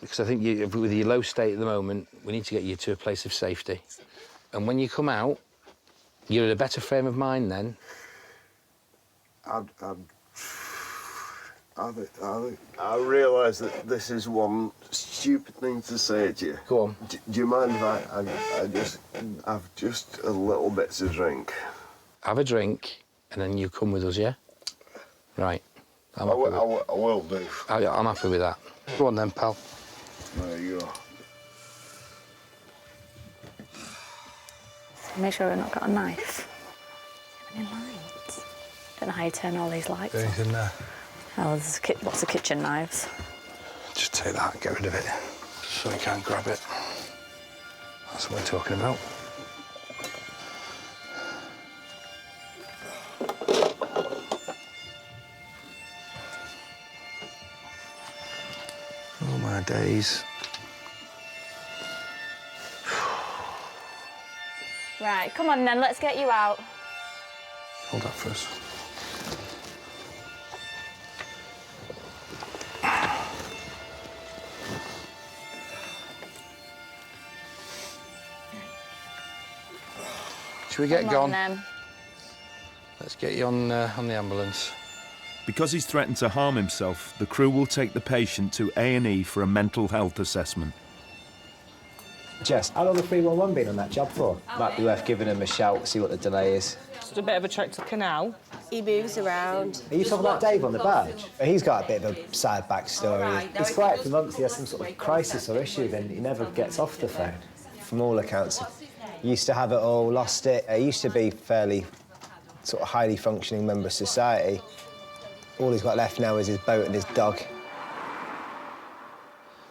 Because I think with your low state at the moment, we need to get you to a place of safety. And when you come out, you're in a better frame of mind then. I realise that this is one stupid thing to say to you. Go on. Do you mind if I just have just a little bit to drink? Have a drink, and then you come with us, yeah? Right. I will do. I'm happy with that. Go on then, pal. There you go. Make sure we've not got a knife. Any lights? Don't know how you turn all these lights There's on. anything there? Oh, there's lots of kitchen knives. Just take that and get rid of it, so you can't grab it. That's what we're talking about. Oh, my days. Right, come on then, let's get you out. Hold that for us. Should we get Come on, gone? then. Let's get you on the ambulance. Because he's threatened to harm himself, the crew will take the patient to A&E for a mental health assessment. Jess, how long have 311 been on that job for? Might be worth giving him a shout, see what the delay is. Just a bit of a trek to Canal. He moves around. Are you talking about Dave on the barge? He's got a bit of a sad backstory. He's quiet for months, he has some sort of crisis or issue, then he never gets off the phone. From all accounts, he used to have it all, lost it. He used to be fairly sort of highly functioning member of society. All he's got left now is his boat and his dog.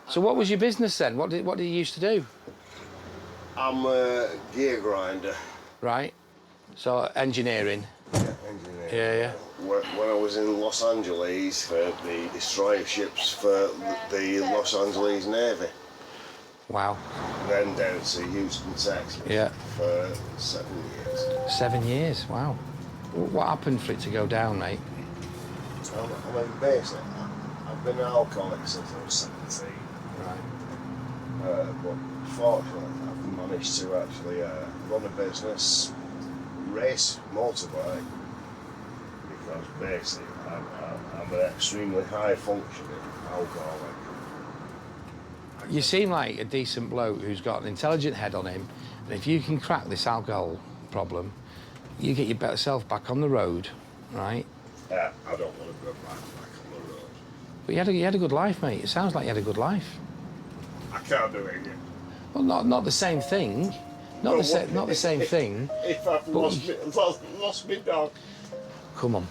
So what was your business then? What did you used to do? I'm a gear grinder. Right. So engineering. Yeah, engineering. Yeah. When I was in Los Angeles for the destroyer ships for the Los Angeles Navy. Wow. Then down to Houston, Texas. Yeah. For 7 years. 7 years. Wow. What happened for it to go down, mate? I mean, basically, I've been an alcoholic since I was 17. Right. But fortunately, I've managed to actually run a business, race motorbike, because basically I'm an extremely high functioning alcoholic. You seem like a decent bloke who's got an intelligent head on him, and if you can crack this alcohol problem, you get your better self back on the road, right? Yeah, I don't want to go back on the road. But you had a good life, mate. It sounds like you had a good life. I can't do it again. Well, not the same thing. Not the same thing. If I've lost my dog. Come on.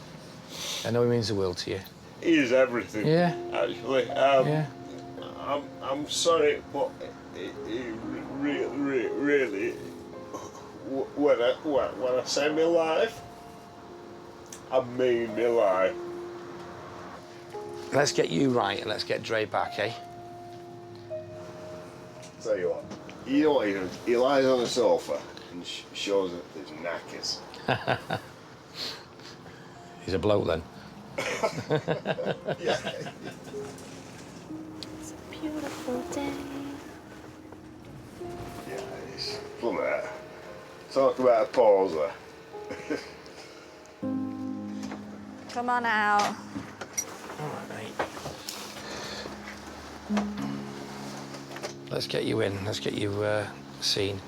I know he means the world to you. He is everything. Yeah. Actually. Yeah. I'm sorry, but it really, when I say my life, I mean my life. Let's get you right and let's get Dre back, eh? Tell you what, you know what he does? He lies on the sofa and shows his knackers. He's a bloke then. Yeah. It's a beautiful day. Yeah, it's fun that. Talk about a pauser. Come on out. All right, mate. Let's get you in. Let's get you seen.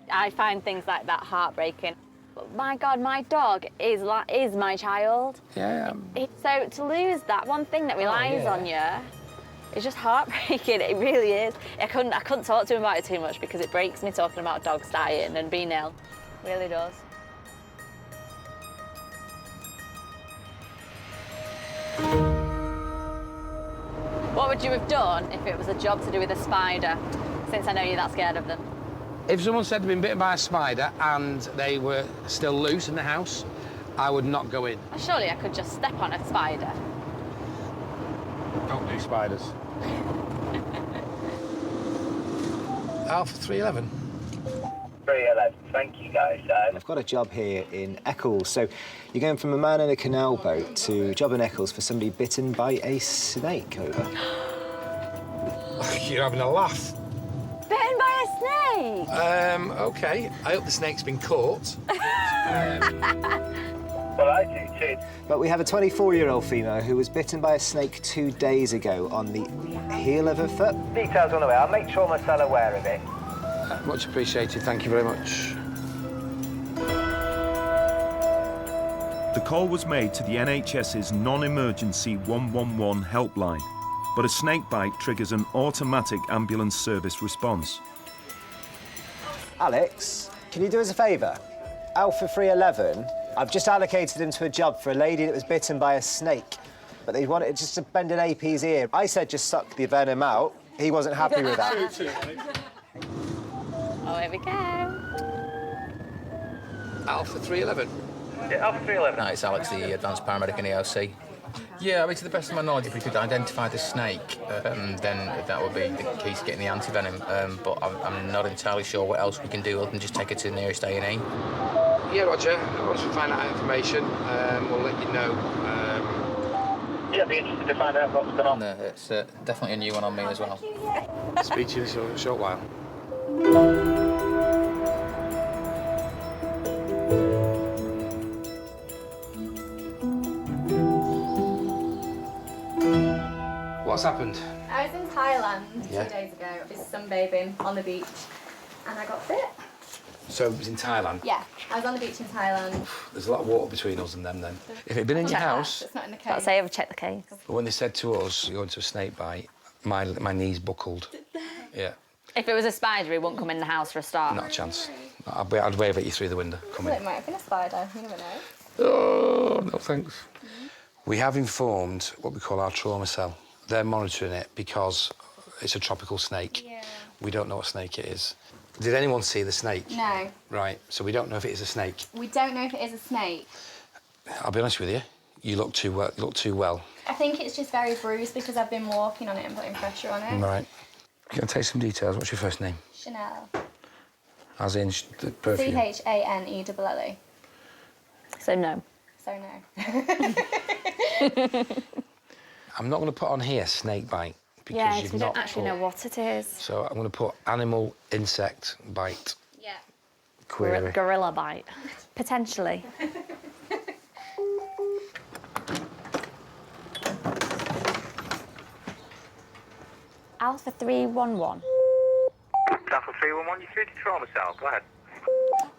I find things like that heartbreaking. But my God, my dog is my child. Yeah. So to lose that one thing that relies on you, it's just heartbreaking. It really is. I couldn't talk to him about it too much because it breaks me talking about dogs dying and being ill. It really does. What would you have done if it was a job to do with a spider, since I know you're that scared of them? If someone said they'd been bitten by a spider and they were still loose in the house, I would not go in. Surely I could just step on a spider. Don't do spiders. Alpha 311. 311, thank you guys. I've got a job here in Eccles. So you're going from a man in a canal boat to a job in Eccles for somebody bitten by a snake, over. You're having a laugh. Bitten by a snake? OK. I hope the snake's been caught. Well, I do too. But we have a 24-year-old female who was bitten by a snake 2 days ago on the heel of her foot. Details on the way. I'll make trauma cell aware of it. Much appreciated. Thank you very much. The call was made to the NHS's non-emergency 111 helpline, but a snake bite triggers an automatic ambulance service response. Alex, can you do us a favour? Alpha 311, I've just allocated him to a job for a lady that was bitten by a snake, but they wanted just to bend an AP's ear. I said just suck the venom out. He wasn't happy with that. Oh, here we go. Alpha 311. Yeah, Alpha 311. No, it's Alex, the advanced paramedic in EOC. Yeah, I mean, to the best of my knowledge, if we could identify the snake, then that would be the key to getting the antivenom. But I'm not entirely sure what else we can do other than just take her to the nearest A&E. Yeah, Roger. Once we find out information, we'll let you know. Yeah, I'd be interested to find out what's going on. No, it's definitely a new one on me as well. Speak to you in a short while. What's happened? I was in Thailand 2 Yeah. days ago, just sunbathing on the beach, and I got bit. So it was in Thailand? Yeah, I was on the beach in Thailand. There's a lot of water between us and them then. If it had been in your house, It's not in the case. I'll say I've checked the case. but when they said to us, you're going to a snake bite, my knees buckled. Yeah, If it was a spider, it wouldn't come in the house for a start. not a chance. I'd wave at you through the window. Come Well, in. it might have been a spider, you never know. Oh, no thanks. We have informed what we call our trauma cell. They're monitoring it because it's a tropical snake. Yeah. We don't know what snake it is. Did anyone see the snake? No. Right, so we don't know if it is a snake. We don't know if it is a snake. I'll be honest with you, you look too well. I think it's just very bruised because I've been walking on it and putting pressure on it. Right. Can I take some details? What's your first name? Chanel. As in the perfume? CHANELLE. So no. So no. I'm not going to put on here snake bite because Yeah, you've because we not don't actually know what it is. So I'm going to put animal insect bite. Yeah. Query. Gorilla bite. Potentially. Alpha 311. Alpha 311, you're through to trauma cell. Go ahead.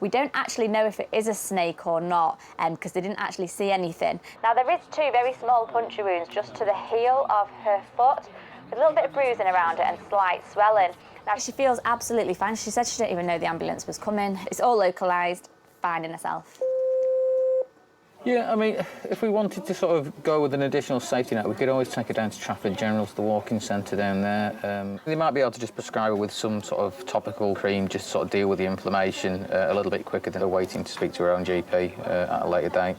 We don't actually know if it is a snake or not, because they didn't actually see anything. Now, there is 2 very small puncture wounds just to the heel of her foot, with a little bit of bruising around it and slight swelling. Now, she feels absolutely fine. She said she didn't even know the ambulance was coming. It's all localised, fine in herself. Yeah, I mean, if we wanted to sort of go with an additional safety net, we could always take her down to Trafford General, to the walk-in centre down there. They might be able to just prescribe her with some sort of topical cream, just to sort of deal with the inflammation a little bit quicker than waiting to speak to her own GP at a later date.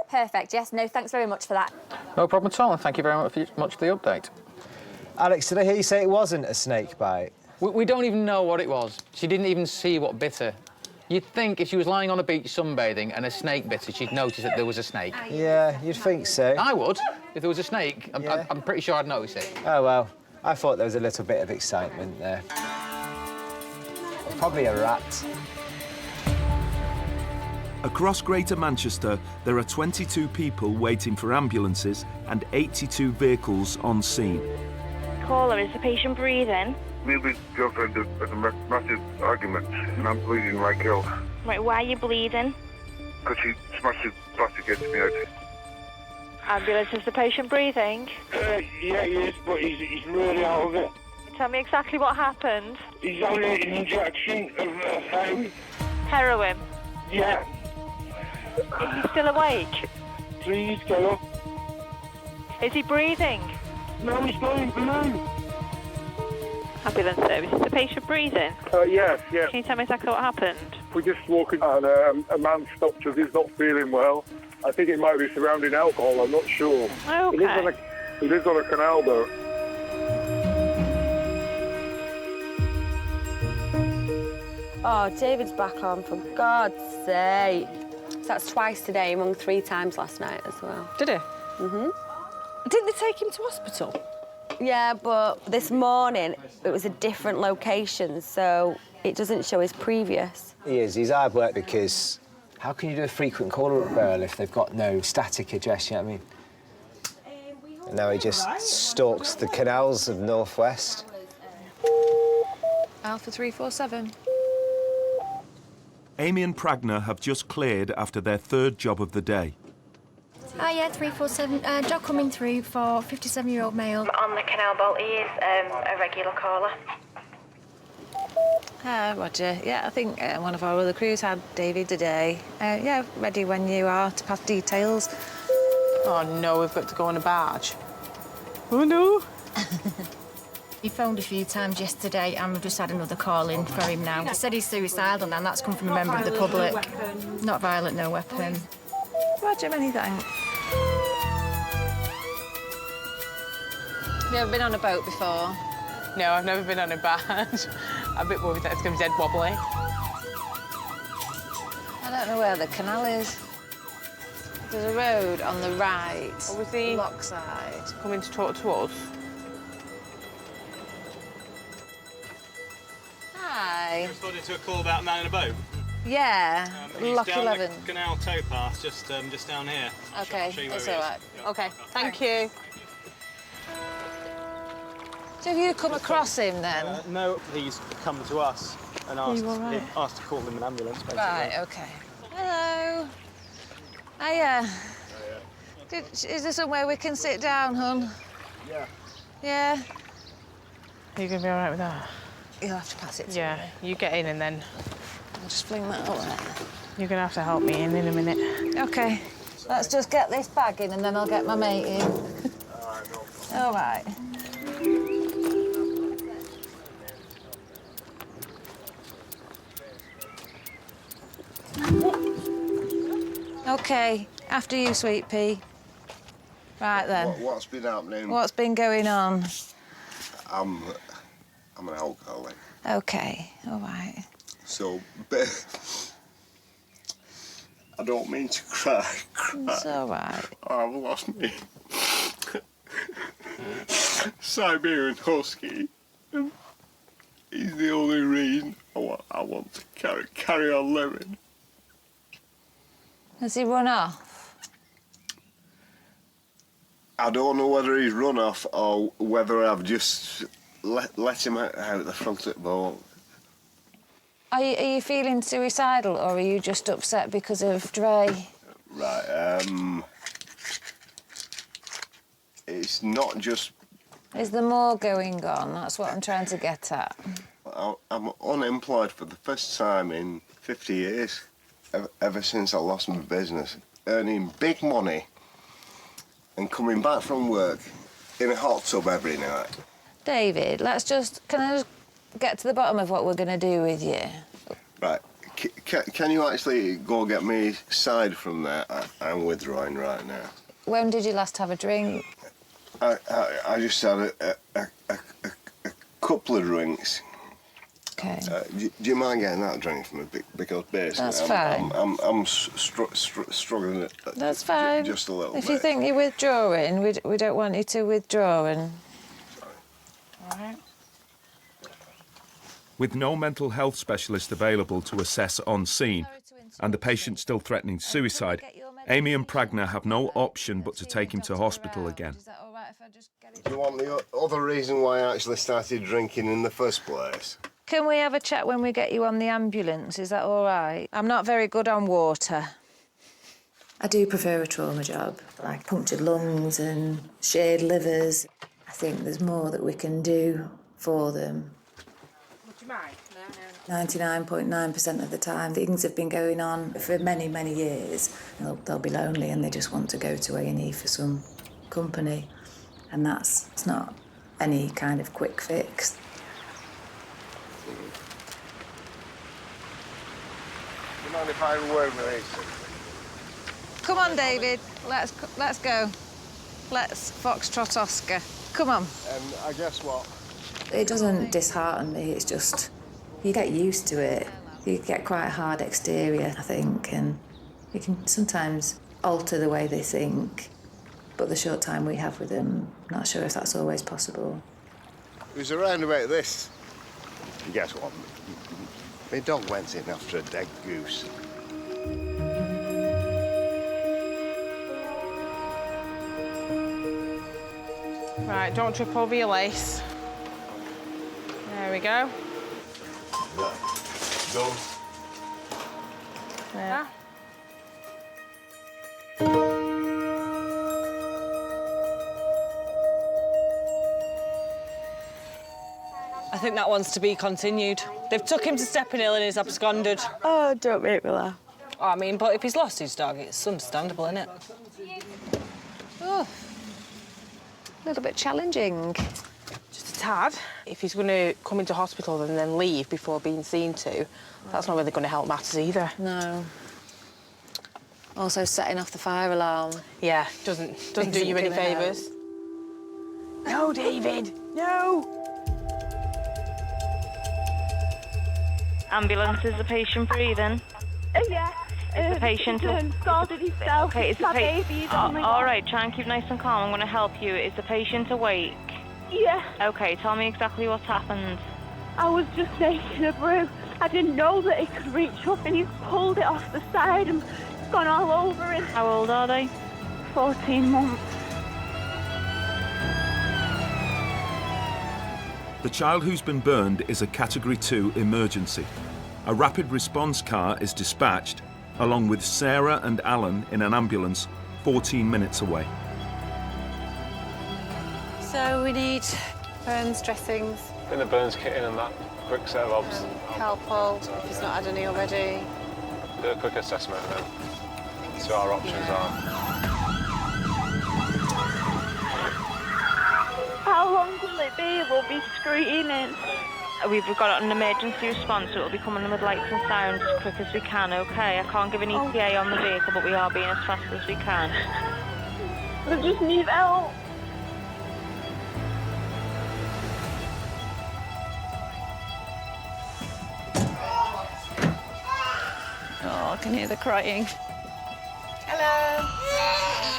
Perfect, yes, no, thanks very much for that. No problem at all, and thank you very much for the update. Alex, did I hear you say it wasn't a snake bite? We don't even know what it was. She didn't even see what bit her. You'd think if she was lying on a beach sunbathing and a snake bit her, she'd notice that there was a snake. Yeah, you'd think so. I would. If there was a snake, I'm pretty sure I'd notice it. Oh, well, I thought there was a little bit of excitement there. Probably a rat. Across Greater Manchester, there are 22 people waiting for ambulances and 82 vehicles on scene. Caller, is the patient breathing? Me and my girlfriend had a massive argument and I'm bleeding like hell. Right, why are you bleeding? Because she smashed the glass against me head. Ambulance, is the patient breathing? Yeah, he is, but he's really out of it. Tell me exactly what happened. He's had an injection of heroin. Heroin? Yeah. Is he still awake? Please get up. Is he breathing? No, he's going blue. Ambulance service, is the patient breathing? Yes. Can you tell me exactly what happened? We're just walking and a man stopped us. He's not feeling well. I think it might be surrounding alcohol, I'm not sure. Okay. He lives on a canal though. Oh, David's back on, for God's sake. So that's twice today, among 3 times last night as well. Did he? Mm-hmm. Didn't they take him to hospital? Yeah, but this morning it was a different location, so it doesn't show his previous. He is. He's hard work because how can you do a frequent caller referral if they've got no static address, you know what I mean? And now he just stalks the canals of North West. Alpha 347. Amy and Pragna have just cleared after their 3rd job of the day. Hi, yeah, 347. Job coming through for 57-year-old male. On the canal boat, he is a regular caller. Roger. Yeah, I think one of our other crews had David today. Yeah, ready when you are to pass details. Oh, no, we've got to go on a barge. Oh, no. He phoned a few times yesterday and we've just had another call in for him now. He said he's suicidal and that's come from a member of the public. Not violent, no weapon. Roger, many thanks. Have you ever been on a boat before? No, I've never been on a barge. I'm a bit worried that it's going to be dead wobbly. I don't know where the canal is. There's a road on the right. Or was he Lockside. coming to talk to us? Hi. Responding to a call about a man in a boat. Yeah, Lock down 11. The canal towpath, just down here. Okay, show you that's where all he is. right. Yeah. OK, thank you. So have you come across him then? No, he's come to us and asked, all right? asked to call him an ambulance, basically. Right, OK. Hello. Hiya. Is there somewhere we can sit down, hon? Yeah. Yeah? Are you going to be all right with that? You'll have to pass it to Yeah, me. you get in and then I'll just fling that up there. you're going to have to help me in a minute. OK. Let's just get this bag in and then I'll get my mate in. All right. OK, after you, sweet pea. Right then. What's been happening? What's been going on? I'm an alcoholic. OK, all right. So, I don't mean to cry. It's all right. I've lost me Siberian Husky. He's the only reason I want to carry on living. Has he run off? I don't know whether he's run off or whether I've just let him out the front of the boat. Are you feeling suicidal or are you just upset because of Dre? Right, it's not just... Is there more going on? That's what I'm trying to get at. I'm unemployed for the first time in 50 years, ever since I lost my business, earning big money and coming back from work in a hot tub every night. David, can I just get to the bottom of what we're going to do with you? Right, can you actually go get me side from there? I'm withdrawing right now. When did you last have a drink? I just had a couple of drinks. Okay. Do you mind getting that drink from me? Because basically, That's fine. I'm struggling. That's fine. Just a little bit. If you think you're withdrawing, we don't want you to withdraw. And... All right. With no mental health specialist available to assess on scene, and the patient still threatening suicide, Amy and Pragna have no option but to take him to hospital again. Do you want the other reason why I actually started drinking in the first place? Can we have a chat when we get you on the ambulance? Is that all right? I'm not very good on water. I do prefer a trauma job, like punctured lungs and shared livers. I think there's more that we can do for them. Would you mind? 99.9% of the time, things have been going on for many, many years. They'll be lonely and they just want to go to A&E for some company, and it's not any kind of quick fix. Do you mind if I have a word with Ethan? Come on, David. Let's go. Let's foxtrot Oscar. Come on. I guess what? It doesn't dishearten me, it's just you get used to it. You get quite a hard exterior, I think, and you can sometimes alter the way they think. But the short time we have with them, I'm not sure if that's always possible. It was around about this. And guess what? My dog went in after a dead goose. Right, don't trip over your lace. There we go. Done. There. I think that one's to be continued. They've took him to Stepping Hill and he's absconded. Oh, don't make me laugh. I mean, but if he's lost his dog, it's understandable, isn't it? Oh, a little bit challenging. Just a tad. If he's going to come into hospital and then leave before being seen to, that's not really going to help matters either. No. Also setting off the fire alarm. Yeah, doesn't do you any favours. No, David, no! Ambulance, is the patient breathing? Yeah. Is the patient... Scalded himself. Okay, is the baby. all right, try and keep nice and calm. I'm going to help you. Is the patient awake? Yeah. Okay, tell me exactly what's happened. I was just making a brew. I didn't know that he could reach up and he's pulled it off the side and it's gone all over him. How old are they? 14 months. The child who's been burned is a Category 2 emergency. A rapid response car is dispatched, along with Sarah and Alan in an ambulance 14 minutes away. So we need burns dressings. In the burns kit in and that quick set of obs. Calpol, if he's not had any already. Do a quick assessment and then see what our options are. How long will it be? We'll be screening. We've got an emergency response, so it'll be coming in with lights and sounds as quick as we can, OK? I can't give an ETA on the vehicle, but we are being as fast as we can. I just need help. Oh, I can hear the crying. Hello.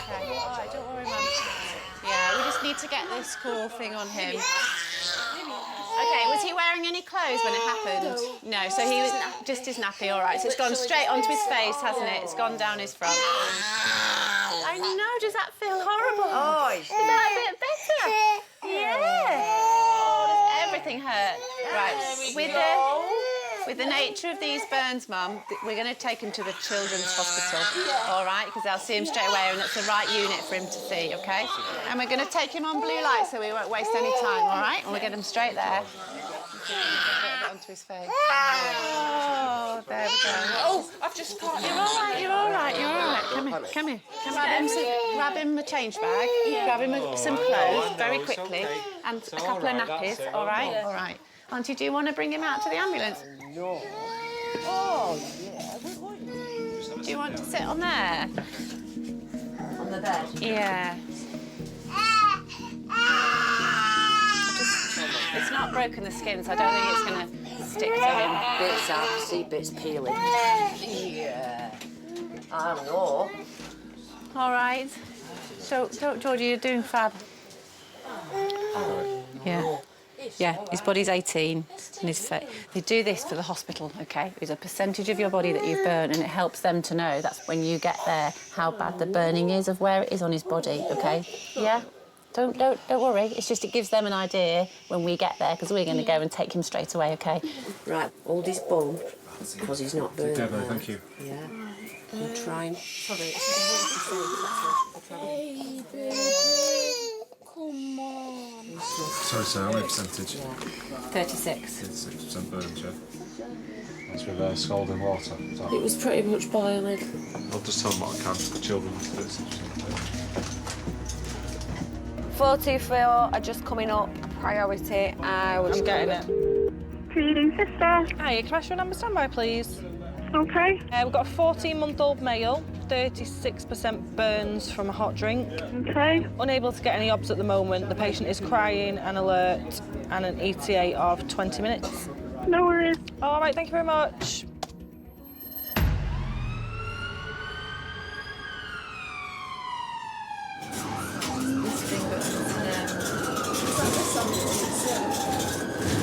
Okay, all right, don't worry, Mum. Yeah, we just need to get this cool thing on him. Okay, was he wearing any clothes when it happened? No, so he was just his nappy, all right. So it's gone straight onto his face, hasn't it? It's gone down his front. I know, does that feel horrible? Oh, is that a bit better? Yeah. Oh, does everything hurt? Right, with the nature of these burns, Mum, we're going to take him to the children's hospital, all right? Because they'll see him straight away and it's the right unit for him to see, OK? And we're going to take him on blue light so we won't waste any time, all right? And we'll get him straight there. Get a little bit onto his face. Oh, there we go. Oh, I've just caught You're all right, you're all right, you're all right. Come here. Grab him a change bag, grab him some clothes very quickly, and a couple of nappies, all right? All right. Auntie, do you want to bring him out to the ambulance? No. Oh, yeah. Do you want to sit on there? On the bed? Yeah. It's not broken the skin, so I don't think it's going to stick to him. Bits out, see bits peeling. Yeah. I know. All right. So, Georgie, you're doing fab. Yeah. Yeah, his body's 18 and his face. They do this for the hospital, OK? There's a percentage of your body that you've burned and it helps them to know, that's when you get there, how bad the burning is of where it is on his body, OK? Yeah? Don't worry, it's just it gives them an idea when we get there, because we're going to go and take him straight away, OK? Right, hold his bum, because he's not burnt. Deborah, thank you. Yeah. I'm trying. Sorry, Come on. Sorry, sir, how many percentage? 36. 36% burn, yeah. That's with scalding water. It was pretty much boiling. I'll just tell them what I can for the children. 424 are just coming up. Priority. I'm getting it. Feeding sister. Hiya, can I ask your number standby, please? Okay. We've got a 14-month-old male, 36% burns from a hot drink. Okay. Unable to get any obs at the moment. The patient is crying and alert, and an ETA of 20 minutes. No worries. All right, thank you very much.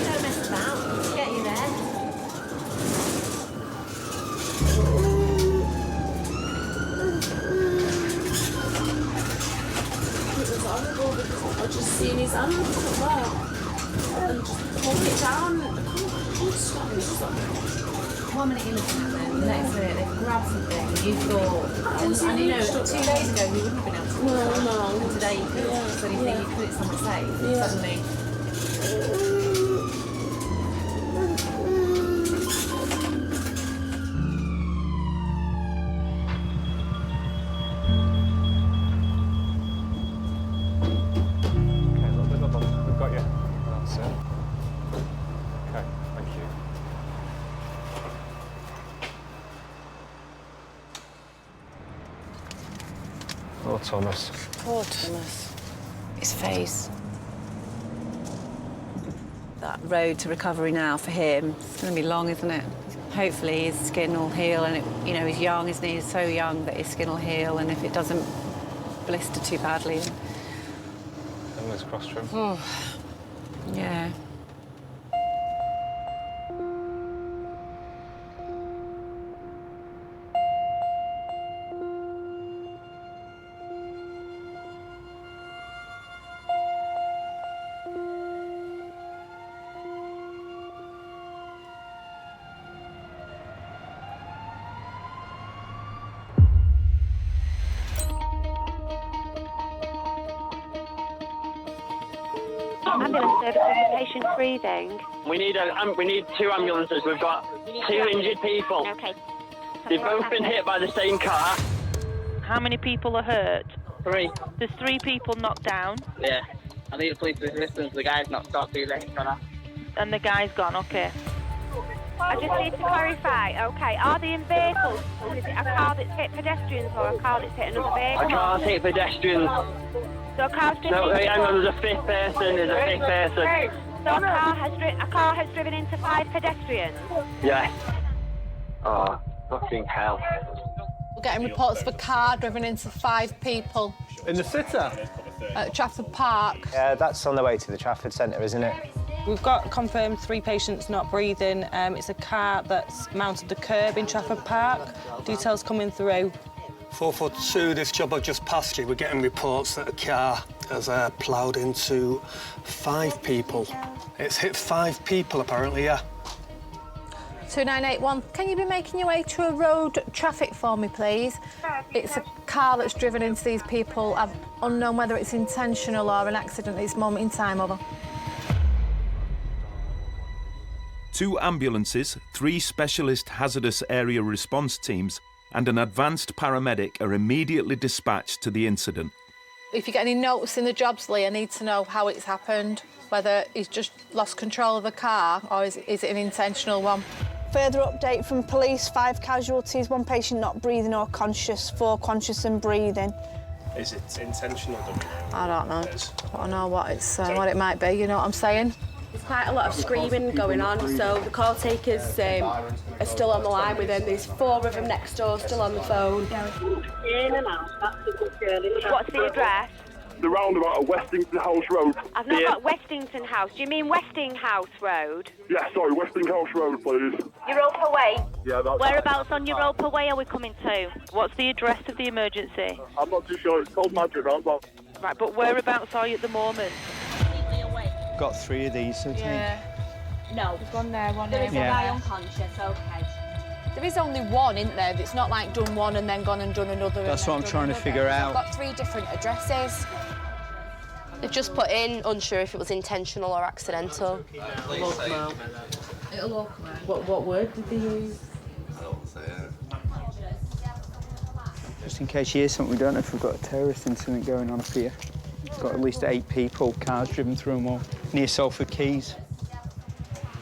Don't mess about. Get you there. It was horrible because I just seen his hand come up and just pull it down. I couldn't stop it. 1 minute you're looking at them, the next minute they've grabbed something and you thought, and you know, 2 days ago you wouldn't have been able to. No. And today you could. Yeah. So you think you could, it's somewhat safe. Suddenly. Okay, a little bit of bump. We've got you. That's it. Okay, thank you. Oh, Thomas. Poor Thomas. His face. That road to recovery now for him, it's going to be long, isn't it? Hopefully his skin will heal, and you know, he's young, isn't he? He's so young that his skin will heal, and if it doesn't blister too badly. Fingers crossed for him. Oh, yeah. Ambulance service with the patient breathing. We need 2 ambulances. We've got 2 injured people. Okay. They've both been hit by the same car. How many people are hurt? 3. There's 3 people knocked down. Yeah. I need police assistance. The guy's not stopped too late. And the guy's gone, OK. I just need to clarify, okay, are they in vehicles? Is it a car that's hit pedestrians or a car that's hit another vehicle? A car's hit pedestrians. So a car's just No, hang on, there's a 5th person. There's a 5th person. So a car has driven into 5 pedestrians? Yes. Oh, fucking hell. We're getting reports of a car driven into 5 people In the sitter? at Trafford Park. Yeah, that's on the way to the Trafford Centre, isn't it? We've got confirmed 3 patients not breathing. It's a car that's mounted the curb in Trafford Park. Details coming through. 442, this job I've just passed you, we're getting reports that a car has ploughed into 5 people. It's hit 5 people, apparently, yeah. 2981, can you be making your way to a road traffic for me, please? It's a car that's driven into these people. I'm unknown whether it's intentional or an accident at this moment in time, over. 2 ambulances, 3 specialist hazardous area response teams and an advanced paramedic are immediately dispatched to the incident. If you get any notes in the jobs, Lee, I need to know how it's happened, whether he's just lost control of the car or is it an intentional one. Further update from police, 5 casualties, 1 patient not breathing or conscious, 4 conscious and breathing. Is it intentional, I don't know. I don't know what what it might be, you know what I'm saying? There's quite a lot of screaming going on, so the call takers are still on the line with him. There's 4 of them next door still on the phone. In and out, that's a good girl. What's the address? the roundabout at Westington House Road. I've not got Westington House. Do you mean Westinghouse Road? Yeah, sorry, Westinghouse Road, please. Europa Way? Yeah, that's Whereabouts on Europa Way are we coming to? What's the address of the emergency? I'm not too sure. It's called Magic Roundabout. Right, but whereabouts are you at the moment? Got 3 of these, I think. No. There's one there, one There there. is a guy unconscious, OK. There is only one, isn't there? It's not like done one and then gone and done another. That's what I'm trying to figure out. I've got 3 different addresses. They've just put in, unsure if it was intentional or accidental. It'll come out. What word did they use? Just in case you hear something, we don't know if we've got a terrorist incident going on up here. We've got at least 8 people, cars driven through them all, near Salford Quays.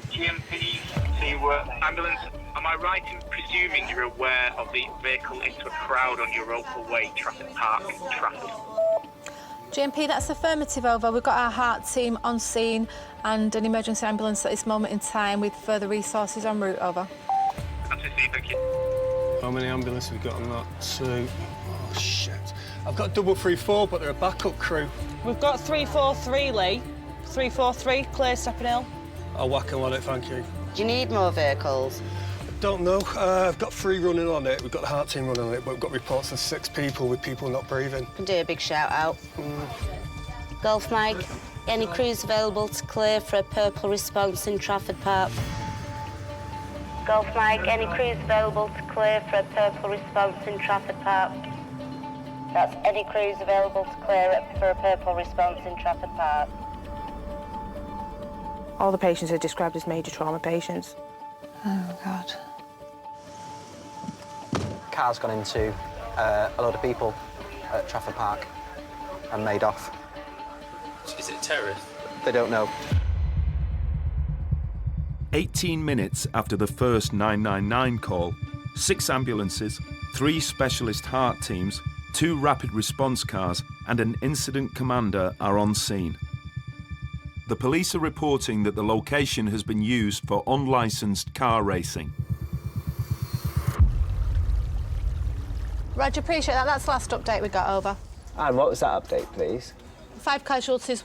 GMP to ambulance. Am I right in presuming you're aware of the vehicle into a crowd on Europa Way, Trafford Park, Trafford? GMP, that's affirmative, over. We've got our heart team on scene and an emergency ambulance at this moment in time with further resources en route, over. Thank you. How many ambulances have we got on that? 2. Oh, shit. I've got 334, but they're a backup crew. We've got 343, Lee. 343, clear Stepping Hill. I'll whack 'em on it, thank you. Do you need more vehicles? Don't know. I've got 3 running on it. We've got the heart team running on it, but we've got reports of 6 people with people not breathing. Can do a big shout out. Golf Mike, any crews available to clear for a purple response in Trafford Park? Golf Mike, any crews available to clear for a purple response in Trafford Park? That's any crews available to clear for a purple response in Trafford Park. All the patients are described as major trauma patients. Oh, God. Car's gone into a load of people at Trafford Park and made off. Is it terrorists? They don't know. 18 minutes after the first 999 call, 6 ambulances, 3 specialist heart teams, 2 rapid response cars and an incident commander are on scene. The police are reporting that the location has been used for unlicensed car racing. Roger, appreciate that. That's the last update we got, over. And what was that update, please? 5 casualties,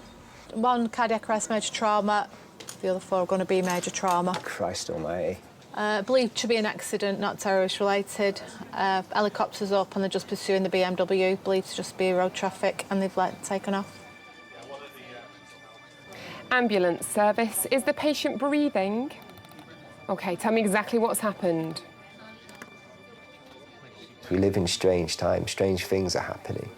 1 cardiac arrest, major trauma. The other 4 are going to be major trauma. Christ almighty. Believed to be an accident, not terrorist-related. Helicopters up and they're just pursuing the BMW. Believed to just be road traffic and they've taken off. Ambulance service. Is the patient breathing? OK, tell me exactly what's happened. We live in strange times, strange things are happening.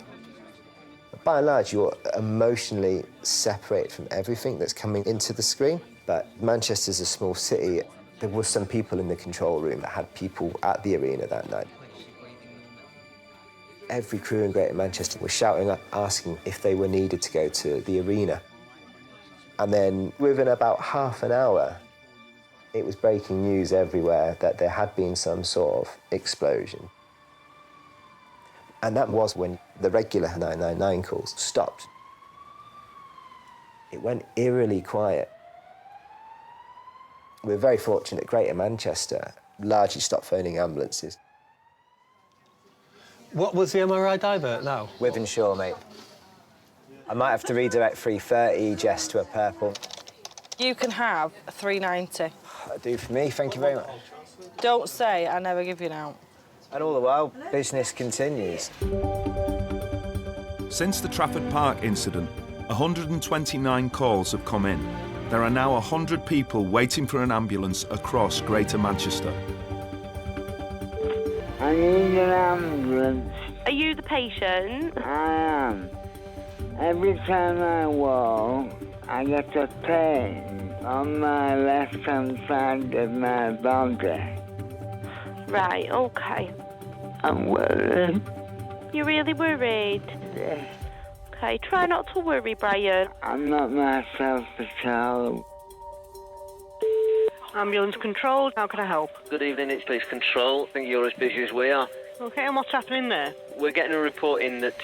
By and large, you're emotionally separated from everything that's coming into the screen. But Manchester's a small city. There were some people in the control room that had people at the arena that night. Every crew in Greater Manchester was shouting up, asking if they were needed to go to the arena. And then within about half an hour, it was breaking news everywhere that there had been some sort of explosion. And that was when the regular 999 calls stopped. It went eerily quiet. We're very fortunate Greater Manchester largely stopped phoning ambulances. What was the MRI divert now? Wythenshawe, mate. I might have to redirect 330 Jess to a purple. You can have a 390. That'll do for me, thank you very much. Don't say I never give you an out. And all the while, business continues. Since the Trafford Park incident, 129 calls have come in. There are now 100 people waiting for an ambulance across Greater Manchester. I need an ambulance. Are you the patient? I am. Every time I walk, I get a pain on my left-hand side of my body. Right, OK. I'm worried. You're really worried? Yeah. OK, try not to worry, Brian. I'm not myself at all. Ambulance control, how can I help? Good evening, it's police control. I think you're as busy as we are. OK, and what's happening there? We're getting a report in that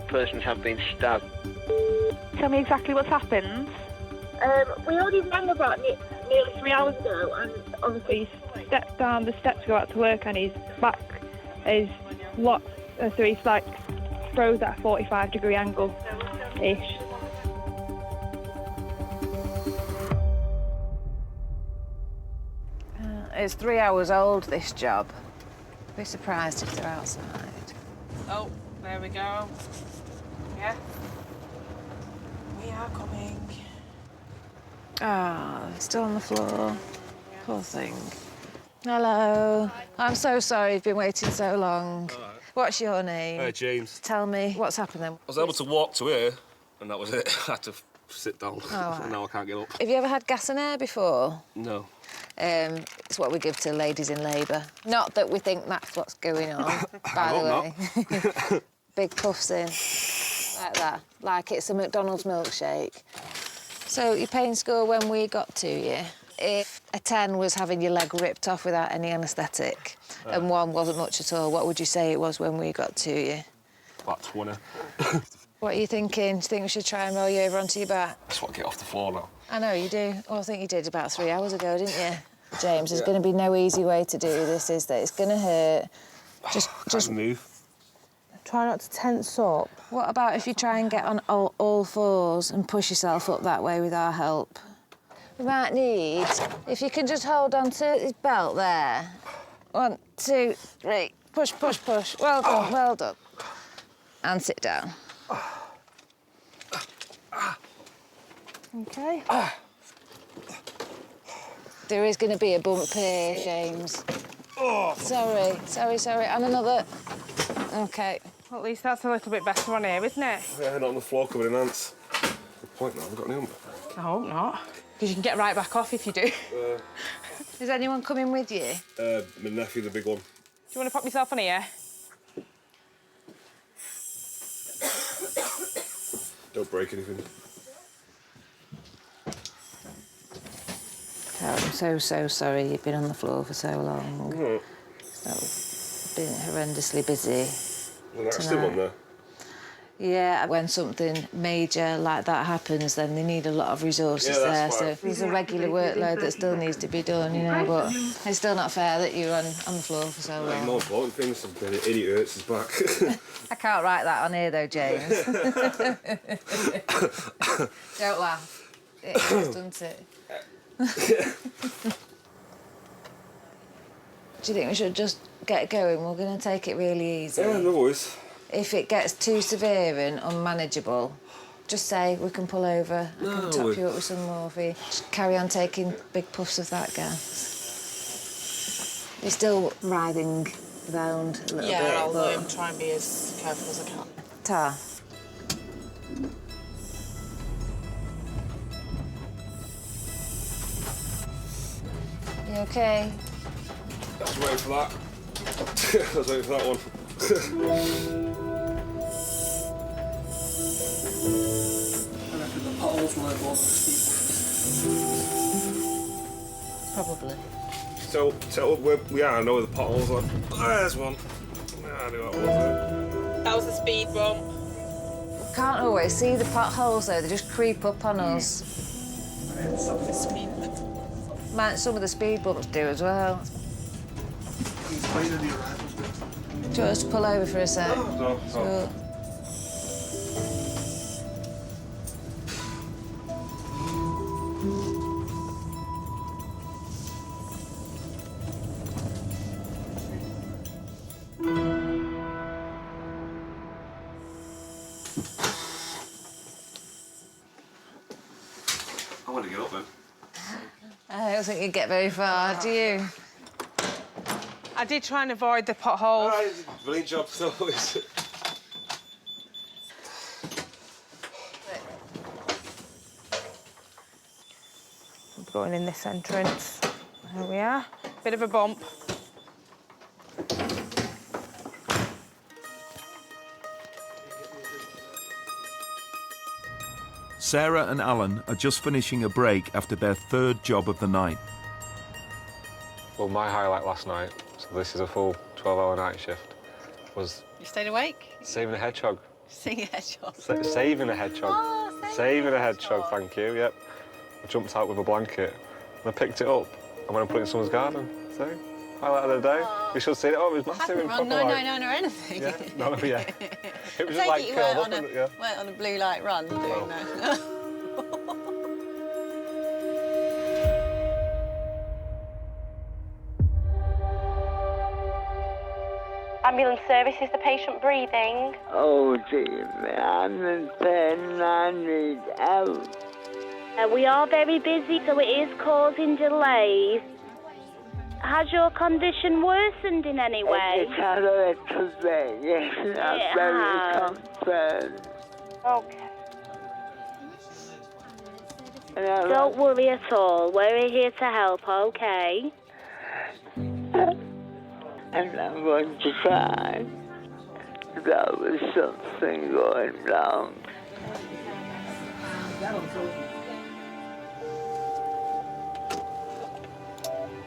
persons have been stabbed. Tell me exactly what's happened. We already rang about nearly 3 hours ago, and obviously he's stepped down the steps to go out to work, and his back is locked, so he's froze at a 45-degree angle. ish. It's 3 hours old, this job. Be surprised if they're outside. Oh, there we go. Yeah. We are coming. Oh, still on the floor. Poor thing. Hello. I'm so sorry you've been waiting so long. What's your name? James. Tell me what's happened then. I was able to walk to here, and that was it. I had to sit down. Oh, And now I can't get up. Have you ever had gas and air before? No. It's what we give to ladies in labour. Not that we think that's what's going on, by the way. Big puffs in, like that, like it's a McDonald's milkshake. So your pain score when we got to you, if a 10 was having your leg ripped off without any anaesthetic and 1 wasn't much at all, what would you say it was when we got to you? About 20. What are you thinking? Do you think we should try and roll you over onto your back? I just want to get off the floor now. I know you do. Well, I think you did about 3 hours ago, didn't you? James, there's going to be no easy way to do this, is there? It's going to hurt. Just move. try not to tense up. What about if you try and get on all fours and push yourself up that way with our help? We might need, if you can just hold on to his belt there. 1, 2, 3. Push, push, push. Well done, well done. And sit down. OK. There is going to be a bump here, James. Sorry. And another. OK. Well, at least that's a little bit better on here, isn't it? Yeah, not on the floor covered in ants. Good point now, I've got any hump. I hope not. Because you can get right back off if you do. Is anyone coming with you? My nephew, the big one. Do you want to pop yourself on here? Don't break anything. I'm so sorry you've been on the floor for so long. Been horrendously busy. Well, that's still on there. Yeah, when something major like that happens, then they need a lot of resources there. So there's a regular workload that still needs to be done, you know, but it's still not fair that you're on the floor for so long. The more important thing is the idiot hurts his back. I can't write that on here, though, James. Don't laugh. It is, doesn't it? Do you think we should just get going? We're going to take it really easy. Yeah, no worries. If it gets too severe and unmanageable, just say we can pull over. I can top you up with some morphine. Just carry on taking big puffs of that gas. You're still writhing around a little bit. Yeah, I'll try and be as careful as I can. Tar. You OK? I was waiting for that. I was waiting for that one. I reckon the potholes were more Probably. So where we are, I know where the potholes are. There's one. I knew that was it. That was a speed bump. We can't always see the potholes, though. They just creep up on us. Some of the speed bumps do as well. Do you want us to pull over for a sec? No. Sure. I want to get up then. I don't think you'd get very far, do you? I did try and avoid the pothole. Brilliant job, though. We're going in this entrance. There we are. Bit of a bump. Sarah and Alan are just finishing a break after their 3rd job of the night. Well, my highlight last night, so this is a full 12-hour night shift, was... You stayed awake? Saving a hedgehog. Seeing a hedgehog? Saving a hedgehog. Oh, saving a hedgehog, thank you, yep. I jumped out with a blanket, and I picked it up, and went and put it in someone's garden, so... Highlight of the day. We should see it. Oh, it was massive. Hadn't run 999 or anything. Yeah, no, yeah. It was Take like it you curled weren't up. on, Yeah. weren't on a blue light run doing that. Ambulance service, is the patient breathing? Oh dear, I'm in pain, I need help. We are very busy, so it is causing delays. Has your condition worsened in any way? It's had a little bit, yes, and I'm very concerned. Okay. And Don't worry at all. We're here to help, okay? And I'm going to try. There was something going wrong.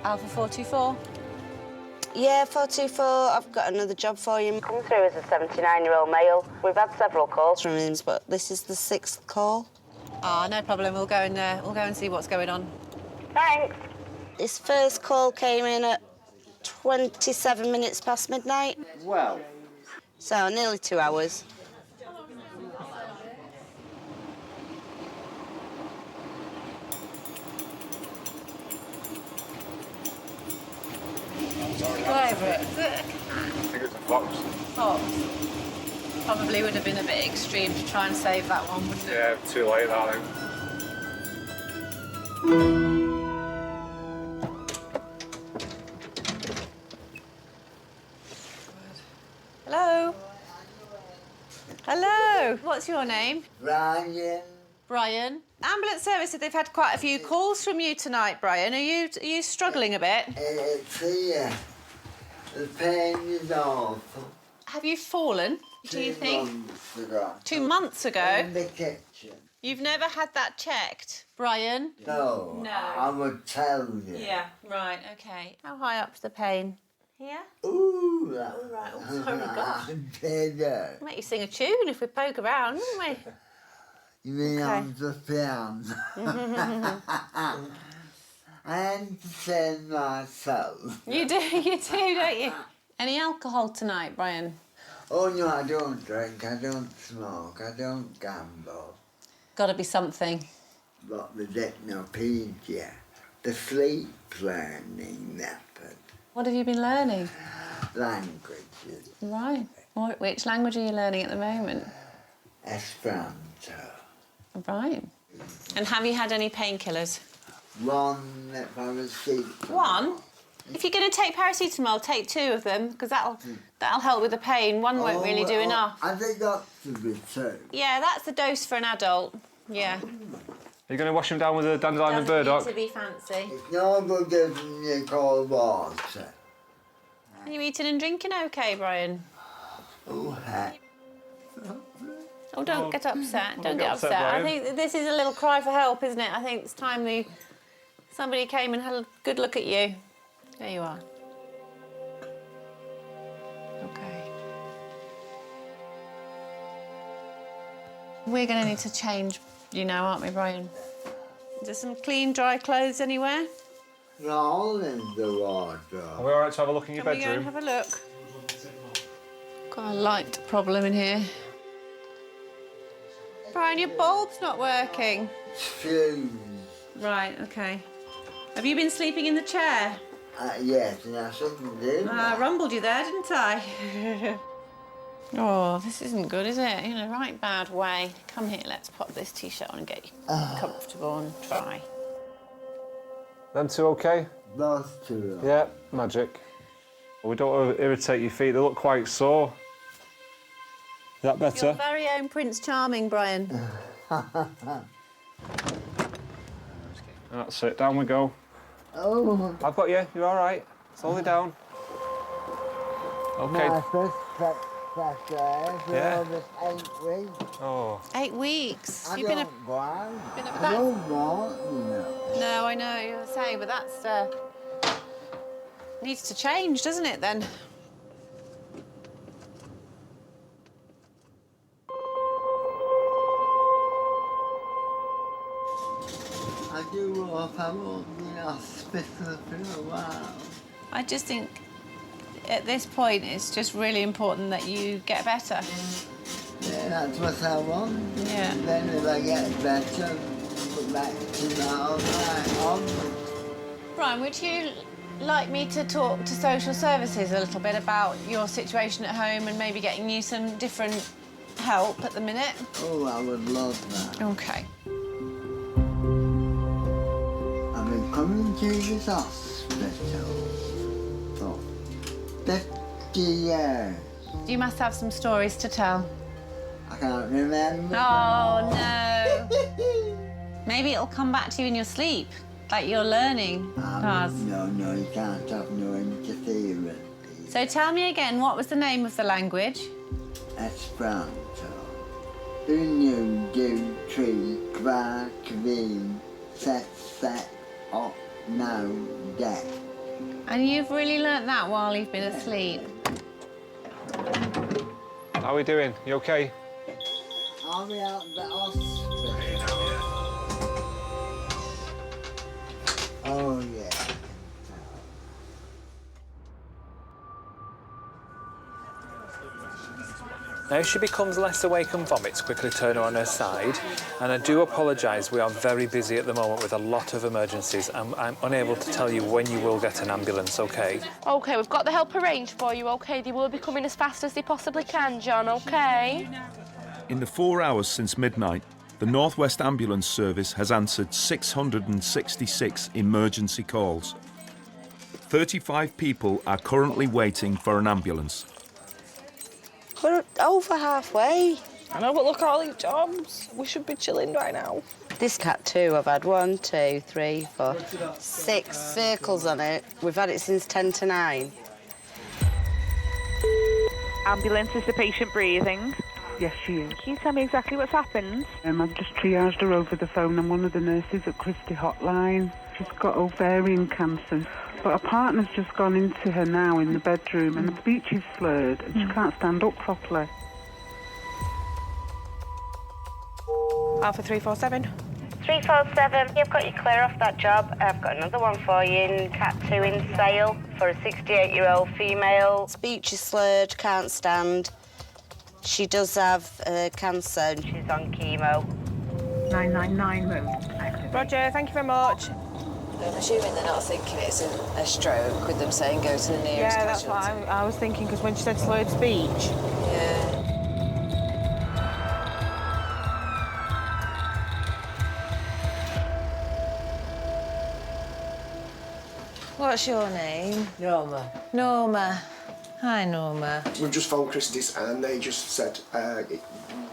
Alpha 424. Yeah, 424, I've got another job for you. Come through as a 79-year-old male. We've had several calls from him, but this is the 6th call. Ah, no problem. We'll go and see what's going on. Thanks. His first call came in at 27 minutes past midnight. Well. So, nearly 2 hours. Go over it. I think it's a fox. Fox. Probably would have been a bit extreme to try and save that one, wouldn't it? Yeah, too late, that, I think. Hello? Hello? What's your name? Brian. Brian. Ambulance service said they've had quite a few calls from you tonight, Brian. Are you struggling a bit? It's here. The pain is awful. Have you fallen, do you think? 2 months ago. 2 months ago? In the kitchen. You've never had that checked, Brian? No. No. I would tell you. Yeah, right, OK. How high up's the pain? Here? Ooh, that Oh, right. Oh, sorry, gosh. Peter. Make you sing a tune if we poke around, wouldn't we? You mean Okay. on the piano? I entertain myself. You do, don't you? Any alcohol tonight, Brian? Oh no, I don't drink, I don't smoke, I don't gamble. Gotta be something. But the dipnopedia, the sleep learning method, What have you been learning? languages, Right. Which language are you learning at the moment? Esperanto. Right. And have you had any painkillers? One paracetamol. One? If you're going to take paracetamol, take 2 of them, because that'll help with the pain. One won't really do enough. I think that should be 2. Yeah, that's the dose for an adult. Yeah. Are you going to wash him down with a dandelion and burdock? To be fancy. It's no good giving you cold water. Are you eating and drinking okay, Brian? Oh, heck. Oh, don't get upset. Don't get upset. Brian. I think this is a little cry for help, isn't it? I think it's time somebody came and had a good look at you. There you are. Okay. We're going to need to change, you know, aren't we, Brian? Is there some clean, dry clothes anywhere? They're all in the wardrobe. Are we all right to have a look in your Can we go and bedroom? have a look? Got a light problem in here. Brian, your bulb's not working. Fuse. Right, OK. Have you been sleeping in the chair? Yes, and I shouldn't do I rumbled you there, didn't I? Oh, this isn't good, is it? In a right bad way. Come here, let's pop this T-shirt on and get you comfortable and try. Them 2 OK? Those 2. Yeah, magic. We don't want to irritate your feet. They look quite sore. Is that better? Your very own Prince Charming, Brian. That's it. Down we go. Oh. I've got you. You're all right. Slowly down. OK. My first for Yeah. almost 8 weeks. Oh. 8 weeks. I You've don't been go out. been a- I don't want, you know. No, I know, you're saying, but that's... needs to change, doesn't it, then? I do hope I won't be in hospital for a while. I just think at this point it's just really important that you get better. Yeah, that's what I want. Yeah. Then if I get better, put back to that on. Brian, would you like me to talk to social services a little bit about your situation at home and maybe getting you some different help at the minute? Oh, I would love that. OK. I've been coming to this hospital for 50 years. You must have some stories to tell. I can't remember. Oh, no. Maybe it'll come back to you in your sleep, like you're learning. No, you can't have no interference. So tell me again, what was the name of the language? Esperanto. Unu, do, tree, kva, kvin, set, up, now, death. And you've really learnt that while you've been asleep? How are we doing? You OK? Are we out the hospital? Oh, yeah. Now, if she becomes less awake and vomits, quickly turn her on her side. And I do apologise, we are very busy at the moment with a lot of emergencies. I'm unable to tell you when you will get an ambulance, OK? OK, we've got the help arranged for you, OK? They will be coming as fast as they possibly can, John, OK? In the 4 hours since midnight, the North West Ambulance Service has answered 666 emergency calls. 35 people are currently waiting for an ambulance. We're over halfway. I know, but look at all these jobs. We should be chilling right now. This cat too, I've had 1, 2, 3, 4, 6 circles on it. We've had it since 10 to 9. Ambulance, is the patient breathing? Yes, she is. Can you tell me exactly what's happened? I've just triaged her over the phone. I'm one of the nurses at Christie Hotline. She's got ovarian cancer, but her partner's just gone into her now in the bedroom and her speech is slurred and she can't stand up properly. Alpha 347. 347, you've got you clear off that job. I've got another one for you in Cat 2 in Sale for a 68-year-old female. Speech is slurred, can't stand. She does have cancer and she's on chemo. 999 road. Roger, thank you very much. I'm assuming they're not thinking it's a stroke with them saying go to the nearest Yeah, that's what I was thinking, because when she said slurred speech. Yeah. What's your name? Norma. Norma. Hi, Norma. We've just phoned Christie's and they just said they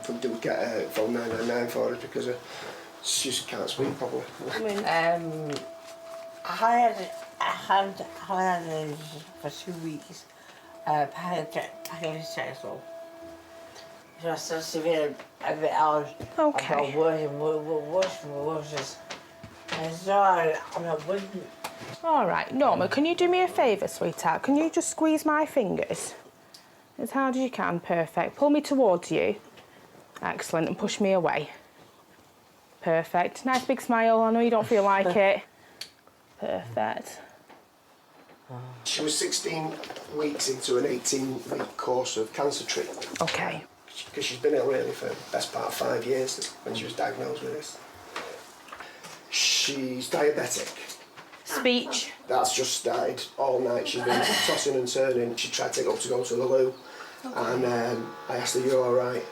would get phone 999 for her because she just can't speak properly. I had it for 2 weeks. Packaged just to severe a bit out. Okay. I got worse and worse. And so I'm not wouldn't. All right, Norma, can you do me a favour, sweetheart? Can you just squeeze my fingers? As hard as you can, perfect. Pull me towards you. Excellent, and push me away. Perfect. Nice big smile, I know you don't feel like it. Perfect. She was 16 weeks into an 18-week course of cancer treatment. OK. Because she's been ill really for the best part of 5 years when she was diagnosed with this. She's diabetic. Speech? That's just started all night. She's been tossing and turning. She tried to take up to go to the loo. Okay. And I asked her, "You're all right?"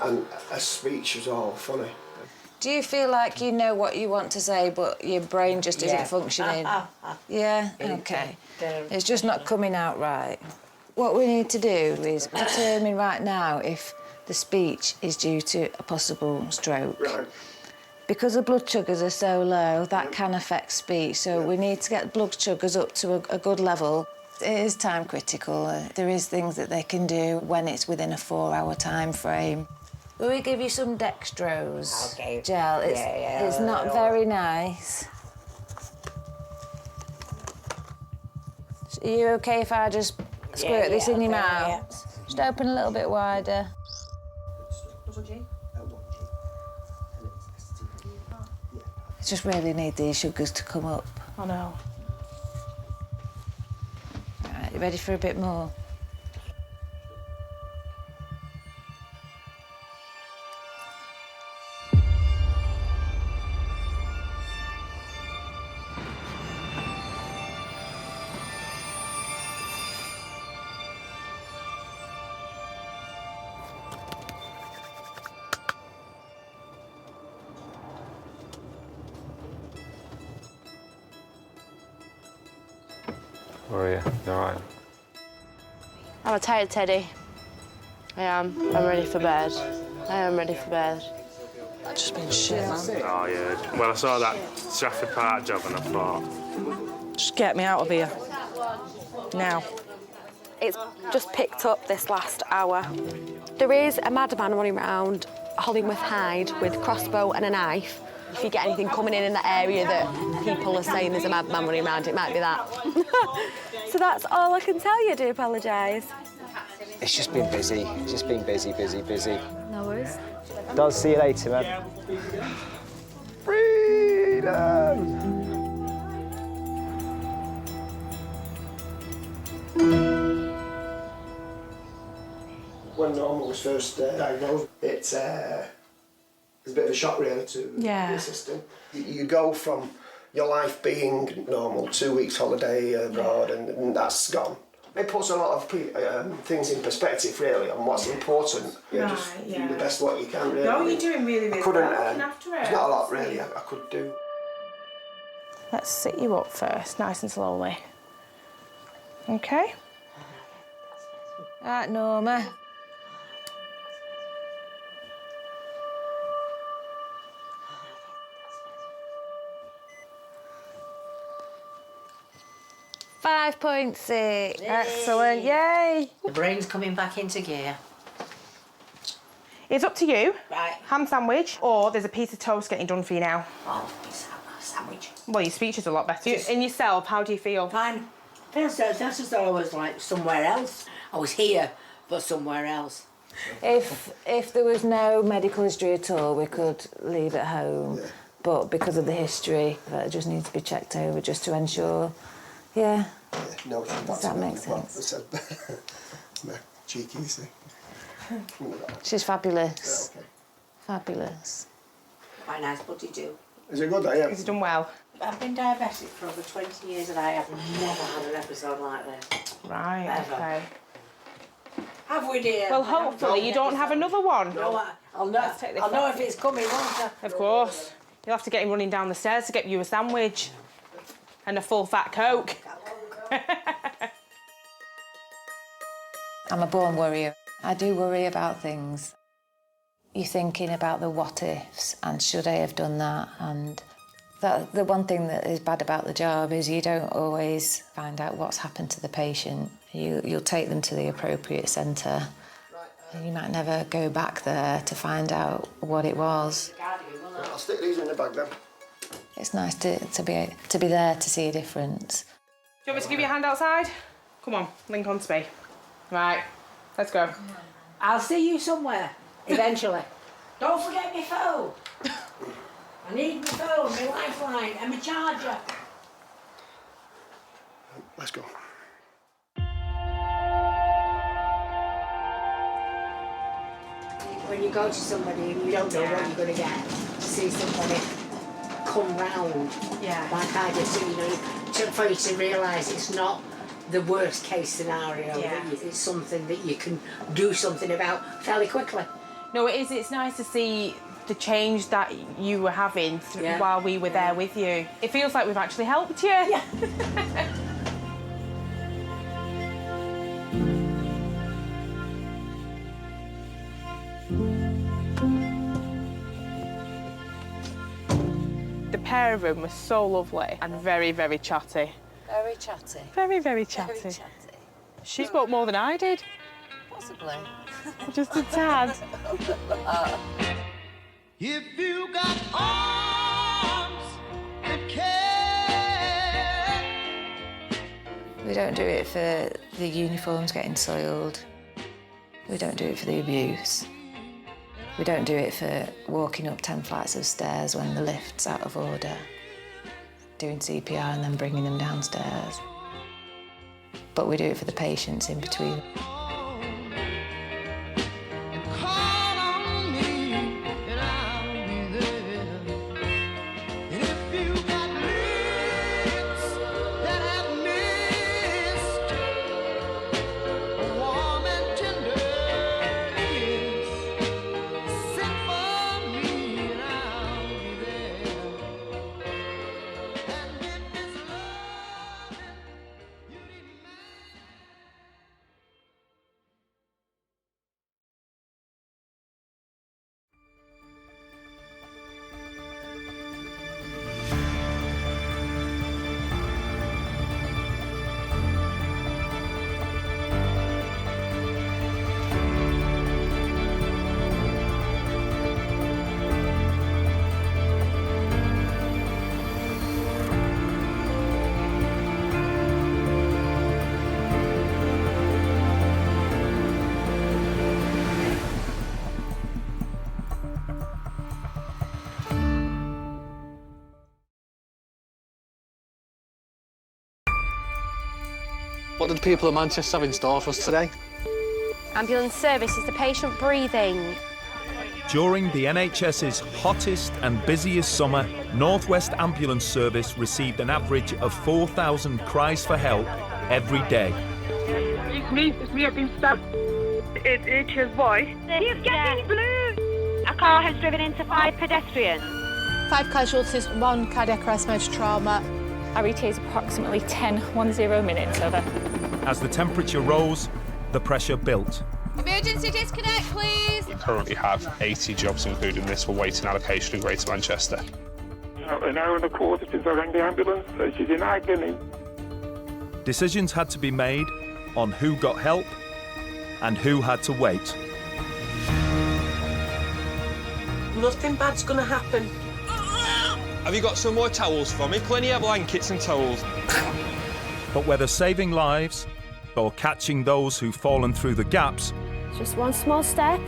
And her speech was all funny. Do you feel like you know what you want to say, but your brain just isn't functioning? Yeah? OK. It's just not coming out right. What we need to do is determine right now if the speech is due to a possible stroke. Right. Because the blood sugars are so low, that can affect speech, so we need to get blood sugars up to a good level. It is time critical. There is things that they can do when it's within a 4-hour time frame. Will we give you some dextrose gel? It's not very nice. Are you OK if I just squirt this in your mouth? Just open a little bit wider. Just really need these sugars to come up. I know. ready for a bit more? Where are you? You all right? I'm tired, Teddy. I am. I'm ready for bed. I am ready for bed. I've just been shit, man. Oh, yeah. Well, I saw that Trafford Park job and I thought... Just get me out of here. Now. It's just picked up this last hour. There is a madman running around Hollingworth Hyde with a crossbow and a knife. If you get anything coming in that area that people are saying there's a madman running around, it might be that. So that's all I can tell you. I do apologise. It's just been busy. It's just been busy, busy, busy. No worries. Does see you later, man. Freedom! When Norma was first diagnosed, it's a bit of a shock really to the system. You go from your life being normal, 2 weeks holiday abroad, and that's gone. It puts a lot of things in perspective really on what's important. Just do the best what you can really. No, you're doing really, really well. looking after it. There's not a lot really I could do. Let's sit you up first, nice and slowly. Okay? Right, Norma. .6. Excellent, yay! The brain's coming back into gear. It's up to you. Right. Ham sandwich, or there's a piece of toast getting done for you now. Oh, sandwich. Well, your speech is a lot better. In yourself, how do you feel? Fine. That's as though I was like somewhere else. I was here, but somewhere else. If there was no medical history at all, we could leave at home. Yeah. But because of the history, that just needs to be checked over just to ensure. Yeah. No, does that make sense? Cheeky, you see. She's fabulous. Yeah, okay. Fabulous. Quite nice, what do you do? Is it good, yeah? Has he done well? I've been diabetic for over 20 years and I have never had an episode like this. Right, Ever. okay. Have we, dear? Well, hopefully you don't have another one. No, I'll know if it's coming, won't I? Of course. You'll have to get him running down the stairs to get you a sandwich. And a full fat Coke. I'm a born worrier. I do worry about things. You're thinking about the what ifs and should I have done that, and the one thing that is bad about the job is you don't always find out what's happened to the patient. You'll take them to the appropriate centre. You might never go back there to find out what it was. I'll stick these in the bag then. It's nice to be there to see a difference. Do you want me to give you a hand outside? Come on, link on to me. Right, let's go. I'll see you somewhere, eventually. Don't forget my phone. I need my phone, my lifeline, and my charger. Let's go. When you go to somebody and you don't know what you're going to get, to see somebody come round, like I did, so, you know, for you to realise it's not the worst case scenario, it's something that you can do something about fairly quickly. No, it is. It's nice to see the change that you were having while we were there with you. It feels like we've actually helped you. Yeah. The pair of them were so lovely and very, very chatty. Very chatty. Very, very chatty. Very chatty. She spoke more than I did. Possibly. Just a tad. If you got arms that care. We don't do it for the uniforms getting soiled. We don't do it for the abuse. We don't do it for walking up 10 flights of stairs when the lift's out of order, doing CPR and then bringing them downstairs. but we do it for the patients in between. What do the people of Manchester have in store for us today? Ambulance service is the patient breathing. During the NHS's hottest and busiest summer, North West Ambulance Service received an average of 4,000 cries for help every day. It's me, I've been stabbed. It's his voice. He's getting blue! A car has driven into 5 pedestrians. 5 casualties, 1 cardiac arrest, major trauma. RET is approximately 10 minutes, over. As the temperature rose, the pressure built. Emergency disconnect, please. We currently have 80 jobs, including this, for waiting allocation in Greater Manchester. An hour and a quarter since I rang the ambulance, so she's in agony. Decisions had to be made on who got help and who had to wait. Nothing bad's gonna happen. Have you got some more towels for me? Plenty of blankets and towels. But whether saving lives or catching those who've fallen through the gaps, Just one small step.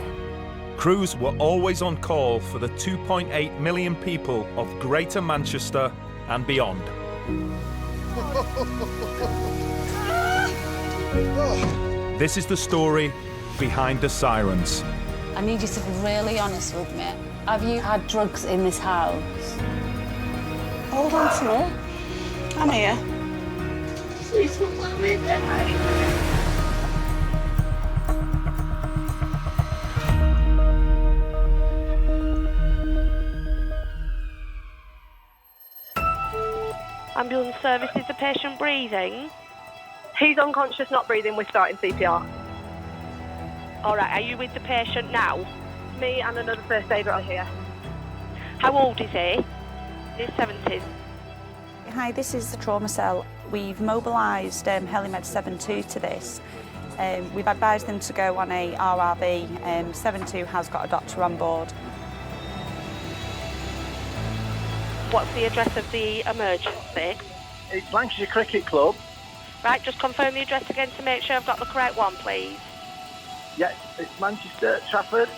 crews were always on call for the 2.8 million people of Greater Manchester and beyond. This is the story behind the sirens. I need you to be really honest with me. Have you had drugs in this house? Hold on to me. I'm here. Please don't let me die. Ambulance service, is the patient breathing? He's unconscious, not breathing. We're starting CPR. All right, are you with the patient now? Me and another first aider are here. How old is he? He's 70s. Hi, this is the trauma cell. We've mobilised Helimed 72 to this. We've advised them to go on a RRV. 72 has got a doctor on board. What's the address of the emergency? It's Lancashire Cricket Club. Right, just confirm the address again to make sure I've got the correct one, please. Yes, it's Manchester, Trafford.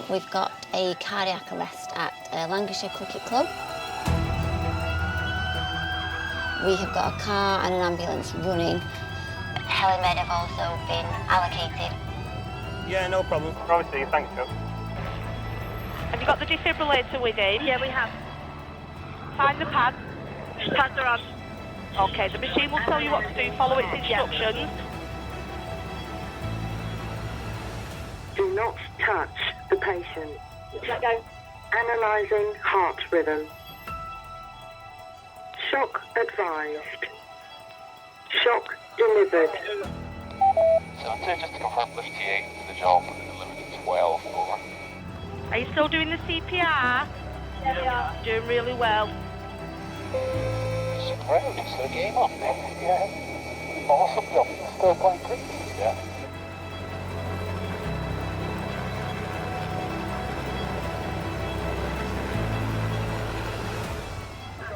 We've got a cardiac arrest at Lancashire Cricket Club. We have got a car and an ambulance running. Helimed have also been allocated. Yeah, no problem. Obviously, thanks, Joe. Have you got the defibrillator with him? Yeah, we have. Find the pad. Pads are on. OK, the machine will tell you what to do. Follow its instructions. Do not touch the patient. Let go. Analysing heart rhythm. Shock advised. Shock delivered. So just to confirm, lift TA for the job, delivered 12, over. Are you still doing the CPR? Yeah, we are. Doing really well. Surprised it's the game up. Yeah. Awesome job. Still playing cricket. Yeah.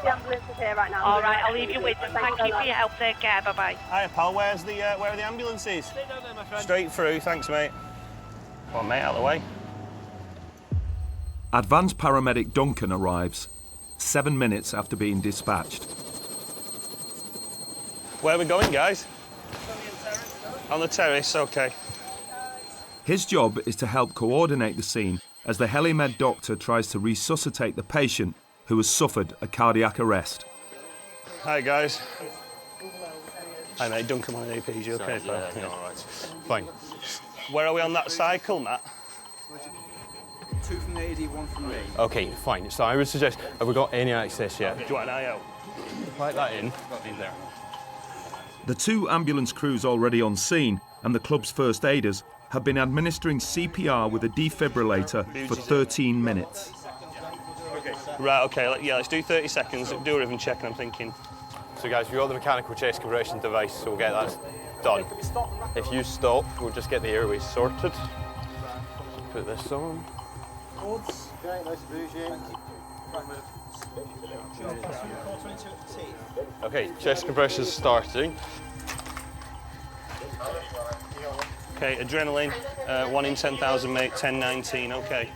The ambulance is here right now. All right, I'll leave you with them. Thank you for your help. Take care. Bye-bye. Hiya, pal. Where are the ambulances? Stay down there, my friend. Straight through. Thanks, mate. Come on, mate, out of the way. Advanced paramedic Duncan arrives 7 minutes after being dispatched. Where are we going, guys? On the terrace, OK. His job is to help coordinate the scene as the helimed doctor tries to resuscitate the patient who has suffered a cardiac arrest. Hi, guys. Hi, mate. Duncan, one of the APs. You OK, pal? Yeah, all right. Fine. Where are we on that cycle, Matt? 2 from the AD, 1 from me. OK, fine. So I would suggest, have we got any access yet? Do you want an eye out? Like that in. There. The 2 ambulance crews already on scene and the club's first aiders have been administering CPR with a defibrillator for 13 minutes. Right, OK, yeah, let's do 30 seconds. Do a rhythm check, and I'm thinking. So, guys, we've got the mechanical chest compression device, so we'll get that done. If you stop, we'll just get the airways sorted. Put this on. OK, chest compression's starting. OK, adrenaline, 1 in 10,000, mate, 10:19, OK.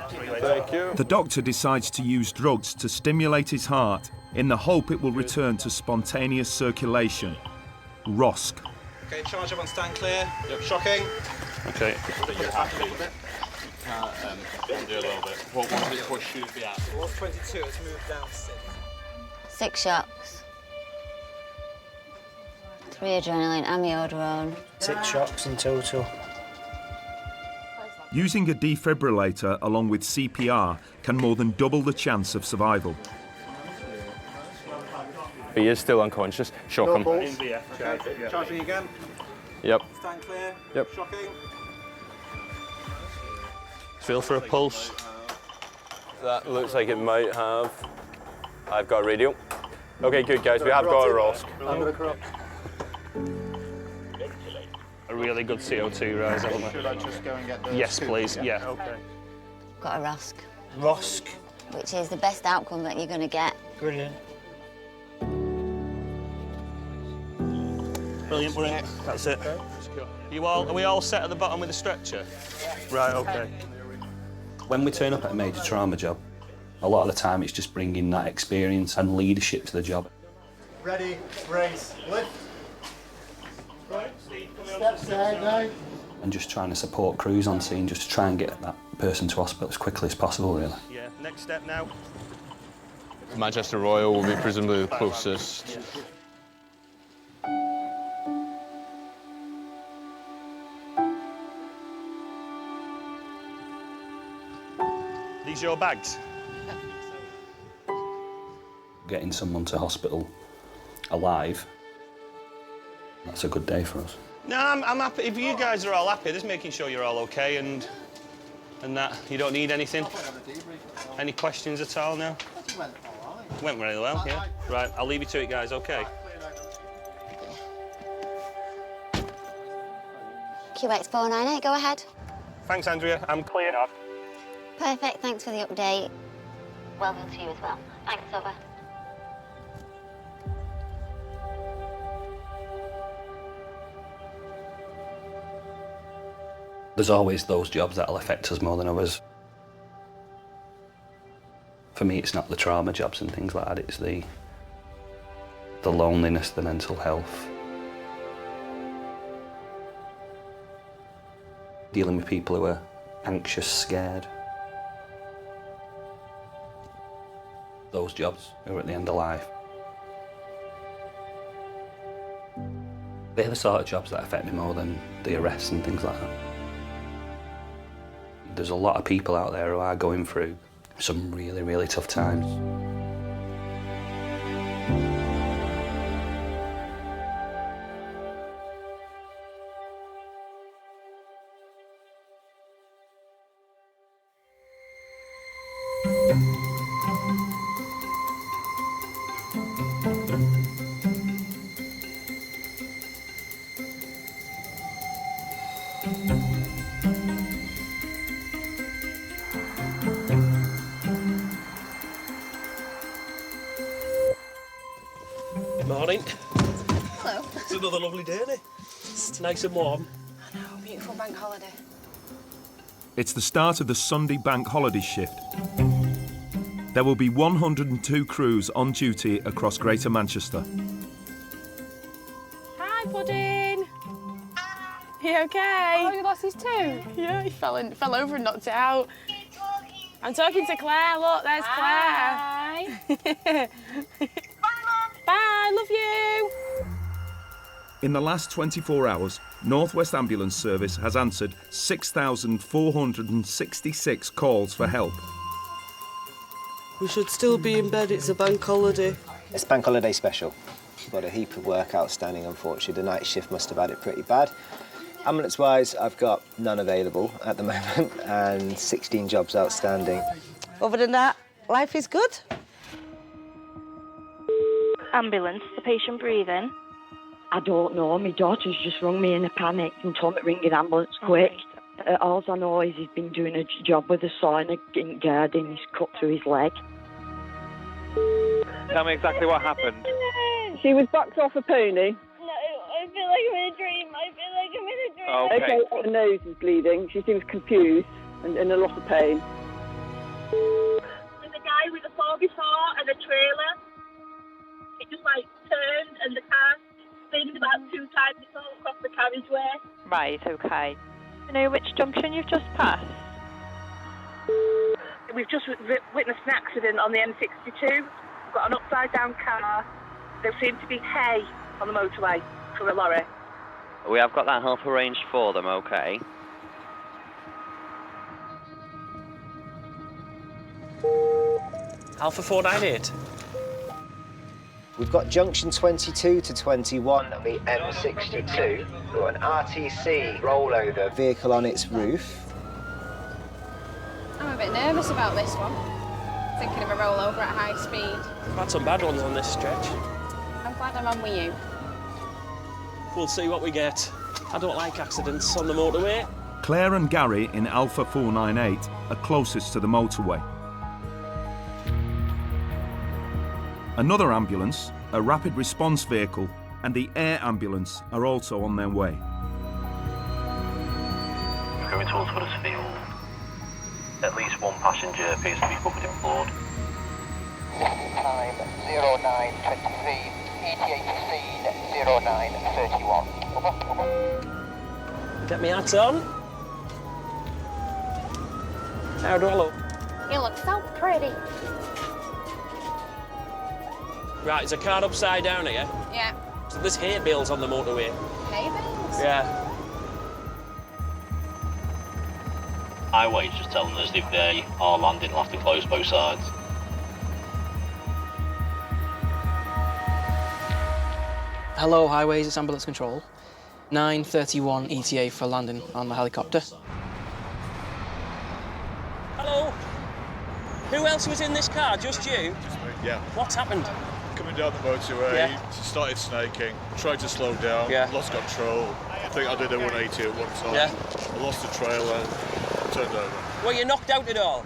Thank you. The doctor decides to use drugs to stimulate his heart in the hope it will return to spontaneous circulation. ROSC. OK, charge up on stand clear. Yep, shocking. OK. You're happy. Do a little bit. What should it be at? What's 22? Let's move down 6. 6 shocks. 3 adrenaline, amiodarone. 6 shocks in total. Using a defibrillator along with CPR can more than double the chance of survival. He is still unconscious. Shock him. Okay. Charging again. Yep. Stand clear. Yep. Shocking. Feel for a pulse. That looks like it might have. I've got a radio. OK, good, guys. We have got a ROSC. I'm going to corrupt. A really good CO2 rise, haven't we? Should I just go and get the... Yes, please. Yeah. OK. Got a ROSC. ROSC. Which is the best outcome that you're going to get. Brilliant. Brilliant, we're in. That's it. Are we all set at the bottom with the stretcher? Right, OK. When we turn up at a major trauma job, a lot of the time it's just bringing that experience and leadership to the job. Ready, brace, lift. Steps ahead now. And just trying to support crews on scene, just to try and get that person to hospital as quickly as possible, really. Yeah, next step now. Manchester Royal will be presumably the closest. These your bags? Getting someone to hospital alive, that's a good day for us. No, I'm happy. If you guys are all happy, just making sure you're all OK and that you don't need anything. Any questions at all now? Went really well, yeah. Right, I'll leave you to it, guys, OK? QX498, go ahead. Thanks, Andrea. I'm clear. Perfect, thanks for the update. Welcome to you as well. Thanks, over. There's always those jobs that'll affect us more than others. For me, it's not the trauma jobs and things like that, it's the loneliness, the mental health. Dealing with people who are anxious, scared. Those jobs who are at the end of life. They're the sort of jobs that affect me more than the arrests and things like that. There's a lot of people out there who are going through some really, really tough times. Morning. Hello. It's another lovely day, isn't it? It's nice and warm. I know, beautiful bank holiday. It's the start of the Sunday bank holiday shift. There will be 102 crews on duty across Greater Manchester. you okay? Oh, you lost his tooth? Yeah, he fell over and knocked it out. I'm talking to Claire. Look, there's Hi. Claire. Bye, love you. In the last 24 hours, North West Ambulance Service has answered 6,466 calls for help. We should still be in bed, it's a bank holiday. It's bank holiday special. We've got a heap of work outstanding, unfortunately. The night shift must have had it pretty bad. Ambulance-wise, I've got none available at the moment and 16 jobs outstanding. Other than that, life is good. Ambulance, the patient breathing. I don't know. My daughter's just rung me in a panic and told me to ring an ambulance quick. All I know is he's been doing a job with a saw in garden. He's cut through his leg. Tell me exactly what happened. She was backed off a pony. No, I feel like I'm in a dream. Okay. Her nose is bleeding. She seems confused and in a lot of pain. There's a guy with a 4x4 and a trailer. It just turned and the car spins about 2 times. It's all across the carriageway. Right, okay. You know which junction you've just passed? We've just witnessed an accident on the M62. We've got an upside-down car. There seems to be hay on the motorway for a lorry. We have got that help arranged for them, okay? Alpha 498. We've got junction 22 to 21 on the M62. We've got an RTC rollover vehicle on its roof. I'm a bit nervous about this one. Thinking of a rollover at high speed. We've had some bad ones on this stretch. I'm glad I'm on with you. We'll see what we get. I don't like accidents on the motorway. Claire and Gary in Alpha 498 are closest to the motorway. Another ambulance, a rapid response vehicle, and the air ambulance are also on their way. Going towards Huddersfield. At least one passenger appears to be covered in blood. Time 0923, ETA scene 0931. Over. Get me hat on. How do I look? You look so pretty. Right, there's a car upside down here. Yeah. So there's hay bales on the motorway. Hay bales? Yeah. Highway's just telling us if they are landing, they'll have to close both sides. Hello, Highways, it's Ambulance Control. 9:31 ETA for landing on the helicopter. Hello? Who else was in this car? Just you? Just me, yeah. What's happened? Coming down the motorway, Yeah. started snaking, tried to slow down, Yeah. lost control. I think I did a 180 at one time. Yeah. I lost the trailer, turned over. Were you knocked out at all?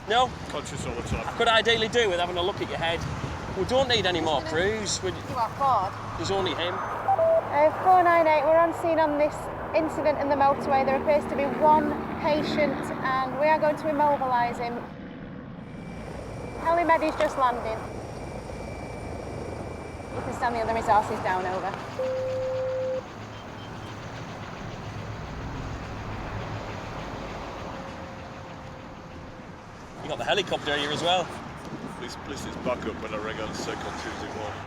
No. No? Conscious all the time. I could ideally do with having a look at your head. We don't need any more crews. You are bored. There's only him. 498, we're on scene on this incident in the motorway. There appears to be one patient and we are going to immobilise him. Helimed is just landing. You can stand the other resources down, over. You got the helicopter here as well. Please it's back up when I ring on sick on Tuesday morning.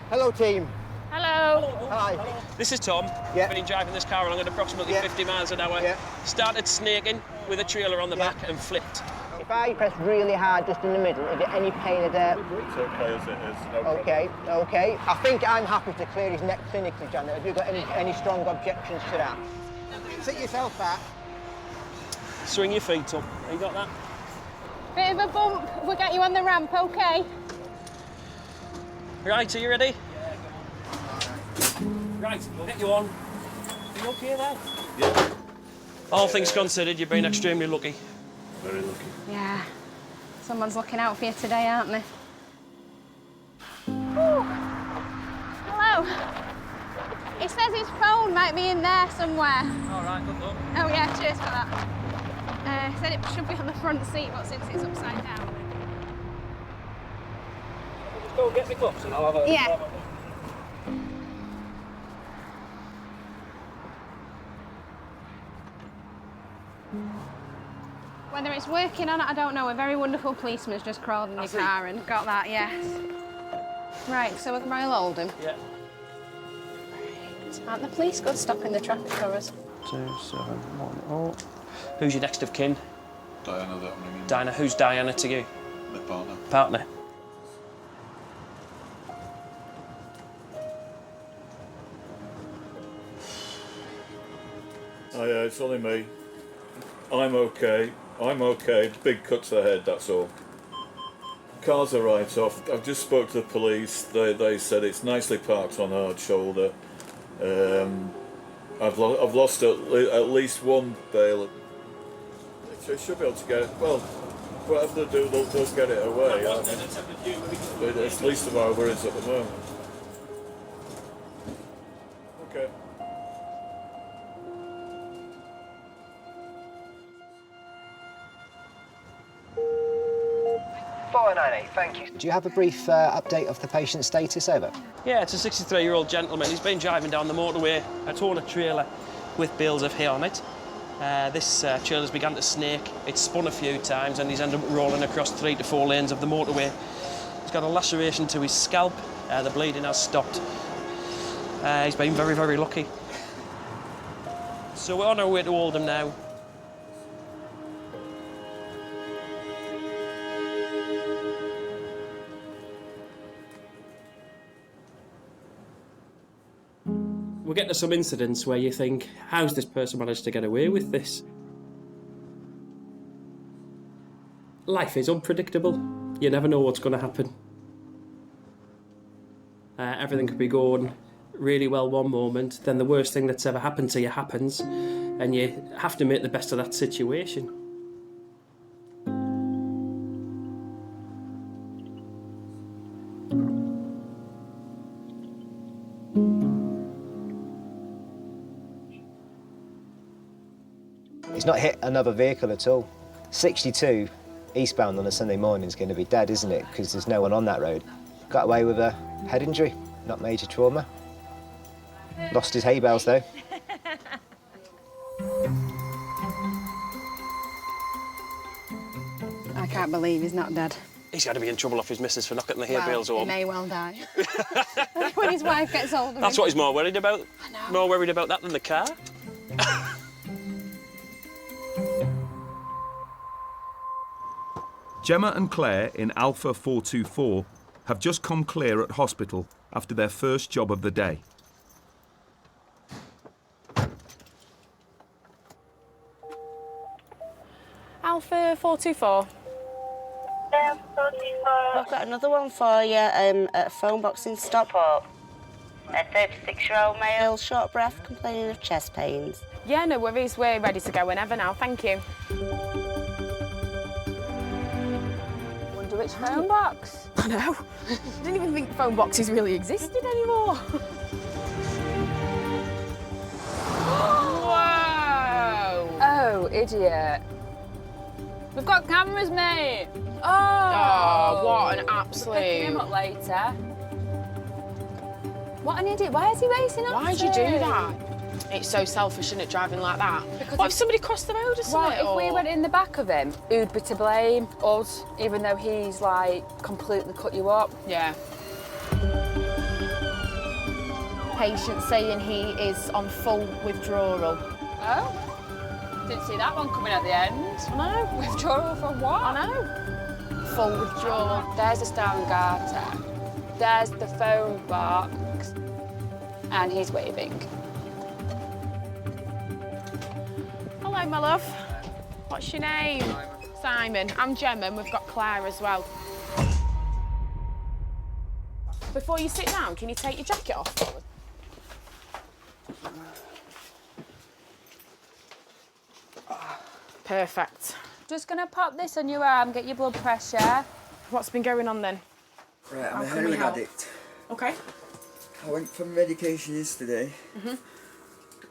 Hello, team. Hello. Hi. This is Tom. Yeah. Been driving this car along at approximately 50 miles an hour. Yeah. Started snaking with a trailer on the back and flipped. If I press really hard just in the middle, is there any pain of there? It's okay as it is, no problem. Okay. I think I'm happy to clear his neck clinically, Janet. Have you got any strong objections to that? Sit yourself back. Swing your feet up. You got that? Bit of a bump. We'll get you on the ramp, okay? Right, are you ready? Right, we'll get you on. Are you okay there? Yeah. All things considered, you've been extremely lucky. Very lucky. Yeah. Someone's looking out for you today, aren't they? Ooh. Hello. He says his phone might be in there somewhere. All right, good luck. Oh, yeah, cheers for that. He said it should be on the front seat, but since it's upside down. Just go and get me gloves and I'll have a... Yeah. Whether it's working or not, I don't know. A very wonderful policeman's just crawled in your car and got that, yes. Right, so we're Royal Oldham. Yeah. Right. Aren't the police good stopping the traffic for us? 2710. Who's your next of kin? Diana, that I'm ringing. Diana. Who's Diana to you? My partner. Partner. Oh yeah, it's only me. I'm okay. I'm okay. Big cut to the head, that's all. Car's a write-off. I've just spoke to the police. They said it's nicely parked on hard shoulder. I've lost at least one bail. I should be able to get it. Well, whatever they do, they'll get it away. But it's least of our worries at the moment. Okay. 498, thank you. Do you have a brief update of the patient's status, over? Yeah, it's a 63-year-old gentleman. He's been driving down the motorway, torn a trailer with bales of hay on it. This trailer's begun to snake. It's spun a few times and he's ended up rolling across 3 to 4 lanes of the motorway. He's got a laceration to his scalp. The bleeding has stopped. He's been very, very lucky. So we're on our way to Oldham now. We're getting to some incidents where you think, how's this person managed to get away with this? Life is unpredictable. You never know what's going to happen. Everything could be going really well one moment, then the worst thing that's ever happened to you happens, and you have to make the best of that situation. He's not hit another vehicle at all. 62 eastbound on a Sunday morning is going to be dead, isn't it? Because there's no one on that road. Got away with a head injury, not major trauma. Lost his hay bales though. I can't believe he's not dead. He's got to be in trouble off his missus for not getting the hay bales He home. may well die. When his wife gets older. That's what he's more worried about. I know. More worried about that than the car. Gemma and Claire in Alpha 424 have just come clear at hospital after their first job of the day. Alpha 424. I've got another one for you at a phone box in Stockport. A 36-year-old male, short breath, complaining of chest pains. Yeah, no worries. We're ready to go whenever now. Thank you. Wonder which phone box? I know. I didn't even think phone boxes really existed anymore. Whoa! Oh, idiot. We've got cameras, mate. Oh, what an absolute... We're picking him up later. What an idiot. Why is he racing up? Why'd you do that? It's so selfish, isn't it, driving like that? Because what if somebody crossed the road or something? Well, if we went in the back of him, who'd be to blame? Us, even though he's, like, completely cut you up. Yeah. Patient saying he is on full withdrawal. Oh? Didn't see that one coming at the end. I know. Withdrawal from what? I know. Full withdrawal. There's the Star and Garter. There's the phone box. And he's waving. Hello, my love. What's your name? Simon. I'm Gemma, and we've got Claire as well. Before you sit down, can you take your jacket off? Perfect. Just gonna pop this on your arm, get your blood pressure. What's been going on then? Right, I'm a How can we heroin help? addict. Okay. I went for medication yesterday.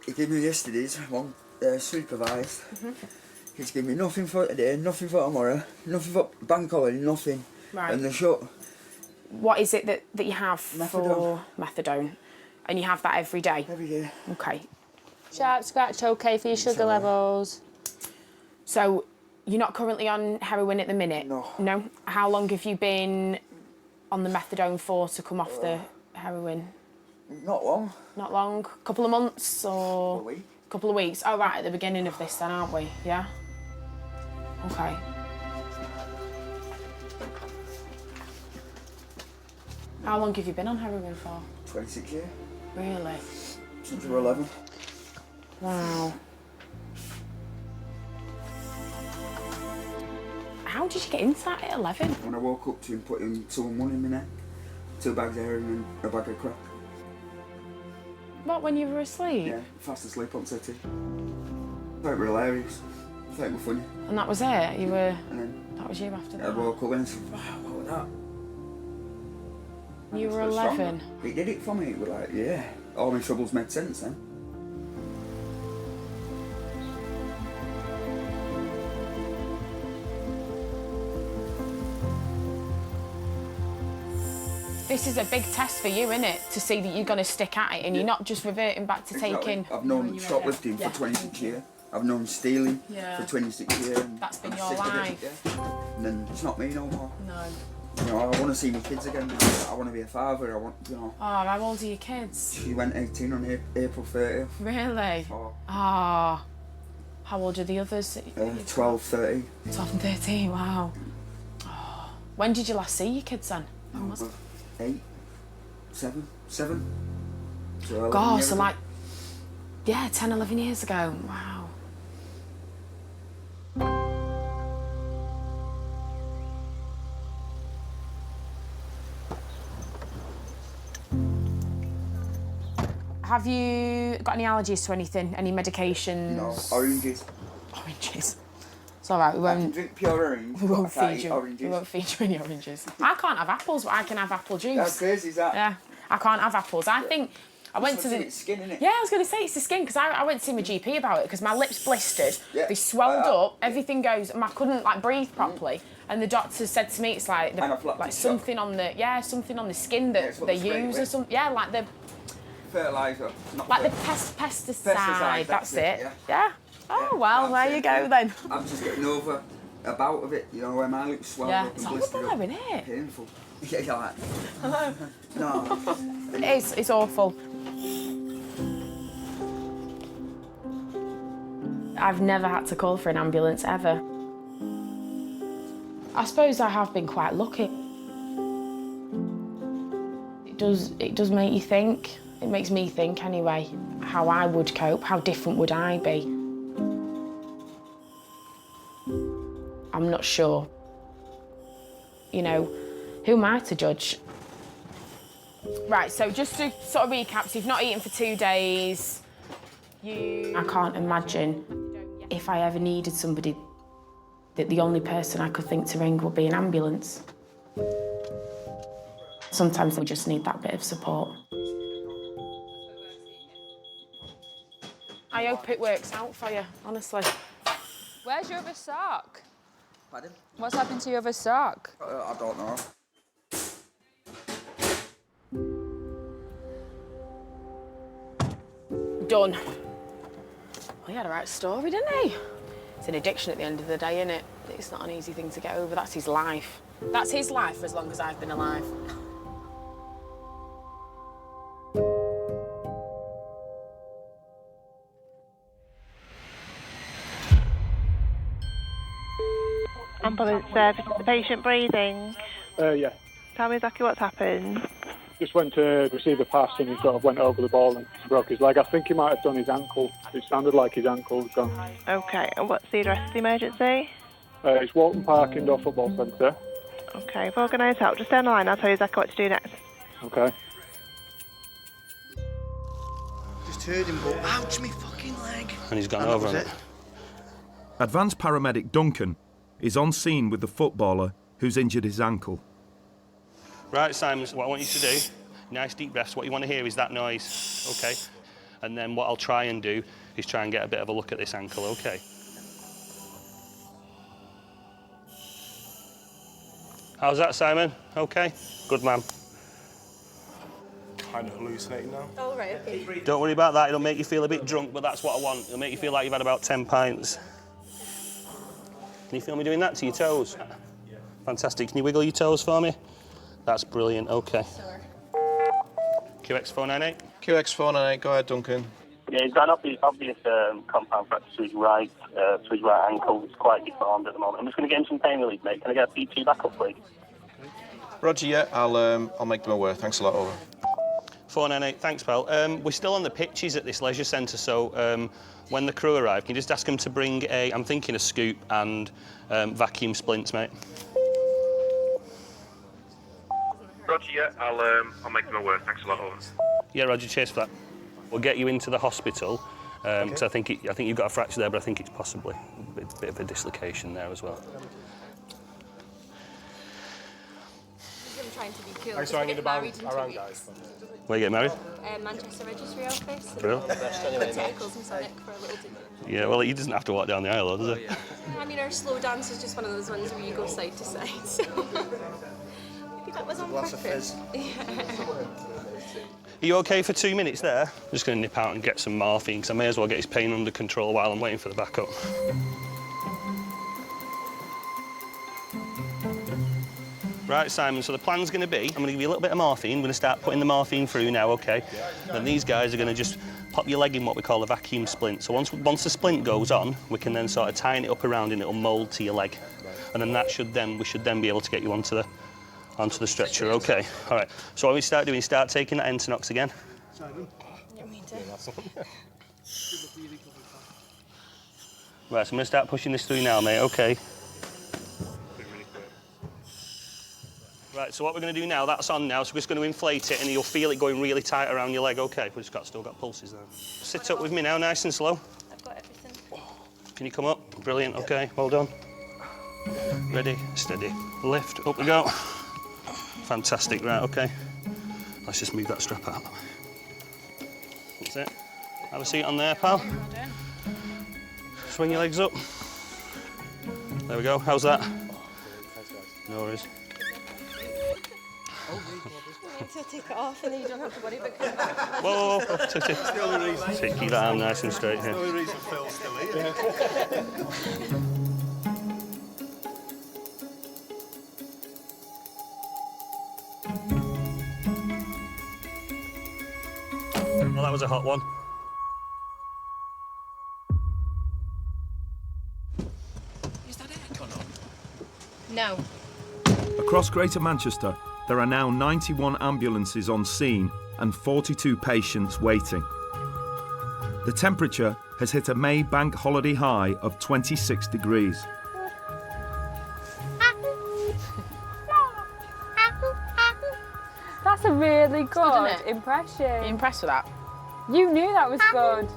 He gave me yesterday's one supervised. He's given me nothing for today, nothing for tomorrow, nothing for bank holiday, nothing. Right. And the shut. What is it that you have Methadone. for methadone? And you have that every day? Every day. Okay. Sharp scratch okay for your sugar levels. So, You're not currently on heroin at the minute? No. No? How long have you been on the methadone for to come off the heroin? Not long. Not long? Couple of months or? Couple of weeks. Couple of weeks. Oh, right, at the beginning of this then, aren't we? Yeah? Okay. How long have you been on heroin for? 26 years. Really? Since we were 11. Wow. How did you get into that at 11? When I woke up to him putting 2 and 1 in my neck, 2 bags of heroin and a bag of crack. What, when you were asleep? Yeah, fast asleep on city. I thought it were hilarious. I thought it were funny. And that was it? You were... And then... That was you after that? I woke up and I said, wow, what was that? You were I was stronger. 11? It did it for me. It was like, yeah. All my troubles made sense then. This is a big test for you, isn't it? To see that you're going to stick at it and you're not just reverting back to taking... I've known shoplifting for 26 years. I've known stealing for 26 years. And that's been I'm your sick of it, life. And then it's not me no more. No. You know, I want to see my kids again. I want to be a father. I want, you know. Oh, how old are your kids? She went 18 on April 30th. Really? Oh. How old are the others? 12, 13. 12 and 13, wow. Oh. When did you last see your kids then? When was it? 8, 7. So God, so like, yeah, 10, 11 years ago. Wow. Have you got any allergies to anything? Any medications? No, oranges. Oranges. It's all right. We won't. I can drink pure orange. We won't feed you. Oranges. We won't feed you any oranges. I can't have apples, but I can have apple juice. How crazy is that? Yeah, I can't have apples. I think I went to the It's skin, innit? Yeah, I was going to say it's the skin because I went to see my GP about it because my lips blistered. Yeah. They swelled up. Everything goes. I couldn't like breathe properly. And the doctor said to me, it's like something on the something on the skin that they use or something. Yeah, like the fertilizer. Like the pesticide. That's it. Yeah. Oh well, there you go then. I'm just getting over a bout of it. You know where my lips swelled up and blistered up. It's horrible, isn't it? Painful. Yeah, you're like. Hello. No. It's awful. I've never had to call for an ambulance ever. I suppose I have been quite lucky. It does make you think. It makes me think anyway, how I would cope, how different would I be? I'm not sure. You know, who am I to judge? Right, so just to sort of recap, so you've not eaten for 2 days. I can't imagine if I ever needed somebody that the only person I could think to ring would be an ambulance. Sometimes we just need that bit of support. I hope it works out for you, honestly. Where's your other sock? Pardon? What's happened to your other sock? I don't know. Done. Well, he had a right story, didn't he? It's an addiction at the end of the day, isn't it? It's not an easy thing to get over. That's his life. That's his life as long as I've been alive. Ambulance service, the patient breathing. Yeah. Tell me exactly what's happened. Just went to receive a pass and he sort of went over the ball and broke his leg. I think he might have done his ankle. It sounded like his ankle was gone. Okay, and what's the address of the emergency? It's Walton Park Indoor Football Centre. Okay, if organised help, just stay on the line, I'll tell you exactly what to do next. Okay. Just heard him go, ouch, me fucking leg. And he's gone over on it. Advanced paramedic Duncan is on scene with the footballer who's injured his ankle. Right, Simon, so what I want you to do, nice deep breaths. What you want to hear is that noise, OK? And then what I'll try and do is try and get a bit of a look at this ankle, OK? How's that, Simon? OK? Good man. Kind of hallucinating now. All right, okay. Don't worry about that, it'll make you feel a bit drunk, but that's what I want. It'll make you feel like you've had about 10 pints. Can you feel me doing that to your toes? Fantastic. Can you wiggle your toes for me? That's brilliant. OK. QX498. QX498, go ahead, Duncan. Yeah, he's got an obvious compound fracture to his right ankle. It's quite deformed at the moment. I'm just going to get him some pain relief, mate. Can I get a P2 back up, please? Roger, yeah, I'll make them aware. Thanks a lot, over. 498, thanks, pal. We're still on the pitches at this leisure centre, so when the crew arrive, can you just ask them to bring I'm thinking a scoop and vacuum splints, mate? Roger, yeah, I'll make them aware. Thanks a lot, over. Yeah, Roger, cheers for that. We'll get you into the hospital, because I think you've got a fracture there, but I think it's possibly a bit of a dislocation there as well. I'm trying to be cool. Thanks for hanging around, guys. Where you get married? Manchester Registry Office. Brilliant. Put Tickles and Sonic for a little dinner. Yeah, well, he doesn't have to walk down the aisle, does he? I mean, our slow dance is just one of those ones where you go side to side, so... Maybe that was on purpose. Are you OK for 2 minutes there? I'm just going to nip out and get some morphine, because I may as well get his pain under control while I'm waiting for the backup. Right, Simon, so the plan's going to be, I'm going to give you a little bit of morphine. I'm going to start putting the morphine through now, OK? Then these guys are going to just pop your leg in what we call a vacuum splint. So once the splint goes on, we can then sort of tighten it up around and it'll mould to your leg. And then we should then be able to get you onto the stretcher, OK? All right, so what we start doing is start taking that Entonox again. Right, so I'm going to start pushing this through now, mate, OK? Right, so what we're going to do now, that's on now, so we're just going to inflate it and you'll feel it going really tight around your leg, OK? We've still got pulses there. Sit up with me now, nice and slow. I've got everything. Can you come up? Brilliant, OK, well done. Ready, steady, lift, up we go. Fantastic, right, OK. Let's just move that strap out. That's it. Have a seat on there, pal. Swing your legs up. There we go, how's that? No worries. To take it off and then you don't have to worry about coming Whoa, keep that arm nice and straight here. That's the only reason Phil's still here. Well, that was a hot one. Is that aircon on? No. Across Greater Manchester, there are now 91 ambulances on scene and 42 patients waiting. The temperature has hit a May bank holiday high of 26 degrees. That's a really good impression. Are you impressed with that? You knew that was good.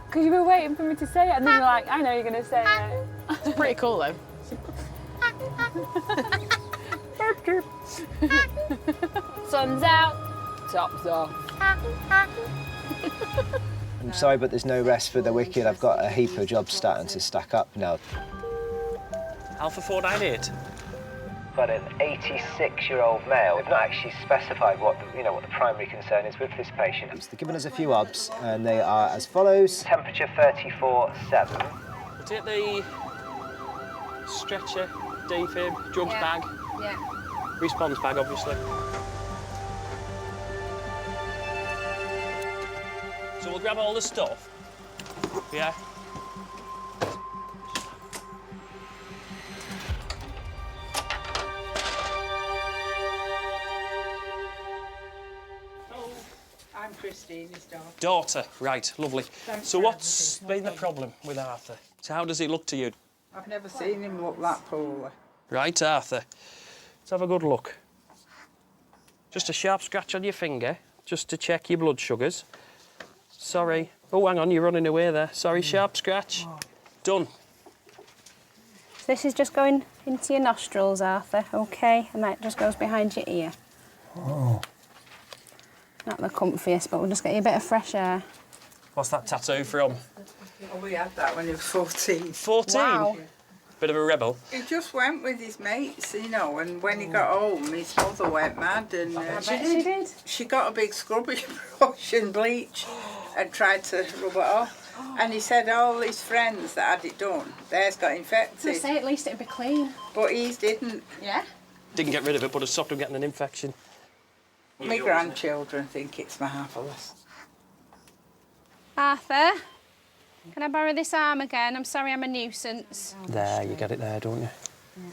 Because you were waiting for me to say it, and then you're like, I know you're going to say it. It's pretty cool, though. Sun's out, tops off. I'm sorry, but there's no rest for the wicked. I've got a heap of jobs starting to stack up now. Alpha 498. But an 86-year-old male. We've not actually specified what the primary concern is with this patient. They've given us a few obs, and they are as follows. Temperature 34.7. Take the stretcher, defib, drugs bag. Yeah. Response bag, obviously. So we'll grab all the stuff. Yeah. I'm Christine, his daughter. Daughter, right, lovely. So what's been the problem with Arthur? So how does it look to you? I've never seen him look that poorly. Right, Arthur. Let's have a good look. Just a sharp scratch on your finger, just to check your blood sugars. Sorry. Oh, hang on, you're running away there. Sorry, sharp scratch. Done. So this is just going into your nostrils, Arthur, OK? And that just goes behind your ear. Oh. Not the comfiest, but we'll just get you a bit of fresh air. What's that tattoo from? Oh, we had that when he was 14. 14? Wow. Bit of a rebel. He just went with his mates, and when he got home, his mother went mad, and she did. She got a big scrubbing brush and bleach and tried to rub it off. And he said all his friends that had it done, theirs got infected. I say at least it'd be clean. But his didn't. Yeah? Didn't get rid of it, but it stopped him getting an infection. My grandchildren think it's marvellous. Arthur, can I borrow this arm again? I'm sorry I'm a nuisance. There, you get it there, don't you? Yeah.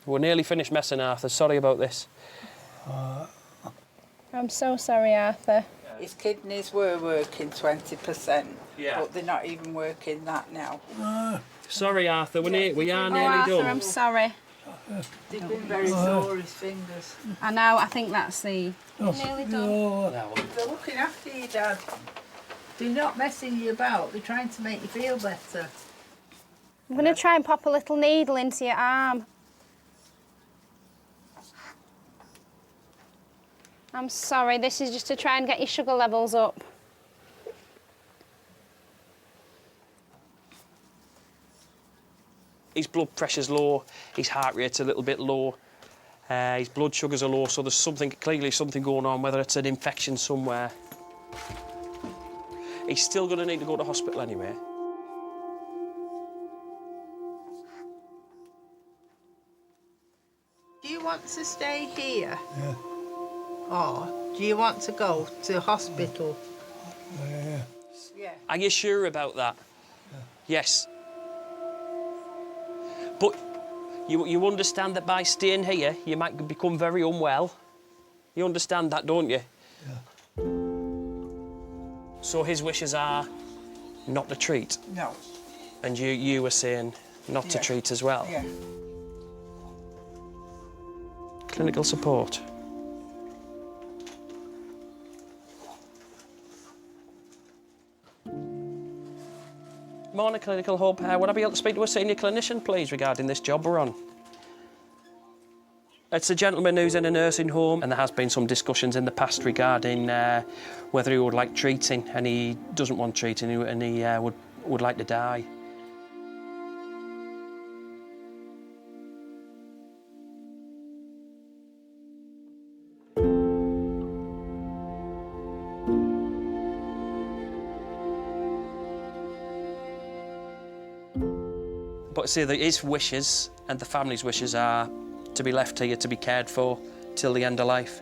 We're nearly finished messing, Arthur. Sorry about this. I'm so sorry, Arthur. His kidneys were working 20%, Yeah. but they're not even working that now. Sorry, Arthur. We are nearly Arthur, done. I'm sorry. They've been very sore, his fingers. I know, I think that's the... Nearly done. They're looking after you, Dad. They're not messing you about, they're trying to make you feel better. I'm going to try and pop a little needle into your arm. I'm sorry, this is just to try and get your sugar levels up. His blood pressure's low, his heart rate's a little bit low, his blood sugars are low, so there's clearly something going on, whether it's an infection somewhere. He's still going to need to go to hospital anyway. Do you want to stay here? Yeah. Or do you want to go to hospital? Yeah. Are you sure about that? Yeah. Yes. But you understand that by staying here, you might become very unwell. You understand that, don't you? Yeah. So his wishes are not to treat? No. And you were saying not to treat as well? Yeah. Clinical support. Morning, Clinical Hub. Would I be able to speak to a senior clinician, please, regarding this job we're on? It's a gentleman who's in a nursing home, and there has been some discussions in the past regarding whether he would like treating, and he doesn't want treating, and he would like to die. But see, his wishes and the family's wishes are to be left here, to be cared for till the end of life.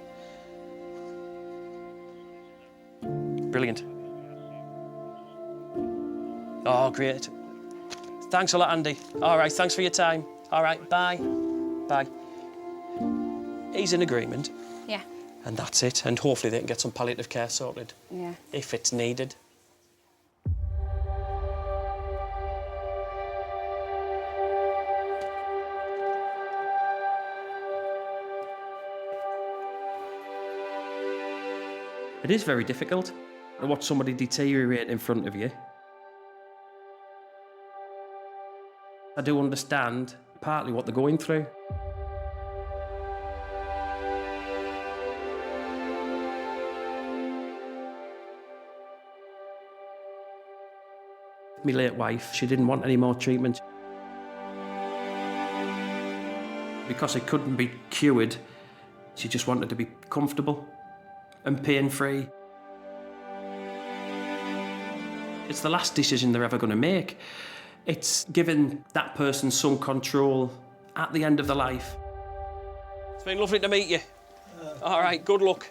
Brilliant. Oh, great. Thanks a lot, Andy. All right, thanks for your time. All right, bye. Bye. He's in agreement. Yeah. And that's it. And hopefully they can get some palliative care sorted. Yeah. If it's needed. It is very difficult to watch somebody deteriorate in front of you. I do understand partly what they're going through. My late wife, she didn't want any more treatment. Because it couldn't be cured, she just wanted to be comfortable and pain-free. It's the last decision they're ever going to make. It's giving that person some control at the end of their life. It's been lovely to meet you. All right, good luck.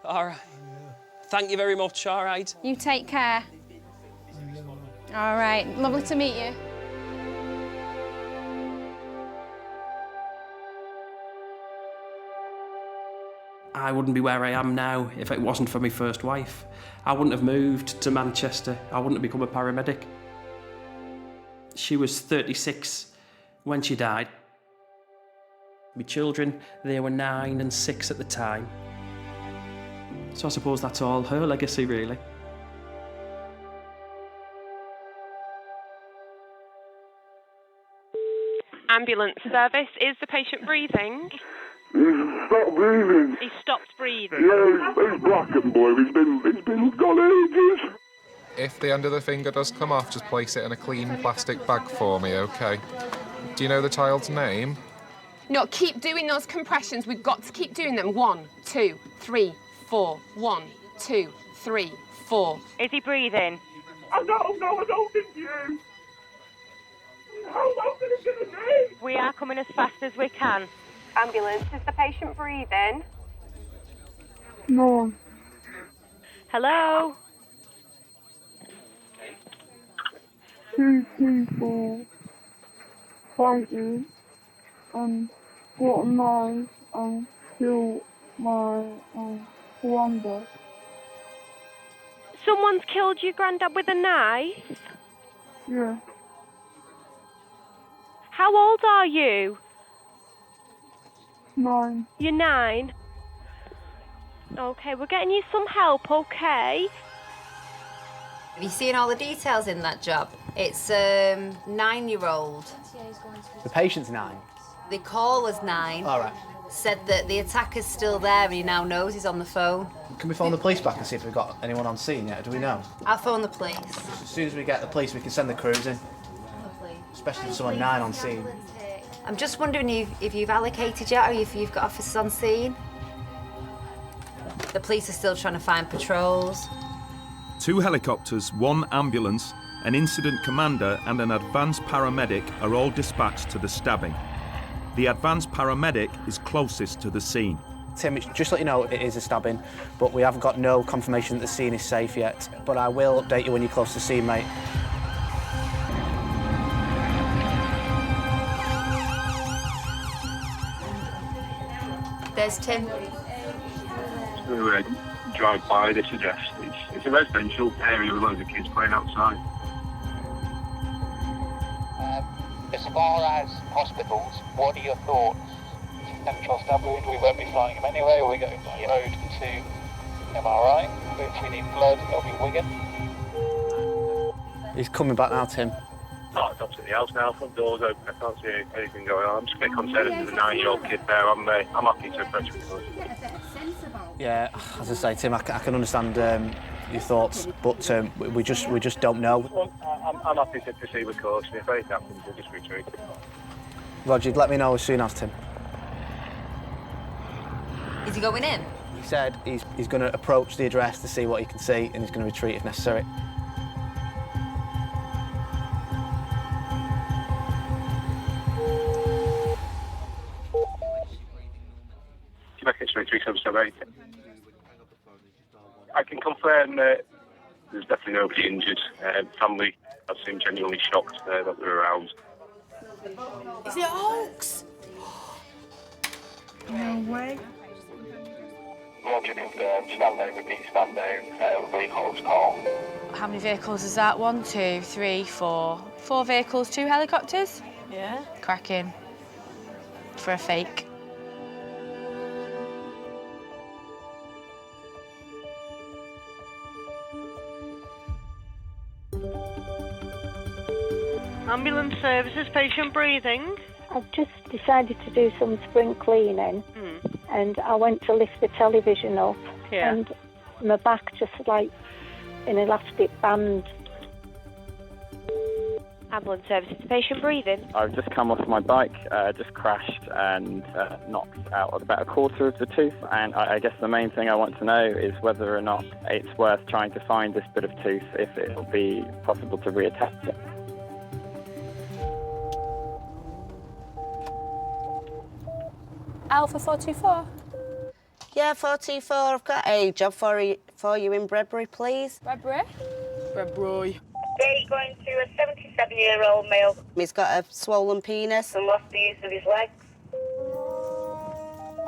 All right. Thank you very much, all right. You take care. All right, lovely to meet you. I wouldn't be where I am now if it wasn't for my first wife. I wouldn't have moved to Manchester. I wouldn't have become a paramedic. She was 36 when she died. My children, they were 9 and 6 at the time. So I suppose that's all her legacy, really. Ambulance service, is the patient breathing? He's stopped breathing. He stopped breathing. Yeah, he's black and blue. He's been gone ages. If the end of the finger does come off, just place it in a clean plastic bag for me, OK? Do you know the child's name? No, keep doing those compressions. We've got to keep doing them. 1, 2, 3, 4. 1, 2, 3, 4. Is he breathing? I don't think you. How long is it going to take? We are coming as fast as we can. Ambulance, is the patient breathing? No. Hello? 2 people fighting and got a knife and killed my granddad. Someone's killed your granddad with a knife? Yeah. How old are you? 9. You're 9? Okay, we're getting you some help, okay? Have you seen all the details in that job? It's a 9-year-old. The patient's 9? The call was 9. All right. Said that the attacker's still there and he now knows he's on the phone. Can we phone the police back and see if we've got anyone on scene yet? Do we know? I'll phone the police. As soon as we get the police, we can send the crews in. Especially if someone 9 on scene. I'm just wondering if you've allocated yet or if you've got officers on scene. The police are still trying to find patrols. 2 helicopters, 1 ambulance, an incident commander and an advanced paramedic are all dispatched to the stabbing. The advanced paramedic is closest to the scene. Tim, just let you know it is a stabbing, but we haven't got no confirmation that the scene is safe yet. But I will update you when you're close to the scene, mate. There's Tim. To drive by this address. It's a residential area with loads of kids playing outside. As far as hospitals, what are your thoughts? Central stab wound, we won't be flying him anyway, or we go by road to MRI. If we need blood, it'll be Wigan. He's coming back now, Tim. Oh, it's up to the house now, front door's open, I can't see anything going on. I'm just a bit concerned there's a 9-year-old kid there. I'm happy to approach with us. Yeah, as I say, Tim, I can understand your thoughts, but we just don't know. Well, I'm happy to proceed with caution. If anything happens, we'll just retreat. Roger, let me know as soon as, Tim. Is he going in? He said he's going to approach the address to see what he can see, and he's going to retreat if necessary. I can confirm that there's definitely nobody injured. Family have seemed genuinely shocked that they're around. Is it a hoax? No way. Roger confirmed, stand down, repeat, stand down, vehicles call. How many vehicles is that? 1, 2, 3, 4. 4 vehicles, 2 helicopters? Yeah. Cracking. For a fake. Ambulance services, patient breathing. I've just decided to do some spring cleaning and I went to lift the television up and my back just like an elastic band. Ambulance services, patient breathing. I've just come off my bike, just crashed and knocked out about a quarter of the tooth, and I guess the main thing I want to know is whether or not it's worth trying to find this bit of tooth, if it will be possible to reattach it. Alpha 424. Yeah, 424, I've got a job for you in Bredbury, please. Bredbury? Bredbury. Yeah, you're going to a 77-year-old male. He's got a swollen penis. And lost the use of his legs.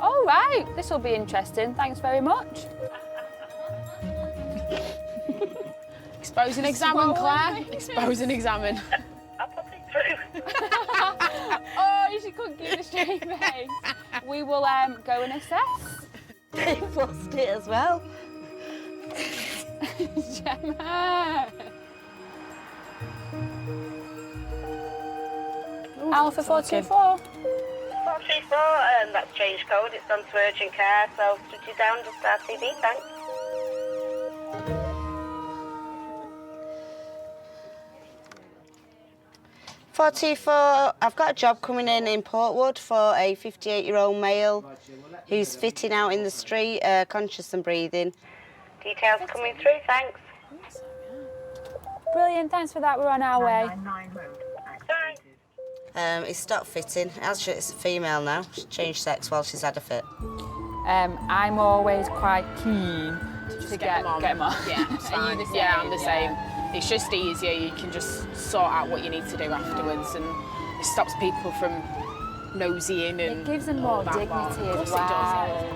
All right, this will be interesting. Thanks very much. Expose and examine, Claire. Expose and examine. I'll pop it through. Oh, she couldn't keep a straight face. We will go and assess. They've lost it as well. Gemma. Alpha 424. 424, that's change code. It's on to urgent care, so put you down just RTD, thanks. I've got a job coming in Portwood for a 58-year-old male who's fitting out in the street, conscious and breathing. Details coming through, thanks. Brilliant, thanks for that. We're on our way. It's stopped fitting. Actually, it's a female now. She's changed sex while she's had a fit. I'm always quite keen to get them on. Yeah, Are you the same? Yeah, I'm the same. It's just easier. You can just sort out what you need to do afterwards, and it stops people from nosying and it gives them more dignity as well.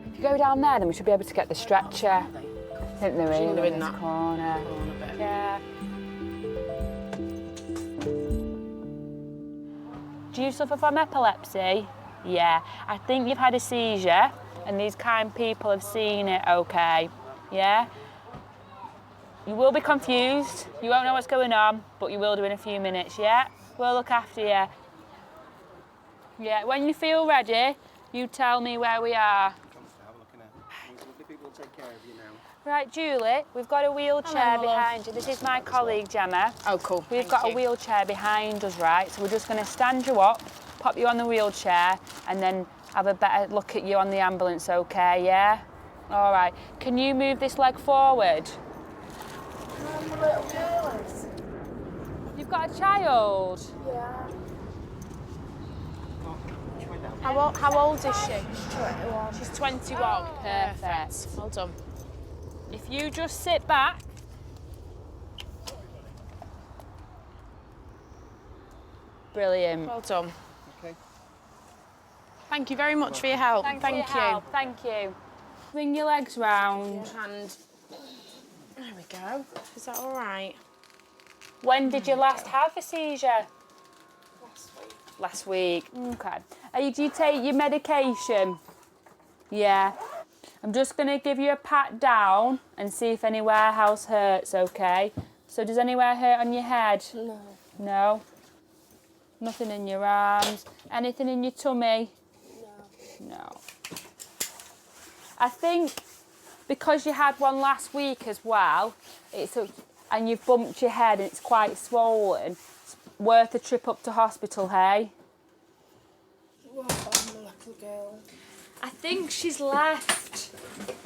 If you go down there, then we should be able to get the stretcher. I think they're in that corner. Yeah. Do you suffer from epilepsy? Yeah. I think you've had a seizure, and these kind people have seen it, okay? Yeah? You will be confused, you won't know what's going on, but you will do in a few minutes, yeah? We'll look after you. Yeah, when you feel ready, you tell me where we are. People will take care of you now. Right, Julie, we've got a wheelchair behind you. This is my colleague, Gemma. Oh, cool. We've got a wheelchair behind us, right? So we're just going to stand you up, pop you on the wheelchair, and then have a better look at you on the ambulance, okay, yeah? All right. Can you move this leg forward? You've got a child? Yeah. How old is she? 21. She's 21. Perfect. Well done. If you just sit back. Brilliant. Well done. Okay. Thank you very much for your help. Thank you. Thank you. Bring your legs round. And there we go. Is that all right? When did you last have a seizure? Last week. Okay. Do you take your medication? Yeah. I'm just going to give you a pat down and see if anywhere else hurts, okay? So does anywhere hurt on your head? No. No? Nothing in your arms? Anything in your tummy? No. No. I think because you had one last week as well, and you've bumped your head and it's quite swollen, it's worth a trip up to hospital, hey? What about the little girl? I think she's left.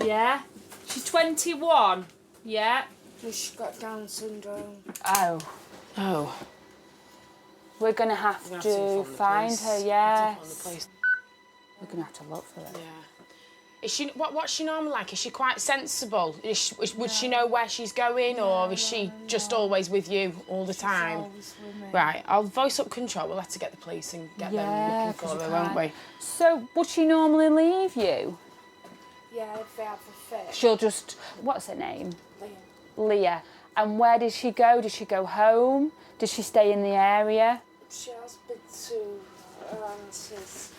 Yeah? She's 21. Yeah? She's got Down syndrome. Oh. Oh. We're going to have to find her, yes. We're going to have to look for her. Yeah. Is she, what's she normally like? Is she quite sensible? Would she know where she's going, or is she just always with you all the time? Always with me. Right, I'll voice up control. We'll have to get the police and get them looking for her, won't we? So, would she normally leave you? Yeah, if they have a fit. She'll just... What's her name? Leah. Leah. And where does she go? Does she go home? Does she stay in the area? She has been to her aunties.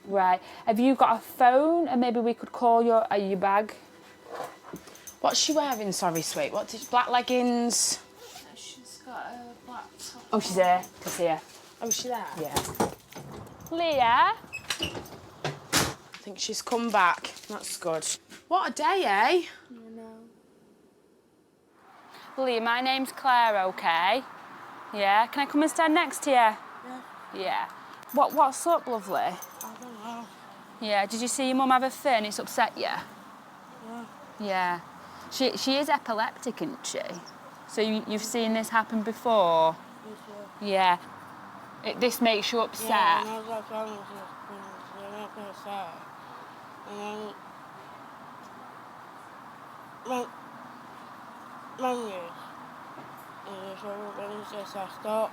Right. Have you got a phone, and maybe we could call your bag? What's she wearing? Sorry, sweet. Black leggings? She's got a black top. Oh, she's there. I can see her. Oh, is she there? Yeah. Leah? I think she's come back. That's good. What a day, eh? I know. Leah, my name's Claire, okay? Yeah. Can I come and stand next to you? Yeah. Yeah. What's up, lovely? I don't know. Yeah, did you see your mum have a fit and it's upset you? Yeah. Yeah. She is epileptic, isn't she? So you've seen this happen before? Yeah. This makes you upset? Yeah, I know that's wrong with this. They're not going to say. And then... Menus. And there's other things that I stop.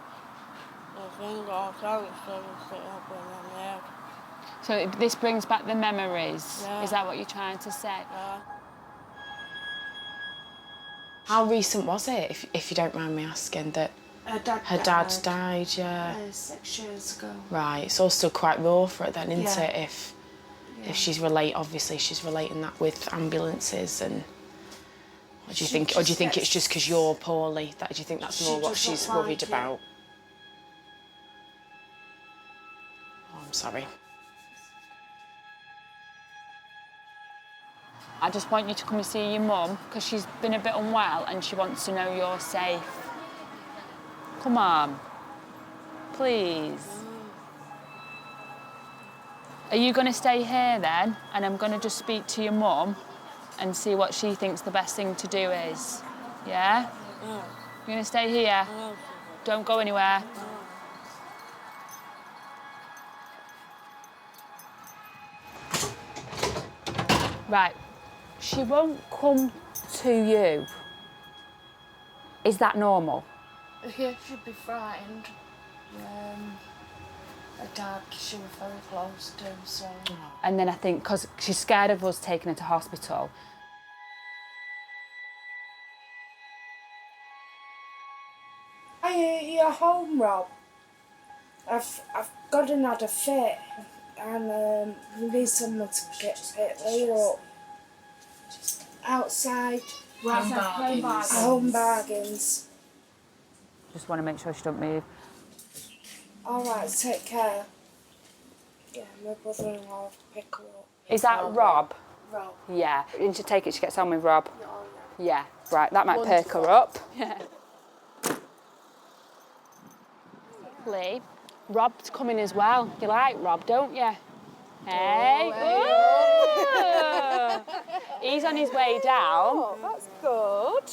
The thing goes out, so you sit up in my head. So this brings back the memories? Yeah. Is that what you're trying to say? Yeah. How recent was it, if you don't mind me asking, that her dad died? Yeah. 6 years ago. Right, it's all still quite raw for her then, isn't Yeah. it? If she's obviously she's relating that with ambulances and... Or do you think it's just because you're poorly? Do you think that's more what she's worried about? Oh, I'm sorry. I just want you to come and see your mum because she's been a bit unwell and she wants to know you're safe. Come on. Please. Are you going to stay here then? And I'm going to just speak to your mum and see what she thinks the best thing to do is. Yeah? You're going to stay here? Don't go anywhere. Right. She won't come to you. Is that normal? Yeah, she'd be frightened. Her dad, she was very close to, so... And then I think, because she's scared of us taking her to hospital. You're home, Rob. I've got another fit, and we need someone to get laid up. Outside. Home bargains. Just want to make sure she don't move. All right, take care. Yeah, my brother-in-law will pick her up. Is that Rob? Rob. Yeah. Didn't you take it? She gets on with Rob? Yeah. Right, that might perk her up. Yeah. Lee, Rob's coming as well. You like Rob, don't you? Hey. Ooh. He's on his way down. Oh, that's good.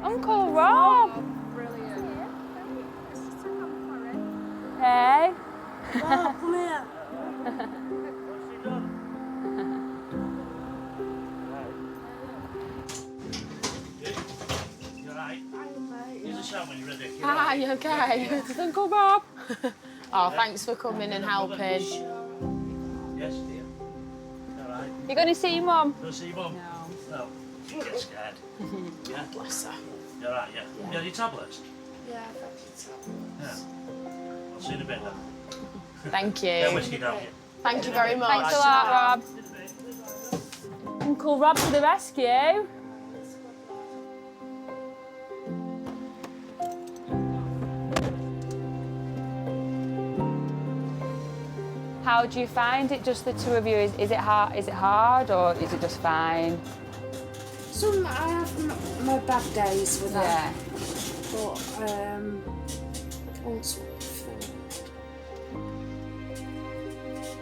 Uncle Rob. Brilliant. Hey. Rob, come here. Hi, you okay? It's Uncle Rob. Oh, thanks for coming and helping. Yes, dear. All right. You going to see your mum? Go see your mum? No. She gets scared. Yeah? Bless her. You all right, yeah? You had your tablets? Yeah, I've had your tablets. Yeah. I'll see you in a bit then. Thank you. Get whiskey down here. Thank you very much. Thanks a lot, Rob. Uncle Rob to the rescue. How do you find it, just the two of you? Is it hard or is it just fine? Some I have my bad days with her. But also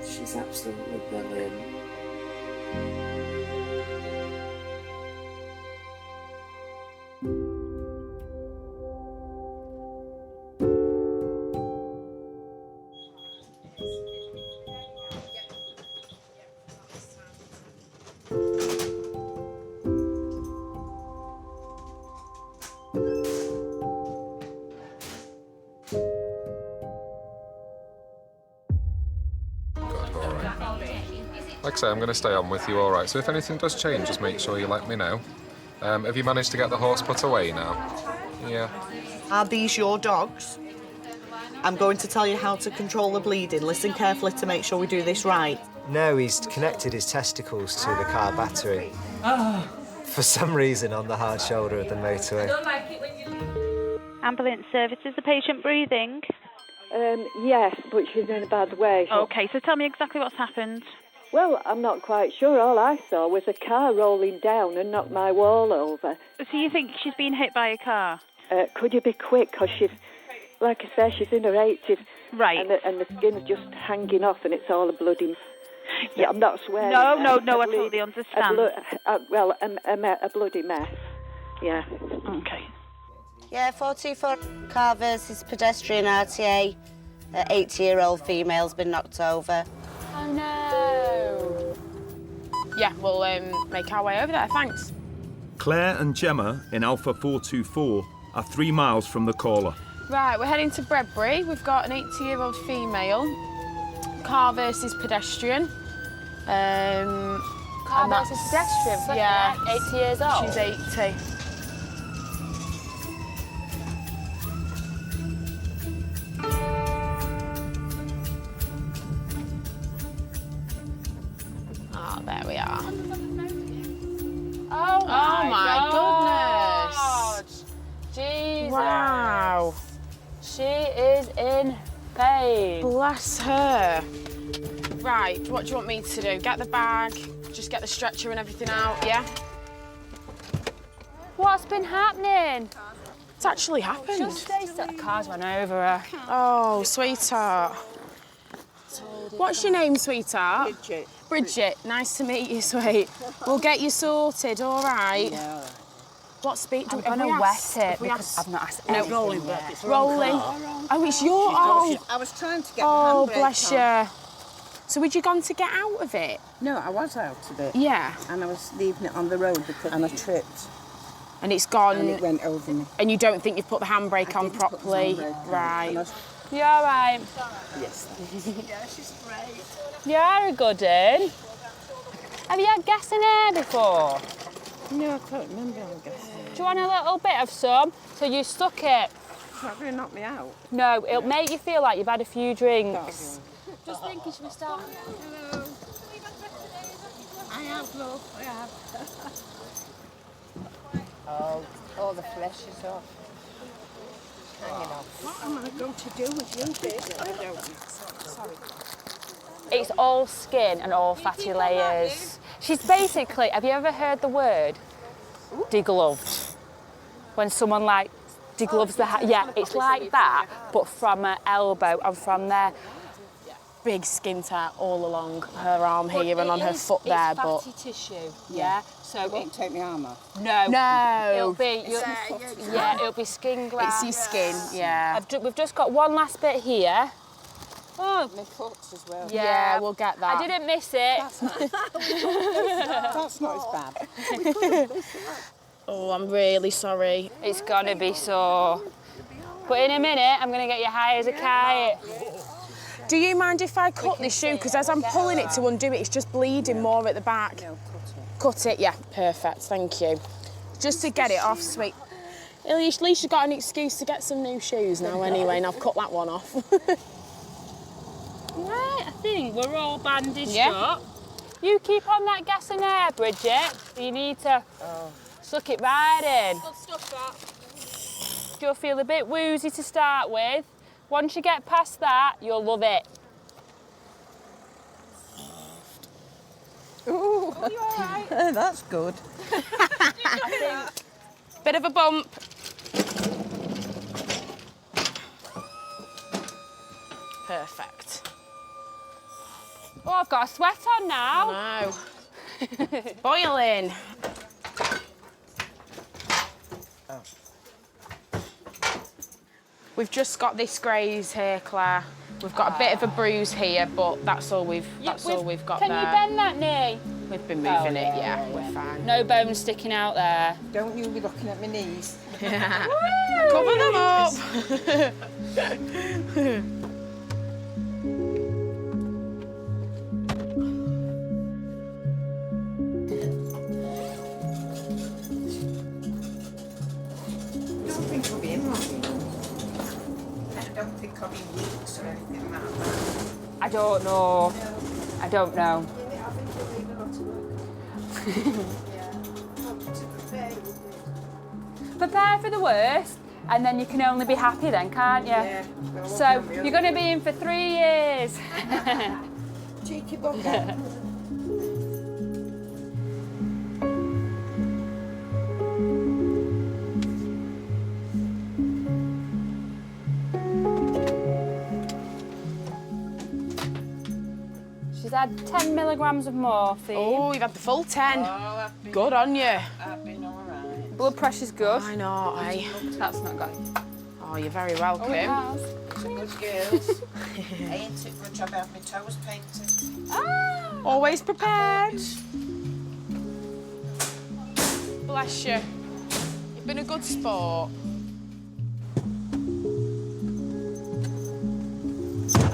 she's absolutely brilliant. Like I say, I'm going to stay on with you, all right? So if anything does change, just make sure you let me know. Have you managed to get the horse put away now? Yeah. Are these your dogs? I'm going to tell you how to control the bleeding. Listen carefully to make sure we do this right. No, he's connected his testicles to the car battery. For some reason on the hard shoulder of the motorway. Ambulance service, is the patient breathing? Yes, but she's in a bad way. OK, so tell me exactly what's happened. Well, I'm not quite sure. All I saw was a car rolling down and knocked my wall over. So you think she's been hit by a car? Could you be quick? Because she's, like I say, she's in her 80s. Right. And the skin's just hanging off and it's all a bloody... Yeah, I'm not swearing. No, I totally understand. A bloody mess. Yeah. OK. Yeah, 424 car versus pedestrian RTA. 80-year-old female's been knocked over. Oh, no. Yeah, we'll make our way over there, thanks. Claire and Gemma in Alpha 424 are 3 miles from the caller. Right, we're heading to Bredbury. We've got an 80-year-old female. Car versus pedestrian. Car versus pedestrian? Yeah. 80 years old? She's 80. Oh, there we are. Oh my goodness. Jesus. Wow. She is in pain. Bless her. Right, what do you want me to do? Get the bag, just get the stretcher and everything out, yeah? What's been happening? It's actually happened. Just stay still. The car's run over her. Oh, sweetheart. What's your name, sweetheart? Bridget. Bridget, nice to meet you, sweet. We'll get you sorted, all right? Yeah, all right. What speed do I'm going to wet it because I've not asked anything rolling yet. back. It's Rolling. Oh, it's your... I was trying to get Oh, the handbrake bless on. you. So had you gone to get out of it? No, I was out of it. Yeah. And I was leaving it on the road and I tripped. And it's gone... And it went over me. And you don't think you've put the handbrake on properly? Right. You all right? Yes. Yeah, she's great. You're a good one. Have you had gas and air before? No, I can't remember, I'm guessing. Do you want a little bit of some? So you stuck it? It's not going to knock me out. No, it'll make you feel like you've had a few drinks. Just thinking, should we start? Hello. I have, love, I have. Oh, the flesh is off. Hanging off. What am I going to do with you, babe? I don't know. Sorry. It's all skin and all fatty layers. She's basically, have you ever heard the word degloved? When someone like degloves the hat, yeah, it's like that, but from her elbow and from there. Big skin tight all along her arm here and on her foot there, but fatty tissue, yeah. So it won't take my arm off. No, it'll be it'll be skin graft. It's your skin, yeah. We've just got one last bit here. Oh, my foot as well. Yeah, we'll get that. I didn't miss it. That's not as bad. Oh, I'm really sorry. It's gonna be sore. But in a minute, I'm gonna get you high as a kite. Do you mind if I cut this shoe? Because as I'm pulling it to undo it, it's just bleeding more at the back. No, Cut it, yeah, perfect, thank you. Just to get it off, sweet. At least you've got an excuse to get some new shoes now anyway, and I've cut that one off. Right, I think we're all bandaged Yeah. up. You keep on that gas and air, Bridget. You need to suck it right in. You'll feel a bit woozy to start with. Once you get past that, you'll love it. Ooh, you all right? That's good. Bit of a bump. Perfect. Oh, I've got a sweat on now. No. Boiling. We've just got this graze here, Claire. We've got a bit of a bruise here, but that's all we've got Can there. you bend that knee? We've been moving it, yeah, we're fine. No bones sticking out there. Don't you be looking at my knees. Yeah. Cover them up. I don't know. I don't know. Prepare for the worst, and then you can only be happy then, can't you? Yeah. So you're going to be in for 3 years. Cheeky bugger. She's had 10 milligrams of morphine. Oh, you've had the full 10. Oh, good on you. I've been all right. Blood pressure's good. I know, That's not good. Oh, you're very welcome. Oh, it has. Good girls. I ain't took much about my toes painted. Ah! Always prepared. Bless you. You've been a good sport.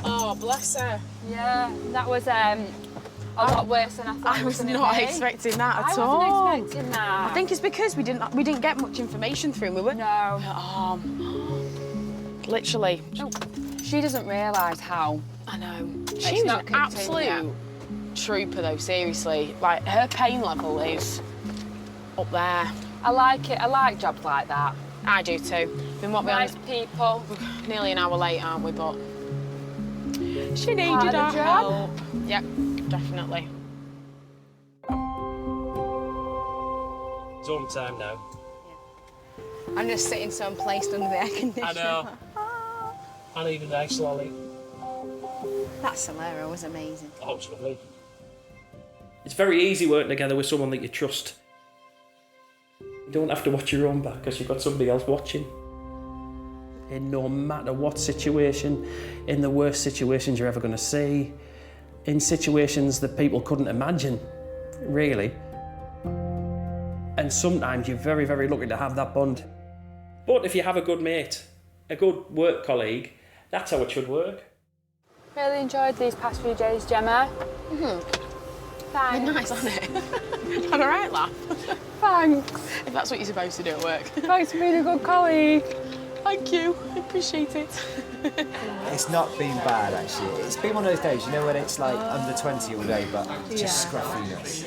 Oh, bless her. Yeah, that was a lot worse than I thought. I was not expecting that at all. I wasn't expecting that. I think it's because we didn't get much information through. We were literally. No, she doesn't realise how. I know. She was an absolute trooper, though. Seriously, like her pain level is up there. I like it. I like jobs like that. I do too. Been what nice people. We're nearly an hour late, aren't we? But she needed Part of our the job. help. Yep, definitely. It's home time now. I'm just sitting someplace under the air conditioner. I know. And even nice lolly. That Solero was amazing. Oh, it's lovely. It's very easy working together with someone that you trust. You don't have to watch your own back because you've got somebody else watching. In no matter what situation, in the worst situations you're ever going to see, in situations that people couldn't imagine, really. And sometimes you're very, very lucky to have that bond. But if you have a good mate, a good work colleague, that's how it should work. Really enjoyed these past few days, Gemma. Thanks. Nice, isn't it? Had a right laugh. Thanks. If that's what you're supposed to do at work. Thanks for being a good colleague. Thank you. I appreciate it. It's not been bad, actually. It's been one of those days, you know, when it's like under 20 all day, but just scruffiness.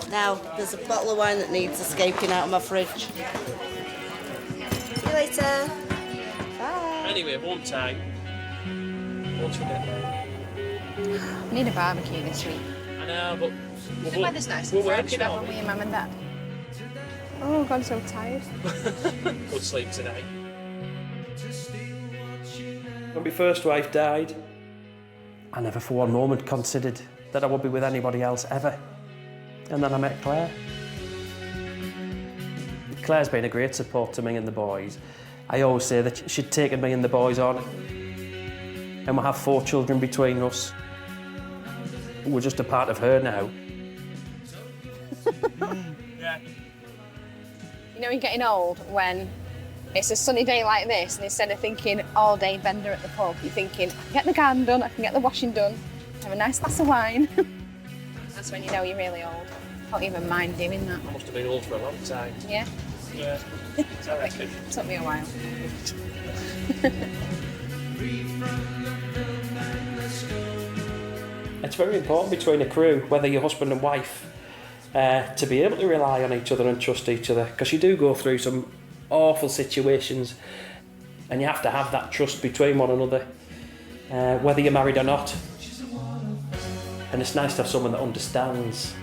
Now, there's a bottle of wine that needs escaping out of my fridge. See you later. Bye. Anyway, one time, once we get there. We need a barbecue this week. I know, but The weather's nice. we'll We're work working it out out. with me and Mum and Dad. Oh, God, I'm so tired. Good sleep tonight. When my first wife died, I never for one moment considered that I would be with anybody else ever. And then I met Claire. Claire's been a great support to me and the boys. I always say that she'd taken me and the boys on. And we'll have 4 children between us. We're just a part of her now. You know, you're getting old when it's a sunny day like this, and instead of thinking all day bender at the pub, you're thinking, I can get the garden done, I can get the washing done, have a nice glass of wine. That's when you know you're really old. I don't even mind doing that. I must have been old for a long time. Yeah? Yeah, I reckon. Took me a while. It's very important between a crew, whether you're husband and wife, to be able to rely on each other and trust each other, because you do go through some awful situations and you have to have that trust between one another, whether you're married or not. And it's nice to have someone that understands.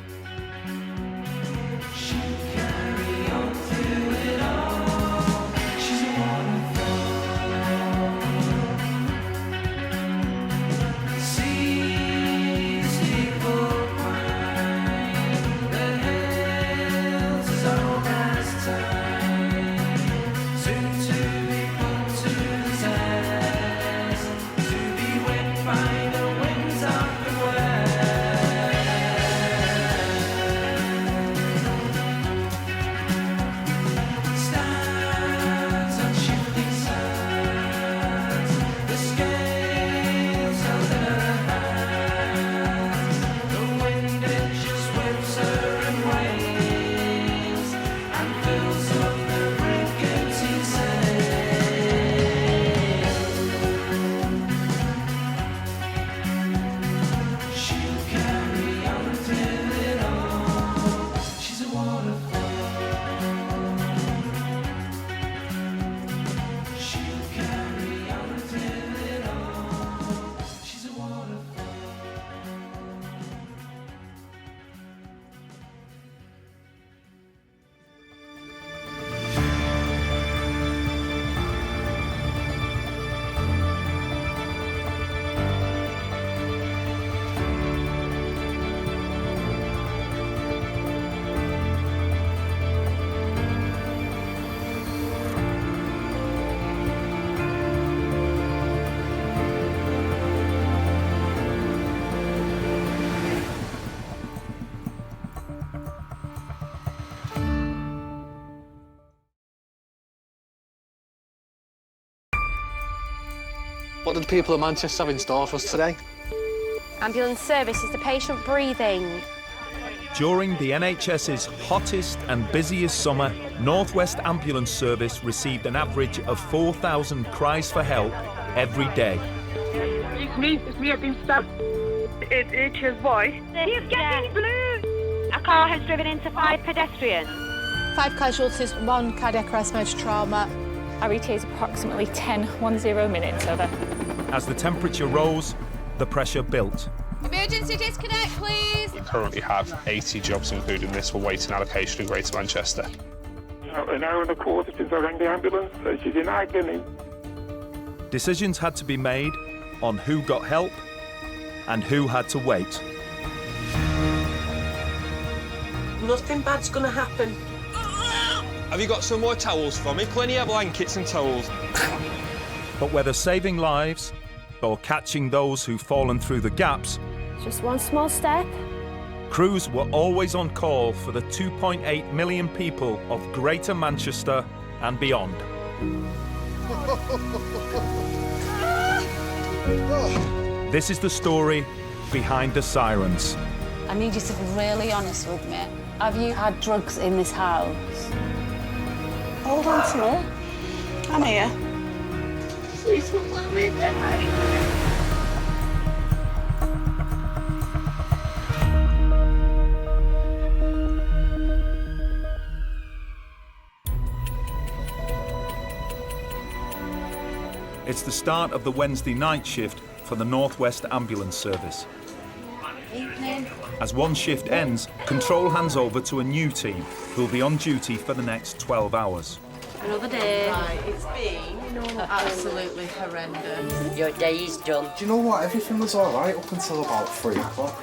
What did the people of Manchester have in store for us today? Ambulance service is the patient breathing. During the NHS's hottest and busiest summer, North West Ambulance Service received an average of 4,000 cries for help every day. It's me, I've been stabbed. It's his voice. He's getting blue! A car has driven into 5 pedestrians. 5 casualties, 1 cardiac arrest, major trauma. RET is approximately 10 minutes, over. As the temperature rose, the pressure built. Emergency disconnect, please! We currently have 80 jobs, including this, for waiting allocation in Greater Manchester. An hour and a quarter since I rang the ambulance. She's in agony. Decisions had to be made on who got help and who had to wait. Nothing bad's gonna happen. Have you got some more towels for me? Plenty of blankets and towels. But whether saving lives or catching those who've fallen through the gaps, Just one small step. crews were always on call for the 2.8 million people of Greater Manchester and beyond. This is the story behind the sirens. I need you to be really honest with me. Have you had drugs in this house? Hold on to me. I'm here. Please don't let me die. It's the start of the Wednesday night shift for the North West Ambulance Service. Evening. As one shift ends, control hands over to a new team who will be on duty for the next 12 hours. Another day. Right, it's been absolutely horrendous. Your day's done. Do you know what? Everything was all right up until about 3 o'clock.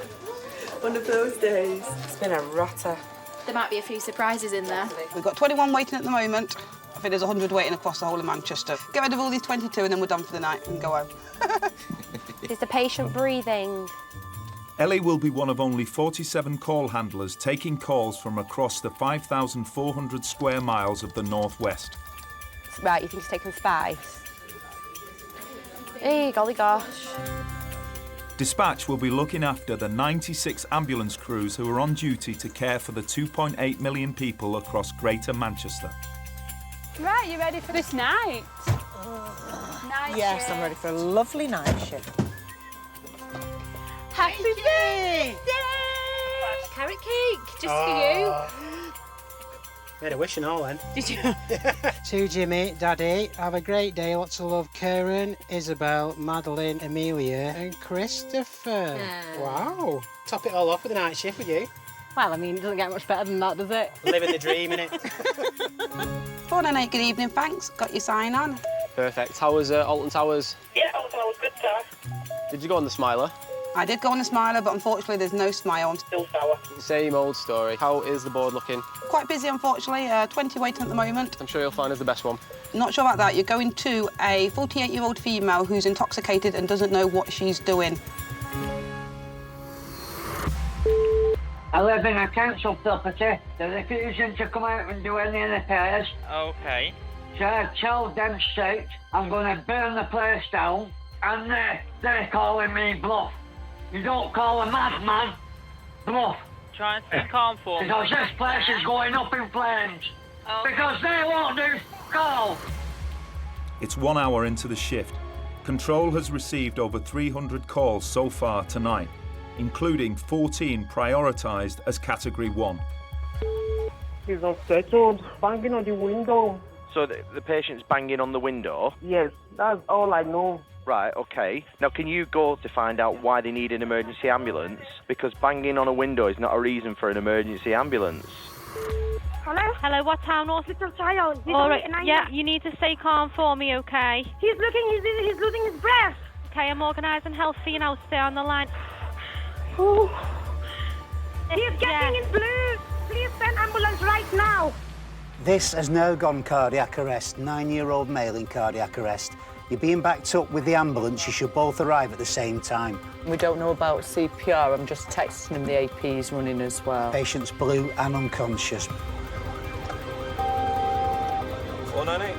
One of those days. It's been a rotter. There might be a few surprises in there. We've got 21 waiting at the moment. I think there's 100 waiting across the whole of Manchester. Get rid of all these 22 and then we're done for the night and go home. Is the patient breathing? Ellie will be one of only 47 call handlers taking calls from across the 5,400 square miles of the Northwest. Right, you think he's taking spice? Hey, golly gosh. Dispatch will be looking after the 96 ambulance crews who are on duty to care for the 2.8 million people across Greater Manchester. Right, you ready for this night? Yes, I'm ready for a lovely night shift. Happy birthday! Carrot cake, just for Made a wish and all then. you. Did you? To Jimmy, Daddy, have a great day. Lots of love, Karen, Isabel, Madeline, Amelia, and Christopher. Wow. Top it all off with a night shift with you. Well, I mean, it doesn't get much better than that, does it? Living the dream, innit? 498, good evening, thanks. Got your sign on. Perfect. How was Alton Towers? Yeah, Alton Towers, good start. Did you go on the Smiler? I did go on the Smiler, but unfortunately there's no smile. I'm still sour. Same old story. How is the board looking? Quite busy, unfortunately. 20 waiting at the moment. I'm sure you'll find us the best one. Not sure about that. You're going to a 48-year-old female who's intoxicated and doesn't know what she's doing. I live in a council property. They're refusing to come out and do any repairs. Okay. So I told them straight, I'm going to burn the place down, and they're calling me bluff. You don't call a madman bluff. Try and stay calm for me. Because this place is going up in flames. Okay. Because they won't do call. It's 1 hour into the shift. Control has received over 300 calls so far tonight, including 14 prioritised as Category 1. He's unsettled, banging on the window. So the patient's banging on the window? Yes, that's all I know. Right, okay. Now, can you go to find out why they need an emergency ambulance? Because banging on a window is not a reason for an emergency ambulance. Hello? Hello, what town? Little child. All right, yeah, you need to stay calm for me, okay? He's losing his breath. Okay, I'm organising health for you now. Stay on the line. Ooh. He's getting in blue. Please send ambulance right now. This has now gone cardiac arrest. 9-year-old male in cardiac arrest. You're being backed up with the ambulance. You should both arrive at the same time. We don't know about CPR. I'm just texting him the AP's running as well. Patient's blue and unconscious. 498.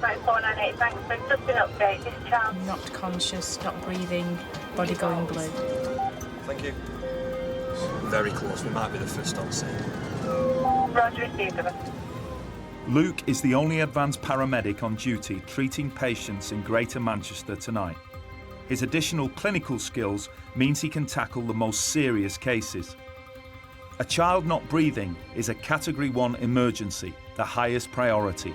Right, 498, thanks for just an update. Discharge. Not conscious, not breathing, body going blue. Thank you. Very close. We might be the first on scene. Roger, received. Luke is the only advanced paramedic on duty treating patients in Greater Manchester tonight. His additional clinical skills means he can tackle the most serious cases. A child not breathing is a Category 1 emergency, the highest priority.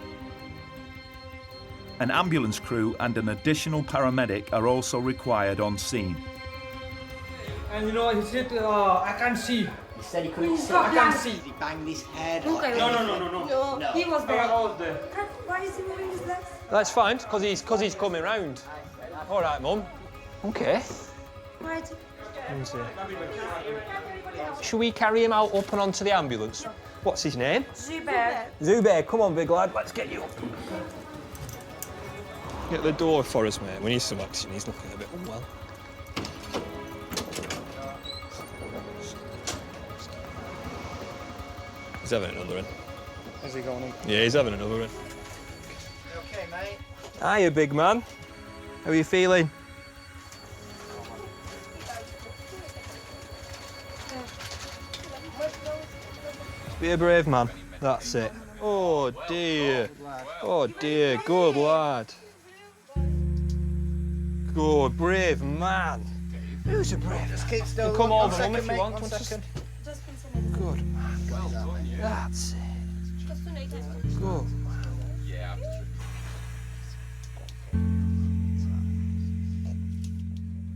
An ambulance crew and an additional paramedic are also required on scene. And you know, he said, I can't see. He said he couldn't see. I can't see. He banged his head. No, He was there. I was there. Why is he moving his legs? That's fine, because he's coming round. All right, Mum. Okay. Right. Shall we carry him out up and onto the ambulance? What's his name? Zubair. Zubair, come on, big lad, let's get you up. Get the door for us, mate. We need some oxygen. He's looking a bit unwell. He's having another one. Is he going in? Yeah, he's having another one. Okay, mate. Hiya, big man. How are you feeling? Be a brave man. That's it. Oh dear. Oh dear. Good lad. Good, brave man. Who's a brave? Just keep still. You come over, One Mum, if second, you want. mate, 1 second. Good man. That's it. Good man.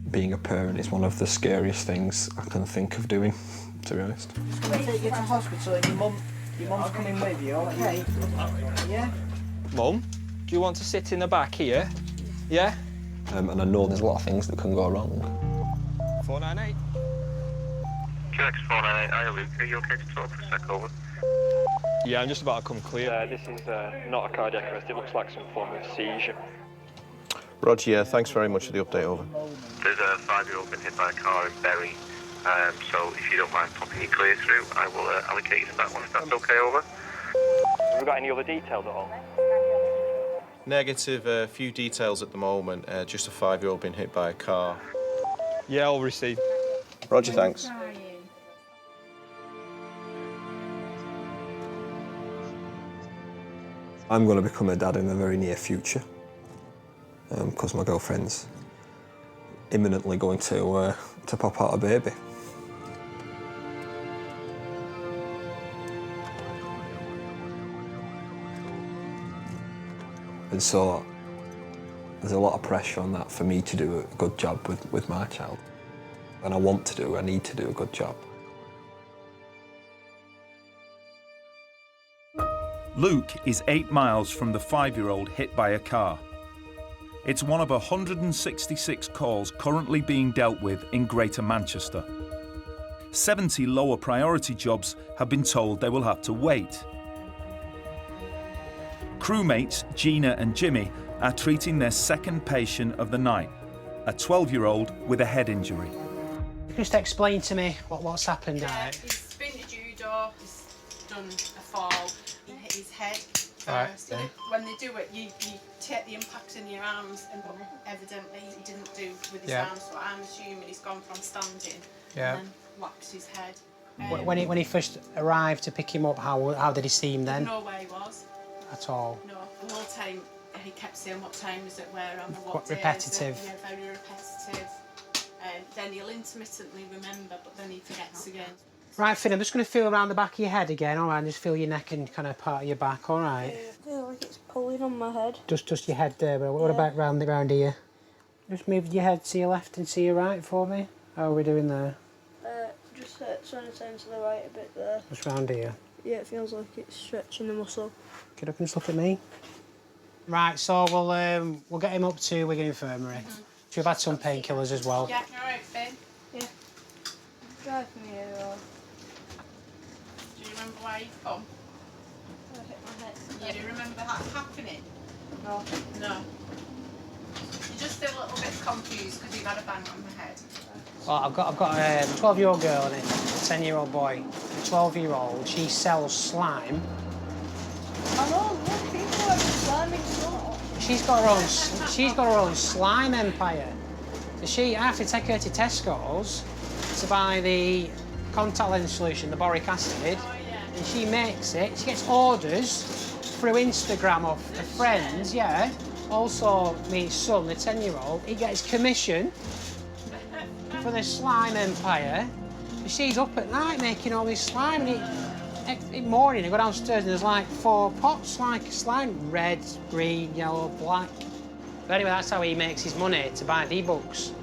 Being a parent is one of the scariest things I can think of doing, to be honest. We'll take you to hospital and your mum's coming with you, okay? Yeah? Mum, do you want to sit in the back here? Yeah? And I know there's a lot of things that can go wrong. 498. QX 498, hi Luke, are you okay to talk for a sec, over? Yeah, I'm just about to come clear. This is not a cardiac arrest, it looks like some form of seizure. Roger, yeah, thanks very much for the update, over. There's a 5-year-old been hit by a car in Bury, so if you don't mind popping your clear through, I will allocate you to that one if that's okay, over. Have we got any other details at all? Negative, a few details at the moment, just a 5-year-old been hit by a car. Yeah, I'll receive. Roger, thanks. I'm going to become a dad in the very near future, because my girlfriend's imminently going to pop out a baby. And so there's a lot of pressure on that for me to do a good job with my child. And I need to do a good job. Luke is 8 miles from the 5-year-old hit by a car. It's one of 166 calls currently being dealt with in Greater Manchester. 70 lower priority jobs have been told they will have to wait. Crewmates Gina and Jimmy are treating their second patient of the night, a 12-year-old with a head injury. Just explain to me what's happened, right? He's been to judo, he's done a fall, he hit his head first. Right. When they do it, you take the impact in your arms, and evidently he didn't do with his Yeah. arms, so I'm assuming he's gone from standing Yeah. and then whacked his head. When he first arrived to pick him up, how did he seem then? No way he was. At all? No, the whole time he kept saying what time is it, where am I, what Quite day repetitive. is it? Yeah, very repetitive. Then he'll intermittently remember, but then he forgets again. Right, Finn, I'm just going to feel around the back of your head again, all right? Just feel your neck and kind of part of your back, all right? I feel like it's pulling on my head. Just your head there, but what about round here? Just move your head to your left and to your right for me. How are we doing there? Just trying to turn to the right a bit there. Just round here. Yeah, it feels like it's stretching the muscle. Get up and just look at me. Right, so we'll get him up to Wigan Infirmary. We've had some painkillers as well. Yeah, all right, Finn. Yeah. Drive me here, or... Do you remember why you've come? I hit my head. Yeah, do you remember that happening? No. No. You're just still a little bit confused because you've had a bang on the head. Well, I've got a 12-year-old girl and a 10-year-old boy. The 12-year-old, she sells slime. I know, look, people are slamming so. She's got her own slime empire. So I have to take her to Tesco's to buy the contact lens solution, the boric acid, and she makes it. She gets orders through Instagram of her friends, yeah. Also, my son, the 10-year-old, he gets commission for the slime empire. She's up at night making all this slime, and in the morning I go downstairs and there's like 4 pots like slime, red, green, yellow, black. But anyway, that's how he makes his money, to buy V-Bucks.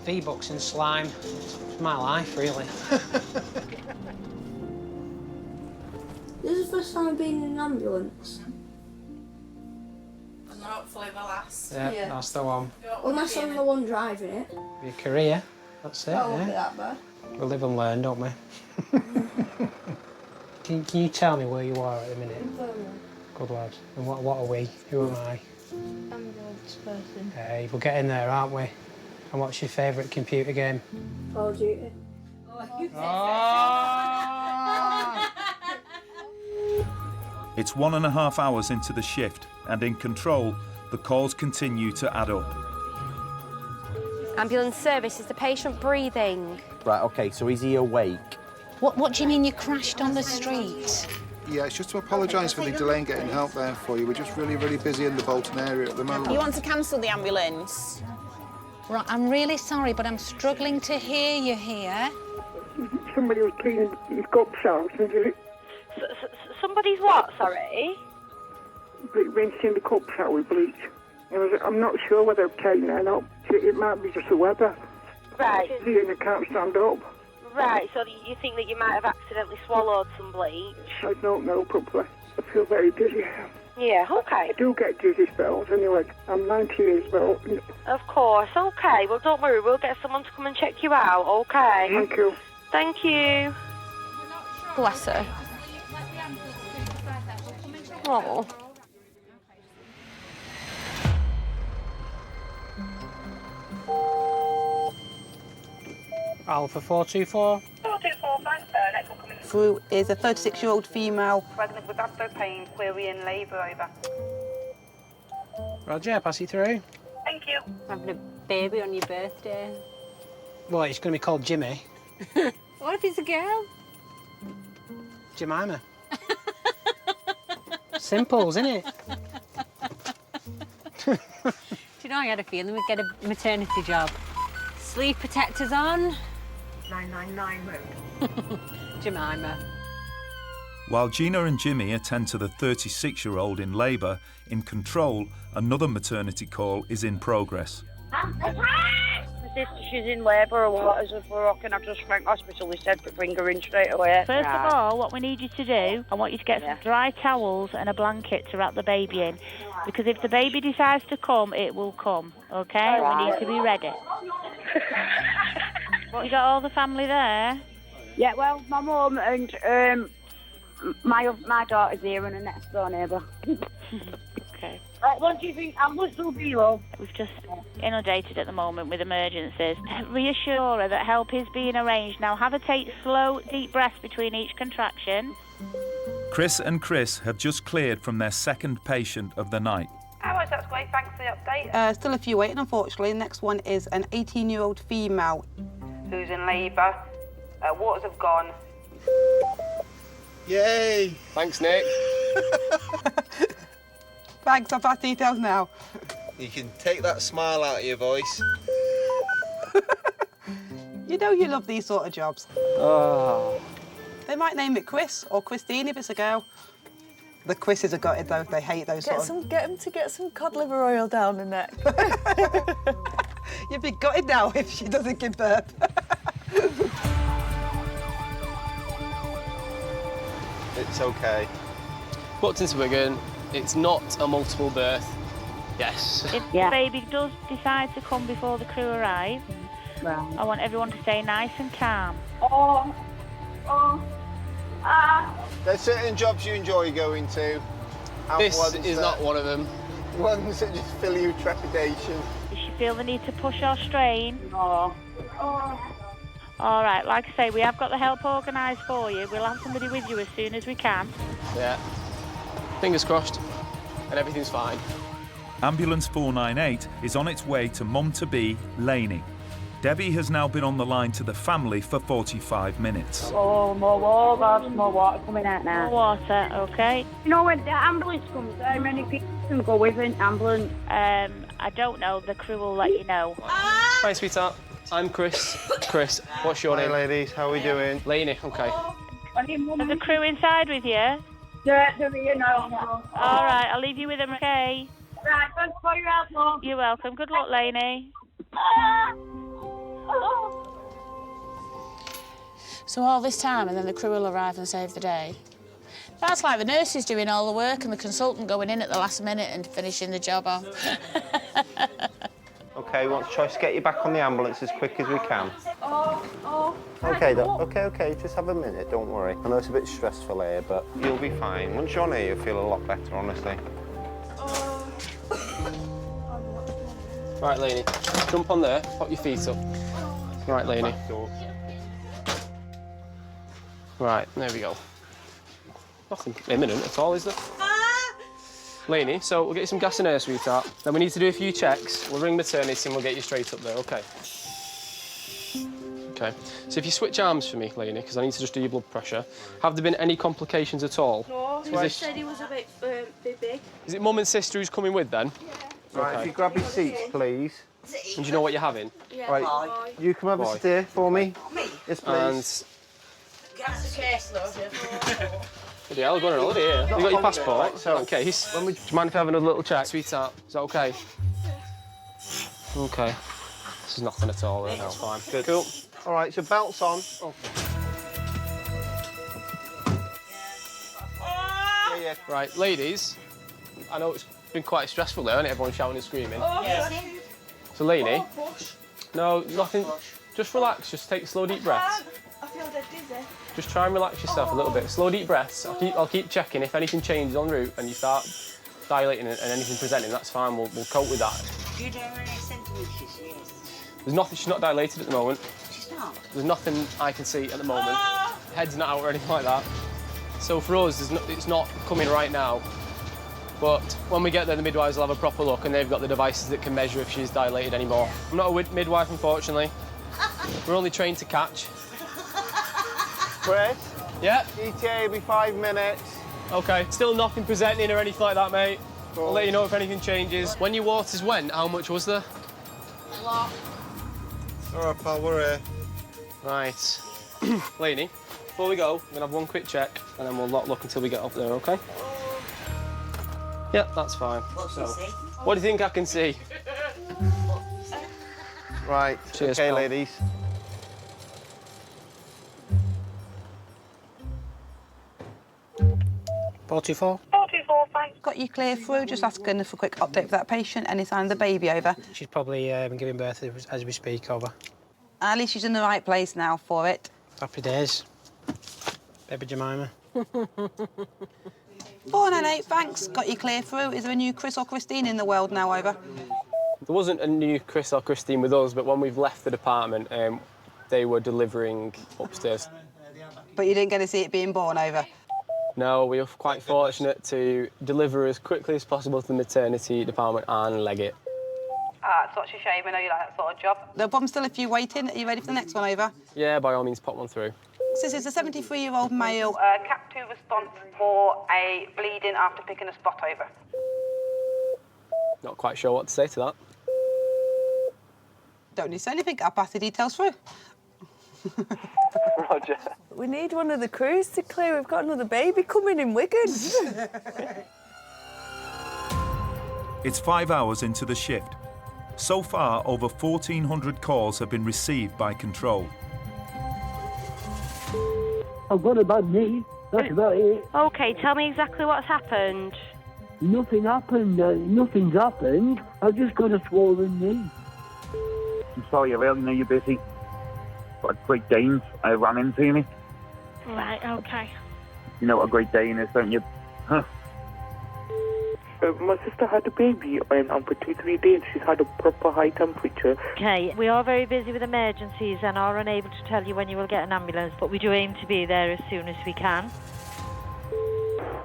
V-Bucks and slime. It's my life, really. This is the first time I've been in an ambulance. Hopefully the last. Yeah, that's the one. Unless I'm the one driving it. Your career, that's it, Oh, won't yeah. be that bad. We live and learn, don't we? Can you tell me where you are at the minute? Good lad. And what are we? Who am I? Ambulance person. Hey, we're getting there, aren't we? And what's your favourite computer game? Call of Duty. It's 1.5 hours into the shift, and in control, the calls continue to add up. Ambulance service, is the patient breathing? Right, OK, so is he awake? What do you mean you crashed on the street? Yeah, it's just to apologise for the delay in getting help there for you. We're just really, really busy in the Bolton area at the moment. You want to cancel the ambulance? Right, I'm really sorry, but I'm struggling to hear you here. Somebody was cleaning his cups out and did it. Somebody's what, sorry? Rinsing the cups out with bleach. I'm not sure whether it came or not. It might be just the weather. Right. And I can't stand up. Right, so you think that you might have accidentally swallowed some bleach? I don't know properly. I feel very dizzy. Yeah, okay. I do get dizzy spells anyway. I'm 90 years old. Of course, okay. Well, don't worry, we'll get someone to come and check you out, okay? Thank you. Thank you. Bless her. Oh. Alpha 424. 424, thanks, next one coming. Through is a 36-year-old female. Pregnant with abdo pain, query in labour, over. Roger, pass you through. Thank you. Having a baby on your birthday. Well, it's going to be called Jimmy. What if it's a girl? Jemima. Simple, isn't it? Do you know, I had a feeling we'd get a maternity job. Sleeve protectors on. 999 road. Jemima. While Gina and Jimmy attend to the 36-year-old in labour, in control, another maternity call is in progress. My sister, she's in labour or what? As if we're rocking, I've just rang hospital. They said to bring her in straight away. First of all, what we need you to do, I want you to get some dry towels and a blanket to wrap the baby in. Because if the baby decides to come, it will come, OK? Right. We need to be ready. You got all the family there? Yeah, well, my mum and my daughter's here and a next door neighbour. OK. Right, what do you think ambulance will be, love? We've just inundated at the moment with emergencies. Reassure her that help is being arranged. Now have her take slow, deep breaths between each contraction. Chris and Chris have just cleared from their second patient of the night. Oh, that's great. Thanks for the update. Still a few waiting, unfortunately. The next one is an 18-year-old female. Who's in labour. Waters have gone. Yay! Thanks, Nick. Thanks, I'll pass details now. You can take that smile out of your voice. You know you love these sort of jobs. Oh. They might name it Chris or Christine if it's a girl. The Chris's are gutted though, they hate those Get him to get some cod liver oil down the neck. You'd be gutted now if she doesn't give birth. It's okay. Booked into Wigan. It's not a multiple birth. Yes. If the baby does decide to come before the crew arrive, I want everyone to stay nice and calm. There's certain jobs you enjoy going to. This is not one of them. Ones that just fill you with trepidation. Does she feel the need to push or strain? No. All right, like I say, we have got the help organised for you. We'll have somebody with you as soon as we can. Yeah. Fingers crossed. And everything's fine. Ambulance 498 is on its way to mum-to-be, Laney. Debbie has now been on the line to the family for 45 minutes. Oh, more water coming out now. More water, OK. You know, when the ambulance comes, how many people can go with an ambulance? I don't know. The crew will let you know. Hi, sweetheart. I'm Chris. Chris, what's your name? Hi, ladies. How are we doing? Laney, OK. Are the crew inside with you? Yeah, they're here now. All right, I'll leave you with them, OK? Right, thanks for your help, Mum. You're welcome. Good luck, Laney. So all this time and then the crew will arrive and save the day. That's like the nurses doing all the work and the consultant going in at the last minute and finishing the job off. OK, we want to try to get you back on the ambulance as quick as we can. OK, OK, just have a minute, don't worry. I know it's a bit stressful here, but you'll be fine. Once you're on here, you'll feel a lot better, honestly. Right, Lainey, jump on there, pop your feet up. Right, Lainey. Right, there we go. Nothing imminent at all, is there? Lainey, so we'll get you some gas and air, sweetheart. Then we need to do a few checks. We'll ring maternity and we'll get you straight up there, OK? OK. So if you switch arms for me, Lainey, because I need to just do your blood pressure. Have there been any complications at all? No, he said he was a bit big. Is it mum and sister who's coming with then? Yeah. Right, if you grab your seats, please. And do you know what you're having? Yeah. Right, you come have a sit here for me. Me? Yes, please. Get the case, though. Bloody hell, going on holiday here. You got your passport? Right, so, OK. Do you mind if I have another little check, sweetheart? Is that OK? OK. This is nothing at all, that's fine. Good. Cool. All right, so belts on. Yeah. Right, ladies, I know it's been quite stressful there, isn't it? Everyone shouting and screaming. Yeah. So, Lainey, no, nothing. Just relax, just take slow, deep breaths. I feel dead dizzy. Just try and relax yourself a little bit. Slow, deep breaths. I'll keep checking. If anything changes en route and you start dilating and anything presenting, that's fine. We'll cope with that. Do you know how many centimetres she is? There's nothing. She's not dilated at the moment. She's not? There's nothing I can see at the moment. Head's not out or anything like that. So for us, it's not coming right now. But when we get there, the midwives will have a proper look and they've got the devices that can measure if she's dilated anymore. I'm not a midwife, unfortunately. We're only trained to catch. Chris? Yeah? ETA will be 5 minutes. OK. Still nothing presenting or anything like that, mate. Cool. I'll let you know if anything changes. When your waters went, how much was there? A lot. All right, pal, we're here. Right. Lainey, before we go, we're going to have one quick check and then we'll not look until we get up there, OK? Yeah, that's fine. What do you think I can see? Right, cheers, OK, pal. ladies. $44. $44, thanks. Got you clear through, just asking for a quick update for that patient. Any sign of the baby over? She's probably giving birth as we speak, over. At least she's in the right place now for it. Happy days. Baby Jemima. 498, thanks. Got you clear through. Is there a new Chris or Christine in the world now, over? There wasn't a new Chris or Christine with us, but when we've left the department, they were delivering upstairs. But you didn't get to see it being born, over? No, we were quite fortunate to deliver as quickly as possible to the maternity department and leg it. It's such a shame. I know you like that sort of job. No problem still if you're waiting. Are you ready for the next one, over? Yeah, by all means, pop one through. This is a 73-year-old male. Cap 2 response for a bleeding after picking a spot, over. Not quite sure what to say to that. Don't need to say anything. I'll pass the details through. Roger. We need one of the crews to clear. We've got another baby coming in Wigan. It's 5 hours into the shift. So far, over 1,400 calls have been received by control. I've got a bad knee. That's about it. OK, tell me exactly what's happened. Nothing happened. Nothing's happened. I've just got a swollen knee. I'm sorry, I really know you're busy. But a Great Danes ran into me. Right, OK. You know what a Great Dane is, don't you? Huh. My sister had a baby and for 2-3 days she's had a proper high temperature. OK, we are very busy with emergencies and are unable to tell you when you will get an ambulance, but we do aim to be there as soon as we can.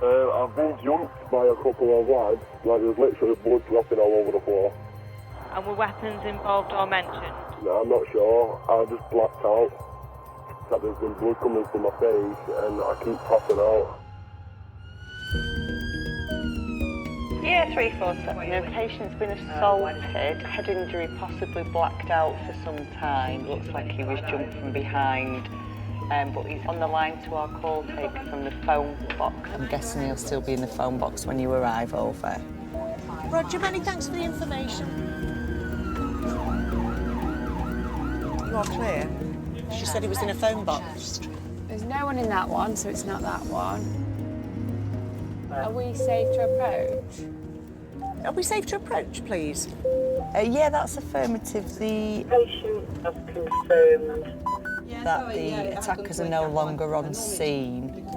I've been jumped by a couple of lads. Like, there's literally blood dropping all over the floor. And were weapons involved or mentioned? No, I'm not sure. I just blacked out. That there's been blood coming from my face and I keep passing out. Yeah, 347. The patient's been assaulted, head injury, possibly blacked out for some time. Looks like he was jumped from behind, but he's on the line to our call taker from the phone box. I'm guessing he'll still be in the phone box when you arrive, over. Roger, many thanks for the information. You are clear. She said he was in a phone box. There's no one in that one, so it's not that one. Are we safe to approach? Are we safe to approach, please? Yeah, that's affirmative. The Patient has confirmed that the attackers are no longer on scene.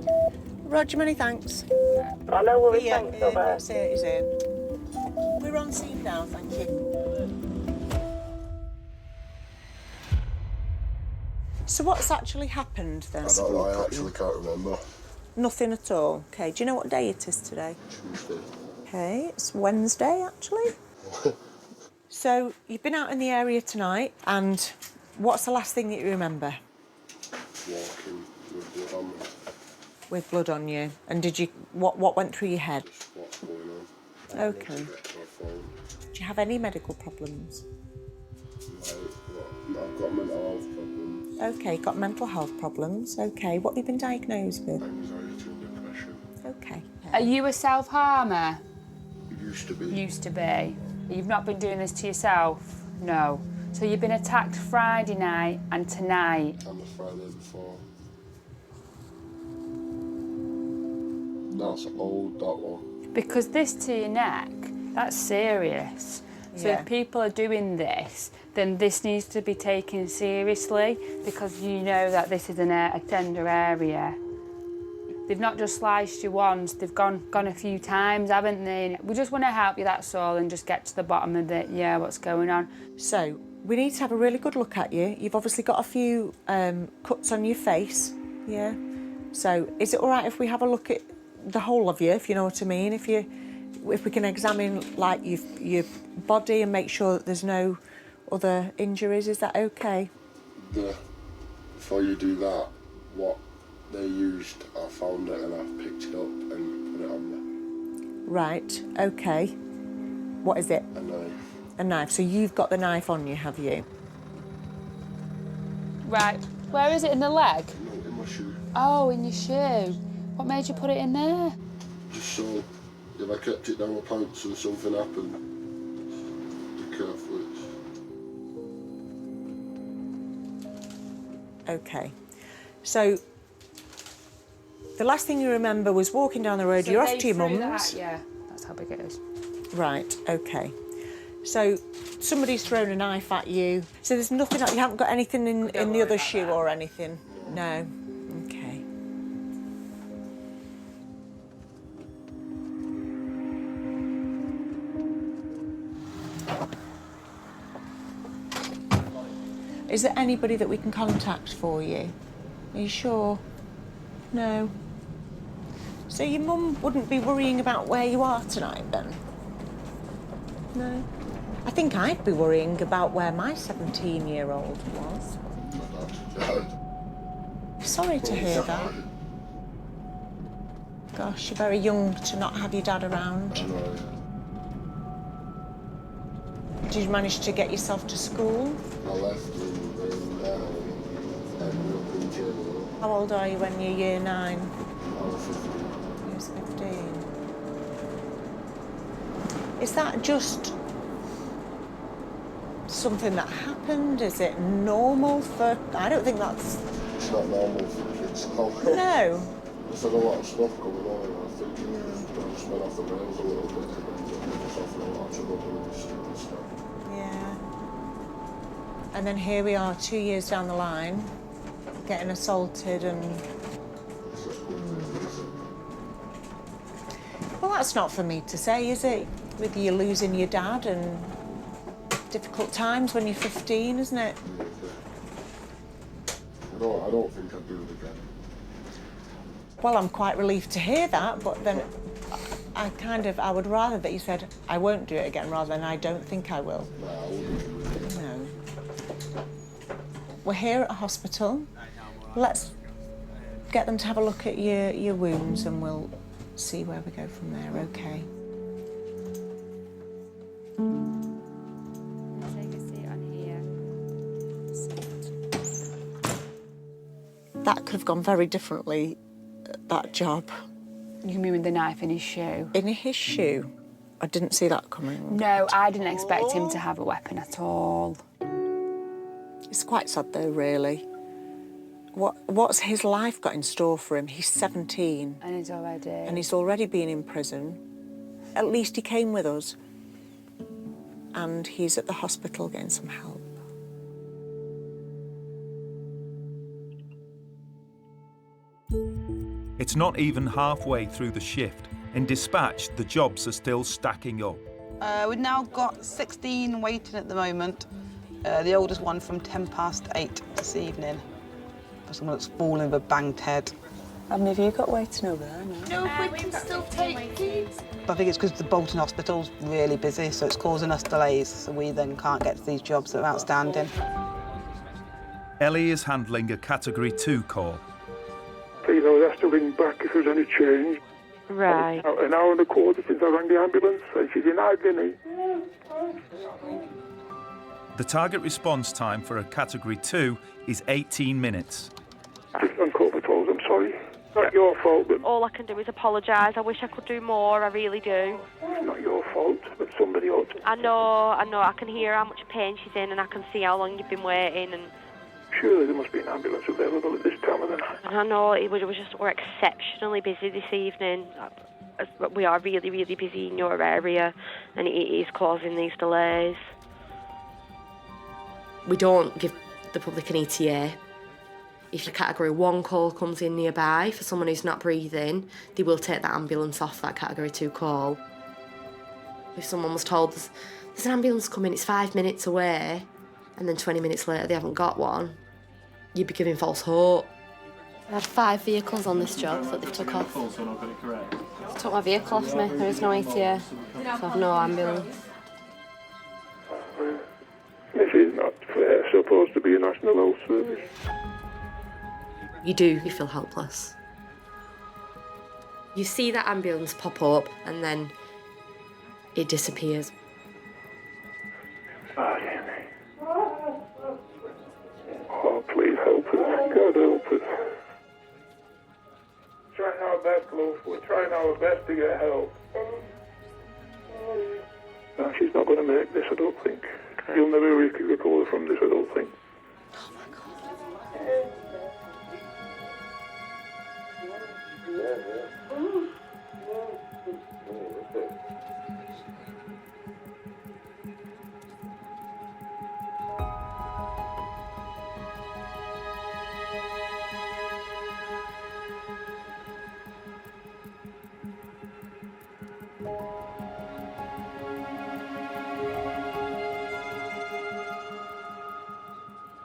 Roger, many thanks. I know where Yeah, thanks for that. he's here. We're on scene now, thank you. So what's actually happened then? I actually can't remember. Nothing at all. Okay, do you know what day it is today? Tuesday. Okay, it's Wednesday actually. So you've been out in the area tonight, and what's the last thing that you remember? Walking with blood on me. With blood on you. And did you, what went through your head? Just what's going on. Okay. Do you have any medical problems? I've got mental health problems. Okay, got mental health problems. Okay, what have you been diagnosed with? Anxiety and depression. Okay. Are you a self-harmer? Used to be. Used to be. You've not been doing this to yourself? No. So you've been attacked Friday night and tonight? And the Friday before. That's old, that one. Because this to your neck, that's serious. So Yeah. if people are doing this, then this needs to be taken seriously, because you know that this is a tender area. They've not just sliced you once, they've gone a few times, haven't they? We just want to help you, that's all, and just get to the bottom of it, yeah, what's going on. So, we need to have a really good look at you. You've obviously got a few cuts on your face, yeah? So, is it all right if we have a look at the whole of you, if you know what I mean? If we can examine, like, your body and make sure that there's no other injuries, is that okay? Before you do that, what they used, I found it and I picked it up and put it on there. Right, okay. What is it? A knife. A knife. So you've got the knife on you, have you? Right, where is it, in the leg? No, in my shoe. Oh, in your shoe. What made you put it in there? Just so if I kept it down my pants and something happened, be careful. Okay. So the last thing you remember was walking down the road, So you're they off to your threw mum's. that- Yeah, that's how big it is. Right, okay. So somebody's thrown a knife at you. So there's nothing, you haven't got anything in the other shoe or anything? No? Okay. Is there anybody that we can contact for you? Are you sure? No? So your mum wouldn't be worrying about where you are tonight then? No? I think I'd be worrying about where my 17-year-old was. Sorry to hear that. Gosh, you're very young to not have your dad around. Did you manage to get yourself to school? I left in jail. How old are you when you're year 9? I was 15. You was 15. Is that just something that happened? Is it normal for... I don't think that's... It's not normal for kids. No. There's a lot of stuff going on and I think I just went off the rails a little bit and then just off the lot of doing this stupid stuff. Yeah. And then here we are 2 years down the line, getting assaulted and... Well, that's not for me to say, is it? With you losing your dad and difficult times when you're 15, isn't it? I don't think I'd do it again. Well, I'm quite relieved to hear that, but then I would rather that you said, I won't do it again, rather than I don't think I will. No, I wouldn't. No. We're here at a hospital. Let's get them to have a look at your wounds and we'll see where we go from there, okay? Take a seat on here. That could have gone very differently, that job. You mean with the knife in his shoe? In his shoe? I didn't see that coming. No, I didn't expect him to have a weapon at all. It's quite sad though, really. What's his life got in store for him? He's 17. And he's already... And he's already been in prison. At least he came with us. And he's at the hospital getting some help. It's not even halfway through the shift. In dispatch, the jobs are still stacking up. We've now got 16 waiting at the moment. The oldest one from 8:10 this evening. For someone that's fallen with a banged head. How many have you got waiting over there now? No, we can still take these. I think it's because the Bolton Hospital's really busy, so it's causing us delays, so we then can't get to these jobs that are outstanding. Ellie is handling a Category 2 call. Please, I was asked to ring back if there's any change. Right. An hour and a quarter since I rang the ambulance, and she's in agony. The target response time for a Category 2 is 18 minutes. Just uncalled for calls, I'm sorry. Not your fault, but... All I can do is apologise. I wish I could do more, I really do. It's not your fault, but somebody ought to... I know, I can hear how much pain she's in and I can see how long you've been waiting and... Surely there must be an ambulance available at this time of the night. And I know, we're exceptionally busy this evening. We are really, really busy in your area and it is causing these delays. We don't give the public an ETA. If a Category 1 call comes in nearby for someone who's not breathing, they will take that ambulance off that Category 2 call. If someone was told there's an ambulance coming, it's 5 minutes away, and then 20 minutes later they haven't got one, you'd be giving false hope. I had 5 vehicles on this job that they took off. They took my vehicle off me, there is no ETA, so I've no ambulance. This is not fair. It's supposed to be a national health service. You feel helpless. You see that ambulance pop up and then it disappears. Oh, please help us. God help us. Trying our best, love. We're trying our best to get help. No, she's not going to make this, I don't think. You'll never recover from this, I don't think. Oh my God.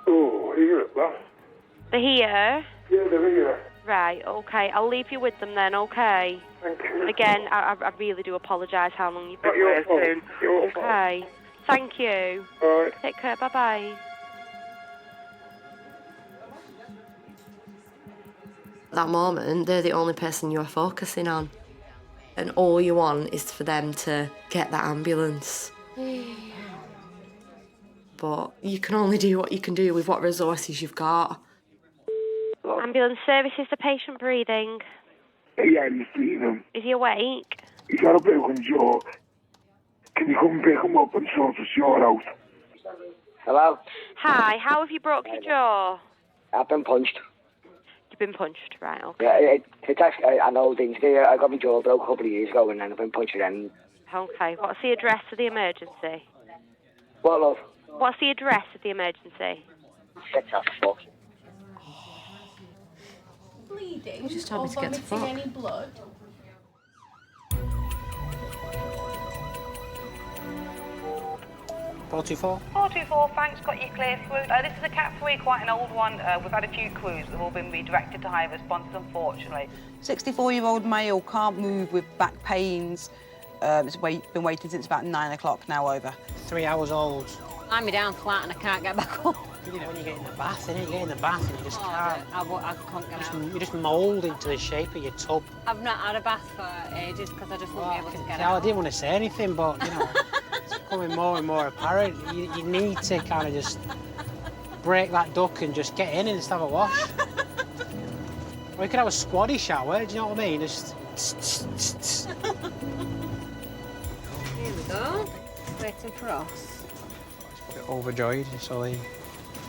Oh, here at last. They're here? Yeah, they're here. Right, OK. I'll leave you with them then, OK? Thank you. Again, I really do apologise how long you've been Not your fault. waiting. Your fault. OK. Thank you. All right. Take care, bye-bye. At that moment, they're the only person you're focusing on. And all you want is for them to get that ambulance. But you can only do what you can do with what resources you've got. Ambulance services, the patient breathing. Yeah, you see him. Is he awake? He's had a broken jaw. Can you come pick him up and sort us your house? Hello? Hi, how have you broke your jaw? I've been punched. You've been punched, right, OK. Yeah, it's actually an old injury. I got my jaw broke a couple of years ago and then I've been punched again. OK, what's the address of the emergency? What, love? What's the address of the emergency? Get that fuck. Bleeding You just told me to get to fuck. any blood? $424. 424, thanks, got you clear through. This is a Cat 3, quite an old one. We've had a few crews that have all been redirected to higher responses, unfortunately. 64-year-old male, can't move with back pains. It's been waiting since about 9 o'clock, now over. 3 hours old. Lie me down flat and I can't get back up. You know when you get in the bath, innit? You get in the bath and you just can't. I can't get out. You just mould into the shape of your tub. I've not had a bath for ages because I just won't be able to get I out. didn't want to say anything, but, you know, it's becoming more and more apparent. You need to kind of just break that duck and just get in and just have a wash. Or you could have a squatty shower, do you know what I mean? Just... Here we go. Waiting for us. Overjoyed, you saw the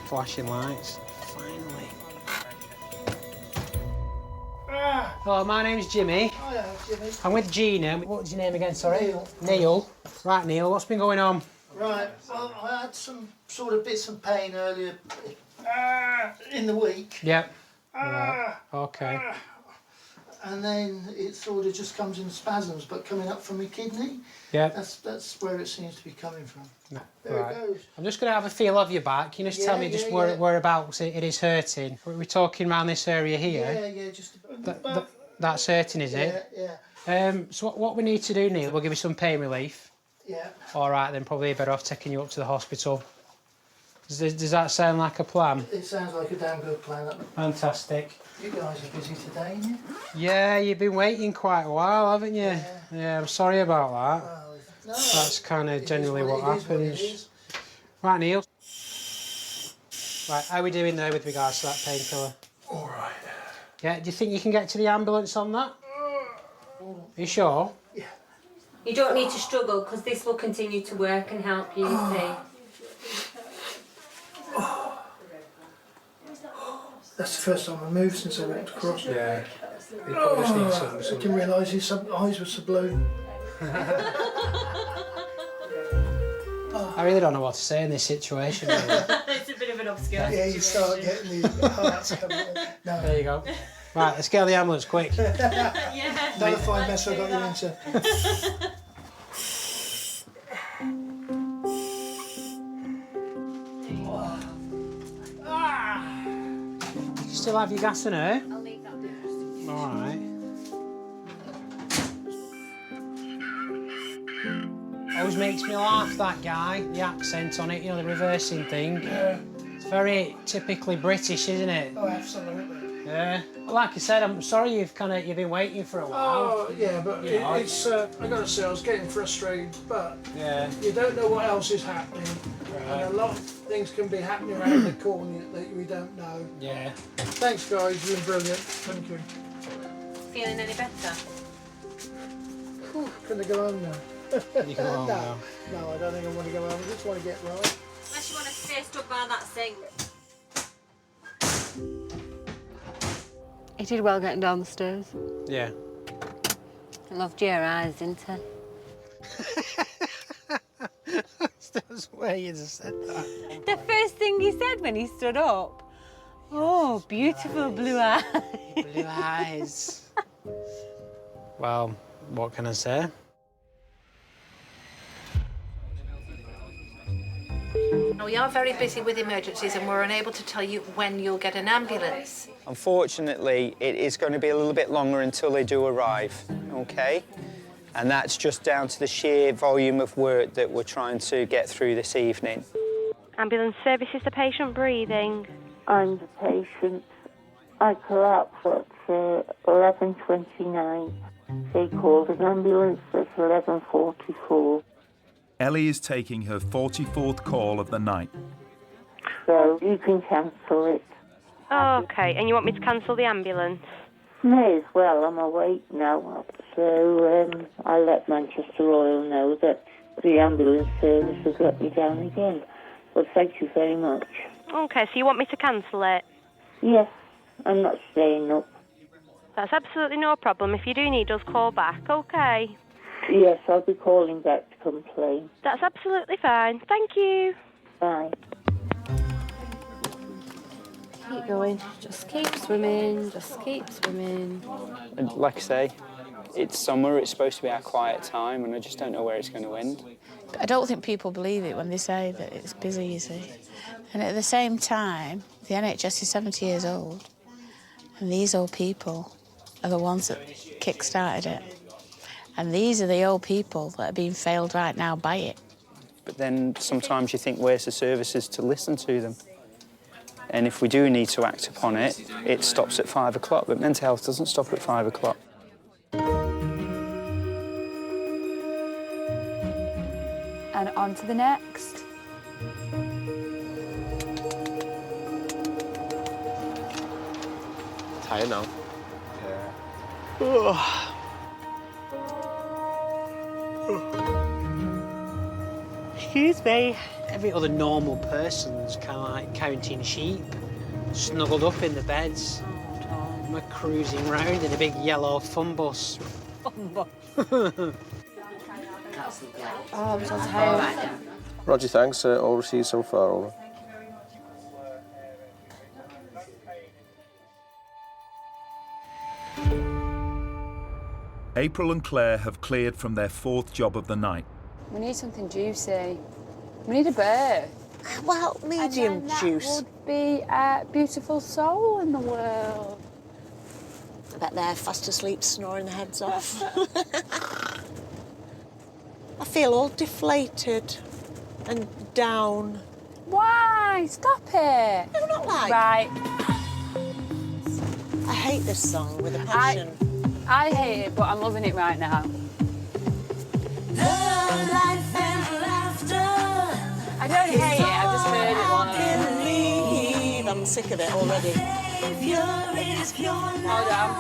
flashing lights. Finally. Hello, my name's Jimmy. Hiya, Jimmy. I'm with Gina. What's your name again, sorry? Neil. Neil. Right, Neil, what's been going on? Right, well, I had some sort of bits of pain earlier in the week. Yep. Right. Okay. And then it sort of just comes in spasms, but coming up from my kidney. Yep. That's where it seems to be coming from. No. There Right. it goes. I'm just going to have a feel of your back. You just tell me just whereabouts it is hurting. Are we talking around this area here? Yeah, just about. That's hurting, is it? Yeah. So what we need to do, Neil, we'll give you some pain relief. Yeah. All right, then probably better off taking you up to the hospital. Does that sound like a plan? It sounds like a damn good plan. Fantastic. You guys are busy today, aren't you? Yeah, you've been waiting quite a while, haven't you? Yeah, I'm sorry about that. No, that's kind of generally what it is happens. Right, Neil. Right, how are we doing there with regards to that painkiller? All right. Yeah, do you think you can get to the ambulance on that? Are you sure? Yeah. You don't need to struggle because this will continue to work and help you, you see. That's the first time I moved since I went across. Yeah. You probably just need some. I didn't realise his eyes were so blue. I really don't know what to say in this situation. Really. It's a bit of an obscure Yeah, you start getting the hearts coming in. No. There you go. Right, let's get on the ambulance quick. Yeah. Another fine mess I got you into. You still have your gas and air? I'll leave that there. All right. Always makes me laugh, that guy, the accent on it, you know, the reversing thing. Yeah. It's very typically British, isn't it? Oh, absolutely. Yeah. Like I said, I'm sorry you've been waiting for a while. Oh, yeah, but it's, I gotta say, I was getting frustrated, but you don't know what else is happening. Right. And a lot of things can be happening around the corner that we don't know. Yeah. Thanks, guys, you've been brilliant. Thank you. Feeling any better? Whew, can I go home now? Can you go home no, now? No, I don't think I want to go home. I just want to get right. Unless you want to stay stuck by that sink. He did well getting down the stairs. Yeah. I loved your eyes, didn't he? That's where you just said that. The first thing he said when he stood up. Oh, beautiful blue eyes. Blue eyes. Well, what can I say? We are very busy with emergencies and we're unable to tell you when you'll get an ambulance. Unfortunately, it is going to be a little bit longer until they do arrive, OK? And that's just down to the sheer volume of work that we're trying to get through this evening. Ambulance service, is the patient breathing? I'm the patient. I collapsed at 11:29. They called an ambulance at 11:44. Ellie is taking her 44th call of the night. So you can cancel it. Oh, OK, and you want me to cancel the ambulance? May as well, I'm awake now. So I let Manchester Royal know that the ambulance service has let me down again. But thank you very much. OK, so you want me to cancel it? Yes, I'm not staying up. That's absolutely no problem. If you do need us, call back, OK? Yes, I'll be calling back to complain. That's absolutely fine. Thank you. Bye. Keep going. Just keep swimming. Just keep swimming. And like I say, it's summer, it's supposed to be our quiet time, and I just don't know where it's going to end. I don't think people believe it when they say that it's busy, you see. And at the same time, the NHS is 70 years old, and these old people are the ones that kick-started it. And these are the old people that are being failed right now by it. But then sometimes you think, where's the services to listen to them? And if we do need to act upon it, it stops at 5 o'clock, but mental health doesn't stop at 5 o'clock. And on to the next. Tired now. Yeah. Excuse me. Every other normal person's kind of like counting sheep, snuggled up in the beds. We're cruising round in a big yellow fun bus. Fun bus. Oh, I'm so tired right now. Roger, thanks. All received so far, over. April and Claire have cleared from their 4th job of the night. We need something juicy. We need a bird. Well, medium juice. That would be a beautiful soul in the world. I bet they're fast asleep, snoring their heads off. I feel all deflated and down. Why? Stop it. No, not like... Right. I hate this song with a passion. I hate it, but I'm loving it right now. Love, life and laughter. I don't hate it, I just heard it once. I'm sick of it already. Hold on.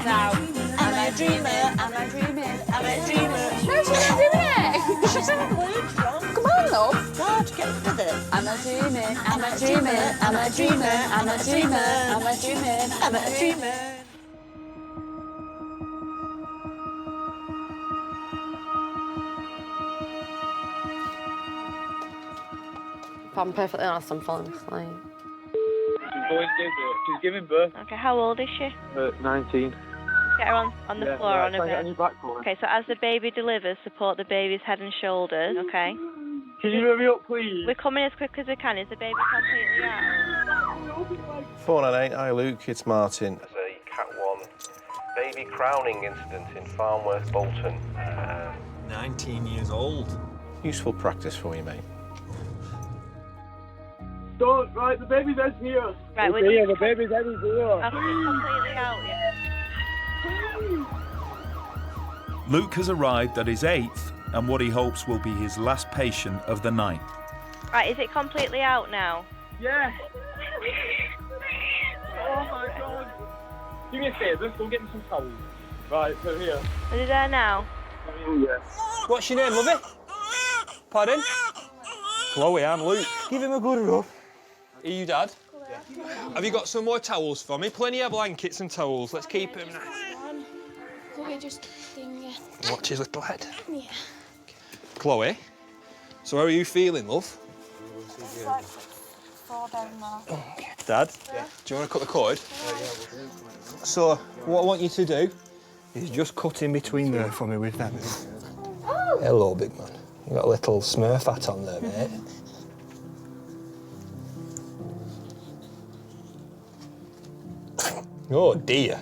Now, I'm a dreamer, I'm a dreamer, I'm a dreamer. No, she's not doing it. She's not words wrong. Come on, love. God, get rid of it. I'm a dreamer, I'm a dreamer, I'm a dreamer, I'm a dreamer, I'm a dreamer, I'm a dreamer. If I'm perfectly honest, I'm falling asleep. She's giving birth. Okay, how old is she? 19. Get her on the floor on her On bed. your back for her. Okay, so as the baby delivers, support the baby's head and shoulders, okay? Can you hurry up, please? We're coming as quick as we can. Is the baby completely out? 498, hi Luke, it's Martin. There's a Cat 1 baby crowning incident in Farnworth, Bolton. 19 years old. Useful practice for you, mate. Don't, right, the baby's head's here. Right, it's here, the baby's head is here. Okay, completely out, yeah. Luke has arrived at his 8th and what he hopes will be his last patient of the night. Right, is it completely out now? Yeah. Oh my God. Do me a favour, go get me some towels. Right, so here. Is it there now? Yes. What's your name, lovey? Pardon? Chloe, I'm Luke. Give him a good rub. Are you Dad? Yeah. Have you got some more towels for me? Plenty of blankets and towels. Let's keep him nice. Chloe just ding. Watch his little head. Yeah. Chloe, so how are you feeling, love? It's like 4 down there. Dad? Yeah. Do you want to cut the cord? So, what I want you to do is just cut in between there for me with them. Oh. Hello, big man. You got a little Smurf hat on there, mate. Oh, dear.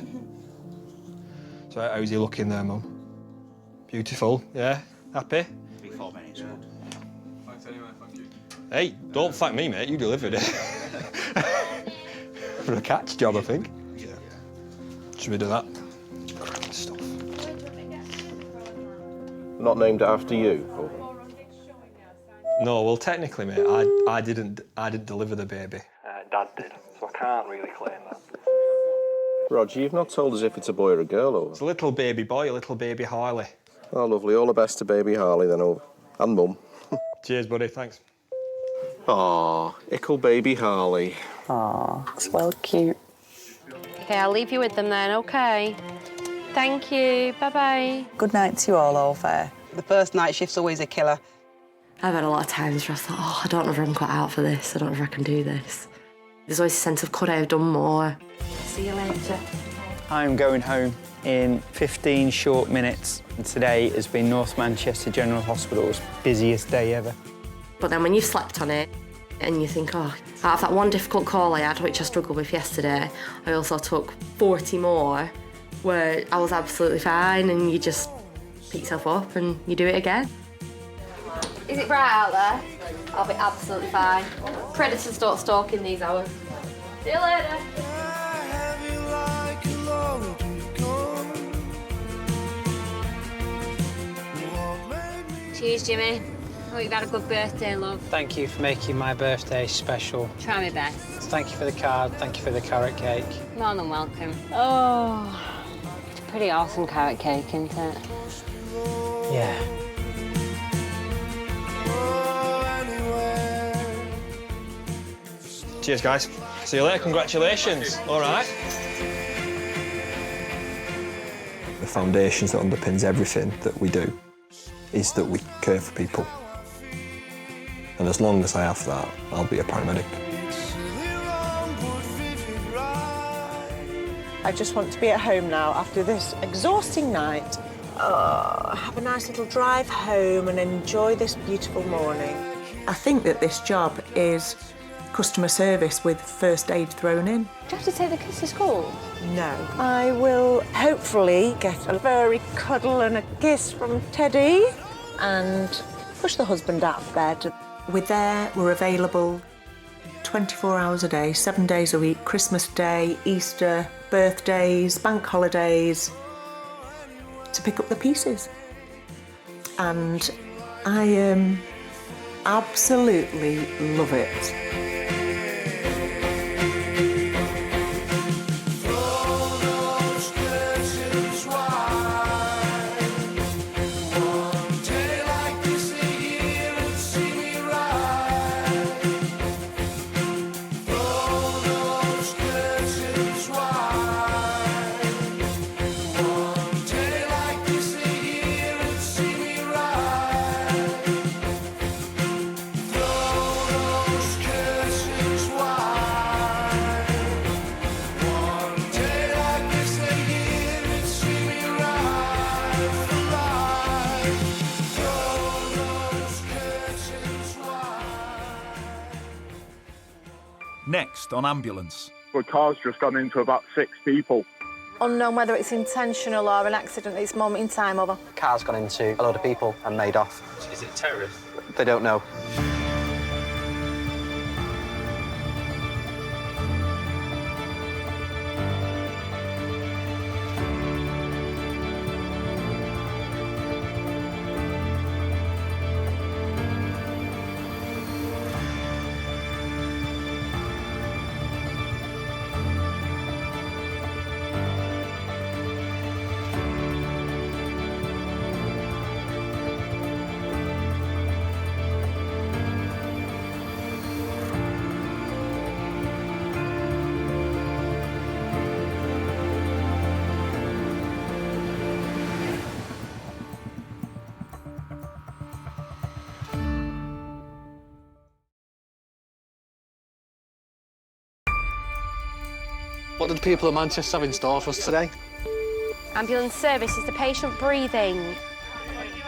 So, how's he looking there, Mum? Beautiful, yeah? Happy? 4 minutes. Thanks anyway, thank you. Hey, don't thank me, mate. You delivered it. For a cat's job, I think. Yeah. Should we do that? Stuff. Not named after you? Or... No, well, technically, mate, I didn't deliver the baby. Dad did, so I can't really claim that. Roger, you've not told us if it's a boy or a girl, over. It's a little baby boy, a little baby Harley. Oh, lovely. All the best to baby Harley, then, over. And Mum. Cheers, buddy. Thanks. Aw, ickle baby Harley. Aw, it's well cute. Okay, I'll leave you with them then, okay? Thank you. Bye-bye. Good night to you all over. The first night shift's always a killer. I've had a lot of times where I thought, oh, I don't know if I'm cut out for this. I don't know if I can do this. There's always a sense of, could I have done more? See you later. I'm going home in 15 short minutes. And today has been North Manchester General Hospital's busiest day ever. But then when you've slept on it and you think, oh, out of that one difficult call I had, which I struggled with yesterday, I also took 40 more where I was absolutely fine, and you just pick yourself up and you do it again. Is it bright out there? I'll be absolutely fine. Predators don't stalk in these hours. See you later. Cheers, Jimmy. Hope you've had a good birthday, love. Thank you for making my birthday special. Try my best. Thank you for the card. Thank you for the carrot cake. More than welcome. Oh, it's a pretty awesome carrot cake, isn't it? Yeah. Cheers, guys. See you later. Congratulations. All right. foundations that underpins everything that we do is that we care for people. And as long as I have that, I'll be a paramedic. I just want to be at home now after this exhausting night. Have a nice little drive home and enjoy this beautiful morning. I think that this job is customer service with first aid thrown in. Do you have to take the kids to school? No. I will hopefully get a furry cuddle and a kiss from Teddy and push the husband out of bed. We're available 24 hours a day, 7 days a week, Christmas Day, Easter, birthdays, bank holidays, to pick up the pieces. And I absolutely love it. Next on Ambulance. The car's just gone into about 6 people. Unknown whether it's intentional or an accident at this moment in time, over. The car's gone into a load of people and made off. Is it terrorists? They don't know. What do the people of Manchester have in store for us today? Ambulance service is the patient breathing.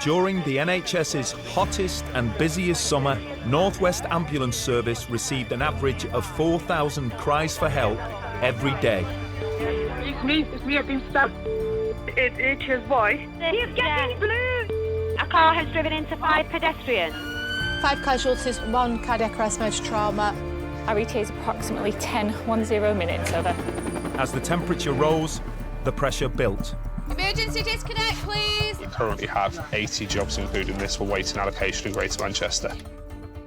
During the NHS's hottest and busiest summer, North West Ambulance Service received an average of 4,000 cries for help every day. It's me, I've been stabbed. It's his voice. He's getting blue! A car has driven into 5 pedestrians. 5 casualties, 1 cardiac arrest, major trauma. RET is approximately 10 minutes, over. As the temperature rose, the pressure built. Emergency disconnect, please. We currently have 80 jobs, including this, for waiting allocation in Greater Manchester.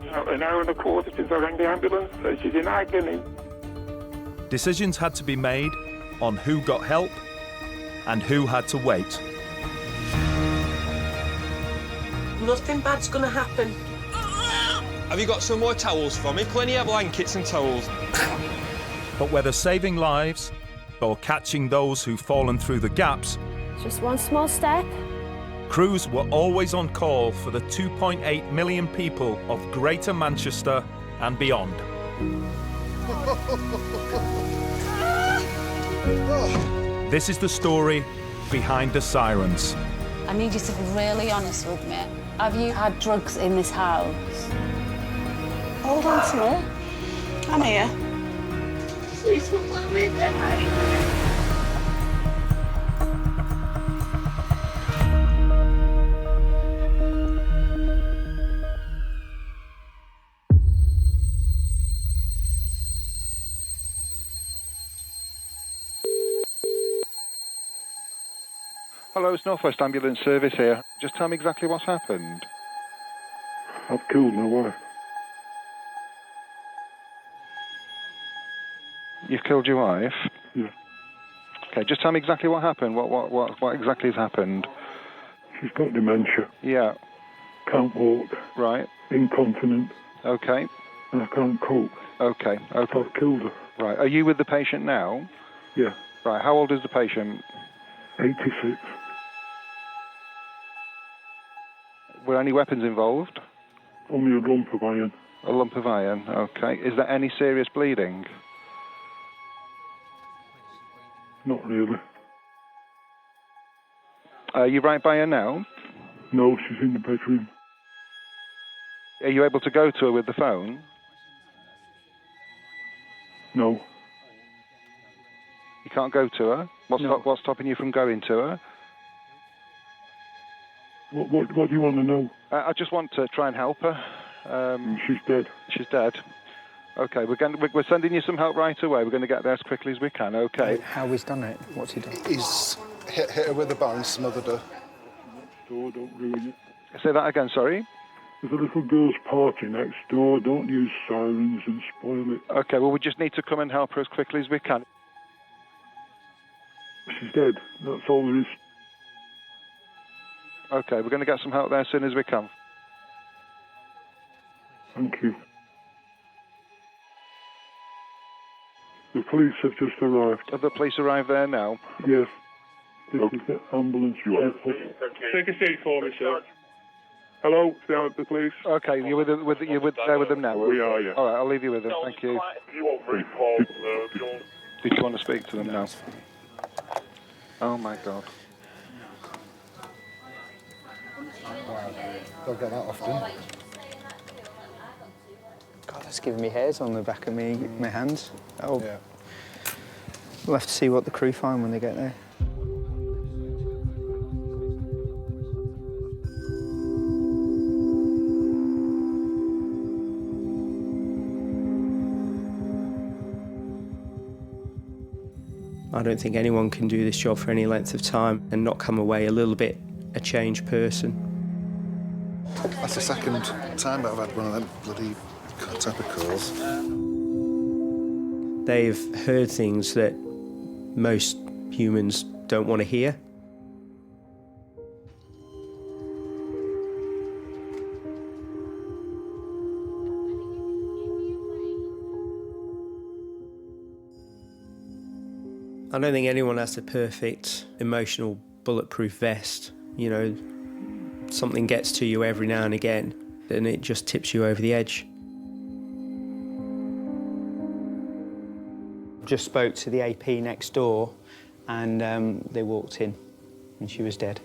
An hour and a quarter since I rang the ambulance, so she's in agony. Decisions had to be made on who got help and who had to wait. Nothing bad's gonna happen. Have you got some more towels for me? Plenty of blankets and towels. But whether saving lives or catching those who've fallen through the gaps, Just one small step. crews were always on call for the 2.8 million people of Greater Manchester and beyond. This is the story behind the sirens. I need you to be really honest with me. Have you had drugs in this house? Hold on to me. I'm here. Please don't let me die. Hello, it's North West Ambulance Service here. Just tell me exactly what's happened. I've killed my wife. You've killed your wife? Yeah. Okay, just tell me exactly what happened. What exactly has happened? She's got dementia. Yeah. Can't walk. Right. Incontinent. Okay. And I can't cope. Okay. Okay. I've killed her. Right. Are you with the patient now? Yeah. Right. How old is the patient? 86. Were any weapons involved? Only a lump of iron. A lump of iron, OK. Is there any serious bleeding? Not really. Are you right by her now? No, she's in the bedroom. Are you able to go to her with the phone? No. You can't go to her? What's stopping you from going to her? What do you want to know? I just want to try and help her. She's dead. She's dead. OK, we're sending you some help right away. We're going to get there as quickly as we can, OK? How he's done it? What's he done? He's hit her with a bar and smothered her. Door, don't ruin it. Say that again, sorry? There's a little girl's party next door. Don't use sirens and spoil it. OK, well, we just need to come and help her as quickly as we can. She's dead. That's all there is. OK, we're going to get some help there as soon as we can. Thank you. The police have just arrived. Have the police arrived there now? Yes. This is the ambulance. Take a seat for me, sir. Hello, down at the police. OK, you're there with them now? We are, yeah. All right, I'll leave you with them. Thank you. Did you want to speak to them now? Oh, my God. Don't get that often. God, that's giving me hairs on the back of my hands. Oh, yeah. We'll have to see what the crew find when they get there. I don't think anyone can do this job for any length of time and not come away a little bit a changed person. That's the second time that I've had one of them bloody type of calls. They've heard things that most humans don't want to hear. I don't think anyone has the perfect emotional bulletproof vest. You know, something gets to you every now and again and it just tips you over the edge. Just spoke to the AP next door and they walked in and she was dead.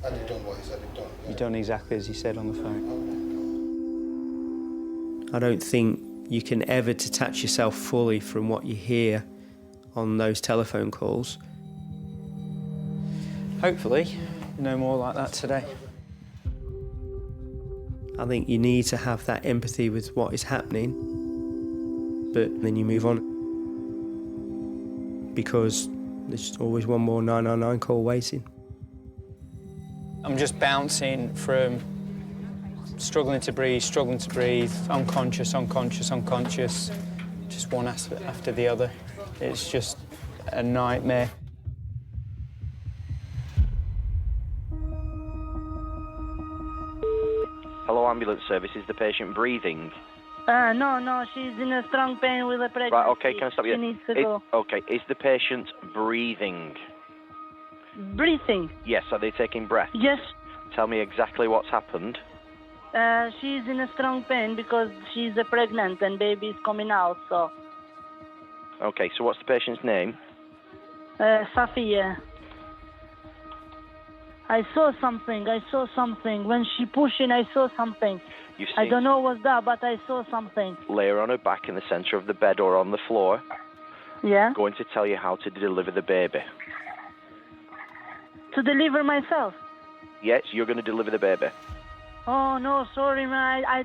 And you've done what he said you've done? You've done exactly as he said on the phone. I don't think you can ever detach yourself fully from what you hear on those telephone calls. Hopefully, no more like that today. I think you need to have that empathy with what is happening, but then you move on. Because there's always one more 999 call waiting. I'm just bouncing from struggling to breathe, unconscious, just one after the other. It's just a nightmare. Hello, ambulance service. Is the patient breathing? No, she's in a strong pain with a pregnancy. Right, OK, can I stop you? She needs to go. OK, is the patient breathing? Breathing? Yes, are they taking breath? Yes. Tell me exactly what's happened. She's in a strong pain because she's pregnant and baby is coming out, so... OK, so what's the patient's name? Safia. I saw something. When she pushing, I saw something. I don't know what's that, but I saw something. Lay her on her back in the centre of the bed or on the floor. Yeah? Going to tell you how to deliver the baby. To deliver myself? Yes, you're going to deliver the baby. Oh, no, sorry, man.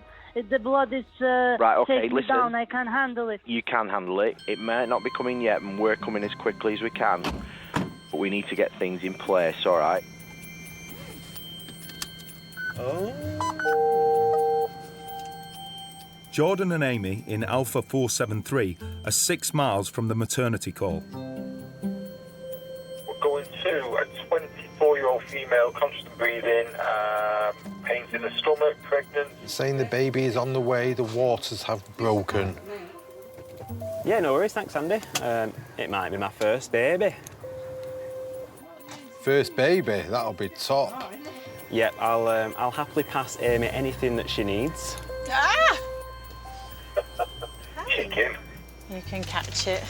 The blood is right, okay, taking me listen. down. I can't handle it. You can handle it. It might not be coming yet, and we're coming as quickly as we can. But we need to get things in place, all right? Jordan and Amy in Alpha 473 are 6 miles from the maternity call. We're going to a 24-year-old female, constant breathing, pains in the stomach, pregnant. Saying the baby is on the way, the waters have broken. Yeah, no worries, thanks, Andy. It might be my first baby. First baby, that'll be top. Yep, I'll happily pass Amy anything that she needs. Ah! Chicken. You can catch it.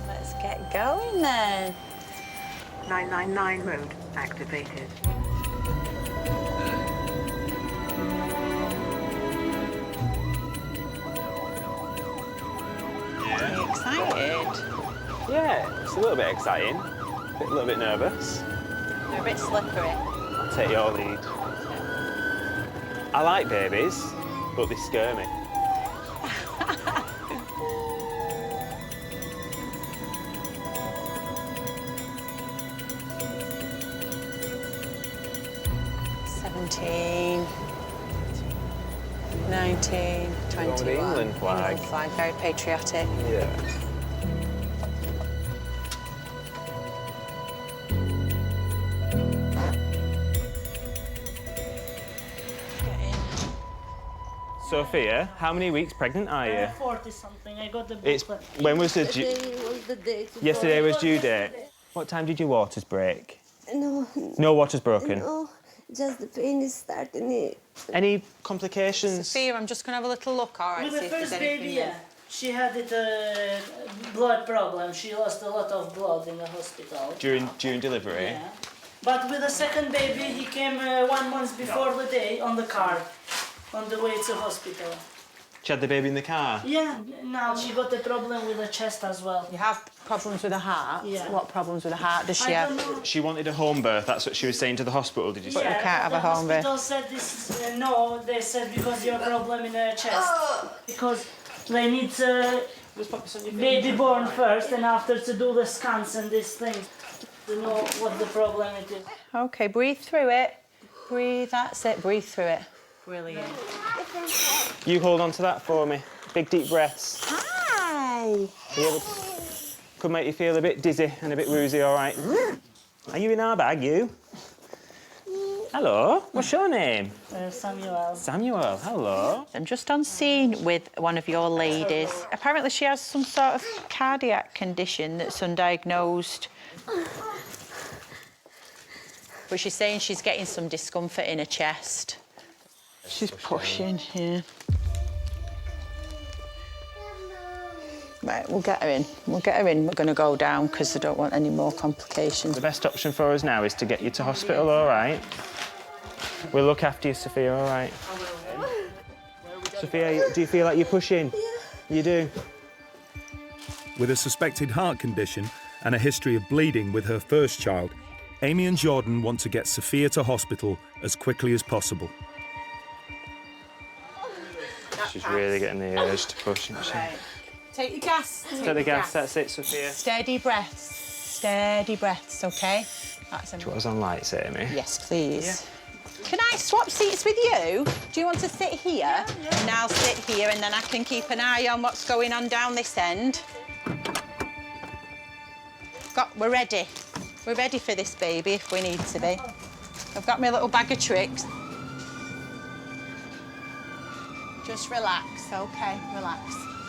Let's get going then. 999 mode activated. Are you excited? Yeah, it's a little bit exciting. A little bit nervous. They're a bit slippery. I'll take your lead. I like babies, but they scare me. $17, $19, $21. The England flag. England flag, very patriotic. Yeah. Sophia, how many weeks pregnant are you? 40 something. I got the book. It's when was the yesterday was due date. Yesterday. What time did your waters break? No. No waters broken. No, just the pain is starting. Any complications? Sophia, I'm just going to have a little look, all right, With see the if there's first anything baby, there. yeah, she had it blood problem. She lost a lot of blood in the hospital. During delivery. Yeah. But with the second baby, he came 1 month before the day on the car, on the way to hospital. She had the baby in the car. Yeah, now she got a problem with the chest as well. You have problems with the heart? Yeah. What problems with the heart does she I have? don't know. She wanted a home birth. That's what she was saying to the hospital. Did you say? But you can't have a home birth. The hospital said this. No, they said because your problem in the chest. Because they need baby born first, and after to do the scans and these things to know what the problem it is. Okay, breathe through it. Breathe, that's it, breathe through it. Brilliant. You hold on to that for me. Big deep breaths. Hi. Could make you feel a bit dizzy and a bit woozy, all right? Are you in our bag, you? Hello, what's your name? Samuel. Samuel, hello. I'm just on scene with one of your ladies. Apparently she has some sort of cardiac condition that's undiagnosed. But she's saying she's getting some discomfort in her chest. She's pushing here. Right, we'll get her in. We'll get her in. We're going to go down because I don't want any more complications. The best option for us now is to get you to hospital, all right? We'll look after you, Sophia, all right? Sophia, do you feel like you're pushing? You do? With a suspected heart condition and a history of bleeding with her first child, Amy and Jordan want to get Sophia to hospital as quickly as possible. She's really getting the urge to push, isn't she? Right. Take your gas. Take the gas, that's it, Sophia. Steady breaths. Steady breaths, OK? That's Do you want us on lights, Amy? Yes, please. Yeah. Can I swap seats with you? Do you want to sit here? Yeah. And I'll sit here and then I can keep an eye on what's going on down this end. We're ready. We're ready for this baby if we need to be. I've got my little bag of tricks. Just relax, OK? Relax.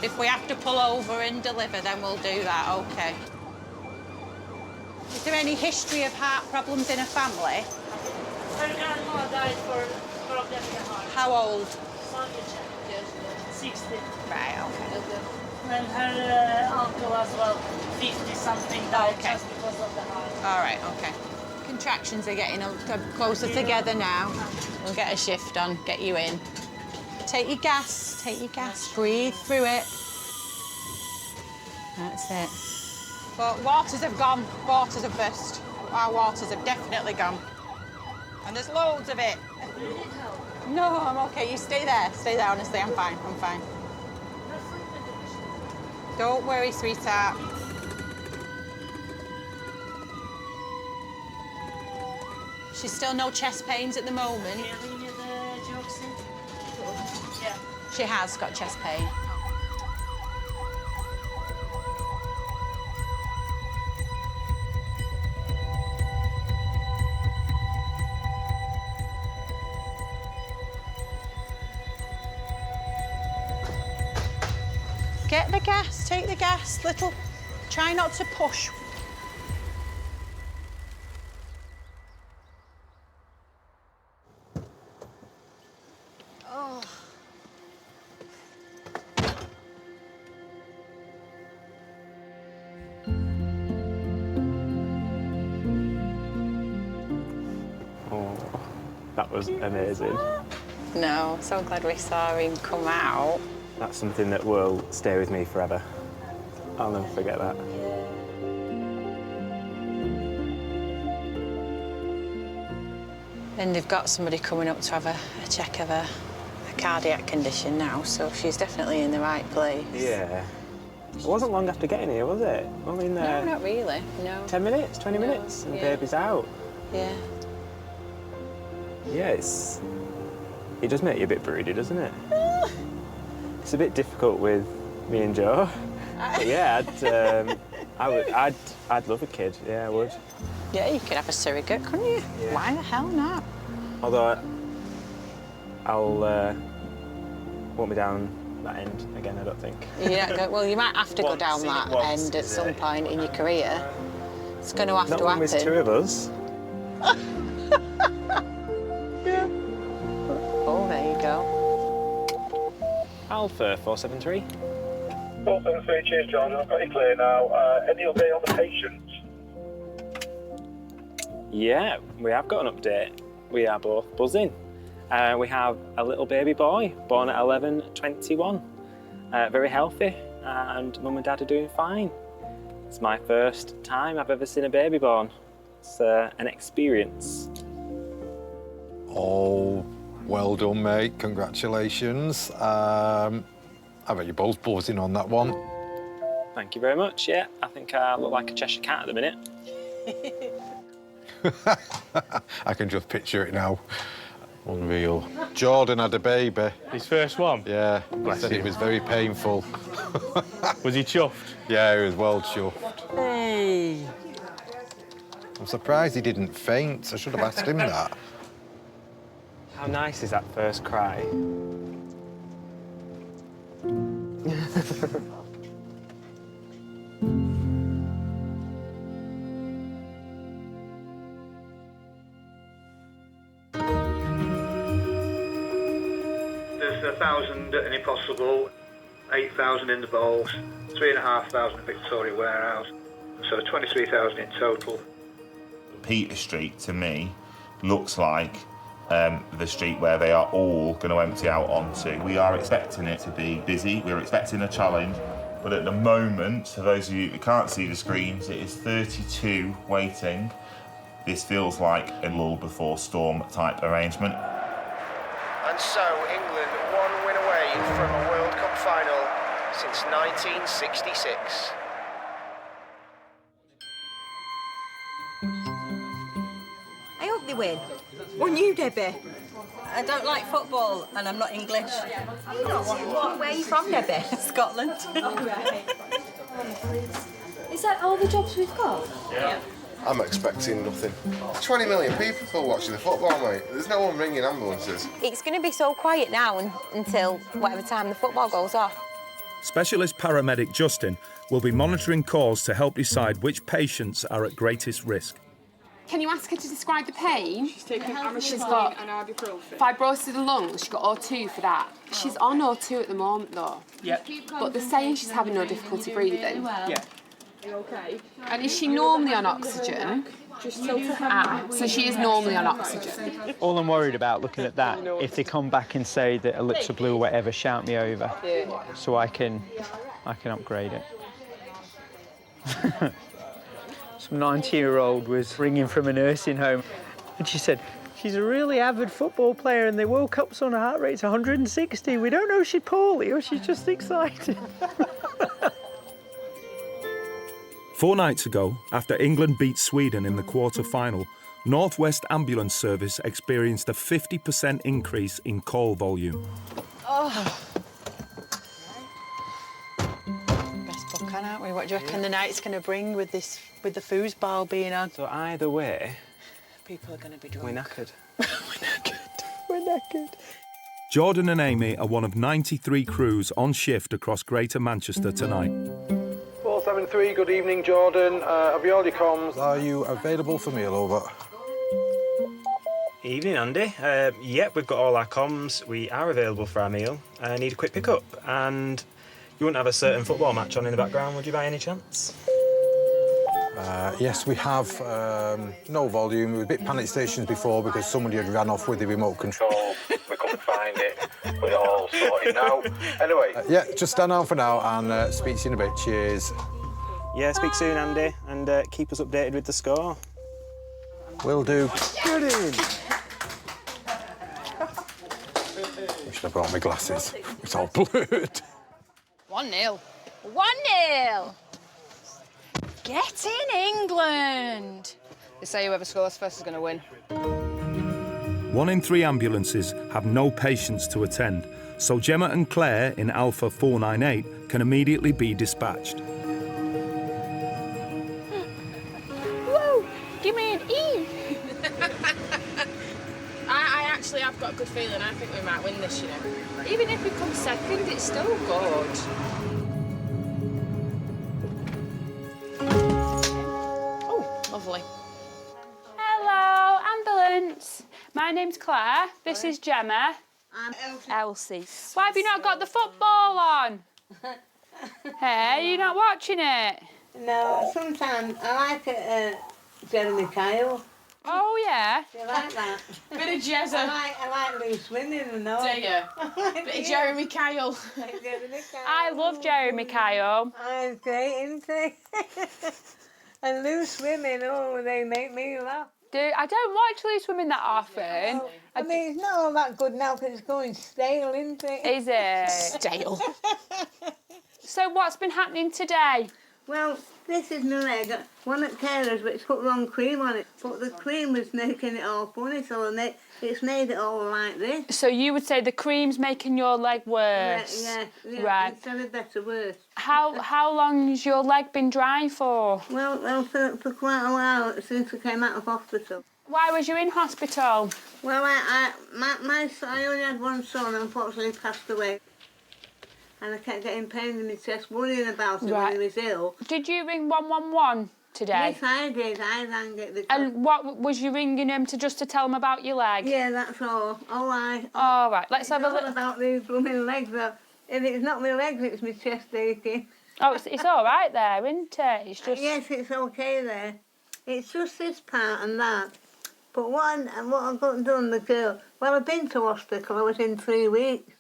If we have to pull over and deliver, then we'll do that, OK? Is there any history of heart problems in a family? Her grandma died for problem in the heart. How old? 60. Right, OK. And her uncle as well, 50-something died just because of the heart. All right, OK. Contractions are getting closer together now. We'll get a shift on, get you in. Take your gas, breathe through it. That's it. But waters have gone, waters have burst. Our waters have definitely gone. And there's loads of it. No, I'm OK, you stay there, honestly, I'm fine, I'm fine. Don't worry, sweetheart. She's still no chest pains at the moment. Yeah. She has got chest pain. Get the gas, take the gas, little. Try not to push. That was amazing. No, so glad we saw him come out. That's something that will stay with me forever. I'll never forget that. And they've got somebody coming up to have a check of her cardiac condition now, so she's definitely in the right place. Yeah. It wasn't long after getting here, was it? Only in there. No, not really, no. 10 minutes, 20 minutes, and baby's out. Yeah. Yeah, it does make you a bit broody, doesn't it? It's a bit difficult with me and Joe. But yeah, I'd love a kid. Yeah, I would. Yeah, you could have a surrogate, couldn't you? Yeah. Why the hell not? Although I'll won't be down that end again, I don't think. Yeah, well, you might have to go down that end at some point in your career. It's going to have to happen. Not when there's two of us. Yeah. Oh, there you go. Alpha 473. 473, cheers, John. I've got you clear now. Any update on the patients? Yeah, we have got an update. We are both buzzing. We have a little baby boy born at 11:21, very healthy, and mum and dad are doing fine. It's my first time I've ever seen a baby born. It's an experience. Oh, well done, mate. Congratulations. I bet you're both buzzing on that one. Thank you very much, yeah. I think I look like a Cheshire cat at the minute. I can just picture it now. Unreal. Jordan had a baby. His first one? Yeah. Bless He said him. it was very painful. Was he chuffed? Yeah, he was well chuffed. Hey! I'm surprised he didn't faint. I should have asked him that. How nice is that first cry? There's 1,000 at an Impossible, 8,000 in the Bowls, 3,500 at Victoria Warehouse, so 23,000 in total. Peter Street, to me, looks like the street where they are all going to empty out onto. We are expecting it to be busy, we're expecting a challenge, but at the moment, for those of you who can't see the screens, it is 32 waiting. This feels like a lull before storm type arrangement. And so England one win away from a World Cup final since 1966. I hope they win. Or you, Debbie. I don't like football and I'm not English. Where are you from, Debbie? Scotland. Is that all the jobs we've got? Yeah. I'm expecting nothing. 20 million people watching the football, mate. There's no one ringing ambulances. It's going to be so quiet now until whatever time the football goes off. Specialist paramedic Justin will be monitoring calls to help decide which patients are at greatest risk. Can you ask her to describe the pain? She's got an ibuprofen. Fibrosis of the lungs. She's got O2 for that. She's on O2 at the moment, though. Yep. But they're saying she's having no difficulty breathing. Yeah. Okay. And is she normally on oxygen? So she is normally on oxygen. All I'm worried about looking at that, if they come back and say that Alexa Blue or whatever, shout me over, so I can upgrade it. Some 90-year-old was ringing from a nursing home, and she said, she's a really avid football player and they woke up so her heart rate's 160. We don't know if she's poorly or she's just excited. 4 nights ago, after England beat Sweden in the quarter-final, North West Ambulance Service experienced a 50% increase in call volume. Oh. Best book on, aren't we? What do you reckon the night's going to bring with the foosball being on? So either way, people are going to be drunk. we're knackered. We're knackered. Jordan and Amy are one of 93 crews on shift across Greater Manchester tonight. 473, good evening, Jordan. Have you all your comms? Are you available for meal over? Evening, Andy. Yep, we've got all our comms. We are available for our meal. I need a quick pick-up. And you wouldn't have a certain football match on in the background, would you, by any chance? Yes, we have no volume. We were a bit panic stations before because somebody had ran off with the remote control. We couldn't find it, but it all sorted now. Anyway, yeah, just stand down for now and speak to you in a bit. Cheers. Yeah, speak soon, Andy, and keep us updated with the score. Will do. Get in! I should have brought my glasses. It's all blurred. 1-0. 1-0. Get in, England. They say whoever scores first is going to win. 1 in 3 ambulances have no patients to attend, so Gemma and Claire in Alpha 498 can immediately be dispatched. Woo! Give me an E. I actually have got a good feeling. I think we might win this, you know. Even if we come second, it's still good. Oh, lovely. Hello, ambulance. My name's Claire. This is Gemma. I'm Elsie. Why have you not got the football on? Hey, you're not watching it? No, sometimes I like it, Jeremy Kyle. Oh, yeah? Do you like that? Bit of Jezza. I like loose women and all. Do you? Bit of Jeremy Kyle. I love Jeremy Kyle. Oh, he's great, isn't he? And loose women, oh, they make me laugh. I don't watch Loose Women that often. No, I mean, it's not all that good now because it's going stale, isn't it? Is it? Stale. So what's been happening today? Well, this is my leg. One at Taylor's which put wrong cream on it, but the cream was making it all funny, so it's made it all like this. So you would say the cream's making your leg worse? Yeah. Right. Instead of better, worse. How long's your leg been dry for? Well, for quite a while since I came out of hospital. Why was you in hospital? Well, I only had one son, unfortunately passed away. And I kept getting pain in my chest, worrying about him when he was ill. Did you ring 111 today? Yes, I did. I rang it. And what was you ringing him to just to tell him about your leg? Yeah, that's all. All right. All right, let's have a look. About these blooming legs, though. If it's not my legs, it's my chest aching. Oh, it's all right there, isn't it? It's just... Yes, it's okay there. It's just this part and that. But what I've got done, the girl... Well, I've been to hospital. I was in 3 weeks.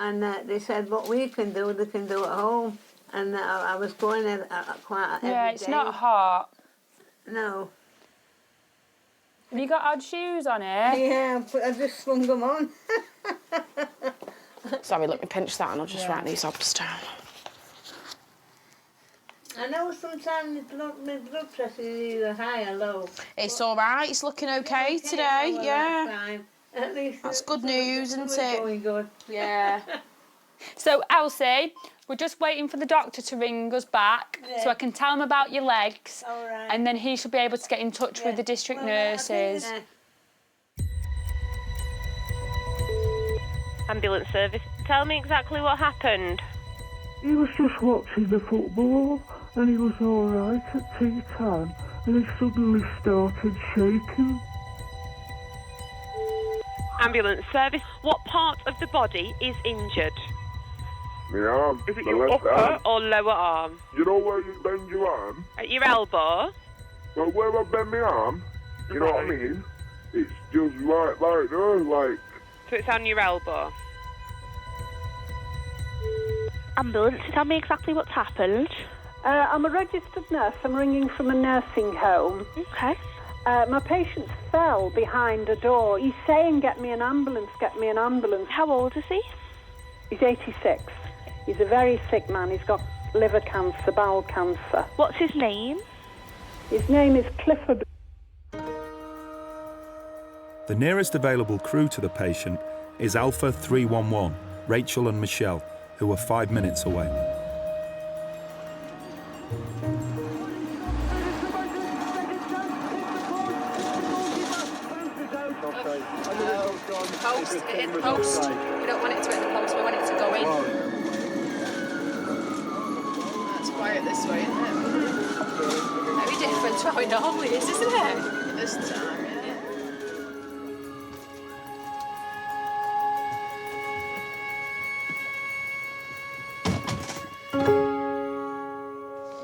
And they said what we can do, they can do at home. And I was going quite every day. Yeah, it's not hot. No. Have you got odd shoes on here? Yeah, but I just swung them on. Sorry, let me pinch that and I'll just write these obs down. I know sometimes my blood pressure is either high or low. It's all right. It's looking okay today. Well, yeah. At least that's good news, isn't it? Going good. Yeah. So, Elsie, we're just waiting for the doctor to ring us back so I can tell him about your legs. All right. And then he should be able to get in touch with the district nurses. Ambulance service, tell me exactly what happened. He was just watching the football and he was all right at tea time and he suddenly started shaking. Ambulance service, what part of the body is injured? My arm. Is it your upper or lower arm? You know where you bend your arm? At your elbow? Well, where I bend my arm, you know what I mean? It's just like there, like... So it's on your elbow? Ambulance, tell me exactly what's happened. I'm a registered nurse. I'm ringing from a nursing home. Okay. My patient fell behind a door. He's saying, get me an ambulance, get me an ambulance. How old is he? He's 86. He's a very sick man. He's got liver cancer, bowel cancer. What's his name? His name is Clifford. The nearest available crew to the patient is Alpha 311, Rachel and Michelle, who are 5 minutes away. Post, hit the post. We don't want it to hit the post, we want it to go in. That's quiet this way, isn't it? Very different to how it normally is, isn't it? This time, yeah.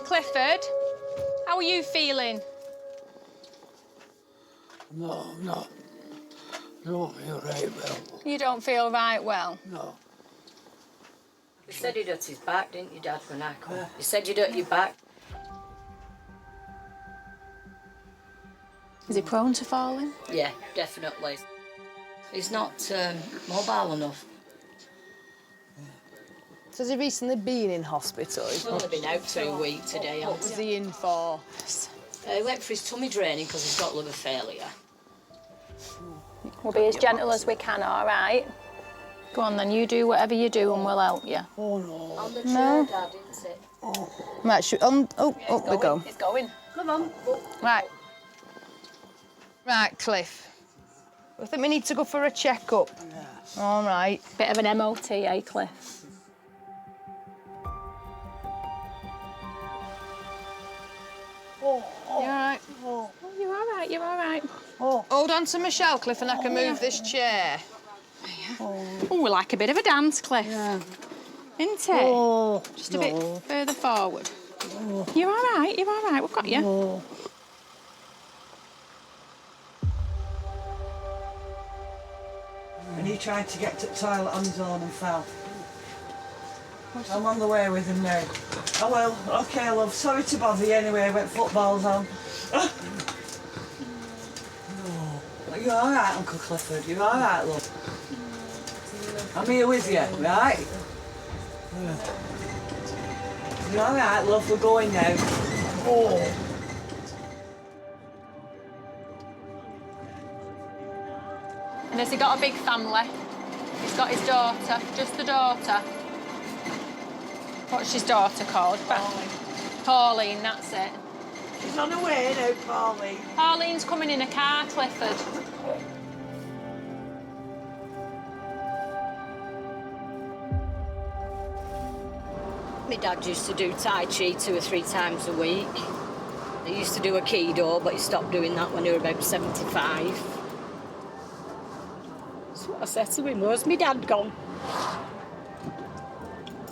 Clifford, How are you feeling? No, I'm not. I don't feel right well. You don't feel right well? No. You said you'd hurt his back, didn't you, Dad, when I come? You said you'd hurt your back. Is he prone to falling? Yeah, definitely. He's not mobile enough. So has he recently been in hospital? He's only been out 2 weeks today. What was he in for? He went for his tummy draining because he's got liver failure. We'll be as gentle as we can, all right? Go on then, you do whatever you do and we'll help you. Oh, no. On the chair, Dad, isn't it? Right, up we go. It's going. Come on. Right. Right, Cliff. I think we need to go for a checkup. Yeah. All right. Bit of an MOT, eh, Cliff? You all right? Oh, you're all right, you're all right. Hold on to Michelle, Cliff, and I can move this chair. Oh, we like a bit of a dance, Cliff. Yeah. Isn't it? Just a bit further forward. You're all right, we've got you. And he tried to get to the toilet on his own and fell. I'm on the way with him now. Oh well, okay love, sorry to bother you anyway, went footballs on. You're alright, Uncle Clifford, you're alright, love. I'm here with you, right? You're alright, love, we're going now. Oh. And has he got a big family? He's got his daughter, just the daughter. What's his daughter called? Pauline. Pauline, that's it. She's on her way now, Pauline. Pauline's coming in a car, Clifford. My dad used to do Tai Chi 2 or 3 times a week. He used to do Aikido, but he stopped doing that when he was about 75. That's what I said to him, was my dad gone?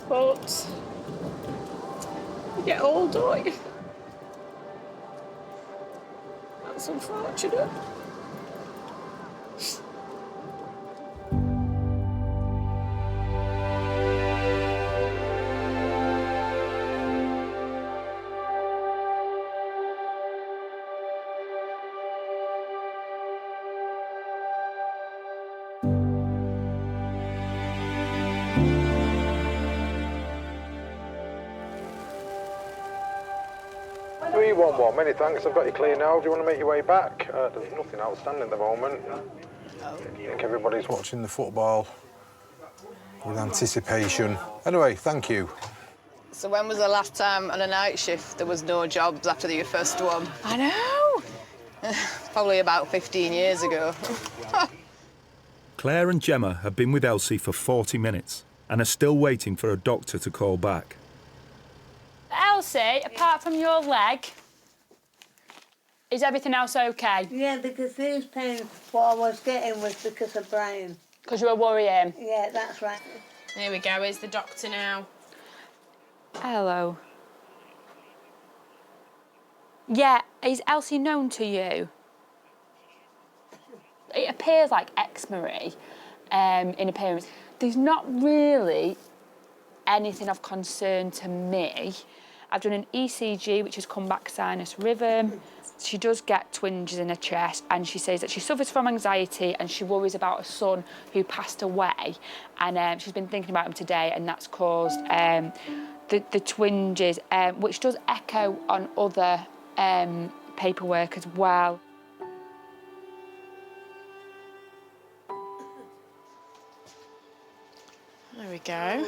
But you get old, don't you? That's unfortunate. Many thanks, I've got you clear now. Do you want to make your way back? There's nothing outstanding at the moment. I think everybody's watching the football with anticipation. Anyway, thank you. So when was the last time on a night shift there was no jobs after your first one? I know. Probably about 15 years ago. Claire and Gemma have been with Elsie for 40 minutes and are still waiting for a doctor to call back. Elsie, apart from your leg, is everything else okay? Yeah, because these pains, what I was getting was because of Brian. Because you were worrying? Yeah, that's right. Here we go, here's the doctor now. Hello. Yeah, is Elsie known to you? It appears like eczema in appearance. There's not really anything of concern to me. I've done an ECG, which has come back sinus rhythm. She does get twinges in her chest, and she says that she suffers from anxiety and she worries about a son who passed away. And she's been thinking about him today, and that's caused the twinges, which does echo on other paperwork as well. There we go.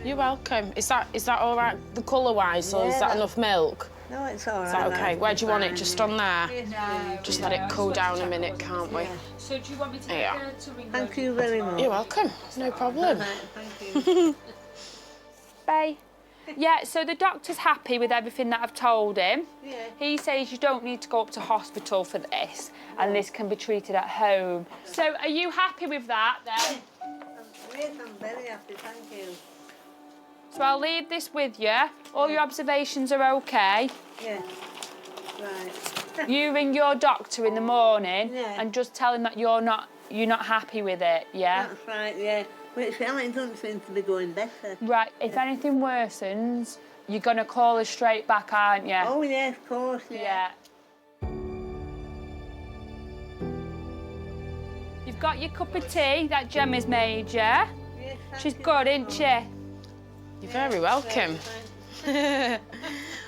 You're welcome. Is that all right, the colour-wise, or is that enough milk? No, it's all right. Is that okay? No, Where do you want it? Just on there? No. Just let it cool down a minute, can't we? So do you want me to get her to ring? Thank you very much. You're welcome. No problem. Thank you. Bye. Yeah, so the doctor's happy with everything that I've told him. Yeah. He says you don't need to go up to hospital for this, and this can be treated at home. So are you happy with that then? Yes, I'm very happy, thank you. So I'll leave this with you. All your observations are okay. Yeah. right. You ring your doctor in the morning Yeah. and just tell him that you're not happy with it, yeah? That's right, yeah. But it doesn't seem to be going better. Right, if anything worsens, you're going to call us straight back, aren't you? Oh, yeah, of course, yeah. You've got your cup of tea that Gemma's made, yeah? Yes, She's good, isn't she? You're very welcome.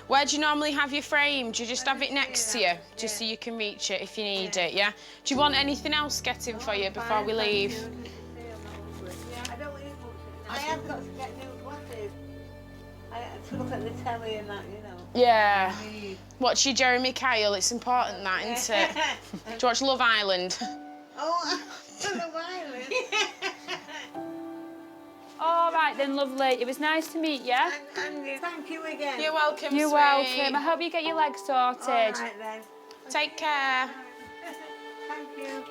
Where do you normally have your frame? Do you just have it next to you, just so you can reach it if you need it, yeah? Do you want anything else getting for you before we leave? I have got to get new glasses. I have to look at the telly and that, you know. Yeah. Watch your Jeremy Kyle, it's important that, isn't it? Do you watch Love Island? Oh, Love Island. All right then, lovely. It was nice to meet you. And thank you again. You're welcome, You're sweet. welcome. I hope you get your legs sorted. All right then. Take care. Thank you.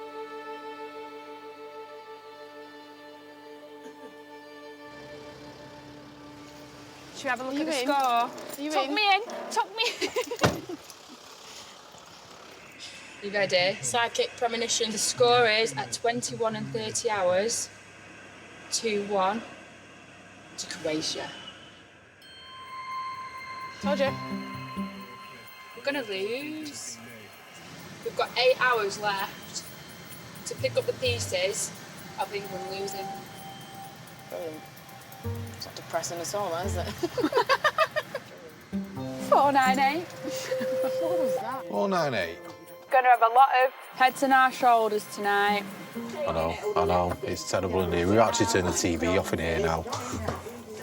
Should we have a look at the in? score? Are you Tuck in? me in. Tuck me in. You ready? Psychic premonition. The score is at 21 and 30 hours, 2-1 to Croatia. Told you. We're going to lose. We've got 8 hours left to pick up the pieces of England losing. Brilliant. It's not depressing at all, is it? 498. What was that? 498. Going to have a lot of heads and our shoulders tonight. I know. It's terrible in here. We've actually turned the TV off in here now.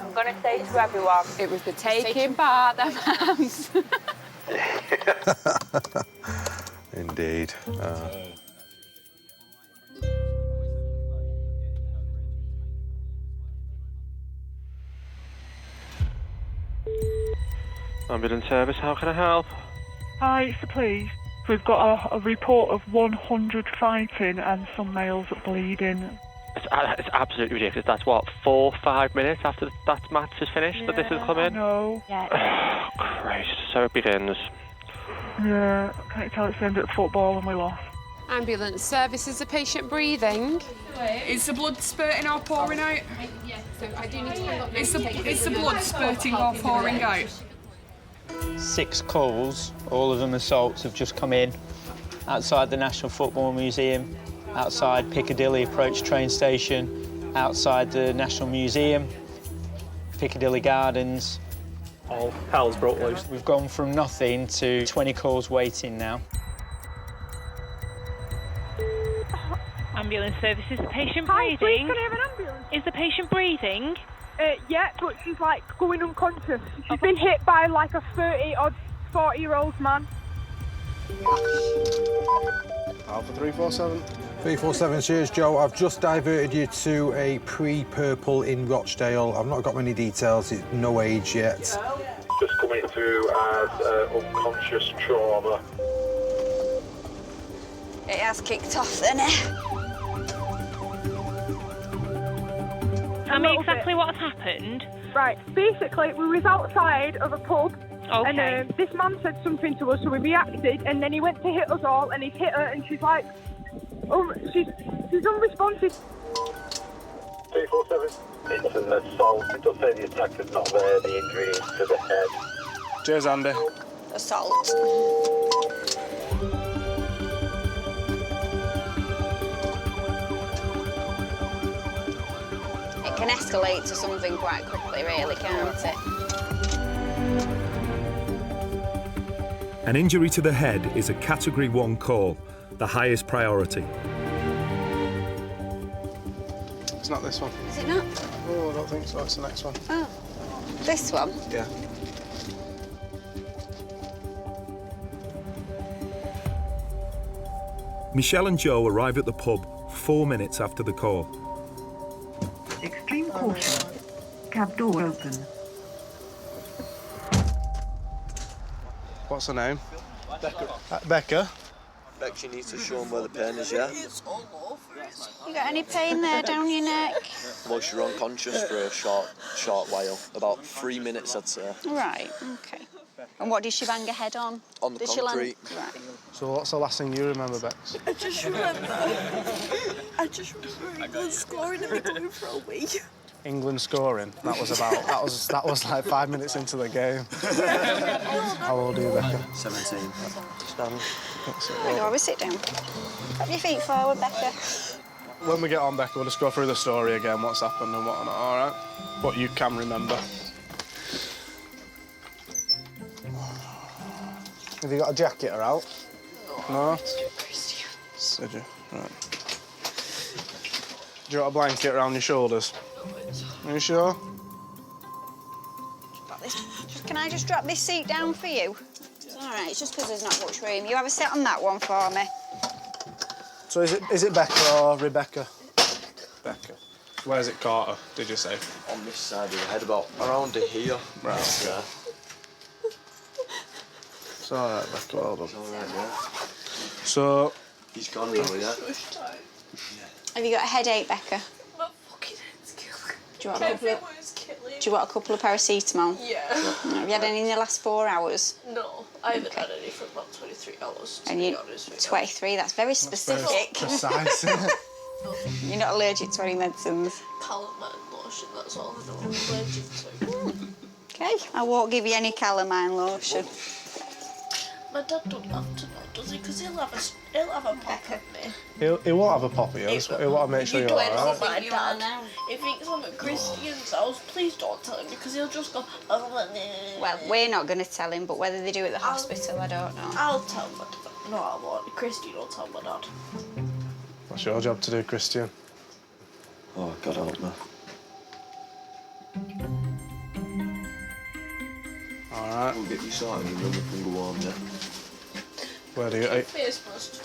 I'm going to say to everyone, it was the taking part that counts. Indeed. Ambulance service, how can I help? Hi, it's the police. We've got a report of 100 fighting and some males bleeding. It's absolutely ridiculous. That's what, 4-5 minutes after that match is finished that this has come in? No. Oh, Christ. So it begins. Yeah, can't you tell it's the end of football and we lost? Ambulance service, is the patient breathing? Is the blood spurting or pouring out? So I do need to hang up. Is the blood spurting or pouring out? 6 calls, all of them assaults, have just come in outside the National Football Museum, outside Piccadilly Approach train station, outside the National Museum, Piccadilly Gardens. All hell's broke loose. We've gone from nothing to 20 calls waiting now. Ambulance service, is the patient Hi, breathing? please, can I have an ambulance? Is the patient breathing? Yeah, but she's like going unconscious. She's been hit by like a 30-odd, 40-year-old man. Alpha 347. 347, cheers, Joe. I've just diverted you to a pre-purple in Rochdale. I've not got many details. It's no age yet. Just coming through as unconscious trauma. It has kicked off, then. Tell me exactly what has happened. Right, basically, we was outside of a pub. Okay. And this man said something to us, so we reacted, and then he went to hit us all, and he's hit her, and she's like, she's unresponsive. 347. It's an assault. It does say the attacker's not there. The injury is to the head. Cheers, Andy. Assault. It can escalate to something quite quickly, really, can't it? An injury to the head is a Category 1 call, the highest priority. It's not this one. Is it not? Oh, I don't think so. It's the next one. Oh. This one? Yeah. Michelle and Joe arrive at the pub 4 minutes after the call. Extreme caution. Cab door open. What's her name? Becca. Becca. Bex, you need to show them where the pain is, yeah? You got any pain there down your neck? Once you're unconscious for a short while, about 3 minutes, I'd say. Right, okay. And what did she bang her head on? On the did concrete. She land? Right. So what's the last thing you remember, Bex? I just remember England scoring and me going for a wee. England scoring. That was like 5 minutes into the game. How old are you, Becca? 17. Stand. There you go, sit down. Put your feet forward, Becca. When we get on, Becca, we'll just go through the story again, what's happened and whatnot, all right? What you can remember. Have you got a jacket or out? No? Did you? Right. Do you want a blanket around your shoulders? Are you sure? Can I just drop this seat down for you? It's all right, it's just because there's not much room. You have a sit on that one for me. So is it Becca or Rebecca? Becca. Where's it caught her, did you say? On this side of the head, about around here. Right. Yeah. It's all right, Becca, well done. It's all right, yeah. So... He's gone now, yeah? Have you got a headache, Becca? My fucking head's killing. Do you want a couple of paracetamol? Yeah. Have you had any in the last 4 hours? No, I haven't had any for about 23 hours. And you 23, that's very specific. That's very precise, isn't it? You're not allergic to any medicines? Calamine lotion, that's all I know I'm allergic to. OK, I won't give you any calamine lotion. My dad don't have to know, does he? Because he'll have a pop at me. He won't have a pop at you. He'll want to make sure you're all right. My dad, if he's I'm at Christian's house, please don't tell him because he'll just go. Well, we're not going to tell him, but whether they do at the hospital, I don't know. I'll tell my dad. No, I won't. Christian will tell my dad. What's your job to do, Christian? Oh, God help me. All right. We'll get you sorted and then we can go on, yeah? Where do you eat? Face mask.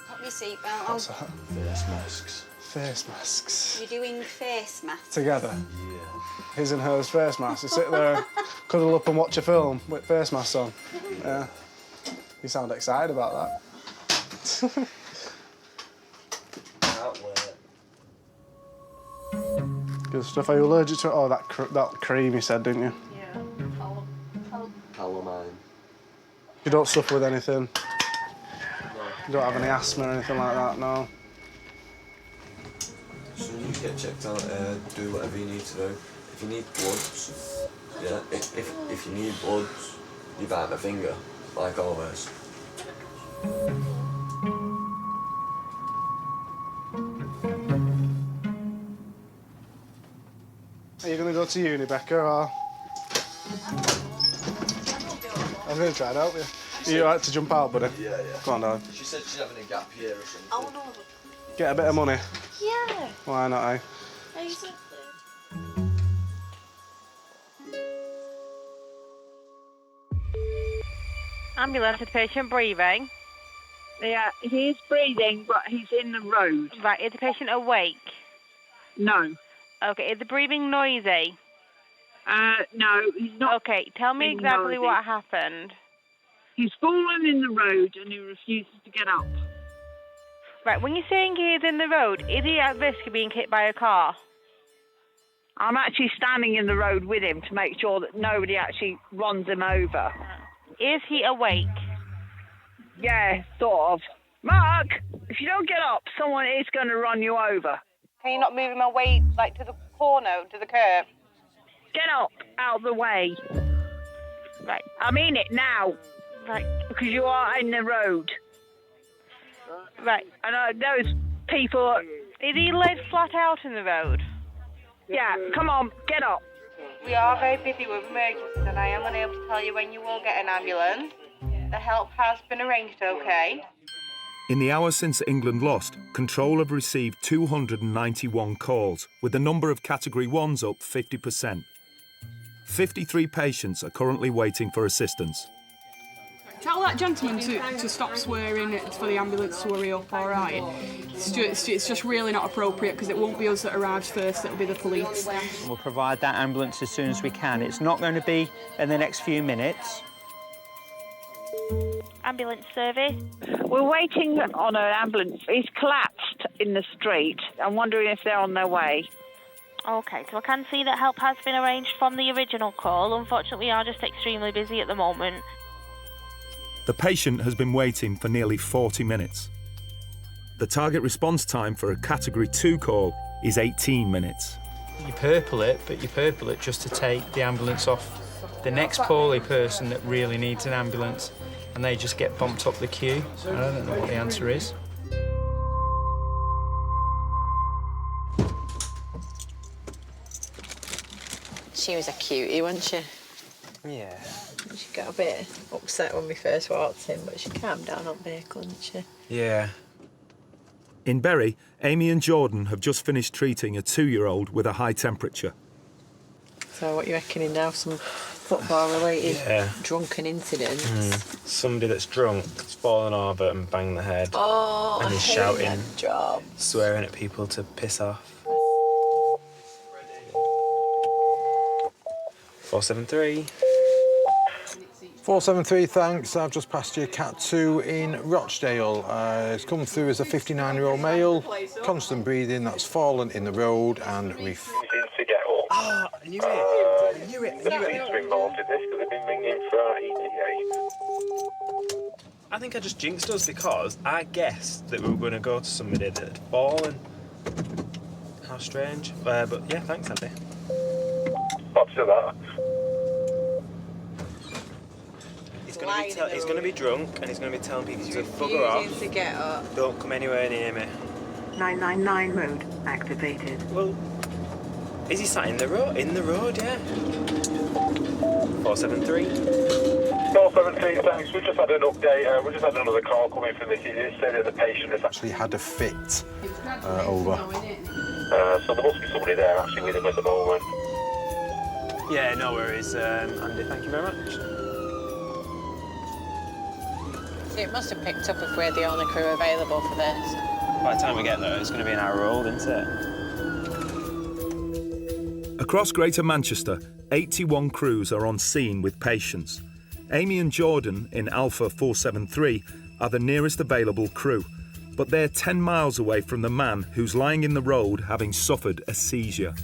Pop your seatbelt on. What's that? Face masks. Face masks. You're doing face masks? Together? Yeah. His and hers face masks. You sit there, cuddle up and watch a film with face masks on. Yeah. You sound excited about that. Can't wait. Good stuff. Are you allergic to it? Oh, that cream you said, didn't you? Yeah. Calamine. You don't suffer with anything? No. You don't have any asthma or anything like that, no? As soon as you get checked out, do whatever you need to do. If you need bloods, yeah, if you need bloods, you bite my finger, like always. Are you going to go to uni, Becca, or...? I'm going to try and help you. Are you all right to jump out, buddy? Yeah, yeah. Come on, darling. She said she's having a gap year or something. Oh, no. Get a bit of money. Yeah. Why not, eh? Exactly. Ambulance, is the patient breathing? Yeah, he is breathing, but he's in the road. Right, is the patient awake? No. Okay, is the breathing noisy? No, he's not. Okay, tell me exactly noisy. what happened. He's fallen in the road and he refuses to get up. Right, when you're saying he's in the road, is he at risk of being hit by a car? I'm actually standing in the road with him to make sure that nobody actually runs him over. Is he awake? Yeah, sort of. Mark, if you don't get up, someone is going to run you over. Can you not move him away, like, to the corner, to the curb? Get up, out of the way. Right. I mean it now. Right. Because you are in the road. Right. And those people... Is he laid flat out in the road? Yeah, come on, get up. We are very busy with emergencies and I am unable to tell you when you will get an ambulance. The help has been arranged, okay? In the hours since England lost, Control have received 291 calls, with the number of Category 1s up 50%. 53 patients are currently waiting for assistance. Tell that gentleman to stop swearing for the ambulance to hurry up, all right? It's just really not appropriate because it won't be us that arrives first, it'll be the police. We'll provide that ambulance as soon as we can. It's not going to be in the next few minutes. Ambulance service. We're waiting on an ambulance. He's collapsed in the street. I'm wondering if they're on their way. Okay, so I can see that help has been arranged from the original call. Unfortunately, we are just extremely busy at the moment. The patient has been waiting for nearly 40 minutes. The target response time for a Category 2 call is 18 minutes. You purple it, but you purple it just to take the ambulance off the next poorly person that really needs an ambulance, and they just get bumped up the queue. I don't know what the answer is. She was a cutie, wasn't she? Yeah. She got a bit upset when we first walked in, but she calmed down on vehicle, didn't she? Yeah. In Bury, Amy and Jordan have just finished treating a 2-year-old with a high temperature. So what are you reckoning now? Some football-related drunken incidents? Somebody that's drunk has fallen over and banged the head. Oh, and he's I hate shouting, that job. swearing at people to piss off. 473. 473, thanks. I've just passed you Cat 2 in Rochdale. It's come through as a 59-year-old male, constant breathing, that's fallen in the road and Refusing to get up. Oh, I knew it. I knew it. The police are involved in this because they've been ringing for our ETA. I think I just jinxed us because I guessed that we were going to go to somebody that had fallen. How strange. But yeah, thanks, Andy. What's that? He's going to be drunk and he's going to be telling people to bugger off. To get up. Don't come anywhere near me. 999 mode activated. Well, is he sat in the road? In the road, yeah. 473. 473, thanks. We just had an update. We just had another call coming from this. It said that the patient has actually had a fit over. So there must be somebody there actually with him at the moment. Yeah, no worries, Andy. Thank you very much. See, it must have picked up if we're the only crew available for this. By the time we get there, it's going to be an hour old, isn't it? Across Greater Manchester, 81 crews are on scene with patients. Amy and Jordan in Alpha 473 are the nearest available crew, but they're 10 miles away from the man who's lying in the road having suffered a seizure.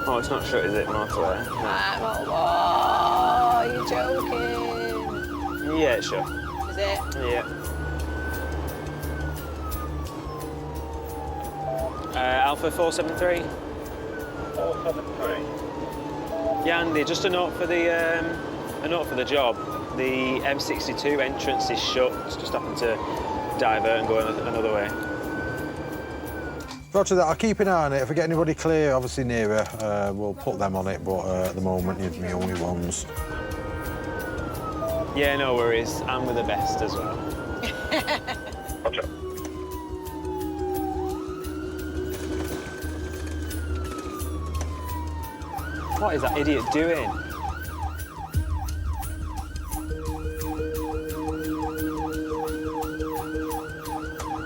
Oh, it's not shut, is it? Motorway? Oh, you're joking. Yeah, it's shut. Is it? Yeah. Alpha 473. 473. Yeah, Andy, just a note for the job. The M62 entrance is shut. It's just happened to divert and go another way. Roger that, I'll keep an eye on it. If I get anybody clear, obviously nearer, we'll put them on it, but at the moment, you're the only ones. Yeah, no worries. I'm with the best as well. Roger. What is that idiot doing?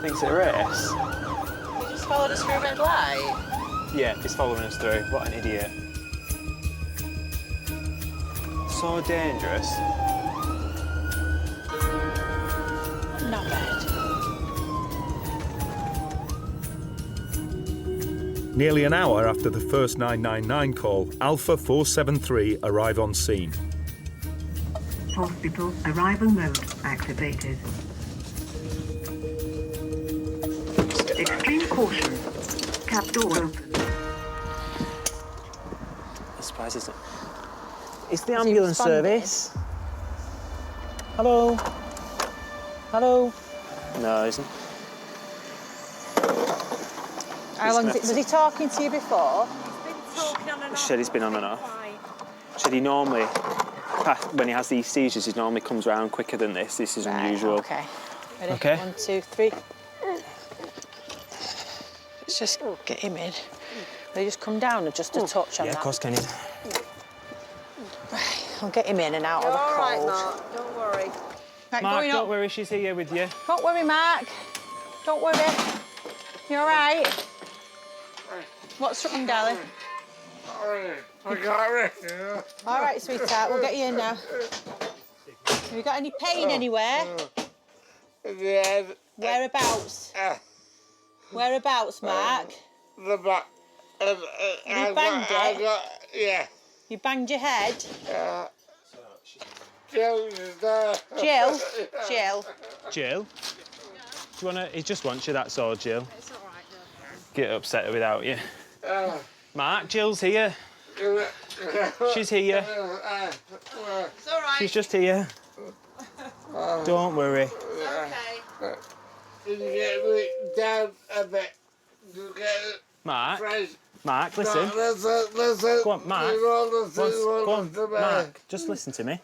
Thinks it's a race? He just followed us through a red light. Yeah, he's following us through. What an idiot. So dangerous. Not bad. Nearly an hour after the first 999 call, Alpha 473 arrive on scene. Hospital arrival mode activated. Extreme caution. Cab door open. I'm surprised it's not. It's the ambulance service. Hello? Hello? No, it isn't. How long was he talking to you before? She said he's been on and off. She said he normally, when he has these seizures, he normally comes round quicker than this. This is unusual. Okay. Ready? Okay. 1, 2, 3. Let's just get him in. Will you just come down and just a touch on that? Yeah, of course, Kenny. Right, I'll get him in and out of the cold. All right, Mark, don't worry. Right, Mark, going don't up. worry, she's here with you. Don't worry, Mark. Don't worry. You all right? What's wrong, darling? I got it. Yeah. All right, sweetheart, we'll get you in now. Have you got any pain anywhere? Yeah. Whereabouts? Whereabouts, Mark? The back. You banged it? Yeah. You banged your head? Jill is there. Jill? Jill? Jill? Do you want to... He just wants you, that's all, Jill. It's all right, no. Get upset without you. Mark, Jill's here. She's here. It's all right. She's just here. Don't worry. Okay. Can you get me down a bit? Mark. Fresh. Mark, listen. Listen. Go on, Mark. Go on, Mark, just listen to me.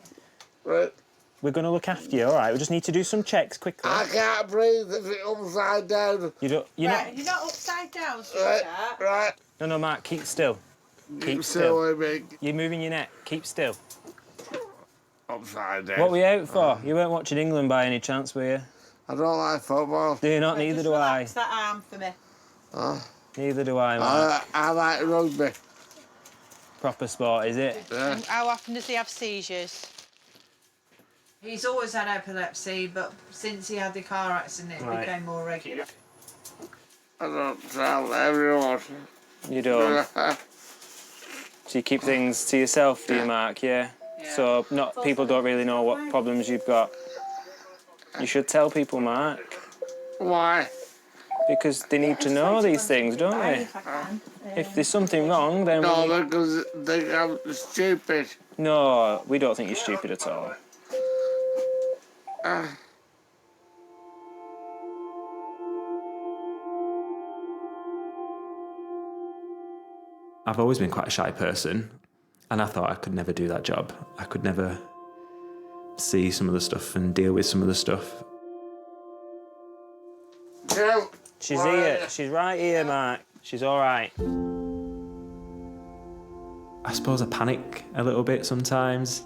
Right. We're going to look after you, all right? We just need to do some checks quickly. I can't breathe if it's upside down. You don't... You're Right, not... you're not upside down, sweetheart. Right. No, Mark, keep still. Keep still. You're moving your neck. Keep still. Upside down. What were you out for? You weren't watching England by any chance, were you? I don't like football. Do you not? Right, Neither just do I. relax that arm for me. Neither do I, Mark. I like rugby. Proper sport, is it? Yeah. How often does he have seizures? He's always had epilepsy, but since he had the car accident, it became more regular. I don't tell everyone. You don't? So you keep things to yourself, do you, Mark? Yeah? So people don't really know what problems you've got. You should tell people, Mark. Why? Because they need to know these things, don't they? If there's something wrong, then... No, because they think I'm stupid. No, we don't think you're stupid at all. I've always been quite a shy person, and I thought I could never do that job. I could never see some of the stuff and deal with some of the stuff. Jill. She's here. She's right here, Mark. She's all right. I suppose I panic a little bit sometimes,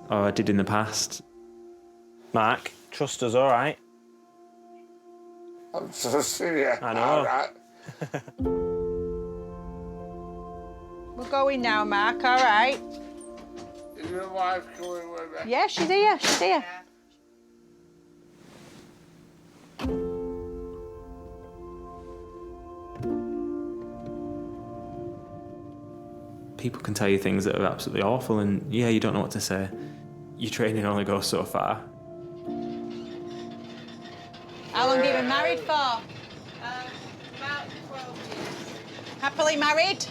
or I did in the past. Mark, trust us, all right? I'm trusting you. I know. All right. We're going now, Mark, all right? Is your wife coming with me? Yeah, she's here, she's here. People can tell you things that are absolutely awful, and yeah, you don't know what to say. Your training only goes so far. How long have you been married for? About 12 years. Happily married?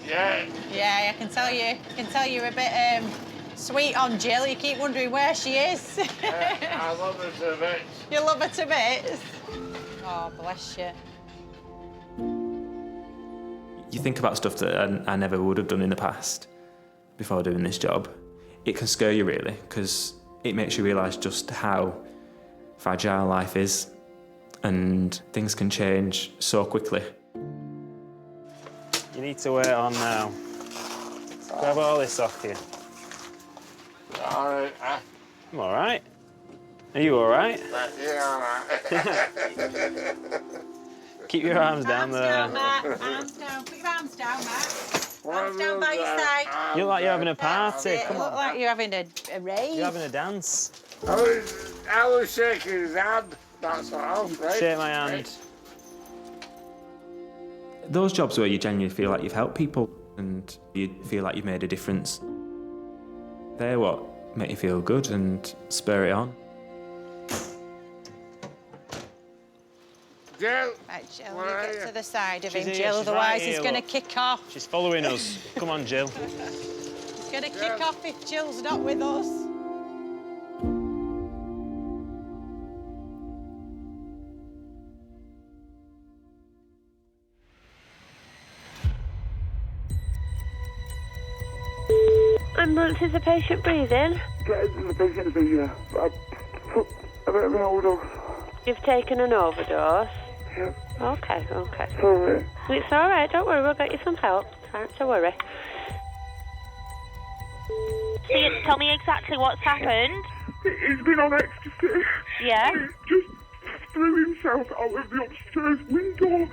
Yeah. Yeah, I can tell you. I can tell you're a bit sweet on Jill. You keep wondering where she is. I love her to bits. You love her to bits? Oh, bless you. You think about stuff that I never would have done in the past before doing this job. It can scare you, really, because it makes you realise just how fragile life is, and things can change so quickly. You need to wear it on now. Grab all this off you. All right. I'm all right. Are you all right? Yeah, all right. Keep your arms down there. Arms down, Matt. Arms down. Put your arms down, Matt. Arms down by your side. You look like you're having a party. You look like you're having a rave. You're having a dance. I was shaking his hand. That's all, right? Shake my hand. Those jobs where you genuinely feel like you've helped people and you feel like you've made a difference, they're what make you feel good and spur it on. Jill. Right, Jill, you get to the side of She's him, here, Jill, she's otherwise right he's here, going to look. kick off. She's following us. Come on, Jill. He's going to kick off if Jill's not with us. Ambulance, is the patient breathing? The patient is here. I took a bit of an overdose. You've taken an overdose? Yep. Okay, okay. Sorry. It's all right, don't worry, we'll get you some help. Don't to worry. So you tell me exactly what's happened? He's been on ecstasy. Yeah? He just threw himself out of the upstairs window.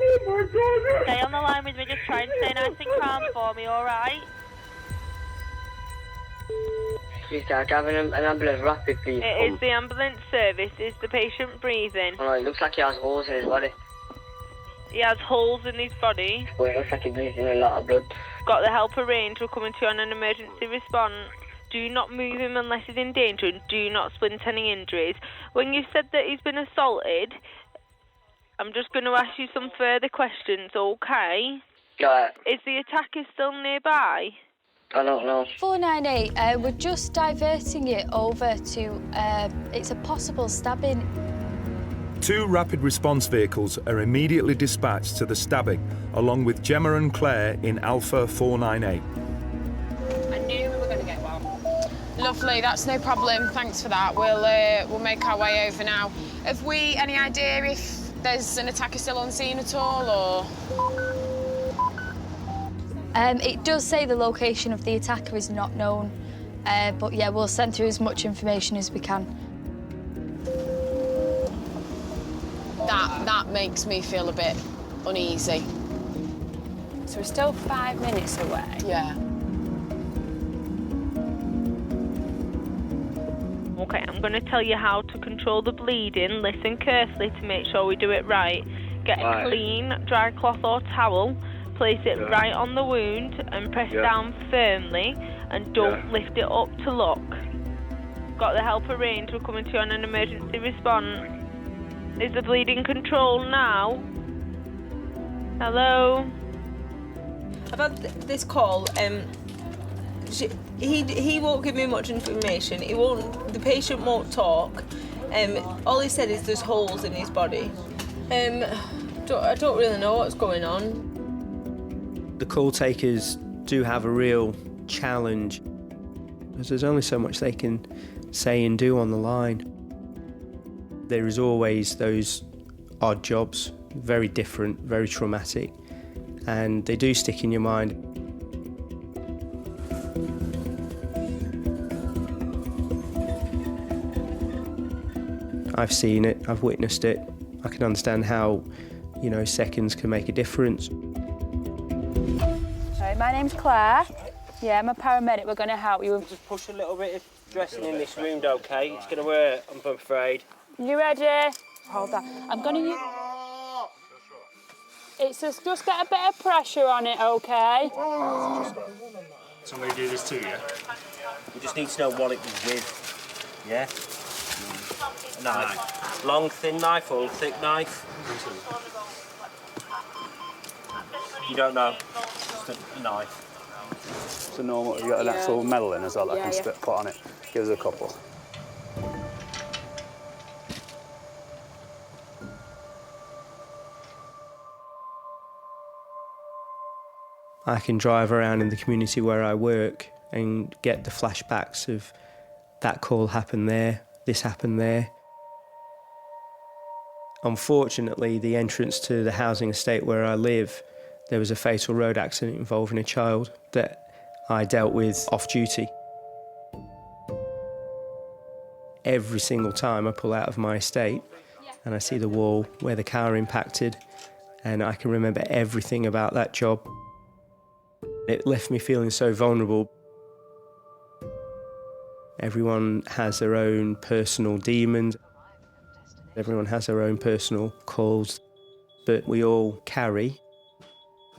Oh my God! Stay on the line with me, just try and stay nice and calm for me, all right? Sweetheart, having an ambulance rapid, please. It is the ambulance service. Is the patient breathing? Oh, it looks like he has holes in his body. He has holes in his body. Well, it looks like he's losing a lot of blood. Got the help arranged. We're coming to you on an emergency response. Do not move him unless he's in danger and do not splint any injuries. When you've said that he's been assaulted, I'm just going to ask you some further questions, okay? Yeah. Is the attacker still nearby? I don't know. 498, we're just diverting it over to, it's a possible stabbing. 2 rapid response vehicles are immediately dispatched to the stabbing, along with Gemma and Claire in Alpha 498. I knew we were going to get one. Lovely, that's no problem. Thanks for that. We'll make our way over now. Have we any idea if there's an attacker still on scene at all, or...? It does say the location of the attacker is not known, but yeah, we'll send through as much information as we can. That makes me feel a bit uneasy. So we're still 5 minutes away? Yeah. Okay, I'm going to tell you how to control the bleeding. Listen carefully to make sure we do it right. Get a clean, dry cloth or towel, place it right on the wound and press down firmly and don't lift it up to look. Got the help arranged. We're coming to you on an emergency response. Is the bleeding controlled now? Hello? I've had this call. He won't give me much information. The patient won't talk. All he said is there's holes in his body. I don't really know what's going on. The call takers do have a real challenge, because there's only so much they can say and do on the line. There is always those odd jobs, very different, very traumatic, and they do stick in your mind. I've seen it, I've witnessed it. I can understand how, seconds can make a difference. Right, my name's Claire. Yeah, I'm a paramedic. We're going to help you. Just push a little bit of dressing in this wound, okay? It's going to hurt, I'm afraid. You ready? Hold that. I'm going to use... It's just get a bit of pressure on it, okay? Somebody do this too, yeah? We just need to know what it was with, yeah? Knife. Long, thin knife or thick knife? You don't know? Just a knife. So normal, you got an actual medal in as well that I can put on it. Give us a couple. I can drive around in the community where I work and get the flashbacks of that call happened there, this happened there. Unfortunately, the entrance to the housing estate where I live, there was a fatal road accident involving a child that I dealt with off-duty. Every single time I pull out of my estate and I see the wall where the car impacted, and I can remember everything about that job. It left me feeling so vulnerable. Everyone has their own personal demons. Everyone has their own personal calls, but we all carry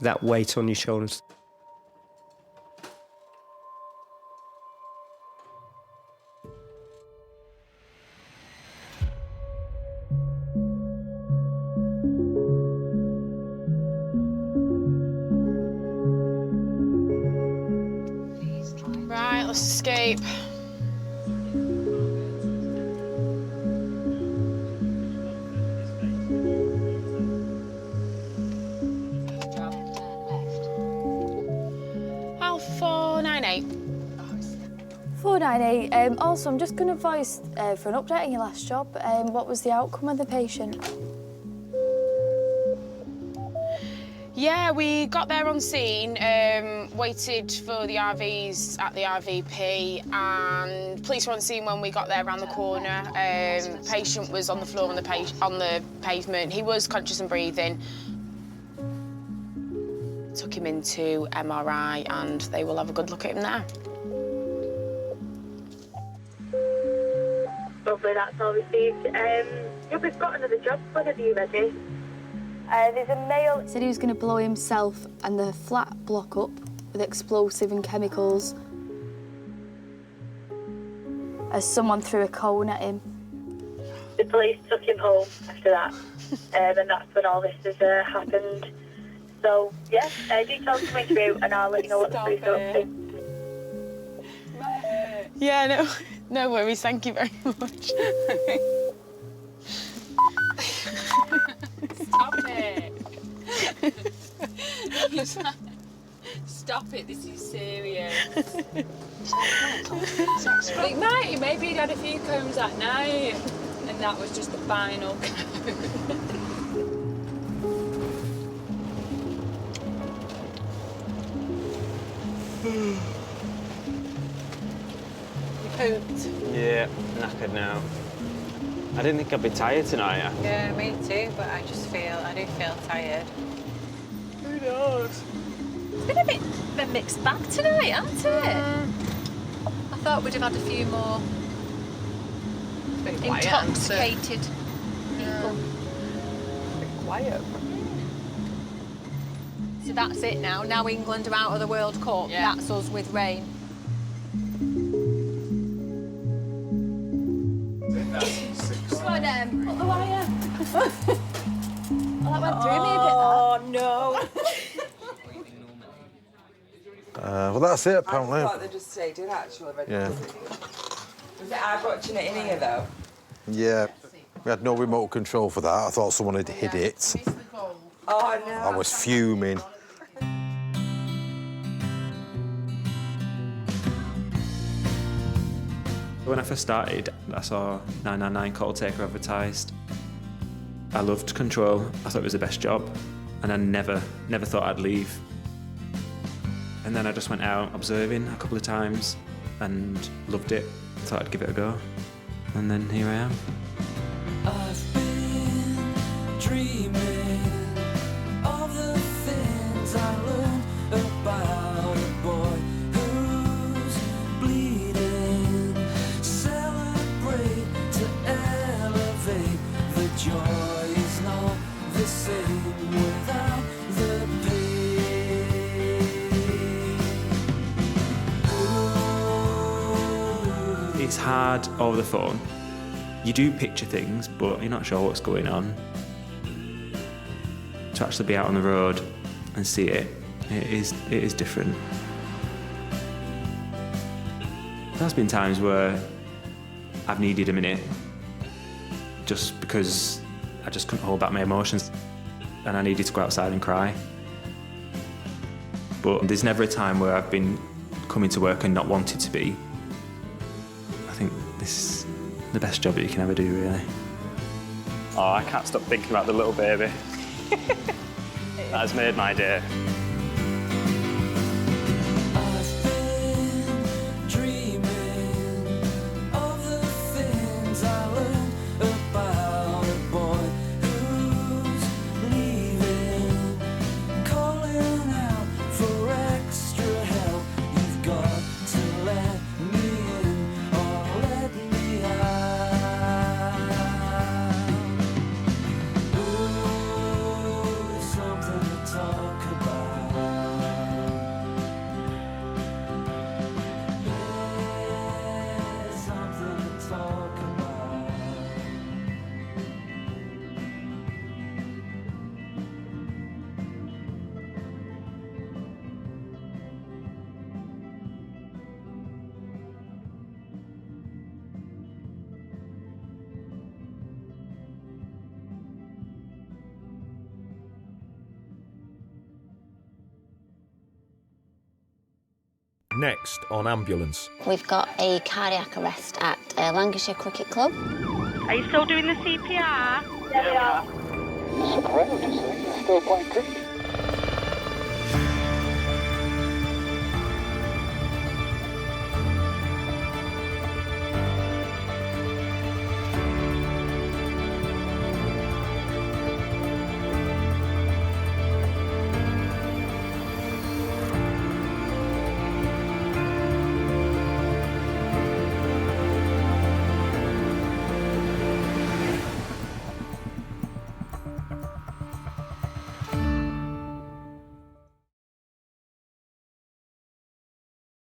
that weight on your shoulders. Right, let's escape. Alpha 498. 498. Also, I'm just going to voice for an update on your last job. What was the outcome of the patient? Yeah, we got there on scene, waited for the RVs at the RVP, and police were on scene when we got there around the corner. Patient was on the floor on the pavement. He was conscious and breathing. Took him into MRI, and they will have a good look at him now. Lovely, that's all received. Yeah, we've got another job whenever you're ready. There's a male that said he was going to blow himself and the flat block up with explosive and chemicals as someone threw a cone at him. The police took him home after that, and that's when all this has happened. So, yeah, details coming through, and I'll let you know what the police are up to. Yeah, no worries, thank you very much. Stop it. Stop it, this is serious. It might, maybe he'd had a few cones that night and that was just the final cone. You pooped? Yeah, knackered now. I didn't think I'd be tired tonight. Yeah, me too, but I do feel tired. Who knows? It's been a bit of a mixed bag tonight, hasn't it? I thought we'd have had a few more intoxicated people. A bit quiet. So that's it now. Now England are out of the World Cup. Yeah. That's us with rain. Come on, put the wire. Well, that went through me a bit, Oh, no. Well, that's it, apparently. I thought they just say did actually. Yeah. Was it hard watching it in here, though? Yeah. We had no remote control for that. I thought someone had hid it. Oh, no. I was fuming. When I first started, I saw 999 call taker advertised. I loved control. I thought it was the best job, and I never thought I'd leave. And then I just went out observing a couple of times and loved it. Thought I'd give it a go, and then here I am. I've been dreaming of the things I learned about a boy who's bleeding. Celebrate to elevate. The joy is not the same without the pain. It's hard over the phone. You do picture things, but you're not sure what's going on. To actually be out on the road and see it, it is different. There's been times where I've needed a minute just because I just couldn't hold back my emotions and I needed to go outside and cry. But there's never a time where I've been coming to work and not wanted to be. I think this is the best job that you can ever do, really. Oh, I can't stop thinking about the little baby. That has made my day. I've been dreaming of the things I learned about a boy who's leaving, calling out for extra help. You've got to let me in or let me out. Ooh, something to talk about. Yeah, something to talk about. Next on Ambulance. We've got a cardiac arrest at Lancashire Cricket Club. Are you still doing the CPR? Yeah, we are. Surprised to see you're still playing cricket.